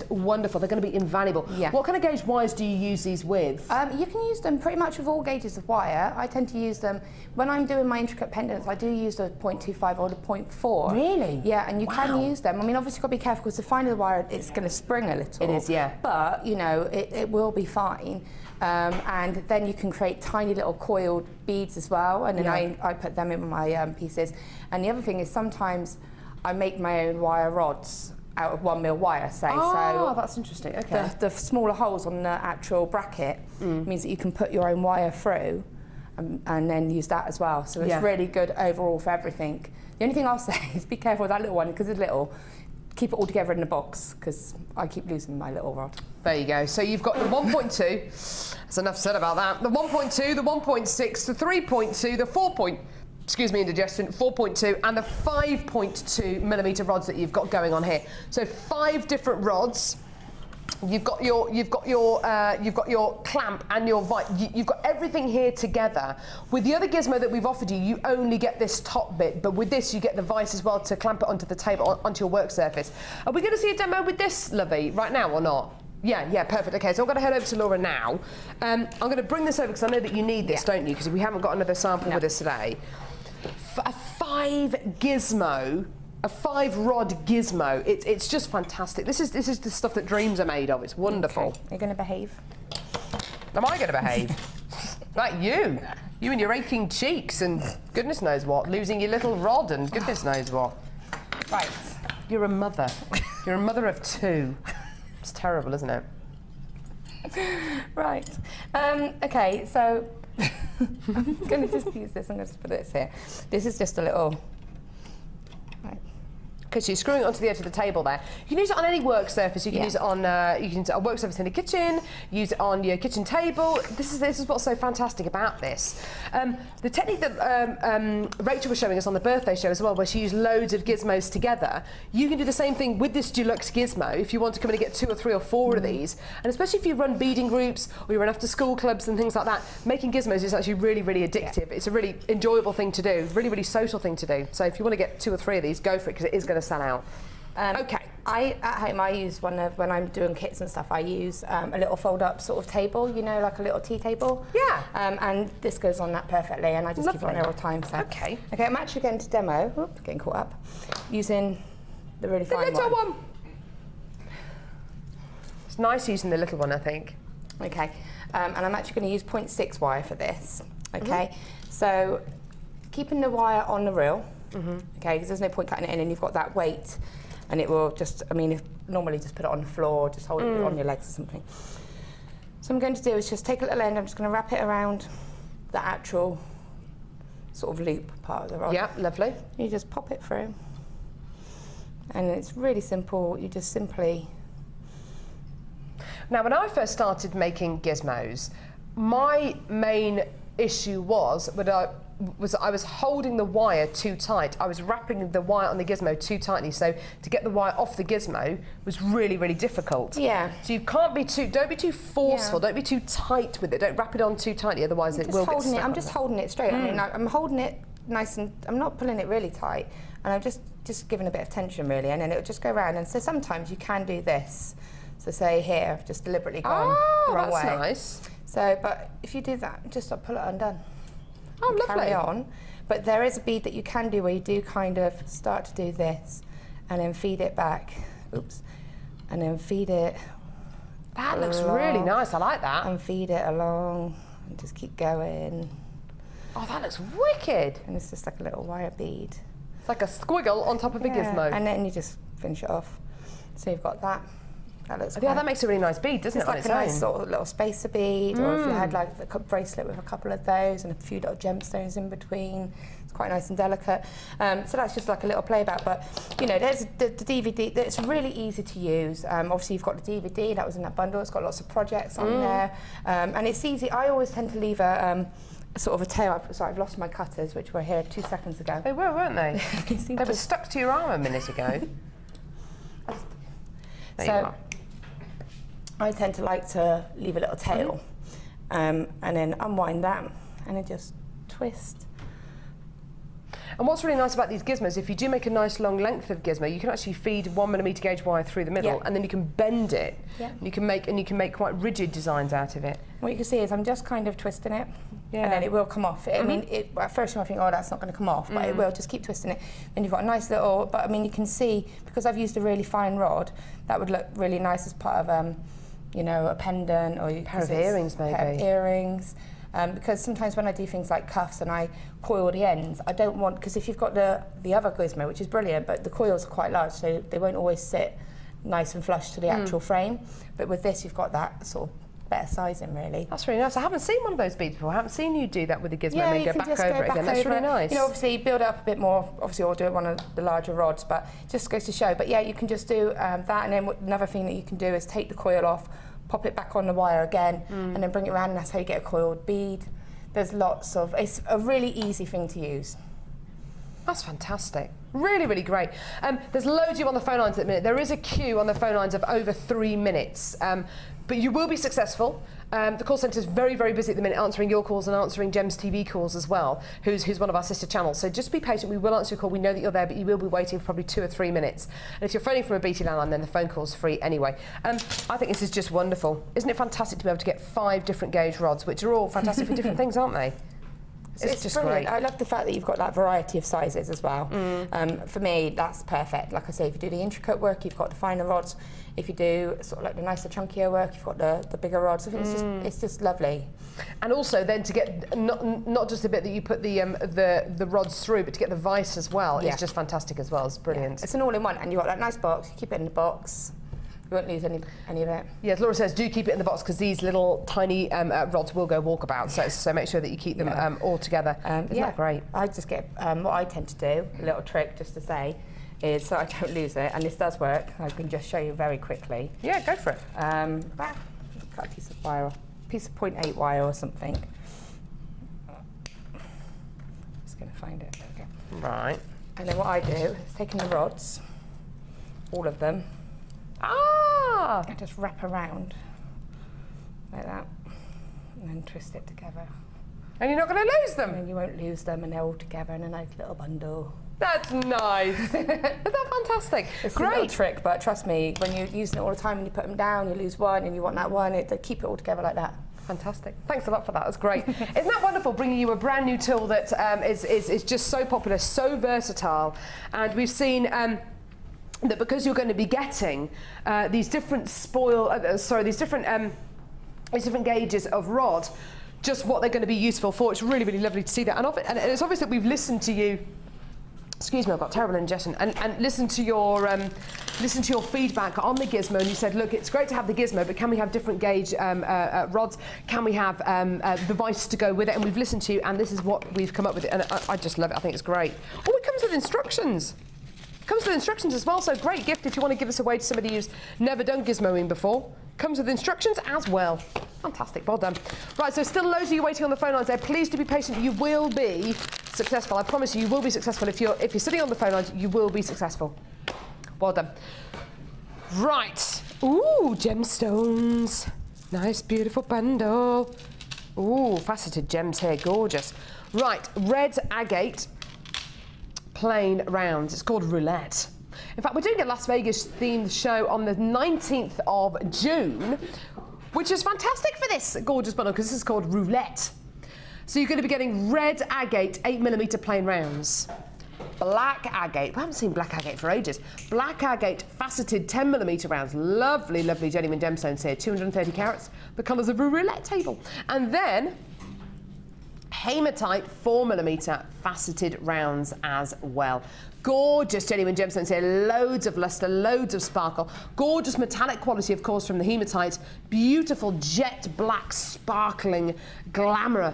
wonderful. They're going to be invaluable. Yeah. What kind of gauge wires do you use these with? You can use them pretty much with all gauges of wire. I tend to use them when I'm doing my intricate pendants. I do use the 0.25 or the 0.4. Really? Yeah, and you can use them. I mean, obviously, you've got to be careful because the finer the wire, it's going to spring a little. It is, yeah. But you know, it will be fine. And then you can create tiny little coiled beads as well, and then I put them in my pieces. And the other thing is sometimes I make my own wire rods out of 1 mil wire, say. Oh, that's interesting. Okay. The smaller holes on the actual bracket means that you can put your own wire through and then use that as well. So it's really good overall for everything. The only thing I'll say is be careful with that little one because it's little. Keep it all together in the box because I keep losing my little rod. There you go. So you've got the 1.2. That's enough said about that. The 1.2, the 1.6, the 3.2, the 4.2 and the 5.2 millimetre rods that you've got going on here. So 5 different rods. You've got your clamp and your you've got everything here together. With the other Gizmo that we've offered you, you only get this top bit, but with this you get the vise as well to clamp it onto the table, onto your work surface. Are we going to see a demo with this, Lovey, right now or not? Yeah, perfect. Okay, so I'm going to head over to Laura now. I'm going to bring this over because I know that you need this, don't you? Because we haven't got another sample with us today. A 5-rod Gizmo. It's just fantastic. This is the stuff that dreams are made of. It's wonderful. Okay. Are you going to behave? Am I going to behave? Like you and your aching cheeks and goodness knows what, losing your little rod and goodness knows what. Right. You're a mother. You're a mother of 2. It's terrible, isn't it? Right. Okay, so I'm going to just use this. I'm going to put this here. This is just a little... Okay, so you're screwing it onto the edge of the table there. You can use it on any work surface. You can use it on a work surface in the kitchen. Use it on your kitchen table. This is what's so fantastic about this. The technique that Rachel was showing us on the birthday show as well, where she used loads of gizmos together. You can do the same thing with this Deluxe Gizmo if you want to come in and get 2 or 3 or 4 of these. And especially if you run beading groups or you run after school clubs and things like that, making gizmos is actually really, really addictive. It's a really enjoyable thing to do, really, really social thing to do. So if you want to get 2 or 3 of these, go for it because it is going to sell out. Okay. At home I use when I'm doing kits and stuff, I use a little fold-up sort of table, you know, like a little tea table. Yeah. And this goes on that perfectly, and I just keep it on there all the time. So. Okay, I'm actually going to demo, getting caught up, using the really fine little one. It's nice using the little one, I think. Okay, and I'm actually going to use 0.6 wire for this. Okay, so keeping the wire on the reel. Okay, because there's no point cutting it in, and you've got that weight, and it will just, I mean, normally just put it on the floor, just hold it on your legs or something. So what I'm going to do is just take a little end, I'm just going to wrap it around the actual sort of loop part of the rod. Yeah, lovely. You just pop it through, and it's really simple. You just simply... Now, when I first started making gizmos, my main issue was I was holding the wire too tight. I was wrapping the wire on the Gizmo too tightly, so to get the wire off the Gizmo was really, really difficult. Yeah. So you can't be don't be too forceful, don't be too tight with it, don't wrap it on too tightly, otherwise it will get stuck. I'm just holding it straight. I mean, I'm holding it nice and, I'm not pulling it really tight, and I'm just giving a bit of tension really, and then it'll just go around. And so sometimes you can do this. So say here, I've just deliberately gone the wrong way. That's nice. So, but if you do that, just pull it undone. Oh, and lovely. Carry on. But there is a bead that you can do where you do kind of start to do this and then feed it back. Oops. And then feed it. That looks really nice. I like that. And feed it along and just keep going. Oh, that looks wicked. And it's just like a little wire bead. It's like a squiggle on top of a gizmo. And then you just finish it off. So you've got that. That looks that makes a really nice bead, doesn't it? It's like a nice sort of little spacer bead, or if you had like a bracelet with a couple of those and a few little gemstones in between. It's quite nice and delicate. So that's just like a little play about. But you know, there's the DVD. It's really easy to use. Obviously, you've got the DVD that was in that bundle. It's got lots of projects on there, and it's easy. I always tend to leave a sort of a tail. Sorry, I've lost my cutters, which were here 2 seconds ago. They were, weren't they? They were stuck to your arm a minute ago. There you are. I tend to like to leave a little tail and then unwind that and then just twist. And what's really nice about these gizmos, if you do make a nice long length of gizmo, you can actually feed 1mm gauge wire through the middle, and then you can bend it. Yeah. You can make quite rigid designs out of it. What you can see is I'm just kind of twisting it, and then it will come off. I mean, at first you might think, oh, that's not going to come off, but it will. Just keep twisting it. Then you've got a nice little. But I mean, you can see because I've used a really fine rod, that would look really nice as part of you know, a pendant or a pair of earrings, maybe. Pair of earrings. Because sometimes when I do things like cuffs and I coil the ends, I don't want, because if you've got the other gizmo, which is brilliant, but the coils are quite large, so they won't always sit nice and flush to the actual frame. But with this, you've got that sort of better sizing, really. That's really nice. I haven't seen one of those beads before. I haven't seen you do that with the gizmo and you then can go back over it again. That's really nice. You know, obviously build it up a bit more, obviously, or do it one of the larger rods, but just goes to show. But yeah, you can just do that, and then another thing that you can do is take the coil off, pop it back on the wire again, and then bring it around, and that's how you get a coiled bead. There's lots of, it's a really easy thing to use. That's fantastic. Really, really great. There's loads of you on the phone lines at the minute. There is a queue on the phone lines of over 3 minutes, but you will be successful. The call centre is very, very busy at the minute, answering your calls and answering Gem's TV calls as well, who's one of our sister channels. So just be patient. We will answer your call. We know that you're there, but you will be waiting for probably 2 or 3 minutes. And if you're phoning from a BT landline, then the phone call's free anyway. I think this is just wonderful. Isn't it fantastic to be able to get 5 different gauge rods, which are all fantastic for different things, aren't they? It's just brilliant. great. I love the fact that you've got that variety of sizes as well. For me, that's perfect. Like I say, if you do the intricate work, you've got the finer rods. If you do sort of like the nicer, chunkier work, you've got the bigger rods. I think it's just lovely. And also then to get not just the bit that you put the rods through, but to get the vice as well is just fantastic as well. It's brilliant. Yeah. It's an all-in-one, and you've got that nice box. You keep it in the box. You won't lose any of it. Yes, Laura says do keep it in the box because these little tiny rods will go walkabout, so make sure that you keep them all together. Isn't that great? I just get, what I tend to do, a little trick just to say, is so I don't lose it, and this does work, I can just show you very quickly. Yeah, go for it. Cut a piece of wire, piece of 0.8 wire or something. Just going to find it. Okay. Right. And then what I do is taking the rods, all of them, I just wrap around like that and then twist it together. And you're not going to lose them? And you won't lose them, and they're all together in a nice little bundle. That's nice. Isn't that fantastic? It's great. a little trick, but trust me, when you're using it all the time and you put them down, you lose one and you want that one, they keep it all together like that. Fantastic. Thanks a lot for that. That's great. Isn't that wonderful, bringing you a brand new tool that is just so popular, so versatile, and we've seen that because you're going to be getting these different these different gauges of rod, just what they're going to be useful for. It's really, really lovely to see that, and it's obvious that we've listened to you. Excuse me, I've got terrible indigestion. And listen to your feedback on the gizmo, and you said, look, it's great to have the gizmo, but can we have different gauge rods? Can we have the vice to go with it? And we've listened to you, and this is what we've come up with, and I just love it. I think it's great. Oh, it comes with instructions. Comes with instructions as well, so great gift if you want to give this away to somebody who's never done gizmoing before. Comes with instructions as well. Fantastic, well done. Right, so still loads of you waiting on the phone lines there. Please do be patient. You will be successful. I promise you, you will be successful. If you're sitting on the phone lines, you will be successful. Well done. Right. Ooh, gemstones. Nice, beautiful bundle. Ooh, faceted gems here, gorgeous. Right, red agate. Plain rounds. It's called roulette. In fact, we're doing a Las Vegas themed show on the 19th of June, which is fantastic for this gorgeous bundle because this is called Roulette. So you're going to be getting red agate 8mm plain rounds, black agate, we haven't seen black agate for ages, black agate faceted 10mm rounds, lovely, lovely genuine gemstones here, 230 carats, the colours of a roulette table. And then hematite 4mm faceted rounds as well. Gorgeous genuine gemstones here, loads of luster, loads of sparkle, gorgeous metallic quality of course from the hematite, beautiful jet black sparkling glamour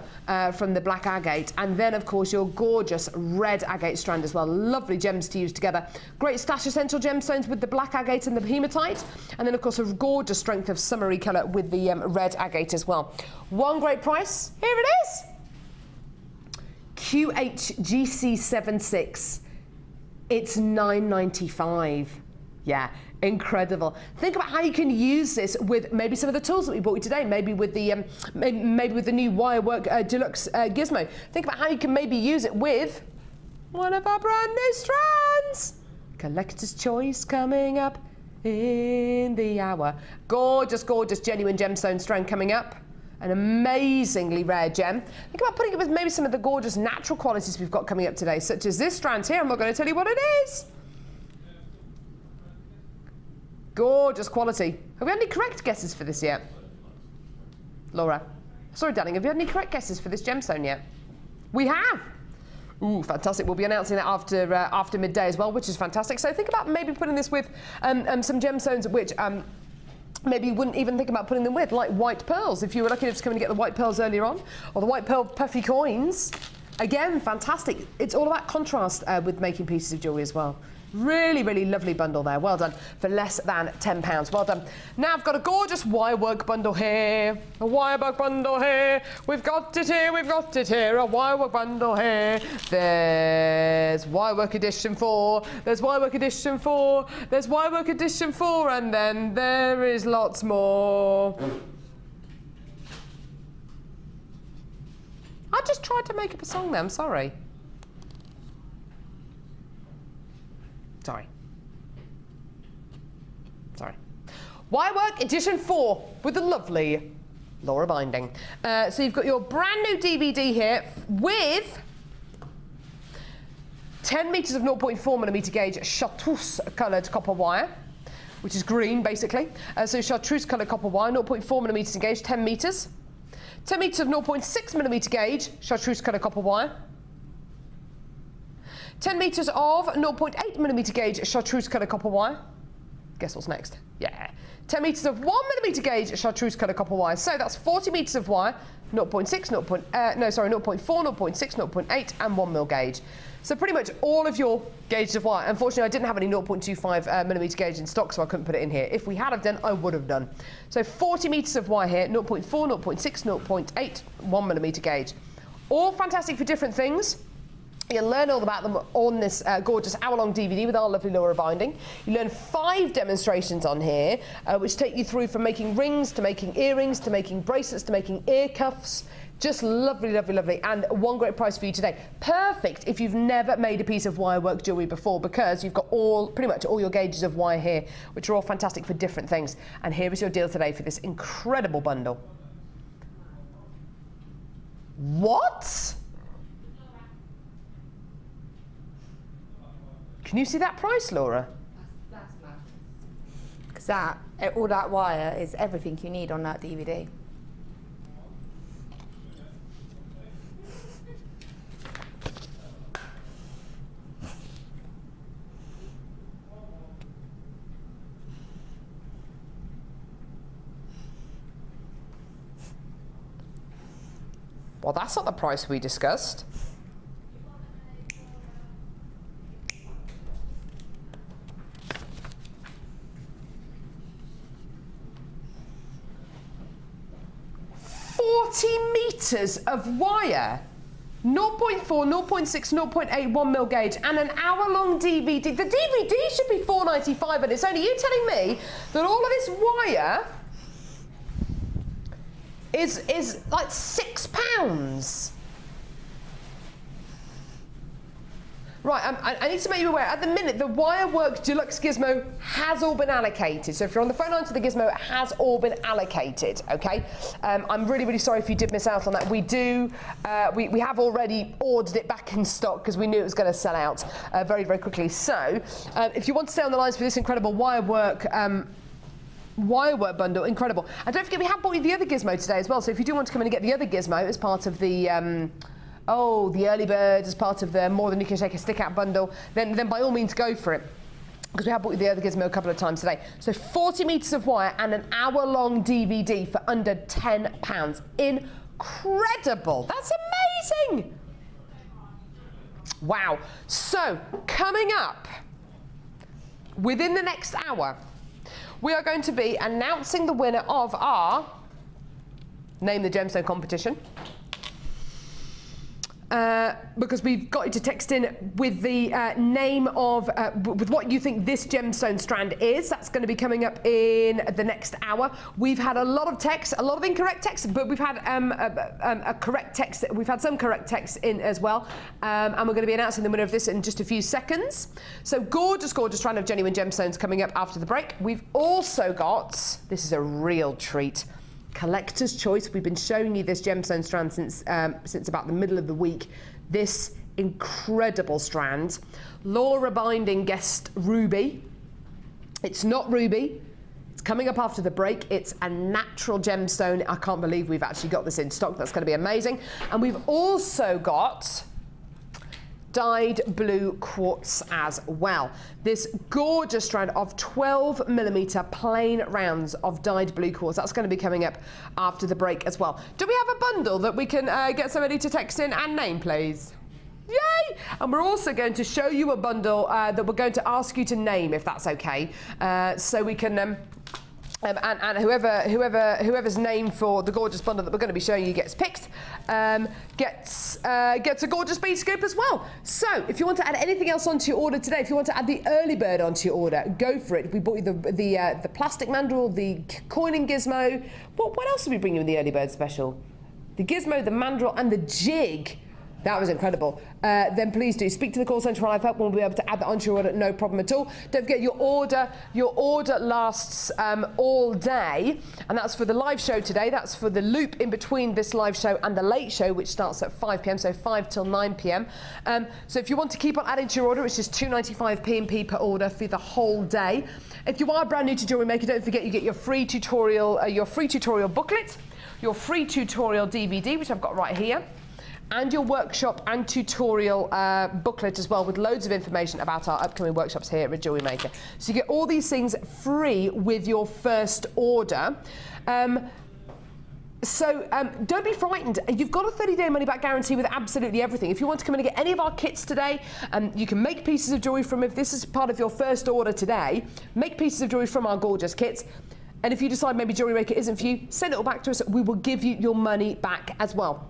from the black agate, and then of course your gorgeous red agate strand as well. Lovely gems to use together. Great stash essential gemstones with the black agate and the hematite, and then of course a gorgeous strength of summery colour with the red agate as well. One great price, here it is. QHGC76. It's $9.95. Yeah, incredible. Think about how you can use this with maybe some of the tools that we bought you today, maybe with the maybe with the new Wirework Deluxe Gizmo. Think about how you can maybe use it with one of our brand new strands. Collector's Choice coming up in the hour. Gorgeous, gorgeous genuine gemstone strand coming up. An amazingly rare gem. Think about putting it with maybe some of the gorgeous natural qualities we've got coming up today, such as this strand here. I'm not going to tell you what it is. Gorgeous quality. Have we had any correct guesses for this yet? Laura. Sorry, darling, have you had any correct guesses for this gemstone yet? We have. Ooh, fantastic. We'll be announcing that after midday as well, which is fantastic. So think about maybe putting this with some gemstones which maybe you wouldn't even think about putting them with, like white pearls, if you were lucky enough to come and get the white pearls earlier on, or the white pearl puffy coins. Again, fantastic. It's all about contrast with making pieces of jewellery as well. Really, really lovely bundle there. Well done. For less than £10. Well done. Now I've got a gorgeous Wirework bundle here. A Wirework bundle here. We've got it here, we've got it here. A Wirework bundle here. There's Wirework Edition 4. There's Wirework Edition 4. There's Wirework Edition 4. And then there is lots more. I just tried to make up a song there, I'm sorry. Sorry. Wirework Edition 4 with the lovely Laura binding. So you've got your brand new DVD here with 10 metres of 0.4mm gauge chartreuse coloured copper wire, which is green basically. So chartreuse coloured copper wire, 0.4mm gauge, 10 metres. 10 metres of 0.6mm gauge chartreuse coloured copper wire. 10 metres of 0.8mm gauge chartreuse coloured copper wire. Guess what's next? Yeah. 10 metres of 1mm gauge chartreuse coloured copper wire. So that's 40 metres of wire, 0.6, 0.4, 0.6, 0.8 and 1mm gauge. So pretty much all of your gauges of wire. Unfortunately, I didn't have any 0.25mm gauge in stock, so I couldn't put it in here. If we had have done, I would have done. So 40 metres of wire here, 0.4, 0.6, 0.8, 1mm gauge. All fantastic for different things. You'll learn all about them on this gorgeous hour-long DVD with our lovely Laura binding. You learn 5 demonstrations on here, which take you through from making rings, to making earrings, to making bracelets, to making ear cuffs. Just lovely, lovely, lovely. And one great price for you today. Perfect if you've never made a piece of wirework jewellery before, because you've got pretty much all your gauges of wire here, which are all fantastic for different things. And here is your deal today for this incredible bundle. What? Can you see that price, Laura? That's mad. Because all that wire is everything you need on that DVD. Well, that's not the price we discussed. Meters of wire, 0.4, 0.6, 0.8, 1mm gauge, and an hour-long DVD. The DVD should be $4.95, and it's only you telling me that all of this wire is like £6. Right, I need to make you aware, at the minute, the Wirework Deluxe Gizmo has all been allocated. So if you're on the phone line to the Gizmo, it has all been allocated, okay? I'm really, really sorry if you did miss out on that. We have already ordered it back in stock because we knew it was going to sell out very, very quickly. So if you want to stay on the lines for this incredible Wirework bundle, incredible. And don't forget, we have bought you the other Gizmo today as well. So if you do want to come in and get the other Gizmo as part of the the early bird, as part of the More Than You Can Shake a Stick Out bundle, then by all means go for it. Because we have bought you the other Gizmo a couple of times today. So 40 metres of wire and an hour-long DVD for under £10. Incredible! That's amazing! Wow. So, coming up, within the next hour, we are going to be announcing the winner of our Name the Gemstone competition. Because we've got you to text in with the name of, with what you think this gemstone strand is. That's going to be coming up in the next hour. We've had a lot of texts, a lot of incorrect texts, but we've had a correct text. We've had some correct texts in as well. And we're going to be announcing the winner of this in just a few seconds. So gorgeous, gorgeous strand of genuine gemstones coming up after the break. We've also got, this is a real treat, Collector's Choice. We've been showing you this gemstone strand since about the middle of the week. This incredible strand, Laura Binding Guest Ruby. It's not ruby. It's coming up after the break. It's a natural gemstone. I can't believe we've actually got this in stock. That's going to be amazing. And we've also got dyed blue quartz as well. This gorgeous strand of 12mm plain rounds of dyed blue quartz. That's going to be coming up after the break as well. Do we have a bundle that we can get somebody to text in and name, please? Yay! And we're also going to show you a bundle that we're going to ask you to name, if that's okay. So we can... and whoever's name for the gorgeous bundle that we're going to be showing you gets picked, gets a gorgeous bead scoop as well. So if you want to add anything else onto your order today, if you want to add the early bird onto your order, go for it. We bought you the plastic mandrel, the coining gizmo. What else did we bring you in the early bird special? The gizmo, the mandrel, and the jig. That was incredible. Then please do speak to the call centre for live help. We'll be able to add that onto your order, no problem at all. Don't forget your order lasts all day, and that's for the live show today. That's for the loop in between this live show and the late show, which starts at 5 p.m, so 5 till 9 p.m. So if you want to keep on adding to your order, it's just £2.95 P&P per order for the whole day. If you are brand new to Jewellery Maker, don't forget you get your free tutorial booklet, your free tutorial DVD, which I've got right here, and your workshop and tutorial booklet as well, with loads of information about our upcoming workshops here at Jewellery Maker. So you get all these things free with your first order. So don't be frightened. You've got a 30-day money-back guarantee with absolutely everything. If you want to come in and get any of our kits today, you can make pieces of jewellery from, if this is part of your first order today, make pieces of jewellery from our gorgeous kits. And if you decide maybe Jewellery Maker isn't for you, send it all back to us. We will give you your money back as well.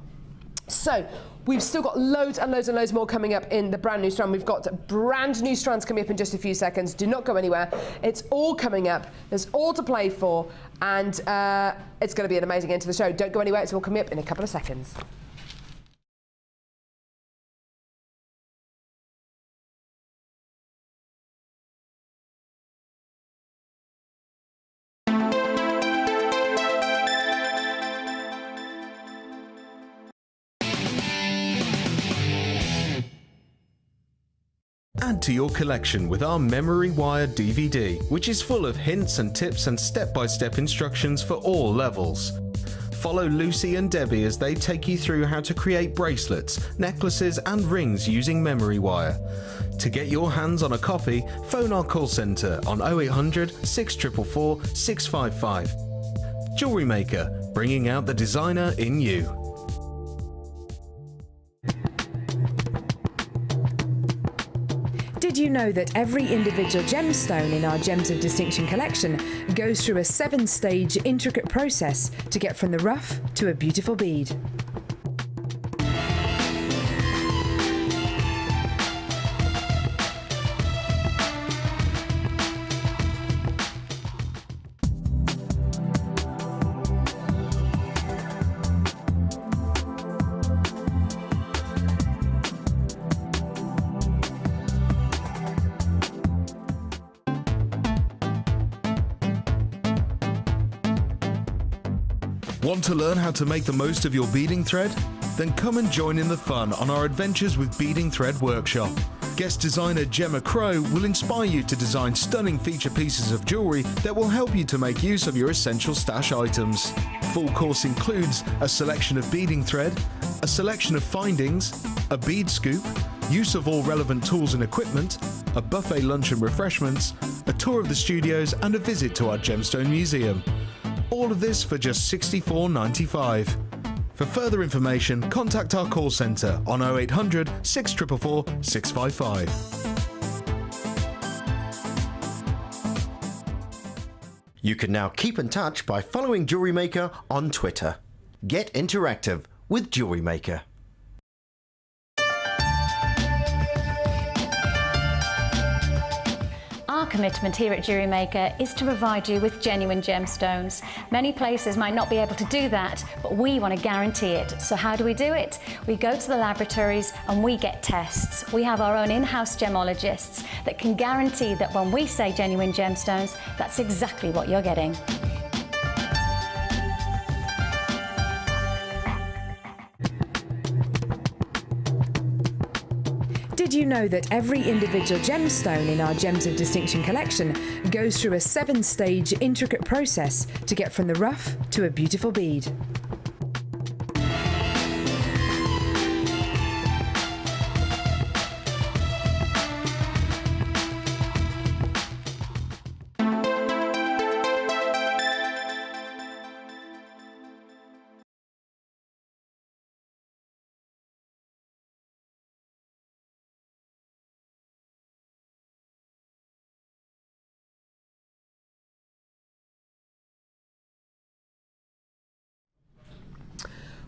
So we've still got loads and loads and loads more coming up in the brand new strand. We've got brand new strands coming up in just a few seconds. Do not go anywhere. It's all coming up. There's all to play for, and it's going to be an amazing end to the show. Don't go anywhere. It's all coming up in a couple of seconds. Add to your collection with our Memory Wire DVD, which is full of hints and tips and step-by-step instructions for all levels. Follow Lucy and Debbie as they take you through how to create bracelets, necklaces and rings using Memory Wire. To get your hands on a copy, phone our call centre on 0800 644 655. Jewellery Maker, bringing out the designer in you. Did you know that every individual gemstone in our Gems of Distinction collection goes through a 7-stage intricate process to get from the rough to a beautiful bead? Want to learn how to make the most of your beading thread? Then come and join in the fun on our Adventures with Beading Thread workshop. Guest designer Gemma Crow will inspire you to design stunning feature pieces of jewellery that will help you to make use of your essential stash items. Full course includes a selection of beading thread, a selection of findings, a bead scoop, use of all relevant tools and equipment, a buffet lunch and refreshments, a tour of the studios and a visit to our Gemstone Museum. All of this for just $64.95. For further information, contact our call centre on 0800 644 655. You can now keep in touch by following Jewellery Maker on Twitter. Get interactive with Jewellery Maker. Our commitment here at Jewellery Maker is to provide you with genuine gemstones. Many places might not be able to do that, but we want to guarantee it. So how do we do it? We go to the laboratories and we get tests. We have our own in-house gemologists that can guarantee that when we say genuine gemstones, that's exactly what you're getting. Did you know that every individual gemstone in our Gems of Distinction collection goes through a 7-stage intricate process to get from the rough to a beautiful bead?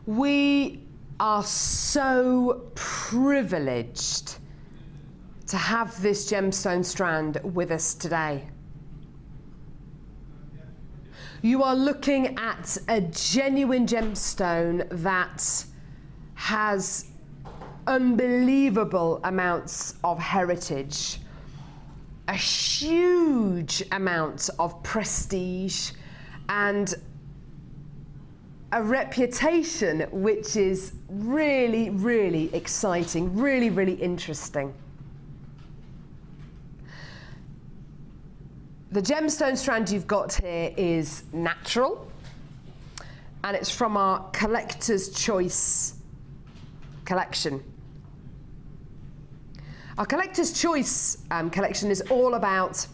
We are so privileged to have this gemstone strand with us today. You are looking at a genuine gemstone that has unbelievable amounts of heritage, a huge amount of prestige, and a reputation which is really, really exciting, really, really interesting. The gemstone strand you've got here is natural, and it's from our Collector's Choice collection. Our Collector's Choice collection is all about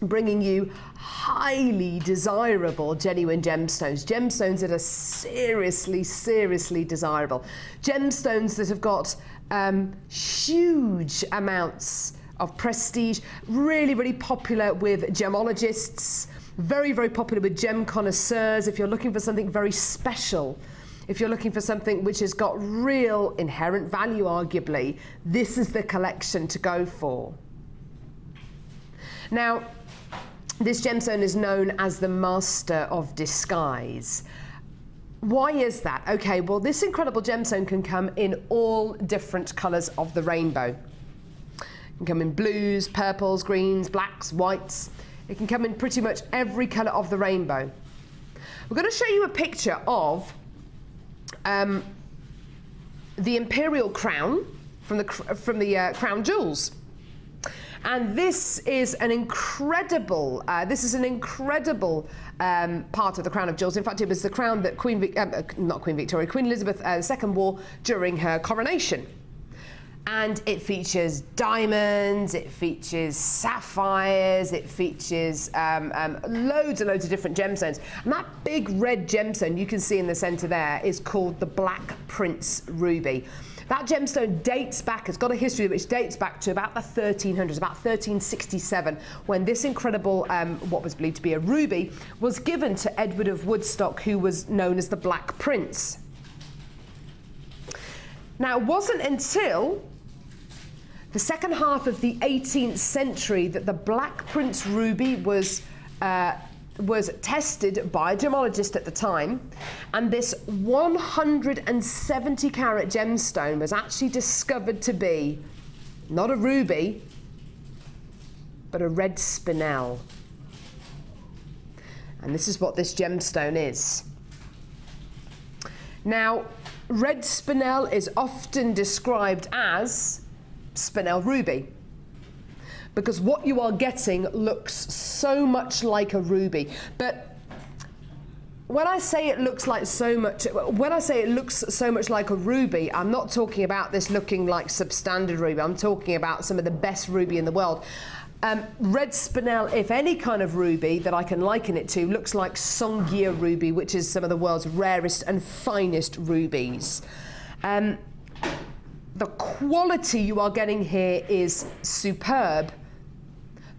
bringing you highly desirable genuine gemstones, gemstones that are seriously, seriously desirable, gemstones that have got huge amounts of prestige, really, really popular with gemologists, very, very popular with gem connoisseurs. If you're looking for something very special, if you're looking for something which has got real inherent value, arguably, this is the collection to go for. Now, this gemstone is known as the Master of Disguise. Why is that? Okay, well, this incredible gemstone can come in all different colours of the rainbow. It can come in blues, purples, greens, blacks, whites. It can come in pretty much every colour of the rainbow. We're going to show you a picture of the imperial crown from the crown jewels. And this is an incredible, part of the crown of jewels. In fact, it was the crown that Queen Elizabeth II wore during her coronation. And it features diamonds, it features sapphires, it features loads and loads of different gemstones. And that big red gemstone you can see in the centre there is called the Black Prince Ruby. That gemstone dates back, it's got a history which dates back to about the 1300s, about 1367, when this incredible, what was believed to be a ruby, was given to Edward of Woodstock, who was known as the Black Prince. Now, it wasn't until the second half of the 18th century that the Black Prince Ruby was tested by a gemologist at the time, and this 170 carat gemstone was actually discovered to be not a ruby, but a red spinel. And this is what this gemstone is. Now, red spinel is often described as spinel ruby, because what you are getting looks so much like a ruby. But when I say it looks so much like a ruby, I'm not talking about this looking like substandard ruby. I'm talking about some of the best ruby in the world. Red spinel, if any kind of ruby that I can liken it to, looks like Songye ruby, which is some of the world's rarest and finest rubies. The quality you are getting here is superb.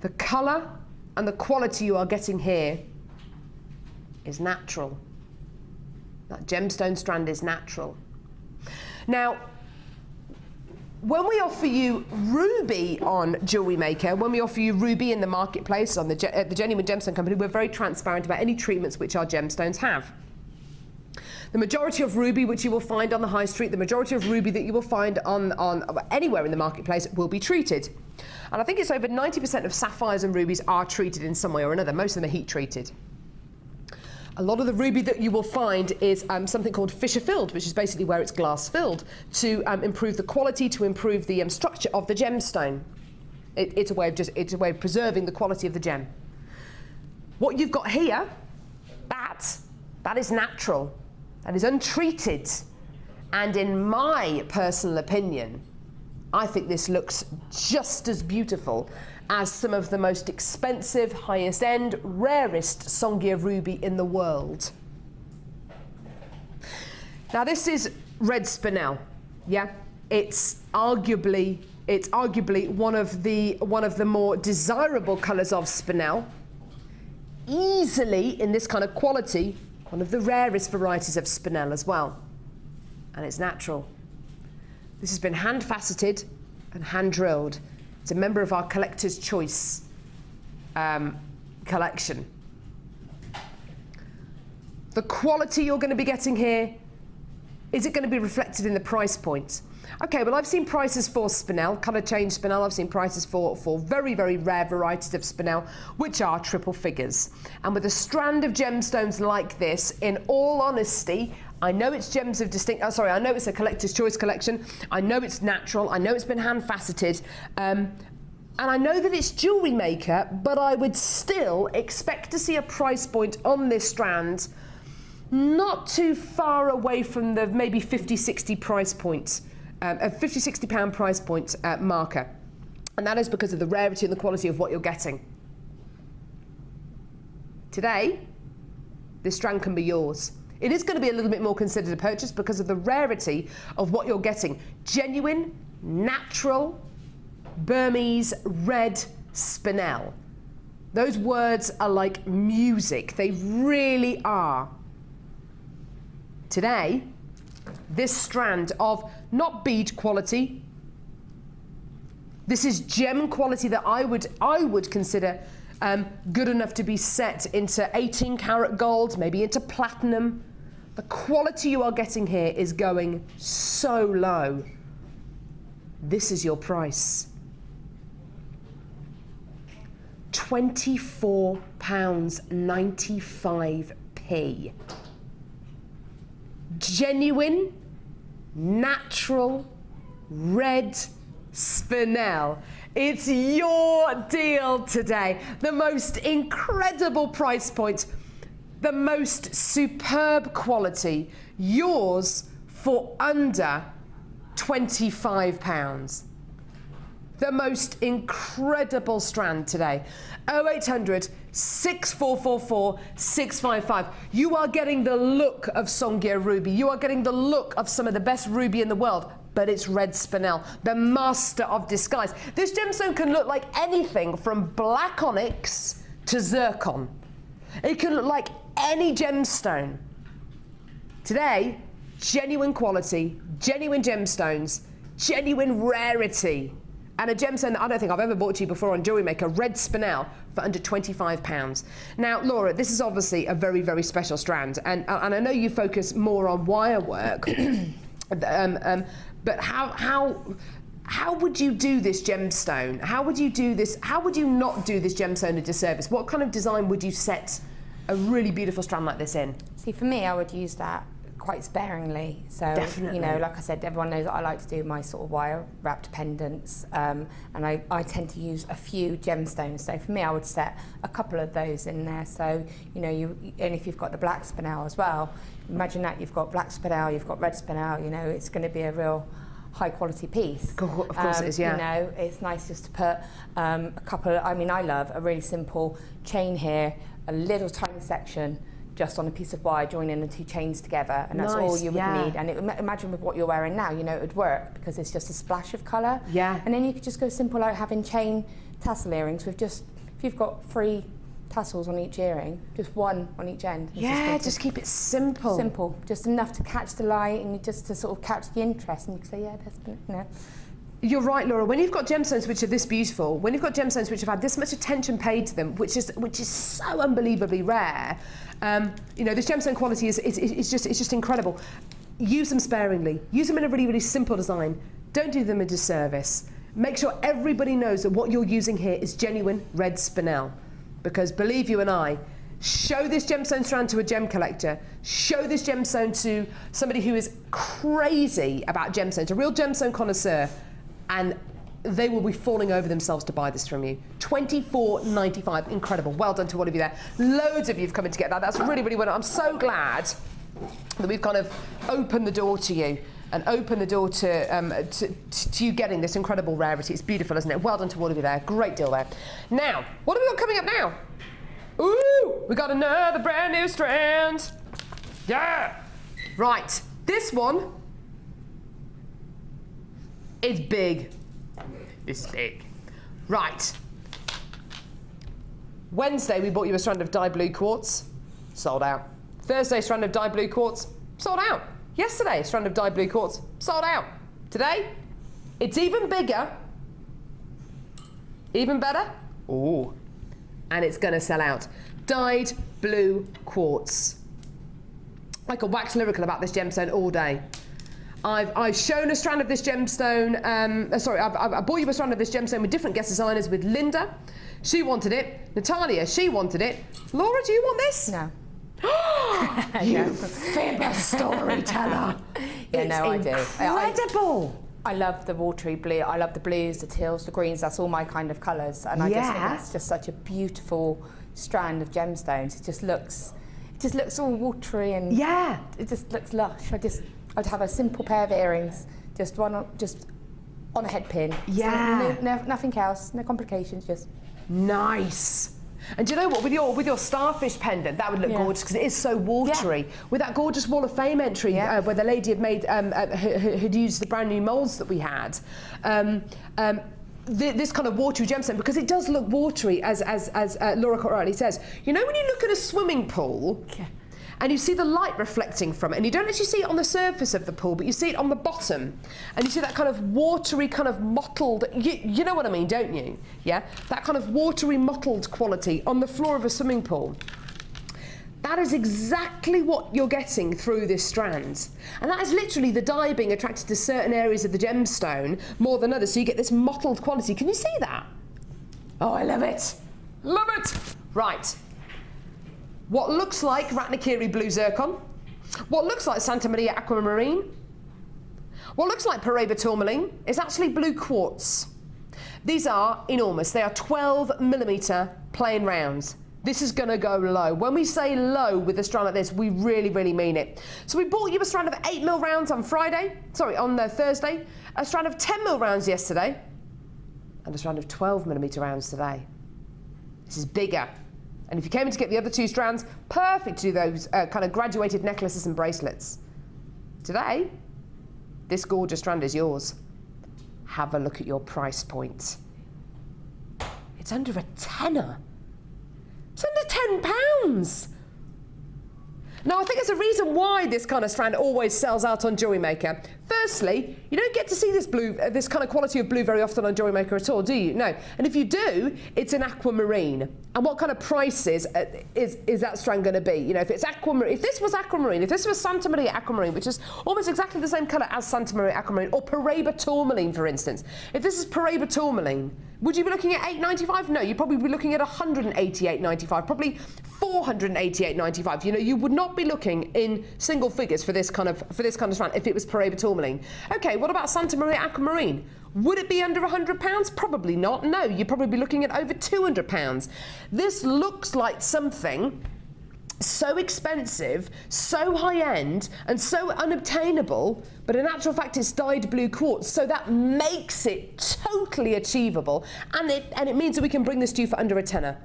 The colour and the quality you are getting here is natural. That gemstone strand is natural. Now, when we offer you ruby on Jewellery Maker, when we offer you ruby in the marketplace on the Genuine Gemstone Company, we're very transparent about any treatments which our gemstones have. The majority of ruby which you will find on the high street, the majority of ruby that you will find on anywhere in the marketplace will be treated. And I think it's over 90% of sapphires and rubies are treated in some way or another. Most of them are heat treated. A lot of the ruby that you will find is something called fissure filled, which is basically where it's glass filled, to improve the quality, to improve the structure of the gemstone. It's a way of preserving the quality of the gem. What you've got here, that is natural, that is untreated, and in my personal opinion, I think this looks just as beautiful as some of the most expensive, highest end, rarest Songye ruby in the world. Now this is red spinel, yeah? It's arguably one of the more desirable colours of spinel. Easily, in this kind of quality, one of the rarest varieties of spinel as well. And it's natural. This has been hand faceted and hand drilled. It's a member of our Collector's Choice collection. The quality you're going to be getting here, is it going to be reflected in the price point? Okay, well, I've seen prices for spinel, colour change spinel. I've seen prices for very, very rare varieties of spinel, which are triple figures. And with a strand of gemstones like this, in all honesty, I know it's gems of distinct. I know it's a Collector's Choice collection. I know it's natural. I know it's been hand faceted, and I know that it's Jewellery Maker. But I would still expect to see a price point on this strand, not too far away from the maybe 50-60 price point, a 50-60 pound price point marker, and that is because of the rarity and the quality of what you're getting. Today, this strand can be yours. It is going to be a little bit more considered a purchase because of the rarity of what you're getting. Genuine, natural, Burmese red spinel. Those words are like music. They really are. Today, this strand of not bead quality, this is gem quality that I would consider good enough to be set into 18 karat gold, maybe into platinum. The quality you are getting here is going so low. This is your price. £24.95. Genuine, natural, red spinel. It's your deal today. The most incredible price point, the most superb quality, yours for under £25. The most incredible strand today. 0800 6444 655. You are getting the look of Songye ruby. You are getting the look of some of the best ruby in the world, but it's red spinel, the master of disguise. This gemstone can look like anything from black onyx to zircon. It can look like any gemstone. Today, genuine quality, genuine gemstones, genuine rarity. And a gemstone that I don't think I've ever bought to you before on Jewellery Maker, red spinel, for under £25. Now, Laura, this is obviously a very, very special strand, and I know you focus more on wire work, but how would you do this gemstone? How would you do this? How would you not do this gemstone a disservice? What kind of design would you set a really beautiful strand like this in? See, for me, I would use that quite sparingly. So, Definitely. you know, like I said, everyone knows that I like to do my sort of wire wrapped pendants, and I tend to use a few gemstones. So for me, I would set a couple of those in there. So, you know, and if you've got the black spinel as well, imagine that you've got black spinel, you've got red spinel, you know, it's going to be a real high quality piece. Of course it is, yeah. You know, it's nice just to put a couple, I mean, I love a really simple chain here, a little tiny section, just on a piece of wire, joining the two chains together, and that's all you would need. And imagine with what you're wearing now, you know, it would work because it's just a splash of colour. Yeah. And then you could just go simple like having chain tassel earrings with just, if you've got 3 tassels on each earring, just 1 on each end. Yeah, just keep it simple. Simple, just enough to catch the light and just to sort of catch the interest, and you can say, yeah, that's, you know. You're right, Laura. When you've got gemstones which are this beautiful, when you've got gemstones which have had this much attention paid to them, which is so unbelievably rare, you know, this gemstone quality is just incredible. Use them sparingly. Use them in a really, really simple design. Don't do them a disservice. Make sure everybody knows that what you're using here is genuine red spinel, because believe you and I, show this gemstone strand to a gem collector, show this gemstone to somebody who is crazy about gemstones, a real gemstone connoisseur, and they will be falling over themselves to buy this from you. $24.95, incredible. Well done to all of you there. Loads of you have come in to get that. That's really, really well done. I'm so glad that we've kind of opened the door to you and opened the door to you getting this incredible rarity. It's beautiful, isn't it? Well done to all of you there. Great deal there. Now, what have we got coming up now? Ooh, we got another brand new strand. Yeah. Right, this one, it's big. It's big. Right. Wednesday, we bought you a strand of dyed blue quartz. Sold out. Thursday, strand of dyed blue quartz. Sold out. Yesterday, strand of dyed blue quartz. Sold out. Today, it's even bigger. Even better. Ooh. And it's going to sell out. Dyed blue quartz. I could wax lyrical about this gemstone all day. I've shown a strand of this gemstone, I bought you a strand of this gemstone with different guest designers, with Linda. She wanted it. Natalia, she wanted it. Laura, do you want this? No. You fibber storyteller. Yeah, no, I do. Incredible. I love the watery blue. I love the blues, the teals, the greens. That's all my kind of colours. And I just think that's just such a beautiful strand of gemstones. It just looks all watery and it just looks lush. I'd have a simple pair of earrings, just on a head pin. Yeah. So nothing else, no complications, just. Nice. And do you know what? With your starfish pendant, that would look gorgeous because it is so watery. Yeah. With that gorgeous Wall of Fame entry where the lady had made had used the brand new moulds that we had. This kind of watery gemstone, because it does look watery, as Laura quite rightly says. You know, when you look at a swimming pool. Yeah. And you see the light reflecting from it, and you don't actually see it on the surface of the pool, but you see it on the bottom, and you see that kind of watery, kind of mottled, you know what I mean, don't you? Yeah? That kind of watery, mottled quality on the floor of a swimming pool. That is exactly what you're getting through this strand. And that is literally the dye being attracted to certain areas of the gemstone more than others, so you get this mottled quality. Can you see that? Oh, I love it. Love it. Right. What looks like Ratnakiri blue zircon, what looks like Santa Maria aquamarine, what looks like Paraiba tourmaline is actually blue quartz. These are enormous. They are 12mm plain rounds. This is going to go low. When we say low with a strand like this, we really, really mean it. So we bought you a strand of 8mm rounds on Thursday, a strand of 10mm rounds yesterday, and a strand of 12mm rounds today. This is bigger. And if you came in to get the other 2 strands, perfect to do those kind of graduated necklaces and bracelets. Today, this gorgeous strand is yours. Have a look at your price point. It's under a tenner. It's under £10. Now, I think there's a reason why this kind of strand always sells out on Jewellery Maker. Firstly, you don't get to see this blue, this kind of quality of blue very often on Jewellery Maker at all, do you? No. And if you do, it's an aquamarine. And what kind of prices is that strand going to be? You know, if it's aquamarine, if this was aquamarine, if this was Santa Maria aquamarine, which is almost exactly the same colour as Santa Maria aquamarine, or Paraiba tourmaline, for instance. If this is Paraiba tourmaline, Would you be looking at £8.95? No, you'd probably be looking at £188.95, probably £488.95. You know, you would not be looking in single figures for this kind of strand if it was Paraiba tourmaline. Okay, what about Santa Maria aquamarine? Would it be under £100? Probably not. No, you'd probably be looking at over £200. This looks like something so expensive, so high-end, and so unobtainable, but in actual fact it's dyed blue quartz, so that makes it totally achievable, and it means that we can bring this to you for under a tenner.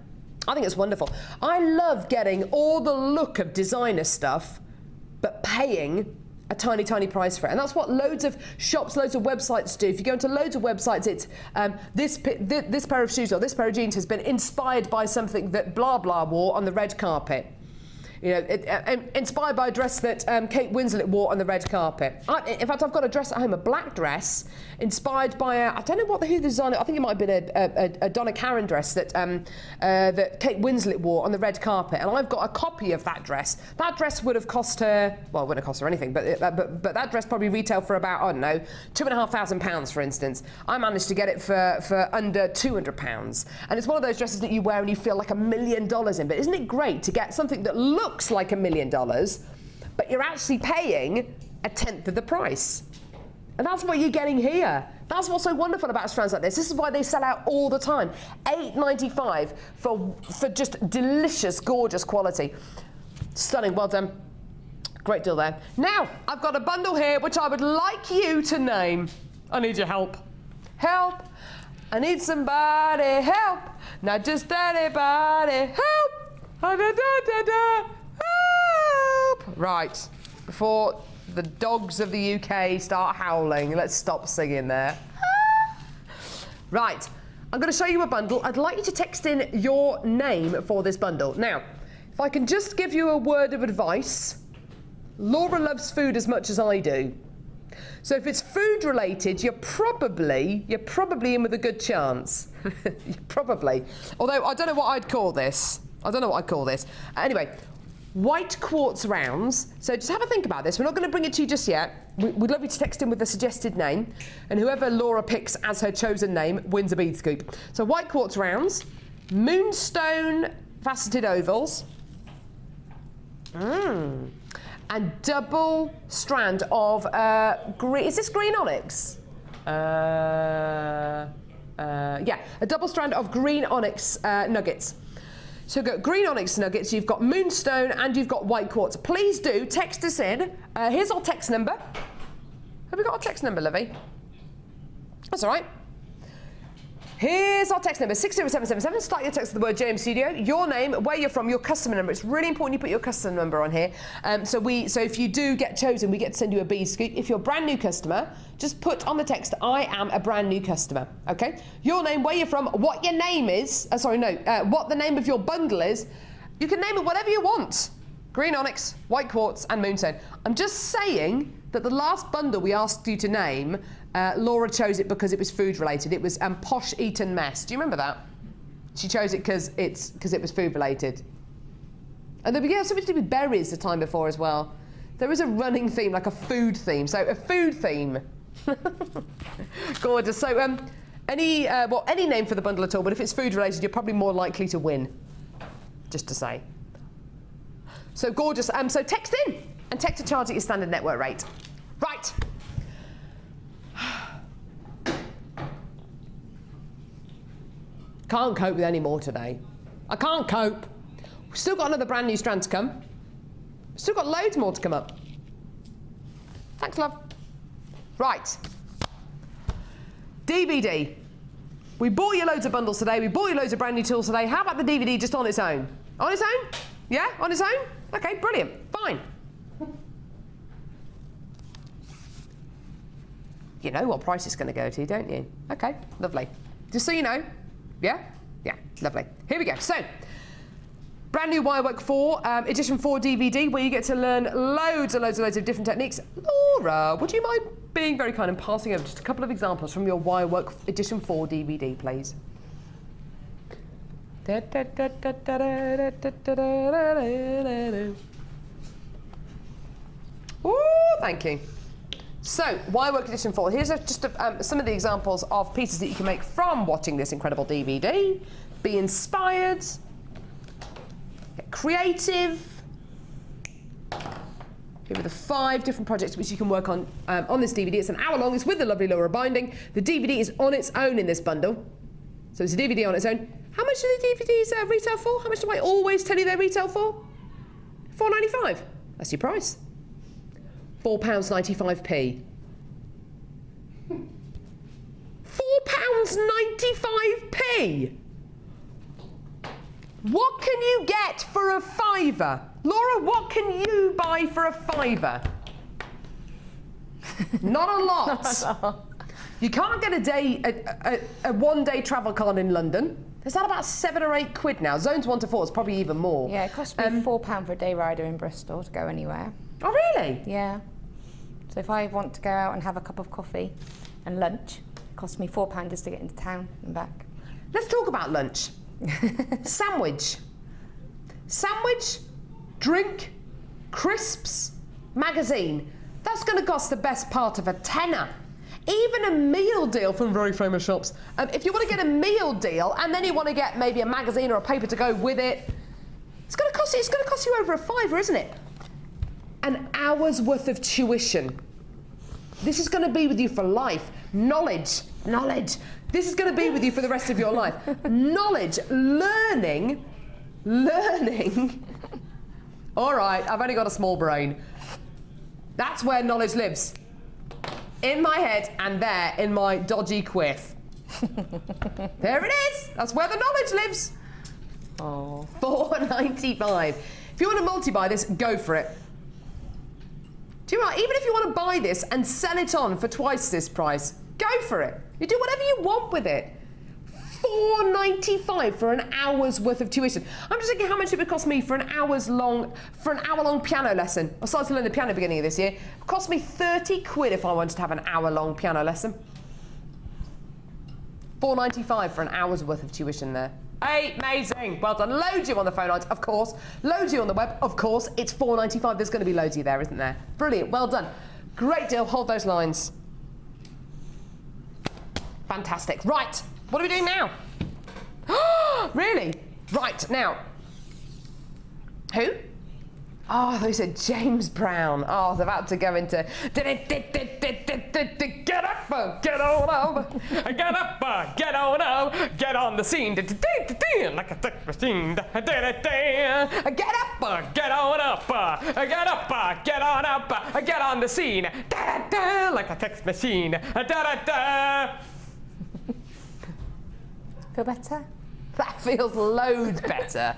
I think it's wonderful. I love getting all the look of designer stuff, but paying a tiny, tiny price for it. And that's what loads of shops, loads of websites do. If you go into loads of websites, it's this pair of shoes or this pair of jeans has been inspired by something that blah, blah wore on the red carpet. You know, inspired by a dress that Kate Winslet wore on the red carpet. In fact, I've got a dress at home, a black dress, inspired by I don't know who the designer. I think it might have been a Donna Karan dress that that Kate Winslet wore on the red carpet, and I've got a copy of that dress. That dress would have cost her, well, it wouldn't have cost her anything, but that dress probably retailed for about, I don't know, £2,500, for instance. I managed to get it for under £200, and it's one of those dresses that you wear and you feel like $1 million in. But isn't it great to get something that looks like $1 million, but you're actually paying a tenth of the price? And that's what you're getting here. That's what's so wonderful about strands like this. This is why they sell out all the time. £8.95 for just delicious, gorgeous quality. Stunning, well done. Great deal there. Now, I've got a bundle here which I would like you to name. I need your help. Help! I need somebody help! Not just anybody help! Help! Right, before the dogs of the UK start howling, let's stop singing there. Right, I'm going to show you a bundle. I'd like you to text in your name for this bundle. Now, if I can just give you a word of advice, Laura loves food as much as I do. So if it's food related, you're probably in with a good chance. Probably. Although I don't know what I'd call this. Anyway, white quartz rounds. So just have a think about this. We're not going to bring it to you just yet. We'd love you to text in with a suggested name, and whoever Laura picks as her chosen name wins a bead scoop. So white quartz rounds, moonstone faceted ovals, and double strand of green. Is this green onyx? Yeah, a double strand of green onyx nuggets. So you've got green onyx nuggets, you've got moonstone, and you've got white quartz. Please do text us in. Here's our text number. Have we got our text number, Livy? That's all right. Here's our text number, 60777. Start your text with the word JM Studio, your name, where you're from, your customer number. It's really important you put your customer number on here. So if you do get chosen, we get to send you a bead scoop. If you're a brand new customer, just put on the text, I am a brand new customer, okay? Your name, where you're from, what your name is, what the name of your bundle is. You can name it whatever you want. Green onyx, white quartz, and moonstone. I'm just saying that the last bundle we asked you to name, Laura chose it because it was food related. It was Posh Eton Mess. Do you remember that? She chose it because it was food related. And there was something to do with berries the time before as well. There is a running theme, like a food theme. So a food theme. Gorgeous. So any name for the bundle at all, but if it's food related, you're probably more likely to win. Just to say. So gorgeous. So text in and text to charge at your standard network rate. Right. Can't cope with any more today. I can't cope. We've still got another brand new strand to come. We've still got loads more to come up. Thanks, love. Right. DVD. We bought you loads of bundles today. We bought you loads of brand new tools today. How about the DVD just on its own? On its own? Yeah, on its own? Okay, brilliant. Fine. You know what price it's going to go to, don't you? Okay, lovely. Just so you know. Yeah? Yeah, lovely. Here we go. So, brand new Wirework 4, Edition 4 DVD, where you get to learn loads and loads and loads of different techniques. Laura, would you mind being very kind and passing over just a couple of examples from your Wirework Edition 4 DVD, please? Ooh, thank you. So, why work edition 4? Here's just some of the examples of pieces that you can make from watching this incredible DVD. Be inspired, get creative. Here are the 5 different projects which you can work on this DVD. It's an hour long, it's with the lovely Laura binding. The DVD is on its own in this bundle. So it's a DVD on its own. How much do the DVDs retail for? How much do I always tell you they retail for? £4.95. That's your price. £4.95p. £4.95p. What can you get for a £5? Laura, what can you buy for a £5? Not a lot. Not a lot. You can't get a one-day travel card in London. Is that about £7 or £8 now? Zones 1 to 4 is probably even more. Yeah, it costs me £4 for a day rider in Bristol to go anywhere. Oh, really? Yeah. So if I want to go out and have a cup of coffee and lunch, it costs me £4 just to get into town and back. Let's talk about lunch. Sandwich, drink, crisps, magazine. That's going to cost the best part of a tenner. Even a meal deal from very famous shops. If you want to get a meal deal and then you want to get maybe a magazine or a paper to go with it, it's going to cost you over a £5, isn't it? An hour's worth of tuition. This is going to be with you for life. Knowledge. This is going to be with you for the rest of your life. Knowledge, learning. All right, I've only got a small brain. That's where knowledge lives. In my head and there in my dodgy quiff. There it is. That's where the knowledge lives. Oh, £4.95. If you want to multi-buy this, go for it. Do you know what? Even if you want to buy this and sell it on for twice this price, go for it. You do whatever you want with it. £4.95 for an hour's worth of tuition. I'm just thinking how much it would cost me for an hour long piano lesson. I started to learn the piano at the beginning of this year. It cost me £30 if I wanted to have an hour-long piano lesson. £4.95 for an hour's worth of tuition there. Amazing. Well done. Loads you on the phone lines, of course. Loads you on the web, of course. It's £4.95. There's going to be loads you there, isn't there? Brilliant. Well done. Great deal. Hold those lines. Fantastic. Right. What are we doing now? Really? Right, now. Who? Oh, I thought you said James Brown. Oh, I was about to go into... Get up, get on over. Get up, get on over. Get on the scene. Like a tick machine. Get up, get on up. Get up, get on up. Get on the scene. Like a text machine. Feel better? That feels loads better.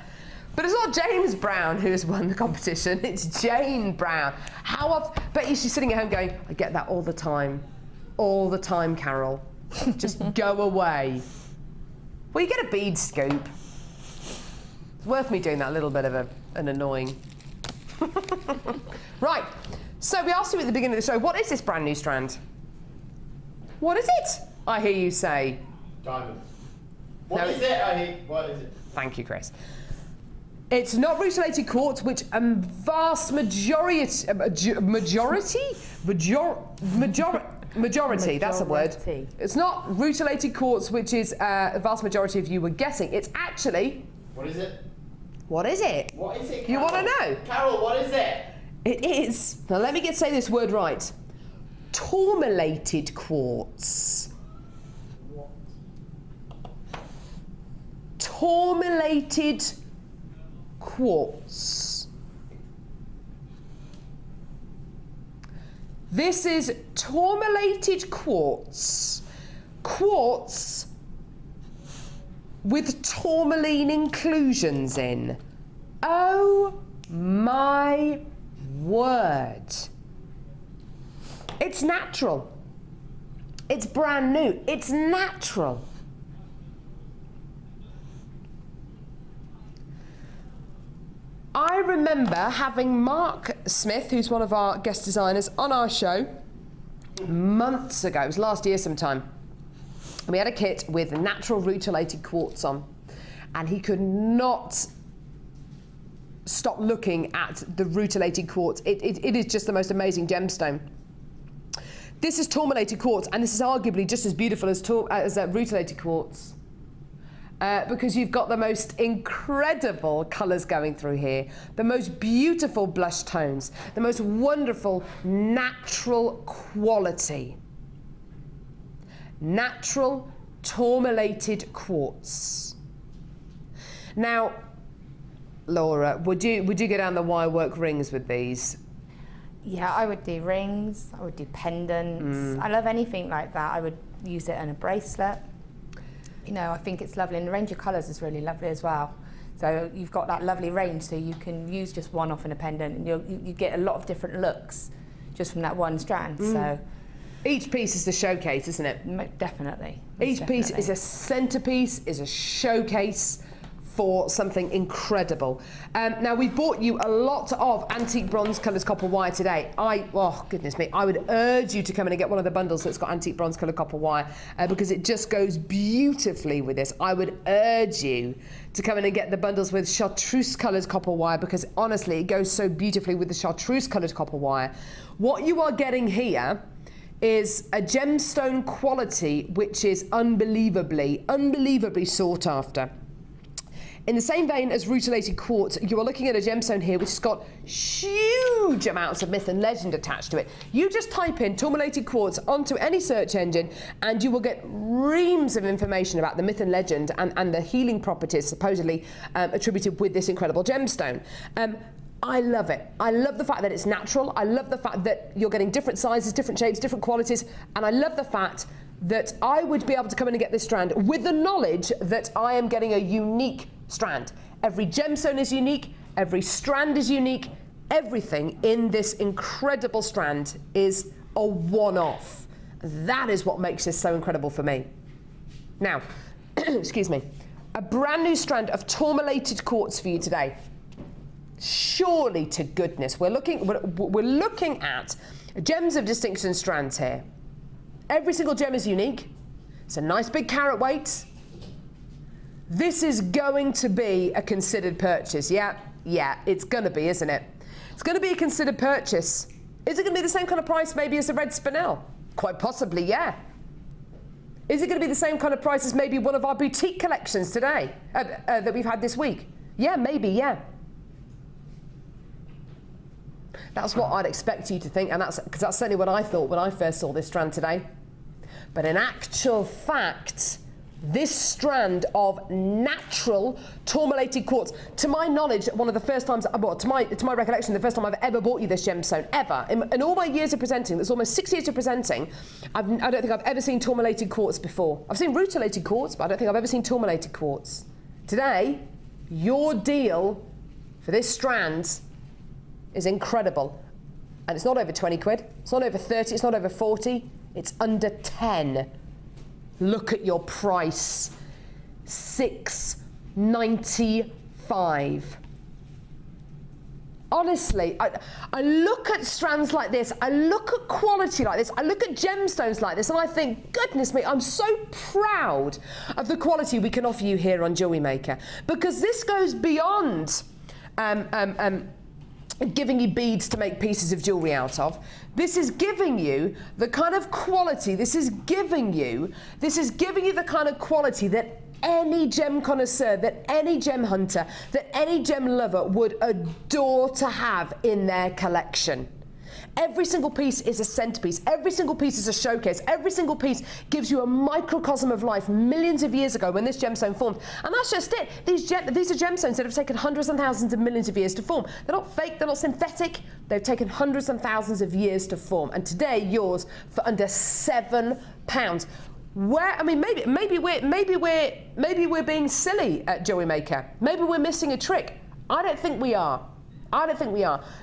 But it's not James Brown who's won the competition, it's Jane Brown. How often? Bet you she's sitting at home going, I get that all the time. All the time, Carol. Just go away. Well, you get a bead scoop. It's worth me doing that little bit of an annoying. Right, so we asked you at the beginning of the show, what is this brand new strand? What is it? I hear you say. Diamond. What is it? What is it? Thank you, Chris. It's not rutilated quartz, which a vast majority, that's a word. It's not rutilated quartz, which is a vast majority of you were guessing. It's actually... What is it? What is it? What is it, Carol? You want to know? Carol, what is it? It is, now let me say this word right, tourmalated quartz. What? Tourmalated quartz. This is tourmalated quartz. Quartz with tourmaline inclusions in. Oh my word. It's natural. It's brand new. It's natural. I remember having Mark Smith, who's one of our guest designers, on our show months ago. It was last year sometime. And we had a kit with natural rutilated quartz on. And he could not stop looking at the rutilated quartz. It is just the most amazing gemstone. This is tourmalated quartz, and this is arguably just as beautiful as rutilated quartz. Because you've got the most incredible colours going through here, the most beautiful blush tones, the most wonderful natural quality. Natural tourmalated quartz. Now, Laura, would you go down the wire work rings with these? Yeah, I would do rings, I would do pendants. I love anything like that. I would use it in a bracelet. You know, I think it's lovely, and the range of colours is really lovely as well. So you've got that lovely range, so you can use just one off in a pendant, and you get a lot of different looks just from that one strand. So each piece is the showcase, isn't it? Definitely. Each piece is a centrepiece, is a showcase for something incredible. Now, we've bought you a lot of antique bronze colours copper wire today. Oh goodness me, I would urge you to come in and get one of the bundles that's got antique bronze colour copper wire because it just goes beautifully with this. I would urge you to come in and get the bundles with chartreuse coloured copper wire because honestly, it goes so beautifully with the chartreuse coloured copper wire. What you are getting here is a gemstone quality which is unbelievably sought after. In the same vein as rutilated quartz, you are looking at a gemstone here which has got huge amounts of myth and legend attached to it. You just type in tourmalated quartz onto any search engine and you will get reams of information about the myth and legend and the healing properties supposedly attributed with this incredible gemstone. I love it. I love the fact that it's natural. I love the fact that you're getting different sizes, different shapes, different qualities. And I love the fact that I would be able to come in and get this strand with the knowledge that I am getting a unique strand. Every gemstone is unique, every strand is unique, everything in this incredible strand is a one-off. That is what makes this so incredible for me. Now, excuse me, a brand new strand of tourmalated quartz for you today. Surely to goodness, we're looking at gems of distinction strands here. Every single gem is unique. It's a nice big carat weight. This is going to be a considered purchase. Yeah, it's going to be, isn't it? It's going to be a considered purchase. Is it going to be the same kind of price maybe as the red spinel? Quite possibly, yeah. Is it going to be the same kind of price as maybe one of our boutique collections today that we've had this week? Yeah, maybe, yeah. That's what I'd expect you to think, and that's because that's certainly what I thought when I first saw this strand today. But in actual fact, this strand of natural tourmalated quartz, to my knowledge, one of the first times, well, to my recollection, the first time I've ever bought you this gemstone, ever. In all my years of presenting, that's almost 6 years of presenting, I don't think I've ever seen tourmalated quartz before. I've seen rutilated quartz, but I don't think I've ever seen tourmalated quartz. Today, your deal for this strand is incredible. And it's not over 20 quid, it's not over 30, it's not over 40, it's under 10. Look at your price, $6.95. Honestly, I look at strands like this, I look at quality like this, I look at gemstones like this, and I think, goodness me, I'm so proud of the quality we can offer you here on Jewellery Maker, because this goes beyond giving you beads to make pieces of jewellery out of. This is giving you the kind of quality, this is giving you the kind of quality that any gem connoisseur, that any gem hunter, that any gem lover would adore to have in their collection. Every single piece is a centerpiece. Every single piece is a showcase. Every single piece gives you a microcosm of life millions of years ago when this gemstone formed. And that's just it. These are gemstones that have taken hundreds and thousands of millions of years to form. They're not fake, they're not synthetic. They've taken hundreds and thousands of years to form. And today, yours for under £7. Where, I mean, maybe we're being silly at Jewellery Maker. Maybe we're missing a trick. I don't think we are.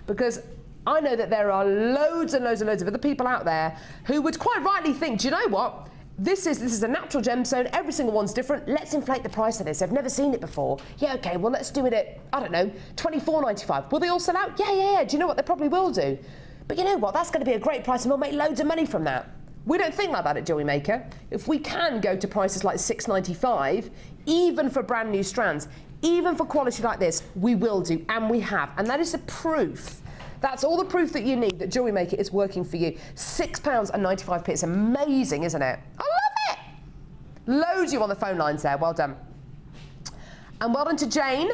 Because I know that there are loads and loads and loads of other people out there who would quite rightly think, do you know what? This is a natural gemstone, every single one's different, let's inflate the price of this, I've never seen it before. Yeah, okay, well let's do it at, I don't know, $24.95. Will they all sell out? Yeah, do you know what, they probably will do. But you know what, that's going to be a great price and we'll make loads of money from that. We don't think like that at Jewellery Maker. If we can go to prices like $6.95, even for brand new strands, even for quality like this, we will do, and we have. And that is the proof That's all the proof that you need that Jewellery Maker is working for you. £6.95. It's amazing, isn't it? I love it! Loads of you on the phone lines there. Well done. And well done to Jane.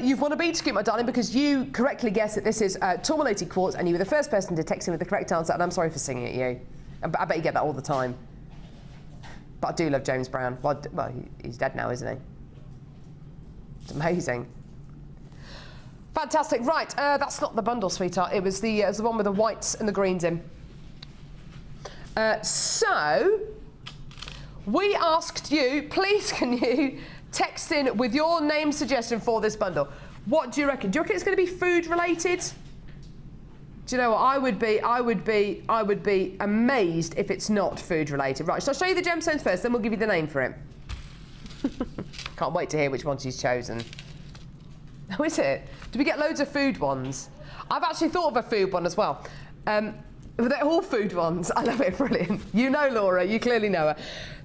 You've won a bead scoop, my darling, because you correctly guessed that this is tourmalated quartz, and you were the first person to text in with the correct answer, and I'm sorry for singing at you. I bet you get that all the time. But I do love James Brown. Well, he's dead now, isn't he? It's amazing. Fantastic. Right, that's not the bundle, sweetheart. It was the one with the whites and the greens in. So, we asked you, please can you text in with your name suggestion for this bundle. What do you reckon? Do you reckon it's going to be food related? Do you know what? I would be amazed if it's not food related. Right, shall I show you the gemstones first, then we'll give you the name for it. Can't wait to hear which one she's chosen. How is it? Do we get loads of food ones? I've actually thought of a food one as well. They're all food ones. I love it, brilliant. You know Laura, you clearly know her.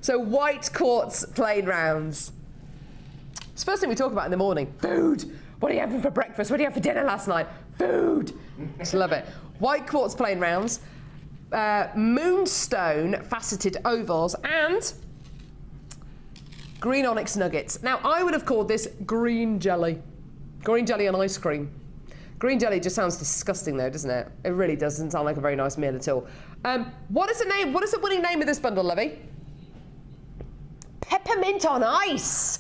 So white quartz plain rounds. It's the first thing we talk about in the morning. Food. What are you having for breakfast? What did you have for dinner last night? Food. Just love it. White quartz plain rounds, moonstone faceted ovals, and green onyx nuggets. Now, I would have called this green jelly. Green jelly on ice cream. Green jelly just sounds disgusting though, doesn't it? It really doesn't sound like a very nice meal at all. What is the name? What is the winning name of this bundle, Lovey? Peppermint on ice.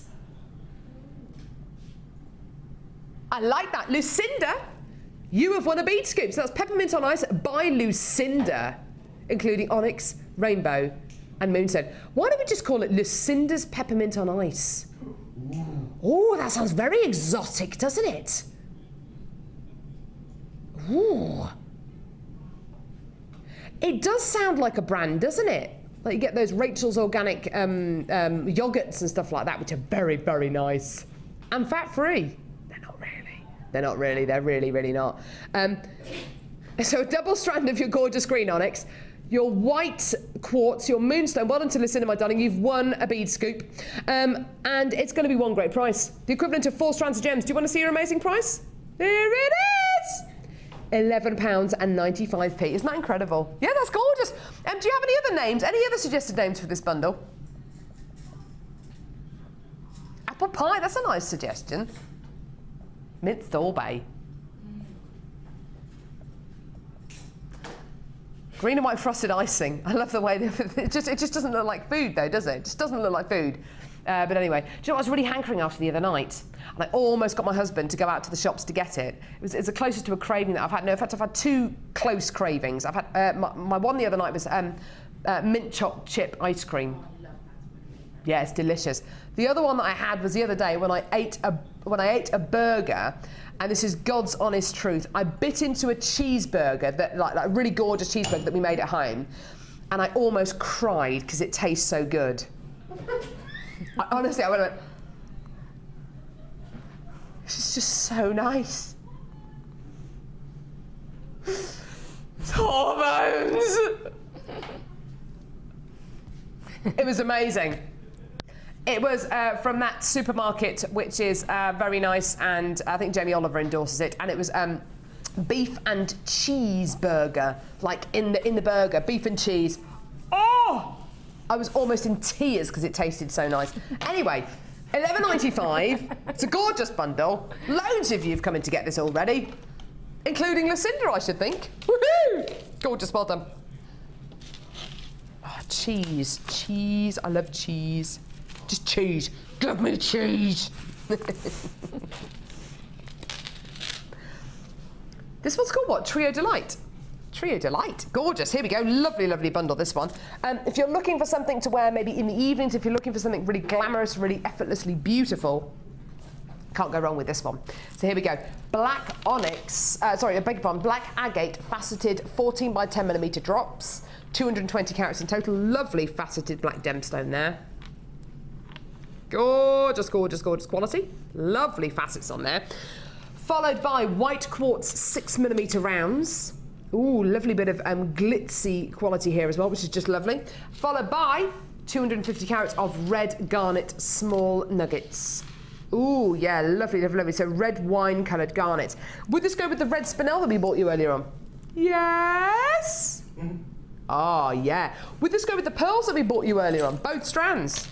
I like that. Lucinda, you have won a bead scoop. So that's Peppermint on Ice by Lucinda, including onyx, rainbow, and moonstone. Why don't we just call it Lucinda's Peppermint on Ice? Oh, that sounds very exotic, doesn't it? Ooh. It does sound like a brand, doesn't it? Like you get those Rachel's Organic yogurts and stuff like that, which are very, very nice. And fat-free. They're not really, they're really, really not. So a double strand of your gorgeous green onyx, your white quartz, your moonstone. Well done to Lucinda, my darling. You've won a bead scoop. And it's going to be one great price. The equivalent of 4 strands of gems. Do you want to see your amazing price? There it is! £11.95. Isn't that incredible? Yeah, that's gorgeous. Do you have any other names? Any other suggested names for this bundle? Apple pie, that's a nice suggestion. Mint sorbet. Green and white frosted icing. I love the way it just doesn't look like food though, does it? It just doesn't look like food. But anyway, do you know what I was really hankering after the other night? And I almost got my husband to go out to the shops to get it. It's the closest to a craving that I've had. No, in fact, I've had 2 close cravings. I've had my one the other night was mint choc chip ice cream. Yeah, it's delicious. The other one that I had was the other day when I ate a burger, and this is God's honest truth. I bit into a cheeseburger, that like a really gorgeous cheeseburger that we made at home, and I almost cried because it tastes so good. Honestly, I went, this is just so nice. Hormones! It was amazing. It was from that supermarket, which is very nice, and I think Jamie Oliver endorses it. And it was beef and cheeseburger, like in the burger, beef and cheese. Oh, I was almost in tears because it tasted so nice. Anyway, £11.95. It's a gorgeous bundle. Loads of you have come in to get this already, including Lucinda, I should think. Woohoo! Gorgeous, well done. Oh, cheese, cheese. I love cheese. Just cheese. Give me cheese. This one's called what? Trio Delight. Trio Delight. Gorgeous. Here we go. Lovely, lovely bundle, this one. If you're looking for something to wear maybe in the evenings, if you're looking for something really glamorous, really effortlessly beautiful, can't go wrong with this one. So here we go. Black onyx, I beg your pardon, black agate faceted 14 by 10 millimetre drops. 220 carats in total. Lovely faceted black gemstone there. Gorgeous, gorgeous, gorgeous quality. Lovely facets on there. Followed by white quartz 6mm rounds. Ooh, lovely bit of glitzy quality here as well, which is just lovely. Followed by 250 carats of red garnet small nuggets. Ooh, yeah, lovely, lovely, lovely. So red wine-coloured garnet. Would this go with the red spinel that we bought you earlier on? Yes? Oh, yeah. Would this go with the pearls that we bought you earlier on? Both strands?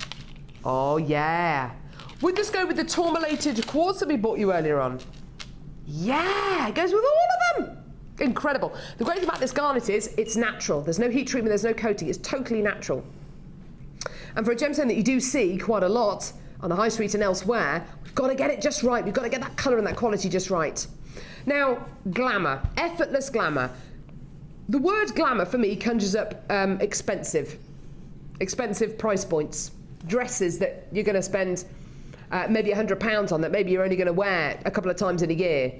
Oh, yeah. Would this go with the tourmalated quartz that we bought you earlier on? Yeah, it goes with all of them. Incredible. The great thing about this garnet is it's natural. There's no heat treatment, there's no coating. It's totally natural. And for a gemstone that you do see quite a lot on the high street and elsewhere, we've got to get it just right. We've got to get that colour and that quality just right. Now, glamour, effortless glamour. The word glamour for me conjures up expensive price points. Dresses that you're going to spend maybe £100 on that maybe you're only going to wear a couple of times in a year,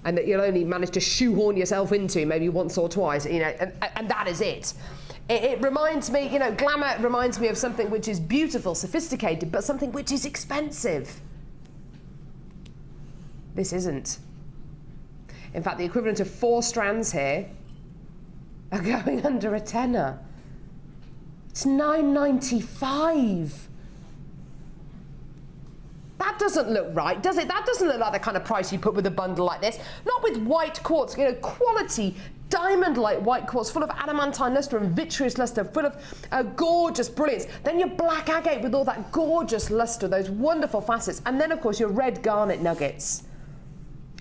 and that you'll only manage to shoehorn yourself into maybe once or twice, you know, and that is it. It reminds me, you know, glamour reminds me of something which is beautiful, sophisticated, but something which is expensive. This isn't. In fact, the equivalent of 4 strands here are going under a tenner. It's £9.95. That doesn't look right, does it? That doesn't look like the kind of price you put with a bundle like this. Not with white quartz, you know, quality, diamond-like white quartz, full of adamantine lustre and vitreous lustre, full of gorgeous brilliance. Then your black agate with all that gorgeous lustre, those wonderful facets. And then, of course, your red garnet nuggets.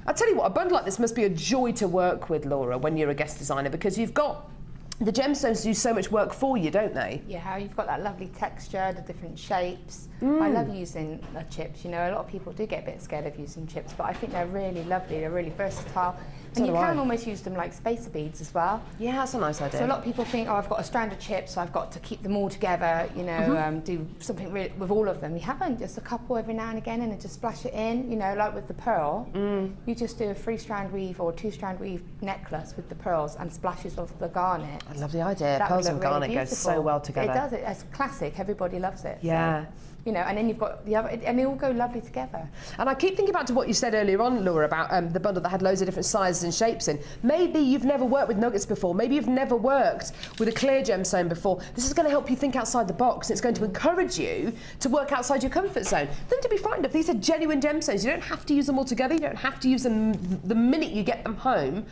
I tell you what, a bundle like this must be a joy to work with, Laura, when you're a guest designer, because you've got the gemstones do so much work for you, don't they? Yeah, you've got that lovely texture, the different shapes. I love using chips. You know, a lot of people do get a bit scared of using chips, but I think they're really lovely, they're really versatile. And you can almost use them like spacer beads as well. Yeah, that's a nice idea. So a lot of people think, oh, I've got a strand of chips, so I've got to keep them all together, you know, do something really with all of them. You haven't, just a couple every now and again, and then just splash it in, you know, like with the pearl. You just do a 3-strand weave or 2-strand weave necklace with the pearls and splashes of the garnet. I love the idea. Pearls and garnet go so well together. It does, it's classic, everybody loves it. Yeah. So, you know, and then you've got the other, and they all go lovely together. And I keep thinking back to what you said earlier on, Laura, about the bundle that had loads of different sizes and shapes in. Maybe you've never worked with nuggets before. Maybe you've never worked with a clear gemstone before. This is going to help you think outside the box. It's going to encourage you to work outside your comfort zone. Nothing to be frightened of. These are genuine gemstones. You don't have to use them all together. You don't have to use them the minute you get them home.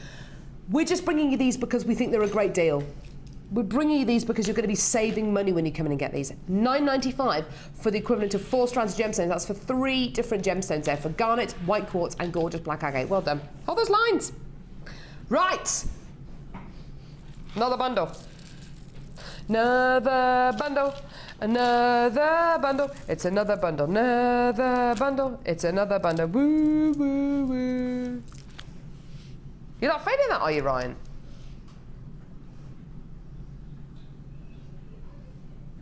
We're just bringing you these because we think they're a great deal. We're bringing you these because you're going to be saving money when you come in and get these. $9.95 for the equivalent of 4 strands of gemstones. That's for 3 different gemstones there, for garnet, white quartz and gorgeous black agate. Well done. Hold those lines. Right. Another bundle. Another bundle. Another bundle. It's another bundle. Another bundle. It's another bundle. Woo, woo, woo. You're not feeling that, are you, Ryan?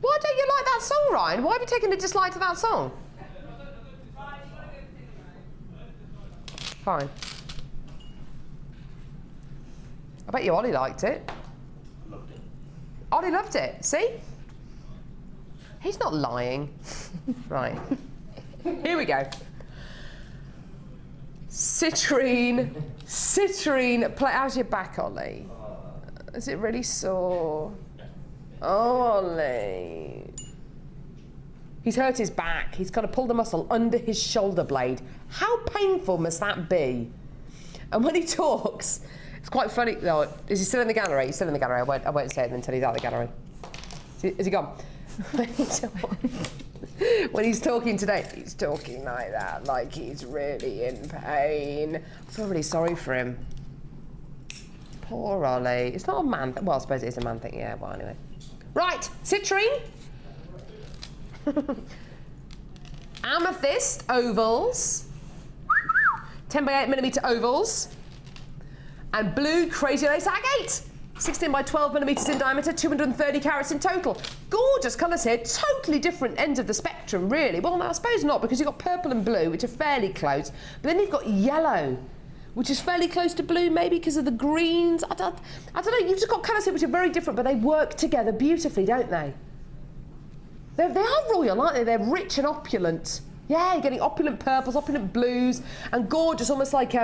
Why don't you like that song, Ryan? Why have you taken a dislike to that song? Fine. I bet you Ollie liked it. Loved it. Ollie loved it. See? He's not lying. Right. Here we go. Citrine. How's your back, Ollie? Is it really sore? Oh, Ollie. He's hurt his back. He's got to pull the muscle under his shoulder blade. How painful must that be? And when he talks, it's quite funny. No, is he still in the gallery? He's still in the gallery. I won't say it until he's out of the gallery. Is he gone? When he's talking today, he's talking like that, like he's really in pain. I feel really sorry for him. Poor Ollie. It's not a man thing. Well, I suppose it is a man thing. Yeah, well, anyway. Right, citrine. Amethyst ovals. 10 by 8mm ovals. And blue crazy lace agate. 16 by 12mm in diameter, 230 carats in total. Gorgeous colours here, totally different ends of the spectrum, really. Well, no, I suppose not, because you've got purple and blue, which are fairly close. But then you've got yellow, which is fairly close to blue, maybe because of the greens. I don't know, you've just got colours here which are very different, but they work together beautifully, don't they? They are royal, aren't they? They're rich and opulent. Yeah, you're getting opulent purples, opulent blues, and gorgeous, almost like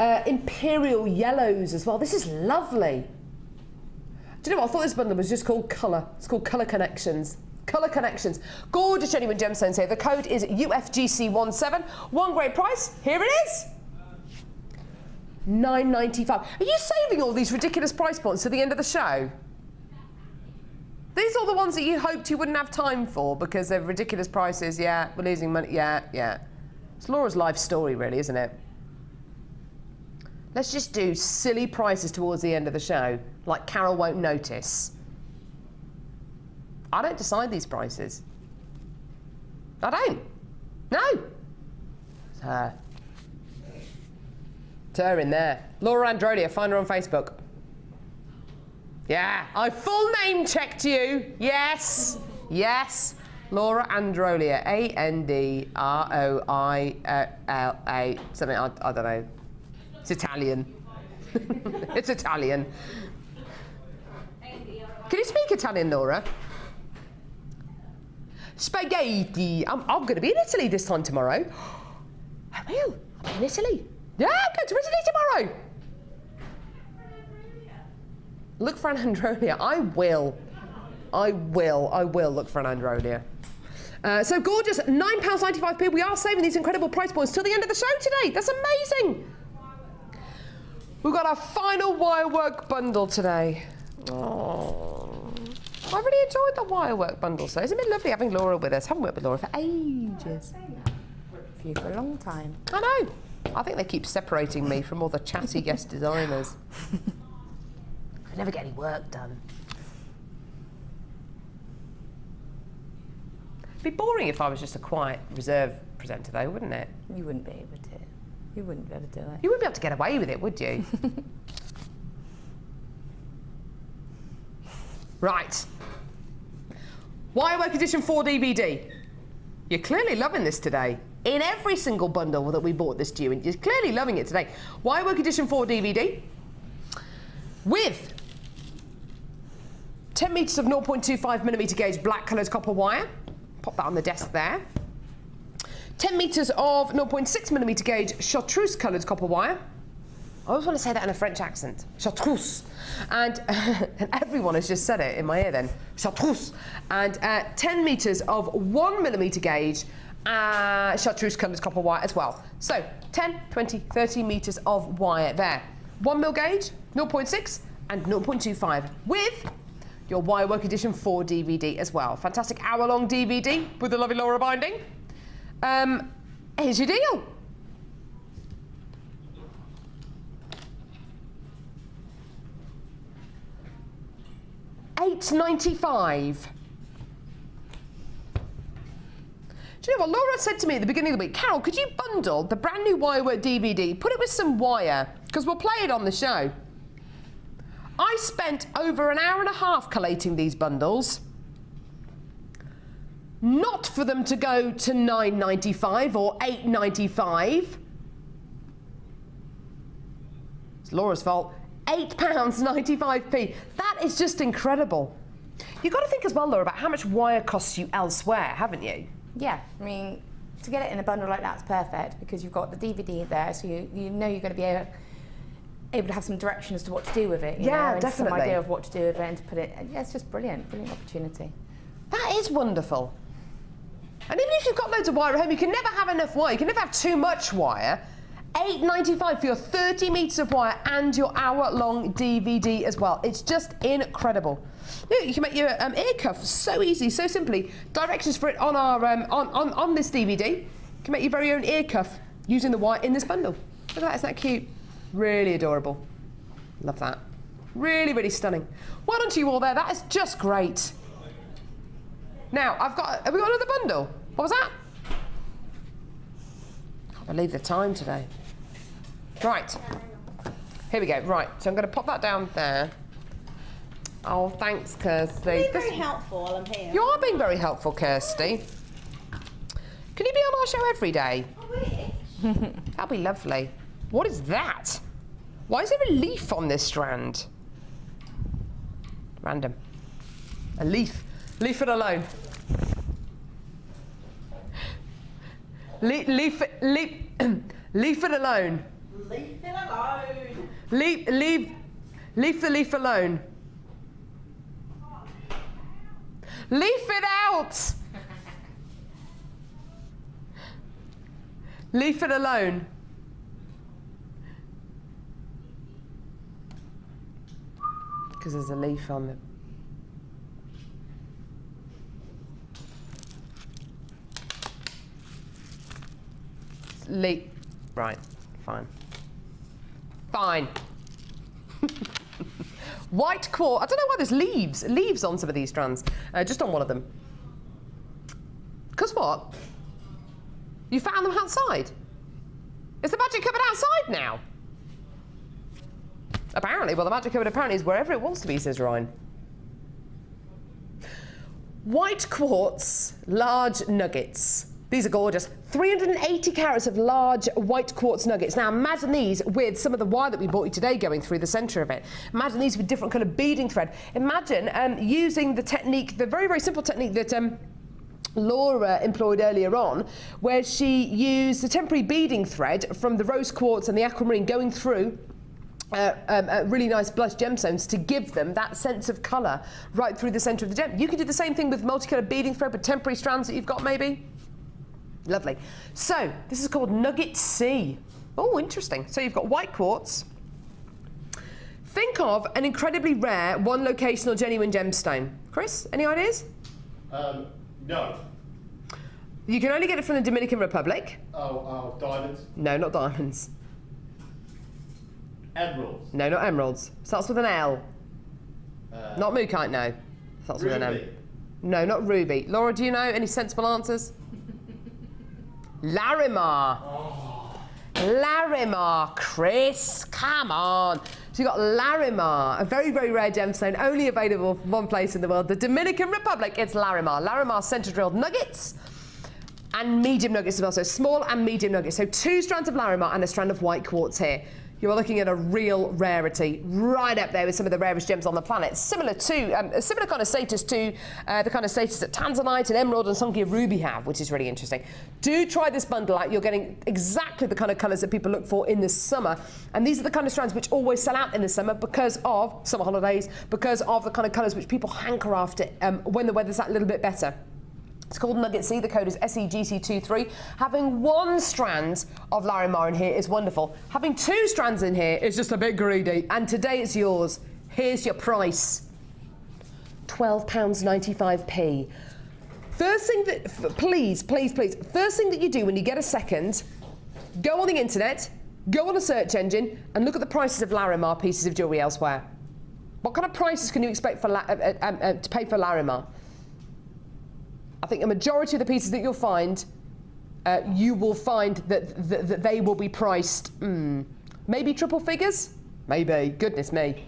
imperial yellows as well. This is lovely. Do you know what? I thought this bundle was just called Colour. It's called Colour Connections. Colour Connections. Gorgeous genuine gemstones here. The code is UFGC17. One great price. Here it is. $9.95. Are you saving all these ridiculous price points to the end of the show? These are the ones that you hoped you wouldn't have time for because they're ridiculous prices. Yeah, we're losing money. Yeah. It's Laura's life story, really, isn't it? Let's just do silly prices towards the end of the show, like Carol won't notice. I don't decide these prices. I don't. No. It's her. It's her in there. Laura Androlia, find her on Facebook. Yeah, I full name checked you. Yes. Laura Androlia, Androila, something, I don't know. It's Italian. It's Italian. Can you speak Italian, Laura? Spaghetti. I'm going to be in Italy this time tomorrow. I will. I'll be in Italy. Yeah, I'm going to Italy tomorrow. Look for an Androlia. I will look for an Androlia. So gorgeous, £9.95p. We are saving these incredible price points till the end of the show today. That's amazing. We've got our final wirework bundle today. Oh, I really enjoyed the wirework bundle. So isn't it lovely having Laura with us? Haven't worked with Laura for ages. Worked for you for a long time. I know. I think they keep separating me from all the chatty guest designers. I never get any work done. It'd be boring if I was just a quiet, reserved presenter, though, wouldn't it? You wouldn't be able to. You wouldn't be able to do it. You wouldn't be able to get away with it, would you? Right. Wirework Edition 4 DVD. You're clearly loving this today. In every single bundle that we bought this to you, and you're clearly loving it today. Wirework Edition 4 DVD with 10 metres of 0.25mm gauge black coloured copper wire. Pop that on the desk there. 10 metres of 0.6mm gauge chartreuse coloured copper wire. I always want to say that in a French accent. Chartreuse. And everyone has just said it in my ear then. Chartreuse. And 10 metres of 1mm gauge chartreuse coloured copper wire as well. So 10, 20, 30 metres of wire there. 1mm gauge, 0.6 and 0.25 with your Wirework Edition 4 DVD as well. Fantastic hour-long DVD with the lovely Laura binding. Here's your deal. $8.95. Do you know what Laura said to me at the beginning of the week? Carol, could you bundle the brand new Wirework DVD, put it with some wire, because we'll play it on the show. I spent over an hour and a half collating these bundles. Not for them to go to $9.95 or $8.95. It's Laura's fault. £8.95p. That is just incredible. You've got to think as well, Laura, about how much wire costs you elsewhere, haven't you? Yeah, I mean, to get it in a bundle like that's perfect because you've got the DVD there, so you know you're going to be able to have some direction as to what to do with it. You know, and definitely. some idea of what to do with it and to put it. Yeah, it's just brilliant opportunity. That is wonderful. And even if you've got loads of wire at home, you can never have enough wire. You can never have too much wire. $8.95 for your 30 metres of wire and your hour-long DVD as well. It's just incredible. You can make your ear cuff so easy, so simply. Directions for it on our on this DVD. You can make your very own ear cuff using the wire in this bundle. Look at that, isn't that cute? Really adorable. Love that. Really, really stunning. Well done to you all there. That is just great. Now, have we got another bundle? What was that? Can't believe the time today. Right. Here we go. Right, so I'm going to pop that down there. Oh, thanks, Kirsty. You're being very helpful while I'm here. You are being very helpful, Kirsty. Can you be on our show every day? I wish. That'd be lovely. What is that? Why is there a leaf on this strand? Random. A leaf. Leave it alone. Leave it alone. Leave it alone. Leave the leaf alone. Leave it out! Leave it alone. Because there's a leaf on the... Leaf. Right, fine. Fine. White quartz. I don't know why there's leaves on some of these strands. Just on one of them. Because what? You found them outside? Is the magic cupboard outside now? Apparently. Well, the magic cupboard apparently is wherever it wants to be, says Ryan. White quartz, large nuggets. These are gorgeous. 380 carats of large white quartz nuggets. Now imagine these with some of the wire that we bought you today going through the centre of it. Imagine these with different colour beading thread. Imagine using the technique, the very, very simple technique that Laura employed earlier on, where she used the temporary beading thread from the rose quartz and the aquamarine going through really nice blush gemstones to give them that sense of colour right through the centre of the gem. You could do the same thing with multicoloured beading thread with temporary strands that you've got maybe. Lovely. So, this is called Nugget C. Oh, interesting. So you've got white quartz. Think of an incredibly rare, one location or genuine gemstone. Chris, any ideas? No. You can only get it from the Dominican Republic. Oh, diamonds? No, not diamonds. Emeralds? No, not emeralds. Starts with an L. Not mookaite, no. Starts with an M. No, not ruby. Laura, do you know any sensible answers? Larimar. Oh. Larimar, Chris, come on. So you've got Larimar, a very, very rare gemstone, only available from one place in the world, the Dominican Republic. It's Larimar. Larimar centre drilled nuggets and medium nuggets as well, so small and medium nuggets. So 2 strands of Larimar and a strand of white quartz here. You are looking at a real rarity, right up there with some of the rarest gems on the planet. Similar to, a similar kind of status to the kind of status that Tanzanite and Emerald and Sonkia Ruby have, which is really interesting. Do try this bundle out. You're getting exactly the kind of colours that people look for in the summer. And these are the kind of strands which always sell out in the summer because of summer holidays, because of the kind of colours which people hanker after when the weather's that little bit better. It's called Nugget C. The code is SEGC23. Having 1 strand of Larimar in here is wonderful. Having 2 strands in here is just a bit greedy. And today it's yours. Here's your price. £12.95p. First thing that, please, first thing that you do when you get a second, go on the internet, go on a search engine, and look at the prices of Larimar pieces of jewellery elsewhere. What kind of prices can you expect for to pay for Larimar? I think a majority of the pieces that you'll find, you will find that they will be priced, maybe triple figures? Maybe. Goodness me.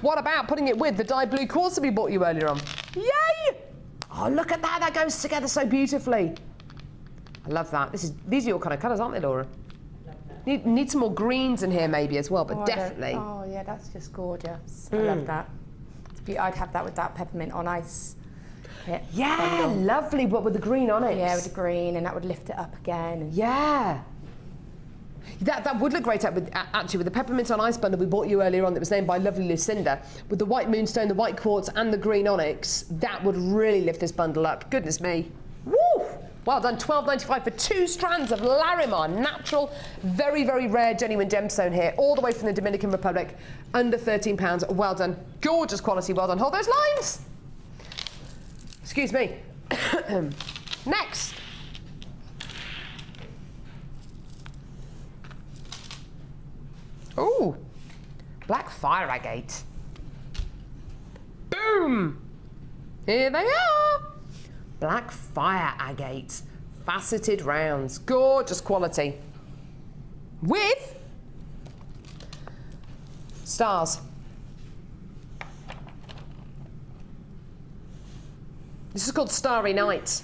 What about putting it with the dyed blue quartz that we bought you earlier on? Yay! Oh, look at that. That goes together so beautifully. I love that. These are your kind of colours, aren't they, Laura? Need some more greens in here maybe as well, but definitely. Oh, yeah, that's just gorgeous. I love that. I'd have that with that peppermint on ice. Yeah, lovely, but with the green on it. Yeah, with the green, and that would lift it up again. And yeah. That would look great actually with the peppermint on ice bundle we bought you earlier on that was named by lovely Lucinda. With the white moonstone, the white quartz and the green onyx, that would really lift this bundle up. Goodness me. Woo! Well done, £12.95 for 2 strands of Larimar. Natural, very, very rare, genuine gemstone here, all the way from the Dominican Republic, under £13. Well done. Gorgeous quality, well done. Hold those lines. Excuse me. Next. Ooh, black fire agate. Boom! Here they are. Black fire agate. Faceted rounds. Gorgeous quality. With stars. This is called Starry Night.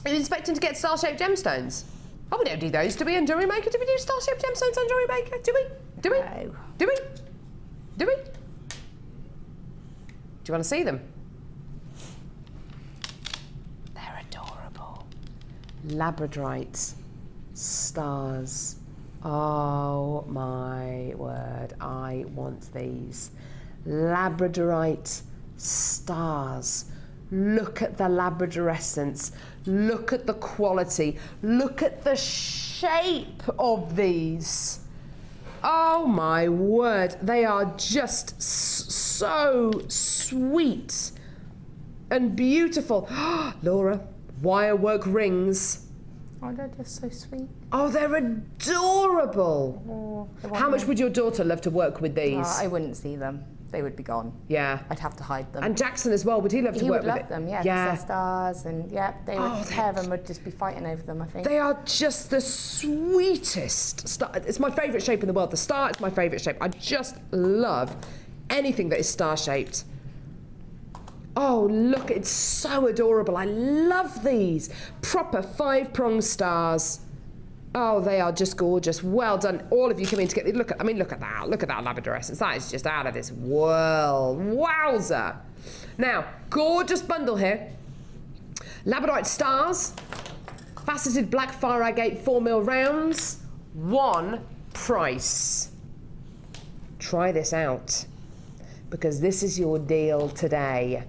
Are you expecting to get star-shaped gemstones? Oh, we don't do those, do we, on Jewellery Maker? Do we do star-shaped gemstones on Jewellery Maker? Do we? Do we? No. Do we? Do we? Do you want to see them? They're adorable. Labradorite stars. Oh my word, I want these. Labradorite stars. Look at the labradorescence. Look at the quality. Look at the shape of these. Oh my word, they are just so sweet and beautiful. Laura, wirework rings. Oh, they're just so sweet. Oh, they're adorable. Oh, how much would your daughter love to work with these? I wouldn't see them. They would be gone. Yeah. I'd have to hide them. And Jackson as well, would he love to work with it? He would love them, yeah. Yeah. They're stars, and yeah, they would. The pair of them would just be fighting over them, I think. They are just the sweetest star. It's my favourite shape in the world. The star is my favourite shape. I just love anything that is star-shaped. Oh, look, it's so adorable. I love these. Proper 5-pronged stars. Oh, they are just gorgeous. Well done. All of you coming together. Look at that. Look at that labradorescence. That is just out of this world. Wowza. Now, gorgeous bundle here. Labradorite stars. Faceted black fire agate 4mm rounds. One price. Try this out, because this is your deal today.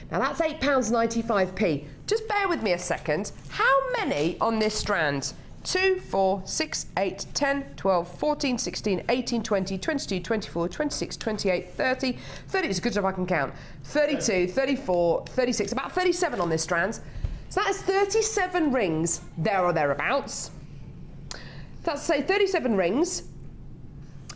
Now that's £8.95p. Just bear with me a second. How many on this strand? 2, 4, 6, 8, 10, 12, 14, 16, 18, 20, 22, 24, 26, 28, 30, 30, it's a good job I can count. 32, 34, 36, about 37 on this strand. So that is 37 rings, there or thereabouts. That's, say, 37 rings.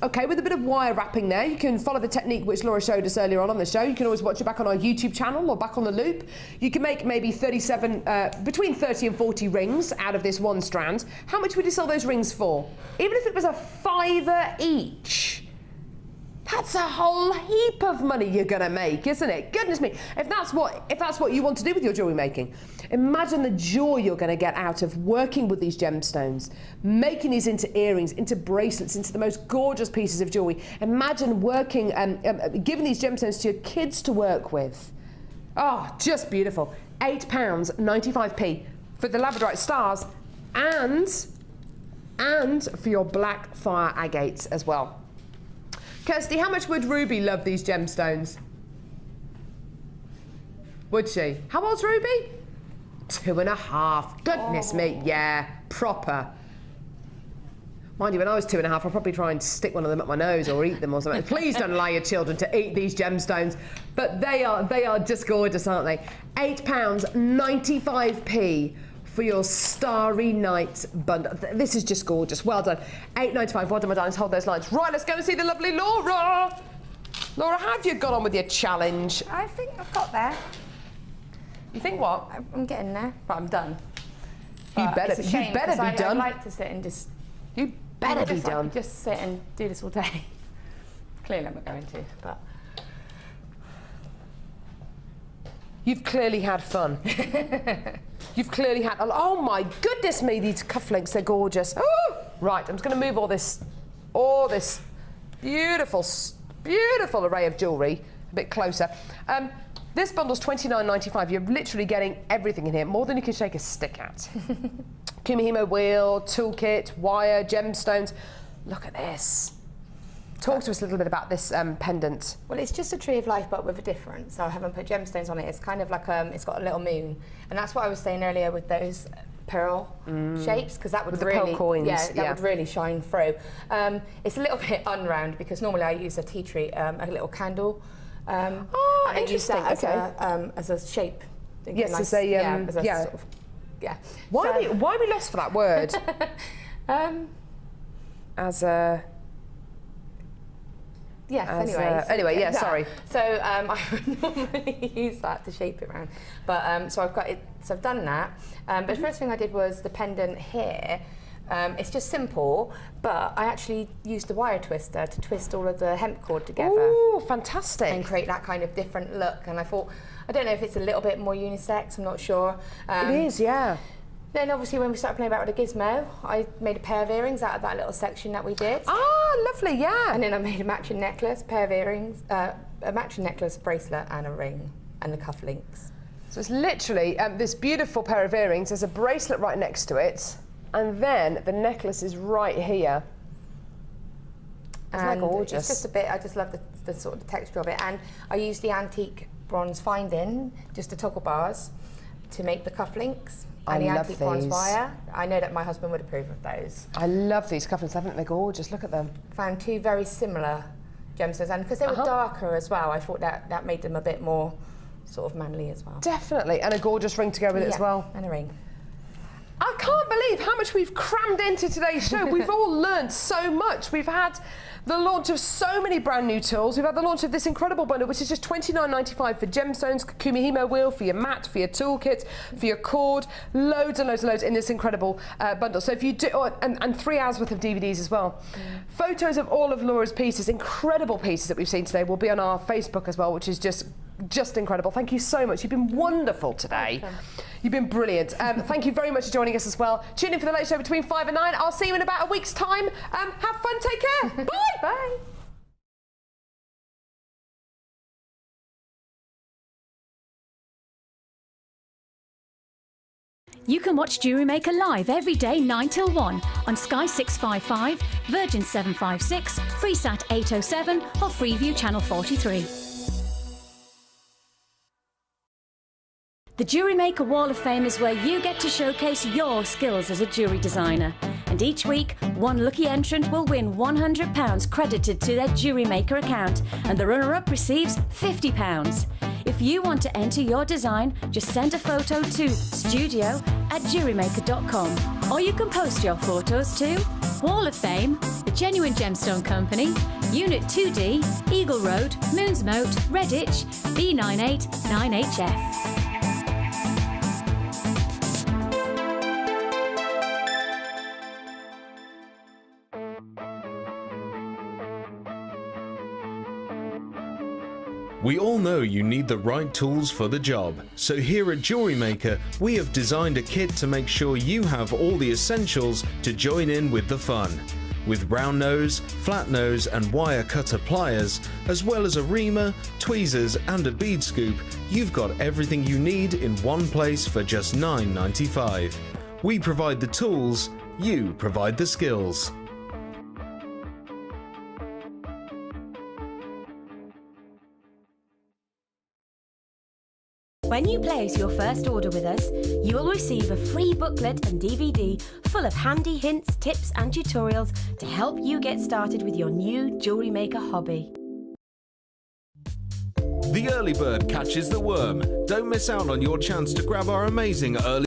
Okay, with a bit of wire wrapping there. You can follow the technique which Laura showed us earlier on the show. You can always watch it back on our YouTube channel or back on the loop. You can make maybe 37, between 30 and 40 rings out of this one strand. How much would you sell those rings for? Even if it was a £5 each. That's a whole heap of money you're gonna make, isn't it? Goodness me. If that's what you want to do with your jewellery making, imagine the joy you're gonna get out of working with these gemstones, making these into earrings, into bracelets, into the most gorgeous pieces of jewellery. Imagine working and giving these gemstones to your kids to work with. Oh, just beautiful. £8.95p for the labradorite stars and for your black fire agates as well. Kirsty, how much would Ruby love these gemstones? Would she? How old's Ruby? 2.5. Goodness me, yeah, proper. Mind you, when I was 2.5, I'd probably try and stick one of them up my nose or eat them or something. Please don't allow your children to eat these gemstones. But they are just gorgeous, aren't they? £8.95p for your Starry Night bundle. This is just gorgeous. Well done. £8.95. Well done, my darlings. Hold those lines. Right, let's go and see the lovely Laura. Laura, how have you got on with your challenge? I think I've got there. You think what? I'm getting there. But I'm done. You But better it's a shame, be 'cause done. I'd like to sit and just... You better be done. Just sit and do this all day. Clearly I'm not going to, but... You've clearly had fun. You've clearly had... Oh my goodness me, these cufflinks, they're gorgeous. Oh, right, I'm just going to move all this beautiful array of jewellery a bit closer. This bundle's £29.95. You're literally getting everything in here, more than you can shake a stick at. Kumihimo wheel, toolkit, wire, gemstones. Look at this. Talk to us a little bit about this pendant. Well, it's just a tree of life, but with a difference. So I haven't put gemstones on it. It's kind of like it's got a little moon, and that's what I was saying earlier with those pearl shapes, because that would With the really, pearl coins, that would really shine through. It's a little bit unround because normally I use a tea tree, a little candle. And I use that as a shape. Yes, nice, as a sort of, yeah. Why are we lost for that word? As a. Yes, anyway, yeah, sorry. So I would normally use that to shape it around. But so I've got it, so I've done that. But the first thing I did was the pendant here. It's just simple, but I actually used the wire twister to twist all of the hemp cord together. Ooh, fantastic. And create that kind of different look. And I thought, I don't know if it's a little bit more unisex, I'm not sure. It is, yeah. Then obviously when we started playing about with the Gizmo, I made a pair of earrings out of that little section that we did. Ah, lovely, yeah. And then I made a matching necklace, pair of earrings, a matching necklace, bracelet and a ring, and the cufflinks. So it's literally this beautiful pair of earrings. There's a bracelet right next to it, and then the necklace is right here. Isn't that gorgeous? It's just a bit, I just love the sort of texture of it. And I use the antique bronze finding, just the toggle bars, to make the cufflinks. And the antique bronze wire. I know that my husband would approve of those. I love these cufflinks. I think they're gorgeous. Look at them. Found two very similar gemstones, and because they were darker as well, I thought that made them a bit more sort of manly as well. Definitely, and a gorgeous ring to go with it as well. And a ring. I can't believe how much we've crammed into today's show. We've all learned so much. We've had the launch of so many brand new tools. We've had the launch of this incredible bundle, which is just $29.95 for gemstones, Kumihimo wheel, for your mat, for your toolkit, for your cord, loads and loads and loads in this incredible bundle. So if you do, and 3 hours worth of DVDs as well. Photos of all of Laura's pieces, incredible pieces that we've seen today, will be on our Facebook as well, which is just incredible. Thank you so much. You've been wonderful today. You've been brilliant. Thank you very much for joining us as well. Tune in for the Late Show between 5 and 9. I'll see you in about a week's time. Have fun. Take care. Bye. Bye. You can watch Jewellery Maker live every day 9 till 1 on Sky 655, Virgin 756, Freesat 807 or Freeview Channel 43. The Jewellery Maker Wall of Fame is where you get to showcase your skills as a jewellery designer. And each week, one lucky entrant will win £100 credited to their Jewellery Maker account, and the runner-up receives £50. If you want to enter your design, just send a photo to studio@jewellerymaker.com, or you can post your photos to Wall of Fame, The Genuine Gemstone Company, Unit 2D, Eagle Road, Moonsmoat, Redditch, B989HF. We all know you need the right tools for the job, so here at Jewellery Maker we have designed a kit to make sure you have all the essentials to join in with the fun. With round nose, flat nose and wire cutter pliers, as well as a reamer, tweezers and a bead scoop, you've got everything you need in one place for just $9.95. We provide the tools, you provide the skills. When you place your first order with us, you will receive a free booklet and DVD full of handy hints, tips and tutorials to help you get started with your new Jewellery Maker hobby. The early bird catches the worm. Don't miss out on your chance to grab our amazing early